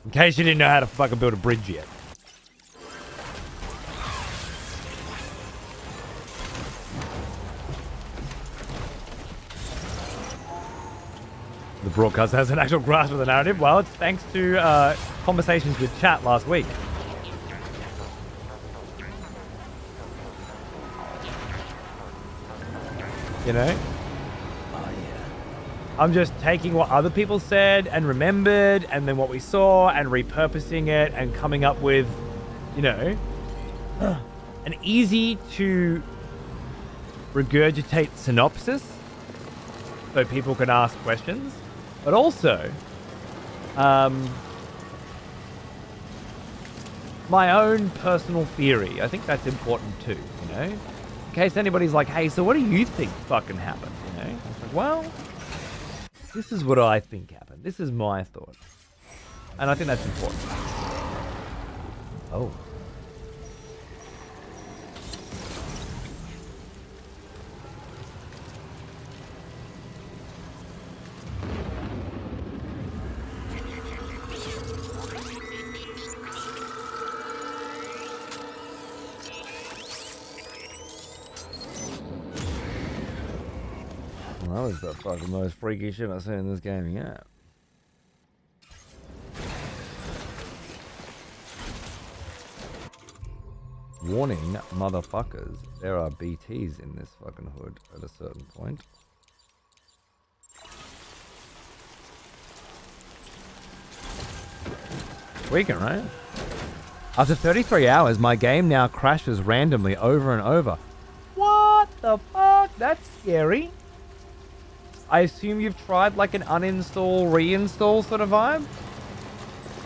In case you didn't know how to fucking build a bridge yet. The broadcast has an actual grasp of the narrative. Well, it's thanks to conversations with chat last week. You know? I'm just taking what other people said and remembered, and then what we saw, and repurposing it, and coming up with, you know, an easy to regurgitate synopsis so people can ask questions, but also my own personal theory. I think that's important too, you know, in case anybody's like, hey, so what do you think fucking happened, you know? It's like, well, this is what I think happened. This is my thought. And I think that's important. Oh. Well, that was the fucking most freaky shit I've seen in this game yet. Warning, motherfuckers. There are BTs in this fucking hood at a certain point. Tweaking, right? After 33 hours, my game now crashes randomly over and over. What the fuck? That's scary. I assume you've tried like an uninstall, reinstall sort of vibe?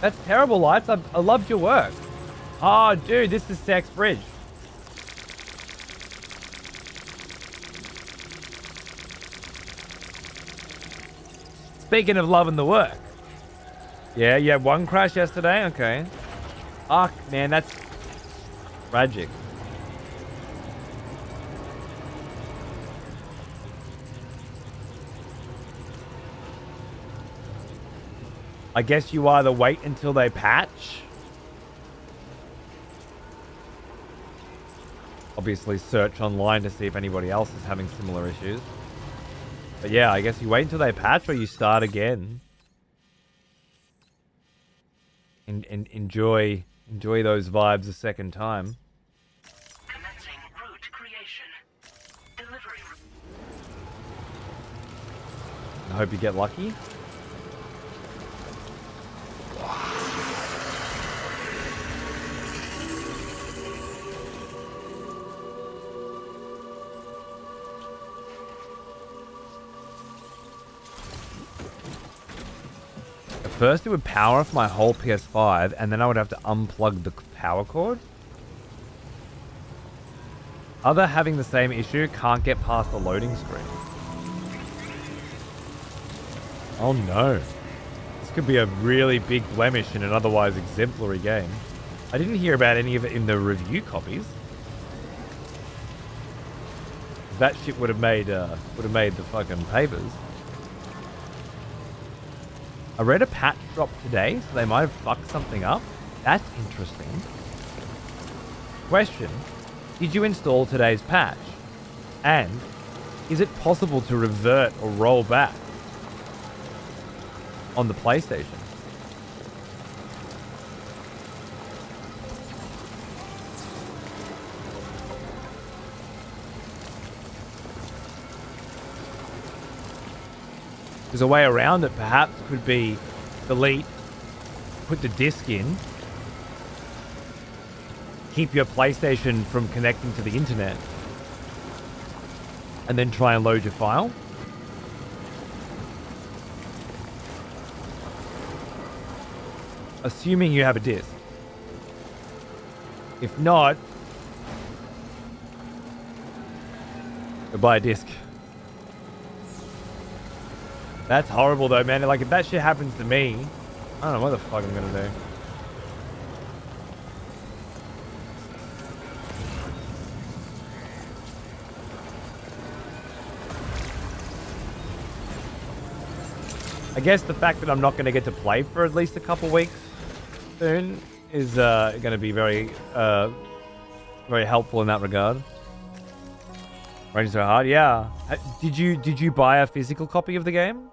That's terrible, Lights. I loved your work. Oh, dude, this is Sex Bridge. Speaking of loving the work. Yeah, you had one crash yesterday? Okay. Fuck, man, that's tragic. I guess you either wait until they patch. Obviously search online to see if anybody else is having similar issues. But yeah, I guess you wait until they patch or you start again. And enjoy those vibes a second time. Commencing route creation. Delivery. I hope you get lucky. First, it would power off my whole PS5, and then I would have to unplug the power cord. Other having the same issue can't get past the loading screen. Oh no. This could be a really big blemish in an otherwise exemplary game. I didn't hear about any of it in the review copies. That shit would have made the fucking papers. I read a patch drop today, so they might have fucked something up. That's interesting. Question: did you install today's patch? And is it possible to revert or roll back on the PlayStation? There's a way around it, perhaps, could be delete, put the disc in, keep your PlayStation from connecting to the internet, and then try and load your file. Assuming you have a disc. If not, go buy a disc. That's horrible though, man. Like, if that shit happens to me, I don't know what the fuck I'm gonna do. I guess the fact that I'm not gonna get to play for at least a couple weeks soon is gonna be very helpful in that regard. Raining so hard, yeah. Did you buy a physical copy of the game?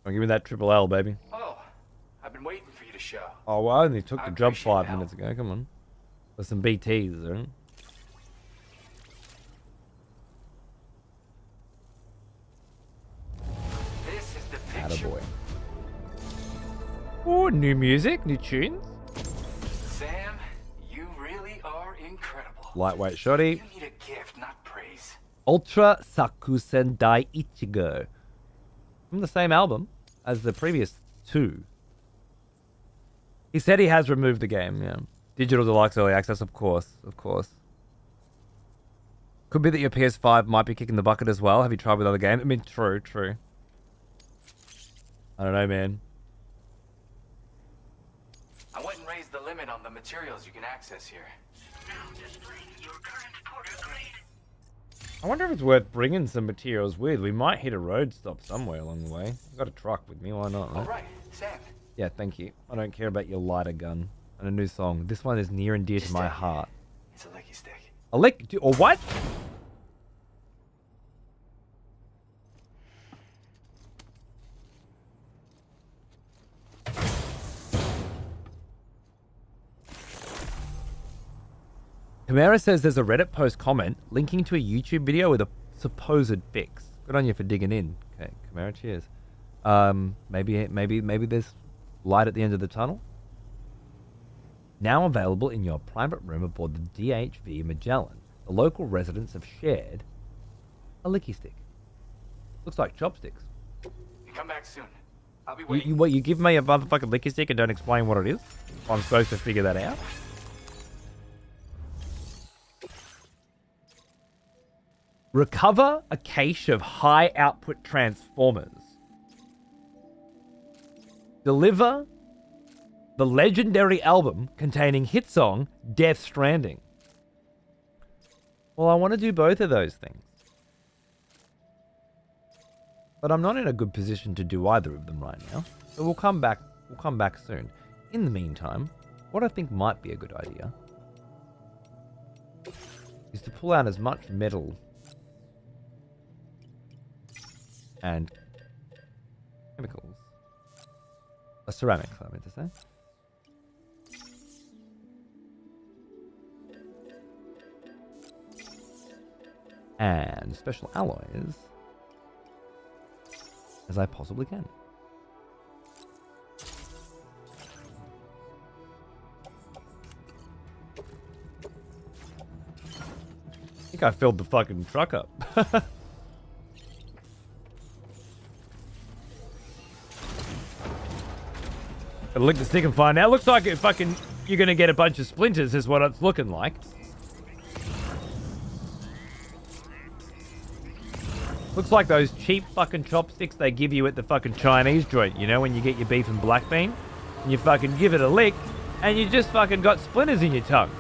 Oh, give me that triple L, baby. Oh, I've been waiting for you to show. Oh, well, I only took the job appreciate 5 the help. minutes ago. Come on. There's some BTs, right? This is the picture. Attaboy. Oh, new music, new tunes. Sam, you really are incredible. Lightweight shoddy. You need a gift, not praise. Ultra Sakusen Dai Ichigo. From the same album as the previous two. He said he has removed the game, yeah. Digital Deluxe Early Access, of course, of course. Could be that your PS5 might be kicking the bucket as well. Have you tried with other games? I mean, true. I don't know, man. I went and raised the limit on the materials you can access here. Now displaying your current porter grade. I wonder if it's worth bringing some materials with. We might hit a road stop somewhere along the way. I've got a truck with me, why not? All Right? right, Sam. Yeah, thank you. I don't care about your lighter gun. And a new song. This one is near and dear to my heart. It's a licky stick. A lick? Or what? Chimera says there's a Reddit post comment linking to a YouTube video with a supposed fix. Good on you for digging in. Okay, Chimera, cheers. Maybe there's light at the end of the tunnel. Now available in your private room aboard the DHV Magellan, the local residents have shared a licky stick. Looks like chopsticks. You come back soon. I'll be waiting. You give me a motherfucking licky stick and don't explain what it is? I'm supposed to figure that out? Recover a cache of high output transformers. Deliver the legendary album containing hit song Death Stranding. Well, I want to do both of those things. But I'm not in a good position to do either of them right now. So we'll come back soon. In the meantime, what I think might be a good idea is to pull out as much metal and chemicals. Ceramics, I meant to say. And special alloys as I possibly can. I think I filled the fucking truck up. Gotta lick the stick and find out. Looks like it fucking you're gonna get a bunch of splinters is what it's looking like. Looks like those cheap fucking chopsticks they give you at the fucking Chinese joint, you know, when you get your beef and black bean. And you fucking give it a lick, and you just fucking got splinters in your tongue.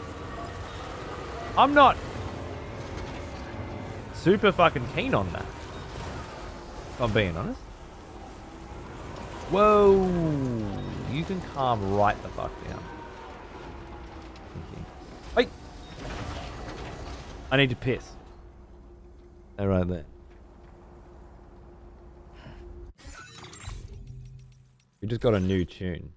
I'm not super fucking keen on that, if I'm being honest. Whoa, you can calm right the fuck down. Thank you. Hey! I need to piss. They're right there. We just got a new tune.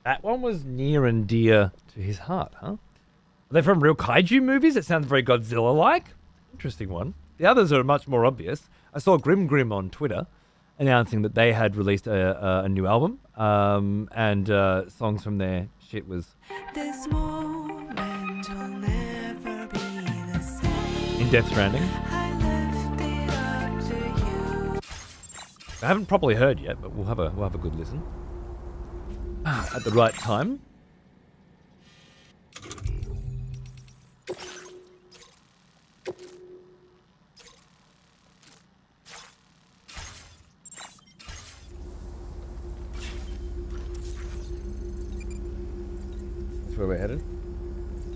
That one was near and dear to his heart, huh? Are they from real kaiju movies? It sounds very Godzilla-like. Interesting one. The others are much more obvious. I saw Grim on Twitter announcing that they had released a new album, and songs from their shit was This moment will never be the same. in Death Stranding. I left it up to you. I haven't properly heard yet, but we'll have a good listen at the right time. That's where we're headed.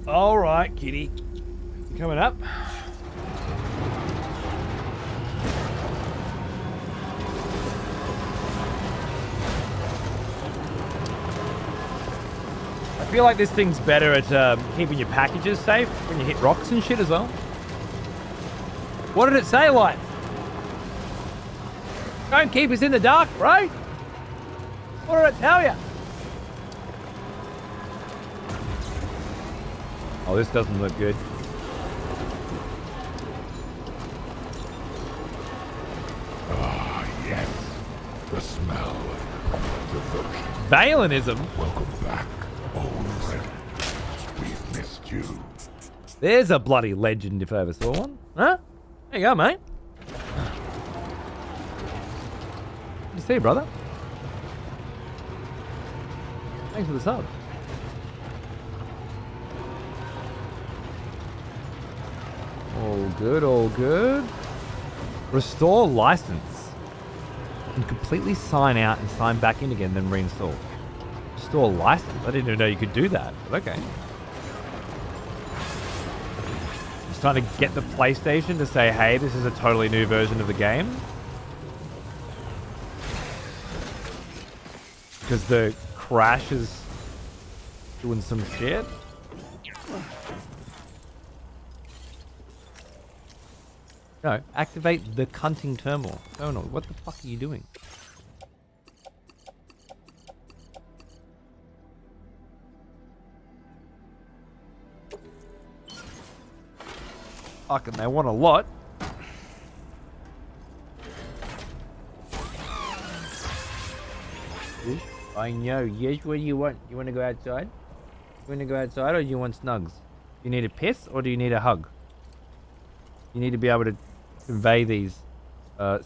All right, kitty, you coming up? I feel like this thing's better at keeping your packages safe when you hit rocks and shit as well. What did it say, like? Don't keep us in the dark, bro. What did it tell you? Oh, this doesn't look good. Ah, yes. The smell of devotion. Valenism? Welcome back, old friend. We've missed you. There's a bloody legend if I ever saw one. Huh? There you go, mate. Good to see you, brother. Thanks for the sub. All good, all good. Restore license. You can completely sign out and sign back in again, then reinstall. Restore license? I didn't even know you could do that, but okay. Just trying to get the PlayStation to say, hey, this is a totally new version of the game. Because the crash is doing some shit. No, activate the cunting terminal. Oh no, what the fuck are you doing? Fucking, they want a lot. I know. Yes, what do you want? You want to go outside? You want to go outside or do you want snugs? You need a piss or do you need a hug? You need to be able to convey these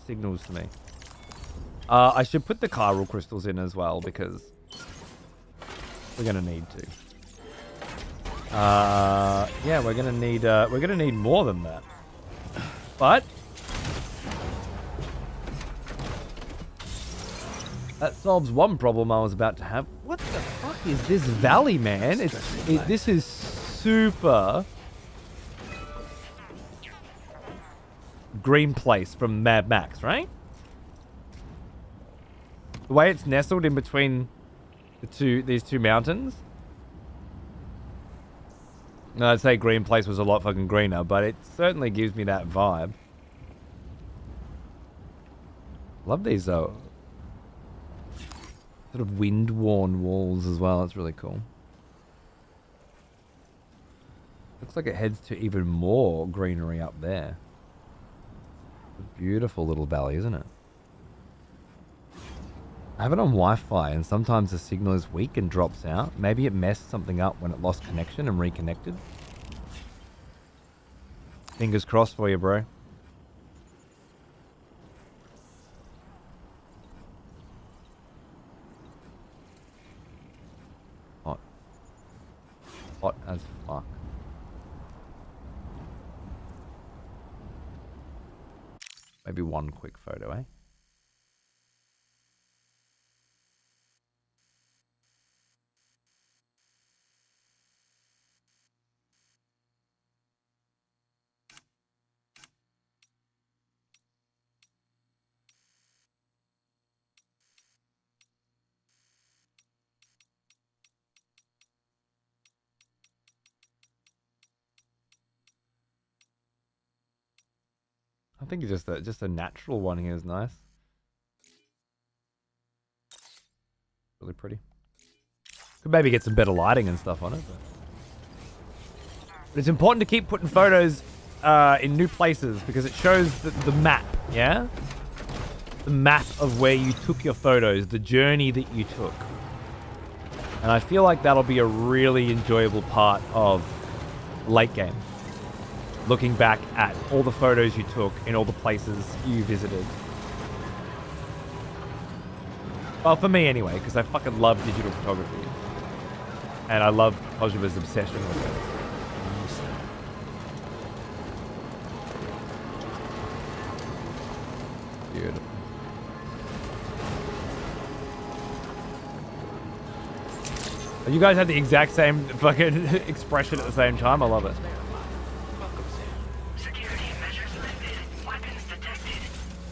signals to me. I should put the chiral crystals in as well because we're gonna need to. Yeah, we're gonna need more than that. But that solves one problem I was about to have. What the fuck is this valley, man? This is super green place from Mad Max, right? The way it's nestled in between these two mountains. No, I'd say Green Place was a lot fucking greener, but it certainly gives me that vibe. Love these though. Sort of wind-worn walls as well. It's really cool. Looks like it heads to even more greenery up there. A beautiful little valley, isn't it? I have it on Wi-Fi and sometimes the signal is weak and drops out. Maybe it messed something up when it lost connection and reconnected. Fingers crossed for you, bro. Hot. Hot as fuck. Maybe one quick photo, eh? I think just a natural one here is nice. Really pretty. Could maybe get some better lighting and stuff on it. But it's important to keep putting photos in new places because it shows the map, yeah? The map of where you took your photos, the journey that you took. And I feel like that'll be a really enjoyable part of late game. Looking back at all the photos you took in all the places you visited. Well, for me anyway, because I fucking love digital photography. And I love Kojima's obsession with it. Beautiful. You guys had the exact same fucking expression at the same time. I love it. Security measures lifted. Weapons detected.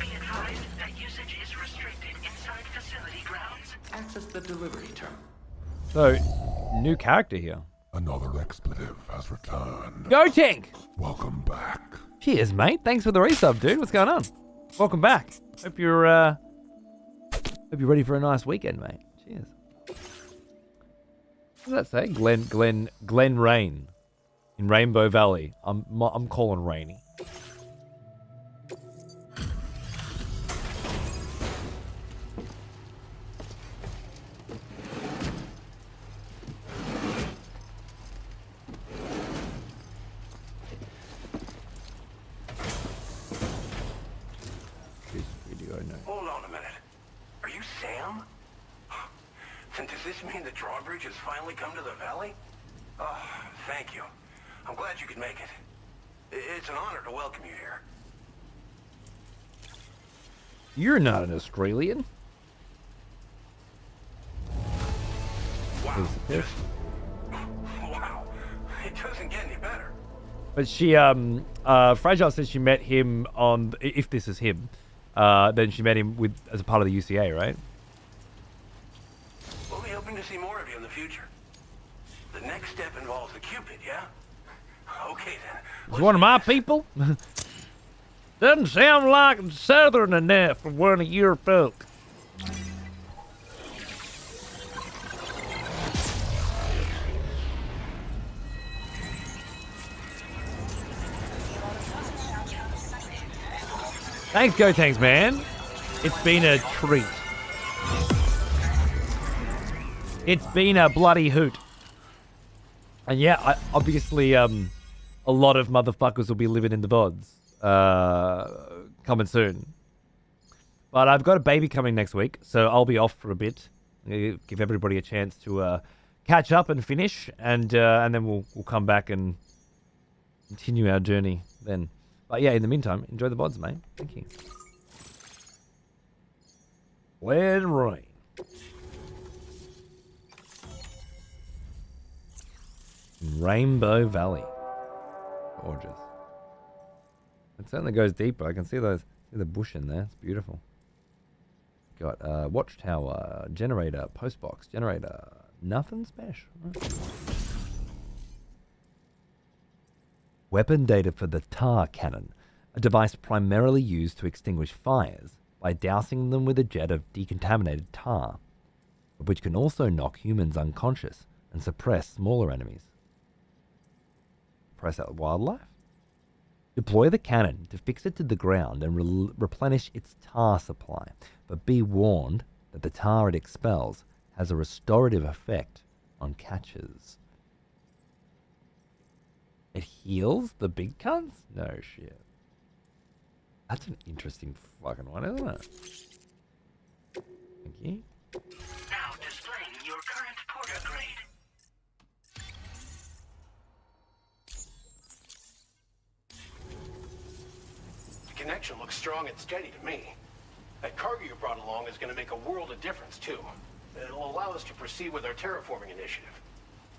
Be advised that usage is restricted inside facility grounds. Access the delivery terminal. So, new character here. Another expletive has returned. Go Tank! Welcome back. Cheers, mate. Thanks for the resub, dude. What's going on? Welcome back. Hope you're ready for a nice weekend, mate. Cheers. What does that say? Glen Rain in Rainbow Valley. I'm calling Rainy. Hold on a minute. Are you Sam? Then does this mean the drawbridge has finally come to the valley? Oh, thank you. I'm glad you could make it. It's an honor to welcome you here. You're not an Australian. Wow. Wow. It doesn't get any better. But she, Fragile says she met him on, if this is him, then she met him as a part of the UCA, right? We'll be hoping to see more of you in the future. The next next step involves the Cupid, yeah? Okay then. It's one of my people? Doesn't sound like southern enough for one of your folk. Thanks, Go Tanks, man. It's been a treat. It's been a bloody hoot. And yeah, obviously, a lot of motherfuckers will be living in the VODs. Coming soon. But I've got a baby coming next week, so I'll be off for a bit. Give everybody a chance to catch up and finish, and then we'll come back and continue our journey then. But yeah, in the meantime, enjoy the VODs, mate. Thank you. Let it rain. Rainbow Valley. Gorgeous. It certainly goes deeper. I can see the bush in there. It's beautiful. Got watchtower, generator, postbox, generator. Nothing special. Weapon data for the tar cannon, a device primarily used to extinguish fires by dousing them with a jet of decontaminated tar, which can also knock humans unconscious and suppress smaller enemies. Press out wildlife. Deploy the cannon to fix it to the ground and replenish its tar supply, but be warned that the tar it expels has a restorative effect on catches. It heals the big cunts? No shit. That's an interesting fucking one, isn't it? Thank you. Now displaying your current porter grade. The connection looks strong and steady to me. That cargo you brought along is going to make a world of difference, too. It'll allow us to proceed with our terraforming initiative.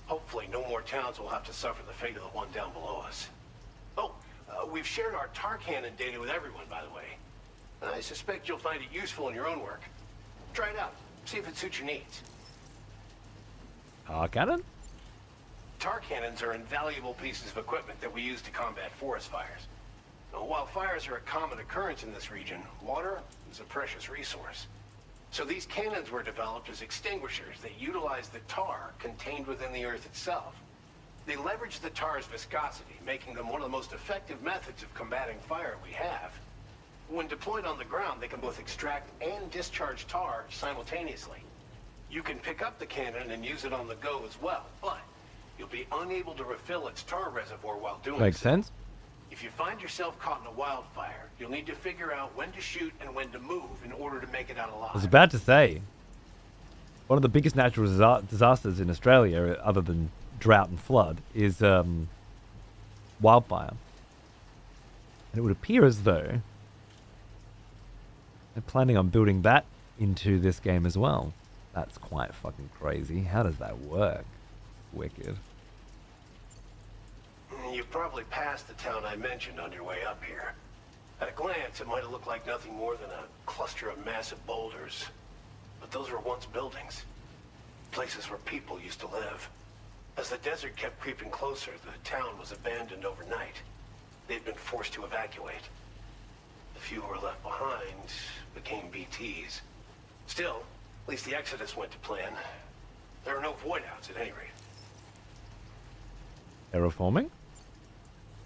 Hopefully, no more towns will have to suffer the fate of the one down below us. Oh, we've shared our tar cannon data with everyone, by the way. I suspect you'll find it useful in your own work. Try it out. See if it suits your needs. Tar cannon? Tar cannons are invaluable pieces of equipment that we use to combat forest fires. Now, while fires are a common occurrence in this region, water is a precious resource. So these cannons were developed as extinguishers that utilize the tar contained within the earth itself. They leverage the tar's viscosity, making them one of the most effective methods of combating fire we have. When deployed on the ground, they can both extract and discharge tar simultaneously. You can pick up the cannon and use it on the go as well, but you'll be unable to refill its tar reservoir while doing Makes so. sense. If you find yourself caught in a wildfire, you'll need to figure out when to shoot and when to move in order to make it out alive. I was about to say, one of the biggest natural disasters in Australia, other than drought and flood, is wildfire. And it would appear as though they're planning on building that into this game as well. That's quite fucking crazy. How does that work? Wicked. You've probably passed the town I mentioned on your way up here. At a glance, it might have looked like nothing more than a cluster of massive boulders. But those were once buildings. Places where people used to live. As the desert kept creeping closer, the town was abandoned overnight. They'd been forced to evacuate. The few who were left behind became BTs. Still, at least the exodus went to plan. There are no void-outs at any rate. Terraforming?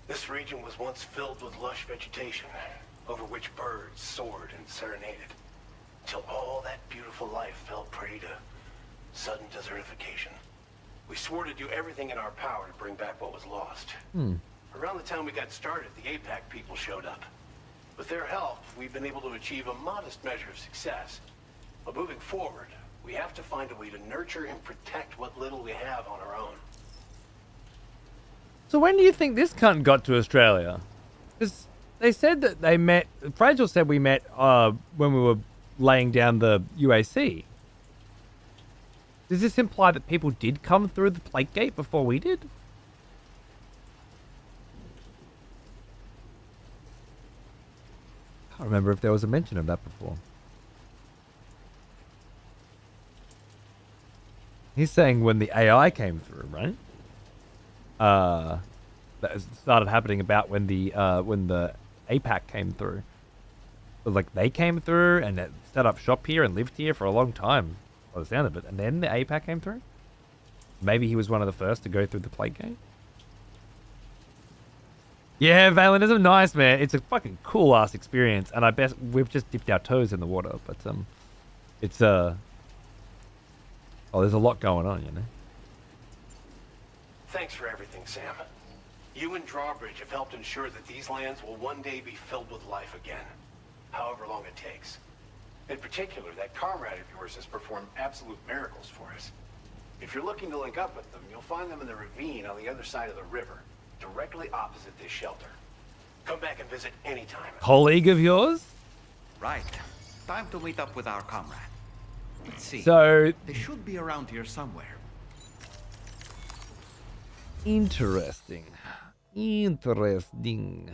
This region was once filled with lush vegetation, over which birds soared and serenaded, until all that beautiful life fell prey to sudden desertification. We swore to do everything in our power to bring back what was lost. Around the time we got started, the APAC people showed up. With their help, we've been able to achieve a modest measure of success. But moving forward, we have to find a way to nurture and protect what little we have on our own. So when do you think this cunt got to Australia? Because they said that they met... Fragile said we met when we were laying down the UAC. Does this imply that people did come through the plate gate before we did? I can't remember if there was a mention of that before. He's saying when the AI came through, right? that started happening about when the APAC came through. It was like they came through and set up shop here and lived here for a long time, by the sound of it. And then the APAC came through. Maybe he was one of the first to go through the Plague game. Yeah, Valenism, nice, man. It's a fucking cool ass experience, and I bet we've just dipped our toes in the water, but it's oh, there's a lot going on, you know. Thanks for everything, Sam. You and Drawbridge have helped ensure that these lands will one day be filled with life again, however long it takes. In particular, that comrade of yours has performed absolute miracles for us. If you're looking to link up with them, you'll find them in the ravine on the other side of the river, directly opposite this shelter. Come back and visit anytime. Colleague of yours? Right. Time to meet up with our comrade. Let's see. So They should be around here somewhere. interesting. Interesting.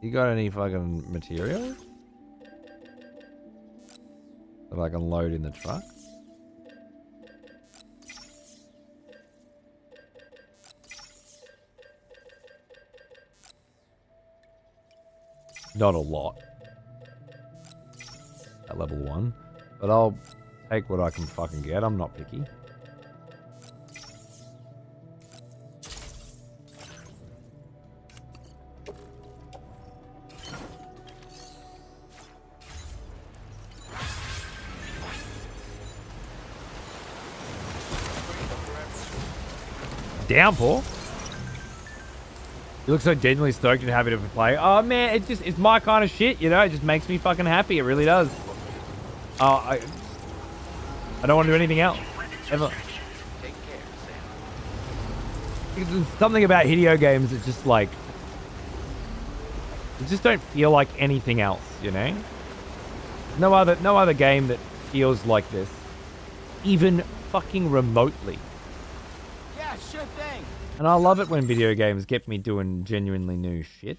You got any fucking material that I can load in the truck? Not a lot at level 1, but I'll take what I can fucking get. I'm not picky. Downpour? You look so genuinely stoked and happy to play. Oh man, it's my kind of shit, you know? It just makes me fucking happy. It really does. I don't want to do anything else. Ever. There's something about Hideo games that just like... It just don't feel like anything else, you know? No other game that feels like this. Even fucking remotely. Yeah, sure thing. And I love it when video games get me doing genuinely new shit.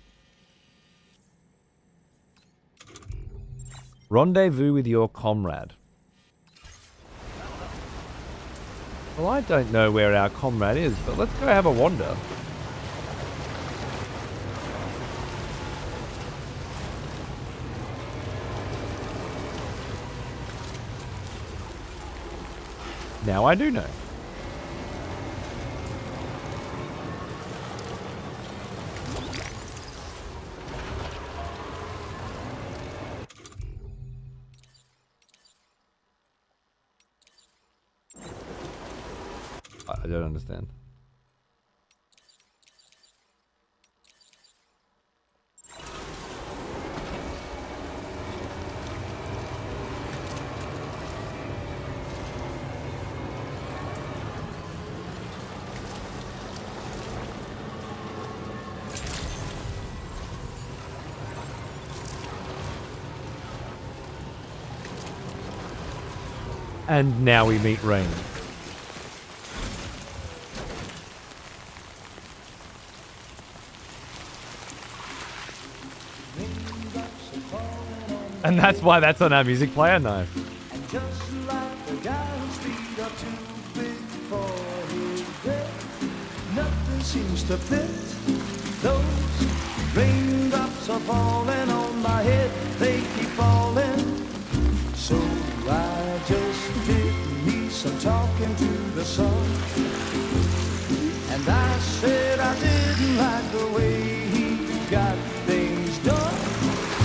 Rendezvous with your comrade. Well, I don't know where our comrade is, but let's go have a wander. Now I do know. I don't understand. And now we meet Rain. And that's why that's on our music player? Nice. And just like the guy whose feet are too big for his bed, nothing seems to fit. Those raindrops are falling on my head, they keep falling. So I just did me some talking to the sun. And I said I didn't like the way he got things done.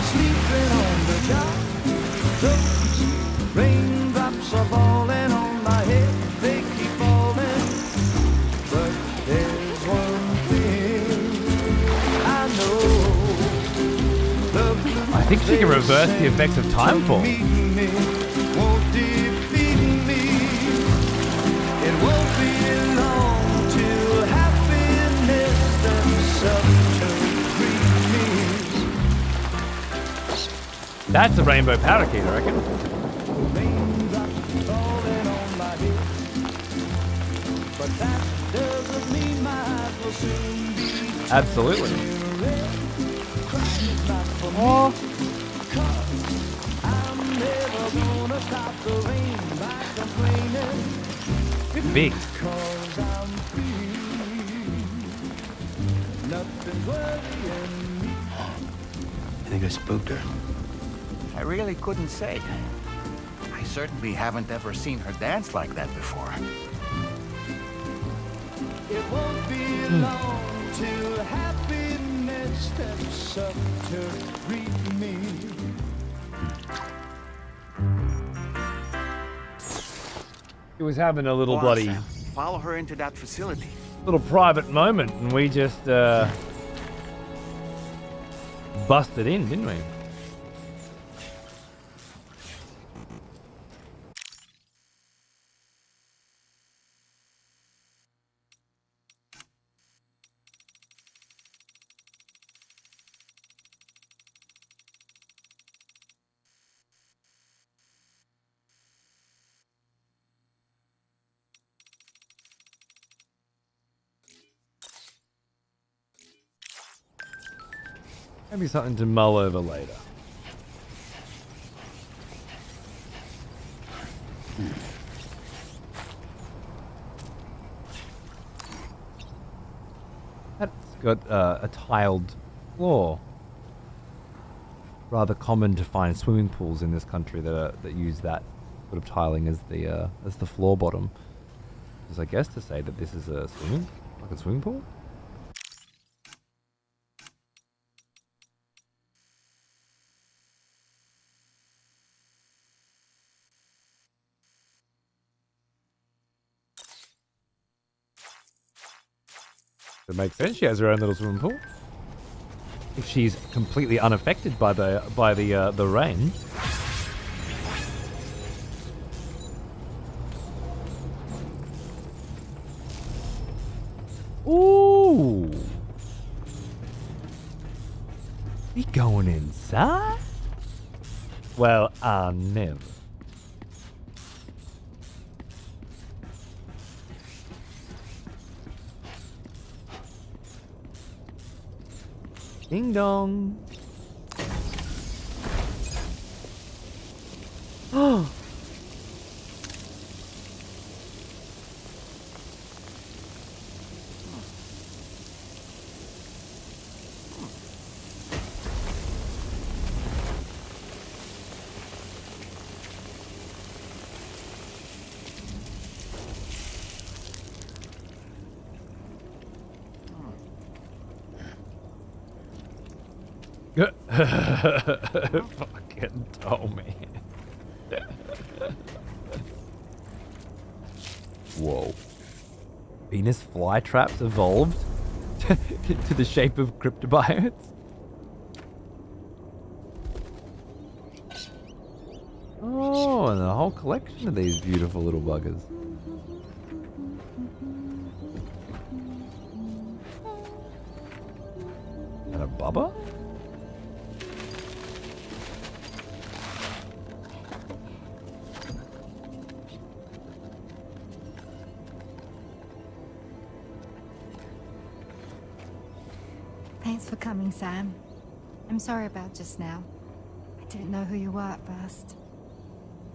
Sleeping on the job, those raindrops are falling on my head, they keep falling. But there's one thing I know. I think she can reverse the effects of timefall. Won't defeat me. It won't be long till happiness themselves turn green. That's a rainbow powder key, I reckon. Raindrops falling on my head, but that doesn't mean my eyes will soon be Absolutely. red. Crying is not for me. I'm never gonna stop the rain by complaining. Big. Cause I'm Nothing's worrying me. I think I spooked her. I really couldn't say. I certainly haven't ever seen her dance like that before. It won't be long till happiness steps up to greet me. He was having a little Go on, bloody, Sam. Follow her into that facility. little private moment, and we just busted in, didn't we? Maybe something to mull over later. That's got a tiled floor. Rather common to find swimming pools in this country that use that sort of tiling as the floor bottom. Is I guess to say that this is a swimming pool. It makes sense. She has her own little swimming pool. If she's completely unaffected by the rain. Ooh. We going inside? Well, I never. Ding dong. Oh. Fucking Tommy. Whoa. Venus flytraps evolved to the shape of cryptobiotes? Oh, and a whole collection of these beautiful little buggers. And a bubba? Thanks for coming, Sam. I'm sorry about just now. I didn't know who you were at first.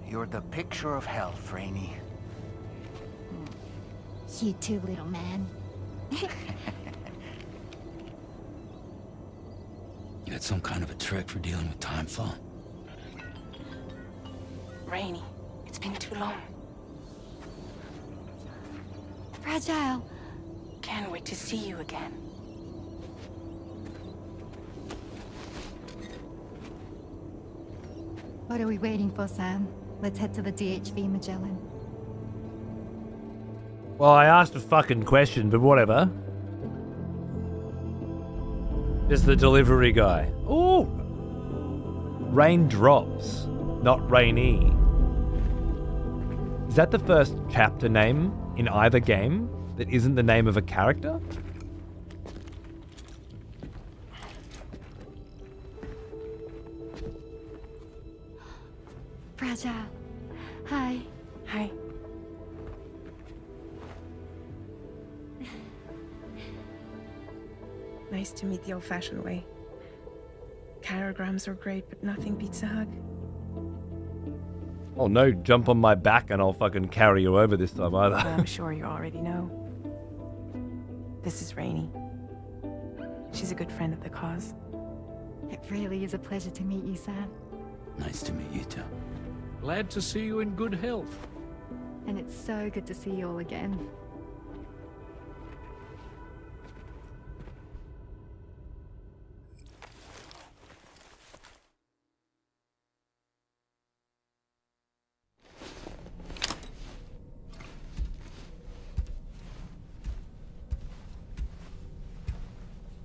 You're the picture of health, Rainey. You too, little man. You had some kind of a trick for dealing with timefall? Rainey, it's been too long. Fragile. Can't wait to see you again. What are we waiting for, Sam? Let's head to the DHV Magellan. Well, I asked a fucking question, but whatever. Just the delivery guy. Ooh! Raindrops, not rainy. Is that the first chapter name in either game that isn't the name of a character? Fragile. Hi. Hi. Nice to meet the old-fashioned way. Carograms are great, but nothing beats a hug. Oh no, jump on my back and I'll fucking carry you over this time either. I'm sure you already know. This is Rainey. She's a good friend of the cause. It really is a pleasure to meet you, Sam. Nice to meet you too. Glad to see you in good health. And it's so good to see you all again.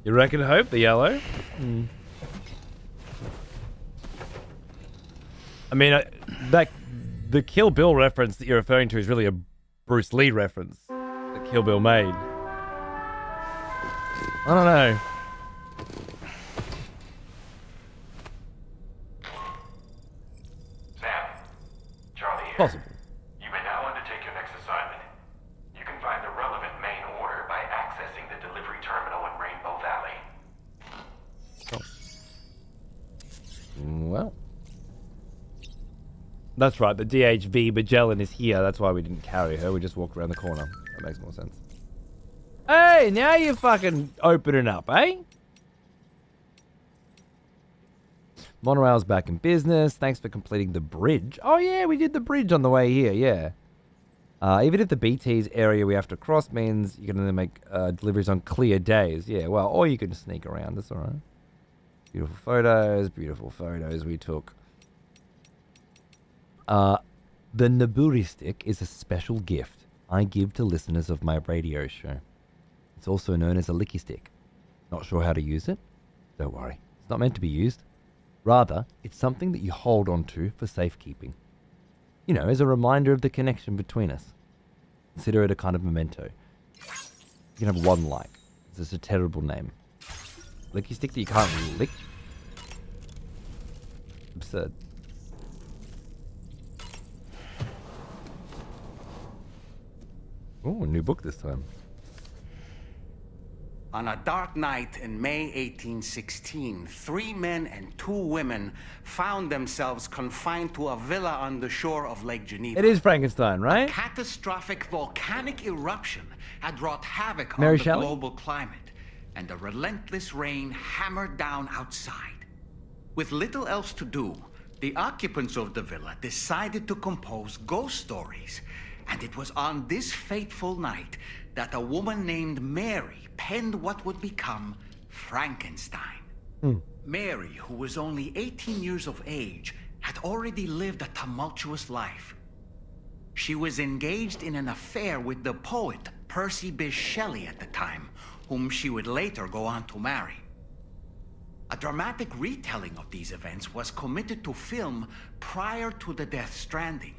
You reckon Hope, the yellow? I mean, the Kill Bill reference that you're referring to is really a Bruce Lee reference that Kill Bill made. I don't know. Sam, Charlie here. Possible. You may now undertake your next assignment. You can find the relevant main order by accessing the delivery terminal in Rainbow Valley. Well. That's right, the DHV Magellan is here. That's why we didn't carry her. We just walked around the corner. That makes more sense. Hey, now you're fucking opening up, eh? Monorail's back in business. Thanks for completing the bridge. Oh, yeah, we did the bridge on the way here, yeah. Even if the BT's area we have to cross means you can only make deliveries on clear days. Yeah, well, or you can sneak around. That's all right. Beautiful photos we took. The Naburi stick is a special gift I give to listeners of my radio show. It's also known as a licky stick. Not sure how to use it? Don't worry, it's not meant to be used. Rather, it's something that you hold on to for safekeeping. You know, as a reminder of the connection between us. Consider it a kind of memento. You can have one like. It's just a terrible name. Licky stick that you can't lick? Absurd. Oh, a new book this time. On a dark night in May 1816, 3 men and 2 women found themselves confined to a villa on the shore of Lake Geneva. It is Frankenstein, right? A catastrophic volcanic eruption had wrought havoc Mary on the Shelley? global climate, and the relentless rain hammered down outside. With little else to do, the occupants of the villa decided to compose ghost stories. And it was on this fateful night that a woman named Mary penned what would become Frankenstein. Mary, who was only 18 years of age, had already lived a tumultuous life. She was engaged in an affair with the poet Percy Bysshe Shelley at the time, whom she would later go on to marry. A dramatic retelling of these events was committed to film prior to the Death Stranding.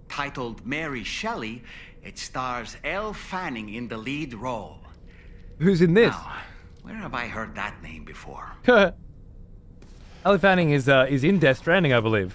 Titled Mary Shelley, it stars Elle Fanning in the lead role. Who's in this? Now, where have I heard that name before? Elle Fanning is in Death Stranding, I believe.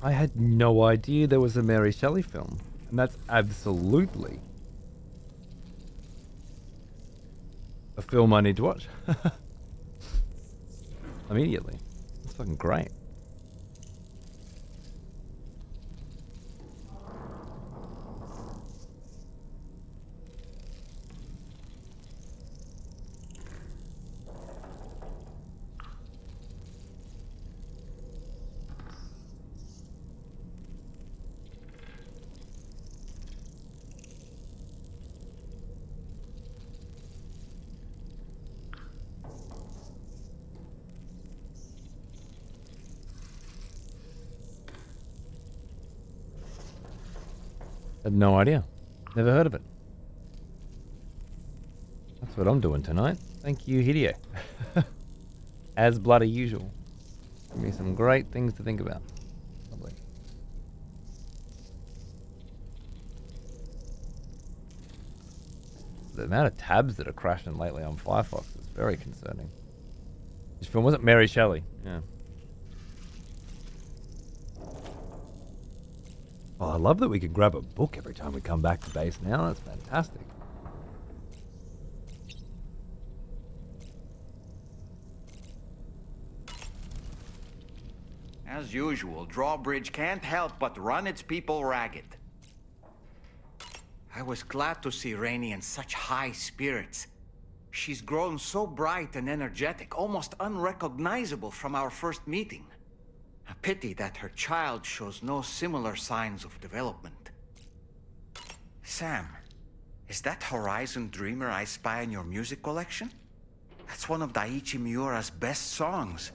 I had no idea there was a Mary Shelley film. And that's absolutely a film I need to watch. Immediately. It's fucking great. Had no idea. Never heard of it. That's what I'm doing tonight. Thank you, Hideo. As bloody usual. Give me some great things to think about. Lovely. The amount of tabs that are crashing lately on Firefox is very concerning. Which film was it? Mary Shelley. Yeah. Oh, I love that we can grab a book every time we come back to base now. That's fantastic. As usual, Drawbridge can't help but run its people ragged. I was glad to see Rainey in such high spirits. She's grown so bright and energetic, almost unrecognizable from our first meeting. A pity that her child shows no similar signs of development. Sam, is that Horizon Dreamer I spy in your music collection? That's one of Daiichi Miura's best songs.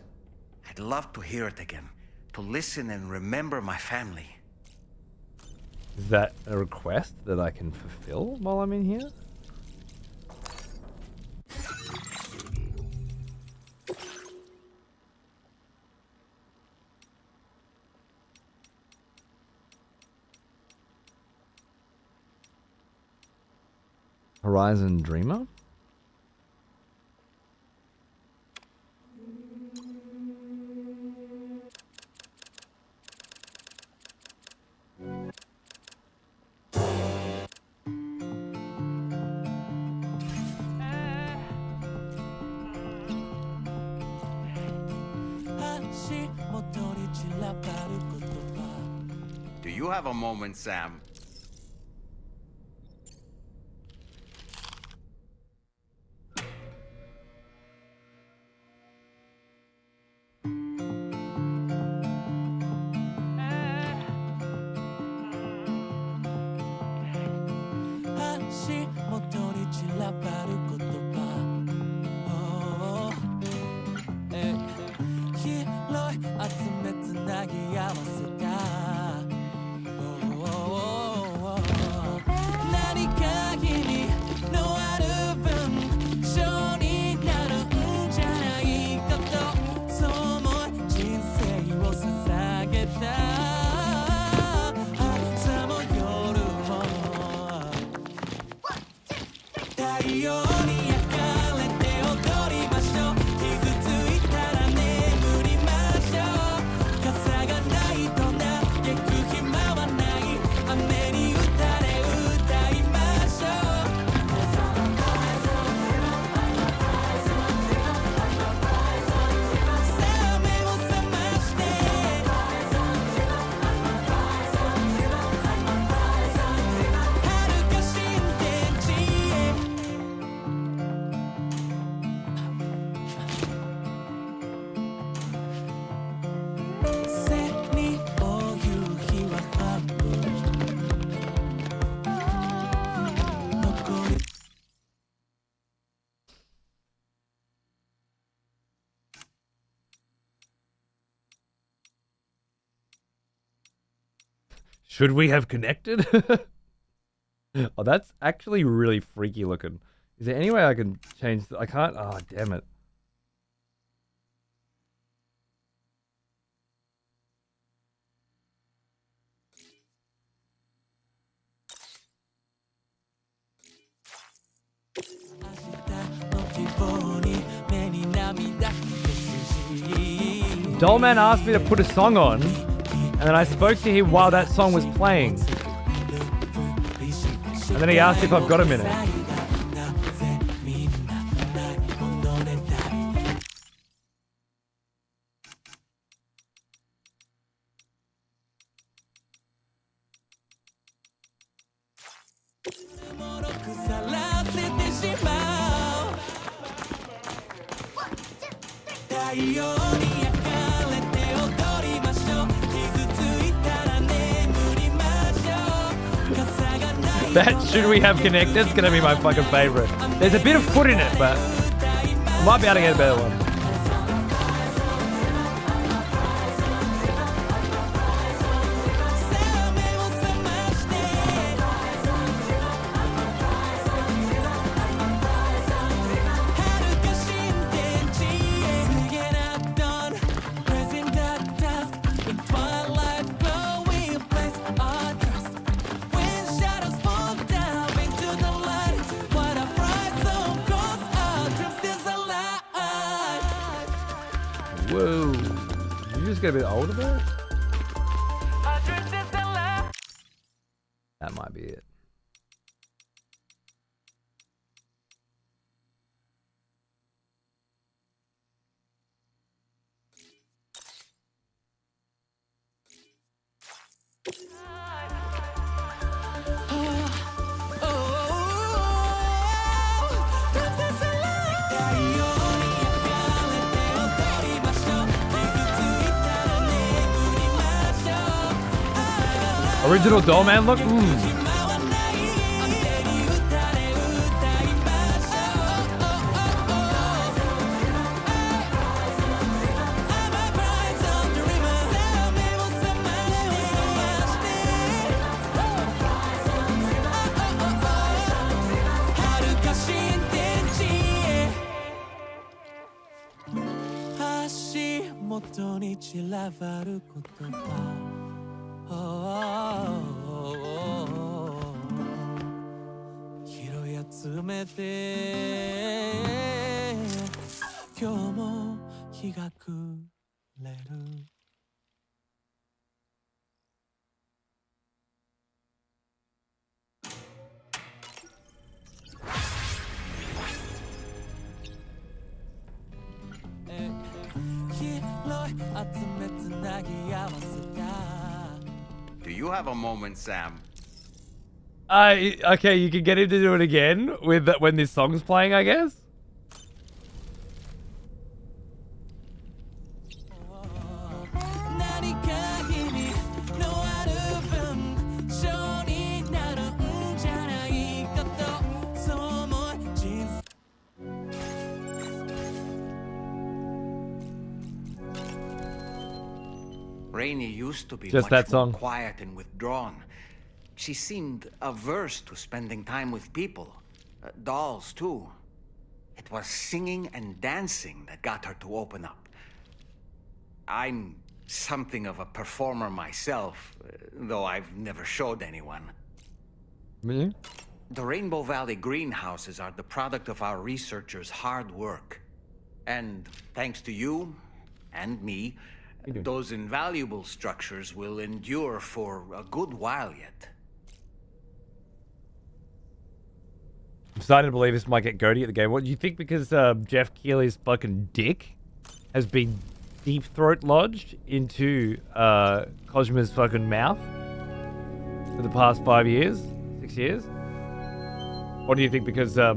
I'd love to hear it again, to listen and remember my family. Is that a request that I can fulfill while I'm in here? Horizon Dreamer? Do you have a moment, Sam? Should we have connected? Oh, that's actually really freaky looking. Is there any way I can change I can't. Oh, damn it. Dollman asked me to put a song on, and then I spoke to him while that song was playing. And then he asked if I've got a minute. That Should We Have Connected? It's gonna be my fucking favorite. There's a bit of foot in it, but I might be able to get a better one. Whoa. Did you just get a bit older there? That might be it. Original Dollman look? Do you have a moment, Sam? Okay, you can get him to do it again with when this song's playing, I guess. Rainey used to be Just much that more song. quiet and withdrawn. She seemed averse to spending time with people. Dolls, too. It was singing and dancing that got her to open up. I'm something of a performer myself, though I've never showed anyone. Me? The Rainbow Valley greenhouses are the product of our researchers' hard work. And thanks to you and me, those invaluable structures will endure for a good while yet. I'm starting to believe this might get Goaty at the game. What do you think? Because Jeff Keighley's fucking dick has been deep throat lodged into Cosma's fucking mouth for the past 5 years, 6 years? Or do you think because the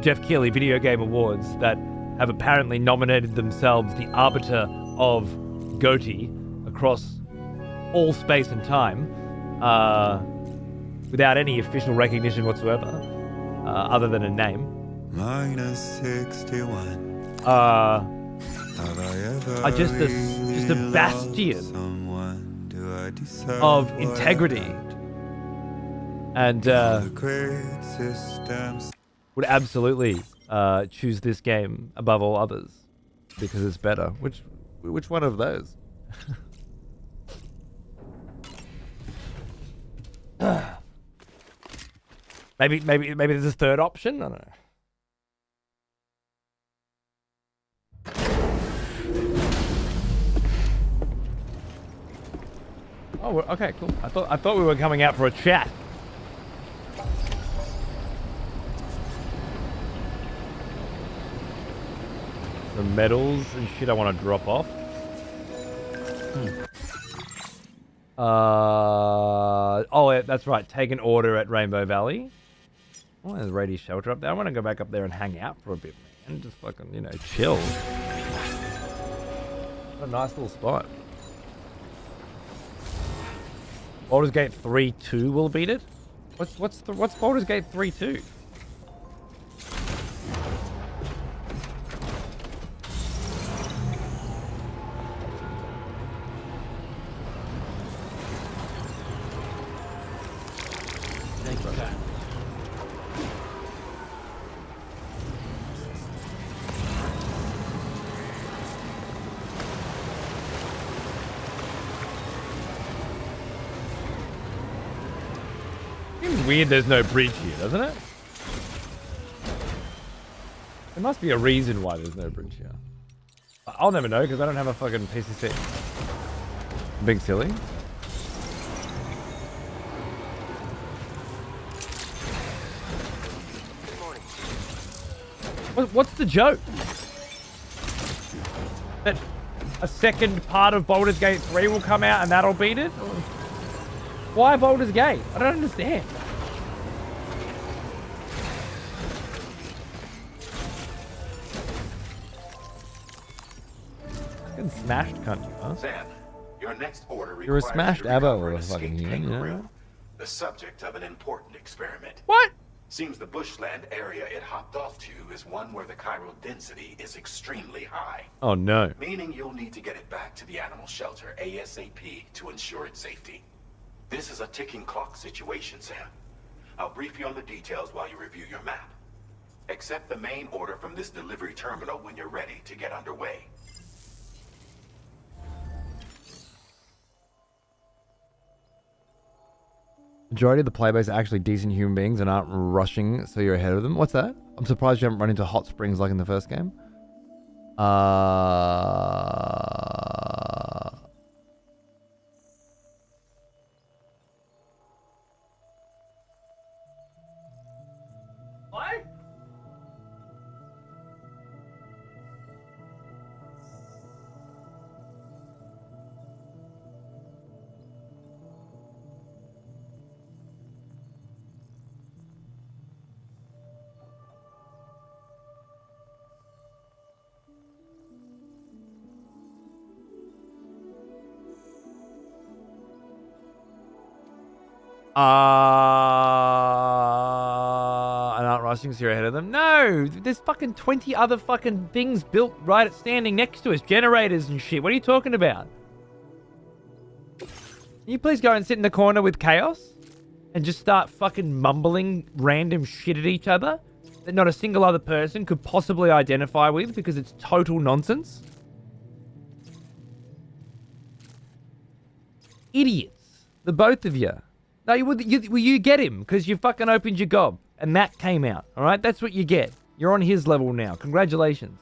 Jeff Keighley Video Game Awards that have apparently nominated themselves the arbiter of Goaty across all space and time, without any official recognition whatsoever, other than a name. -61. Are just a bastion of integrity and would absolutely choose this game above all others because it's better. Which one of those? Maybe there's a third option. I don't know. Oh, okay, cool. I thought we were coming out for a chat. The medals and shit I want to drop off. Oh, yeah, that's right. Take an order at Rainbow Valley. Oh, there's Rady Shelter up there. I want to go back up there and hang out for a bit, man. Just fucking, chill. What a nice little spot. Baldur's Gate 3-2 will beat it? What's Baldur's Gate 3-2? Seems weird there's no bridge here, doesn't it? There must be a reason why there's no bridge here. I'll never know because I don't have a fucking PCC. I'm being silly. What's the joke? That a second part of Baldur's Gate 3 will come out and that'll beat it? Why Baldur's Gate? I don't understand. Fucking smashed cunt, huh? Sam, your next order You're a requires smashed you to ABBA recover or an a fucking escaped human, you know kangaroo, that? the subject of an important experiment. What? Seems the bushland area it hopped off to is one where the chiral density is extremely high. Oh no. Meaning you'll need to get it back to the animal shelter ASAP to ensure its safety. This is a ticking clock situation, Sam. I'll brief you on the details while you review your map. Accept the main order from this delivery terminal when you're ready to get underway. Majority of the playbase are actually decent human beings and aren't rushing, so you're ahead of them. What's that? I'm surprised you haven't run into hot springs like in the first game. What? And aren't rushing, so you're ahead of them. No, there's fucking 20 other fucking things built right at standing next to us. Generators and shit. What are you talking about? Can you please go and sit in the corner with Chaos? And just start fucking mumbling random shit at each other that not a single other person could possibly identify with because it's total nonsense? Idiots. The both of you. No, you get him because you fucking opened your gob and that came out. All right, that's what you get. You're on his level now. Congratulations.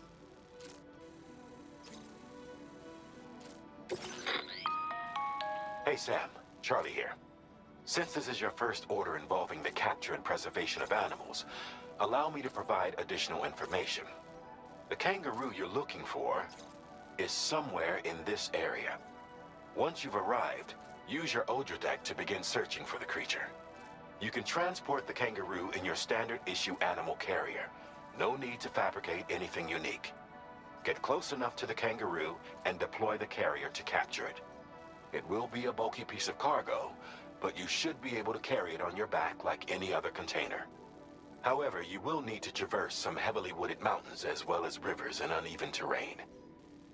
Hey Sam, Charlie here. Since this is your first order involving the capture and preservation of animals, allow me to provide additional information. The kangaroo you're looking for is somewhere in this area. Once you've arrived, use your Odra deck to begin searching for the creature. You can transport the kangaroo in your standard issue animal carrier. No need to fabricate anything unique. Get close enough to the kangaroo and deploy the carrier to capture it. It will be a bulky piece of cargo, but you should be able to carry it on your back like any other container. However, you will need to traverse some heavily wooded mountains as well as rivers and uneven terrain.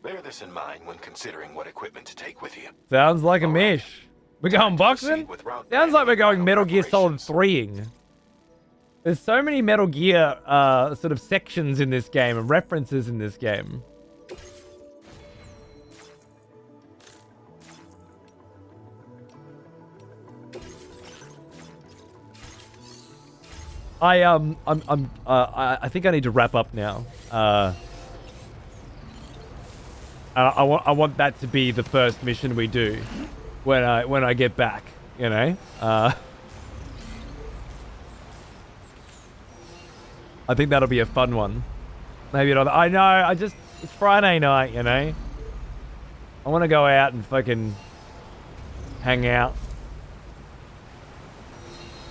Bear this in mind when considering what equipment to take with you. Sounds like a mish. We're going boxing? Sounds like we're going Metal Gear Solid 3ing. There's so many Metal Gear sort of sections in this game and references in this game. I think I need to wrap up now. I want that to be the first mission we do when I get back, you know. I think that'll be a fun one. Maybe another. I know. It's Friday night, you know. I want to go out and fucking hang out.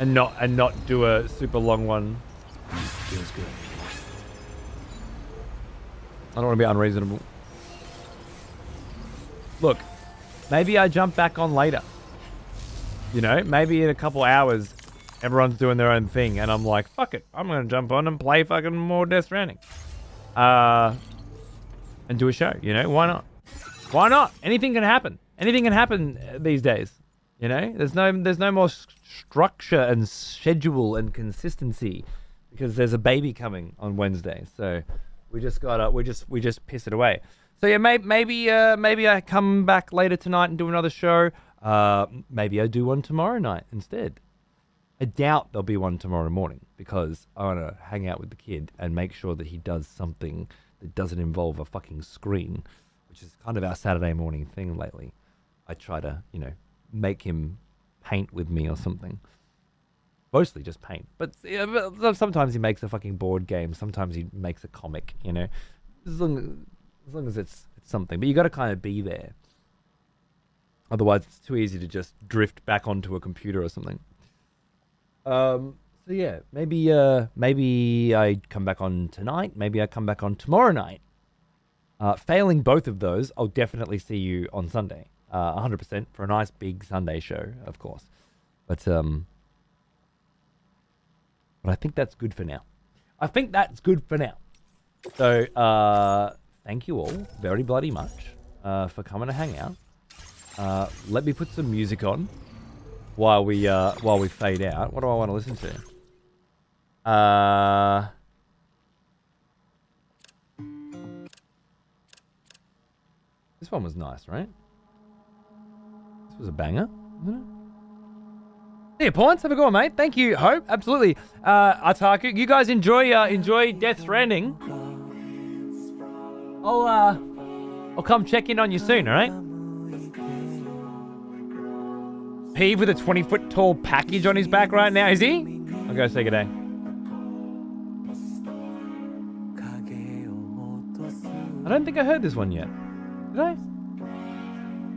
And not do a super long one. Feels good. I don't want to be unreasonable. Look, maybe I jump back on later. You know, maybe in a couple hours, everyone's doing their own thing, and I'm like, fuck it, I'm gonna jump on and play fucking more Death Stranding. And do a show. You know, why not? Why not? Anything can happen. Anything can happen these days. You know, there's no more structure and schedule and consistency because there's a baby coming on Wednesday. So we just piss it away. So yeah, maybe I come back later tonight and do another show. Maybe I do one tomorrow night instead. I doubt there'll be one tomorrow morning because I want to hang out with the kid and make sure that he does something that doesn't involve a fucking screen, which is kind of our Saturday morning thing lately. I try to, make him paint with me or something. Mostly just paint. But sometimes he makes a fucking board game. Sometimes he makes a comic, As long as it's something. But you got to kind of be there. Otherwise, it's too easy to just drift back onto a computer or something. So yeah, maybe I come back on tonight. Maybe I come back on tomorrow night. Failing both of those, I'll definitely see you on Sunday. 100% for a nice big Sunday show, of course. But I think that's good for now. So thank you all very bloody much for coming to hang out. Let me put some music on while we fade out. What do I want to listen to? This one was nice, right? This was a banger, wasn't it? See you, Points. Have a good one, mate. Thank you, Hope. Absolutely. Ataku, you guys enjoy Death Stranding. I'll come check in on you soon, all right? Peeve with a 20-foot tall package on his back right now, is he? I'll go say good day. I don't think I heard this one yet. Did I?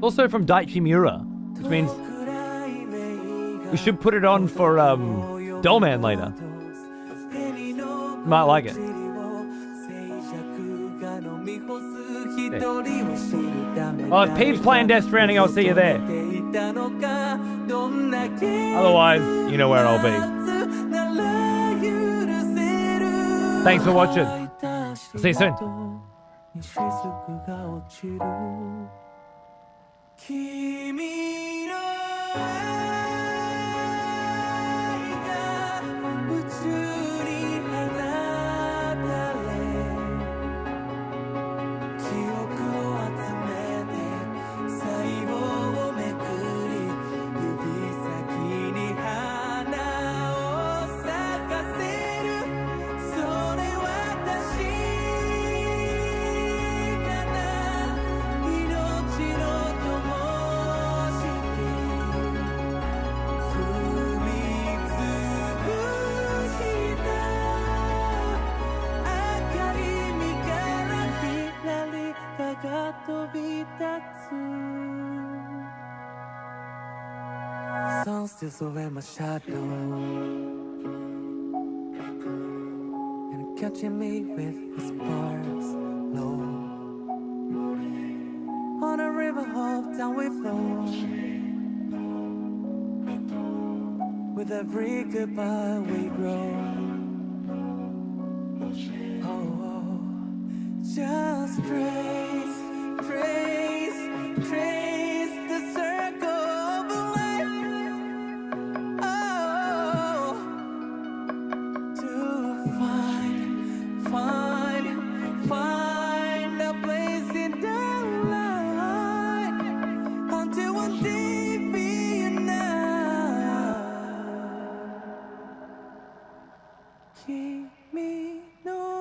Also from Daichi Miura, which means we should put it on for Dollman later. Might like it. Yeah. Oh, if Peeve's playing Death Stranding, I'll see you there. Otherwise, you know where I'll be. Thanks for watching. See you soon. 君の愛が宇宙に放たれ記憶を集めて細胞をめくり指先に花を咲かせるそれ私かな命のSun still surround my shadow and catching me with the sparks low on a river of down we flow with every goodbye we grow just trace the circle of life to find a place in the light until one day be enough. Kimi no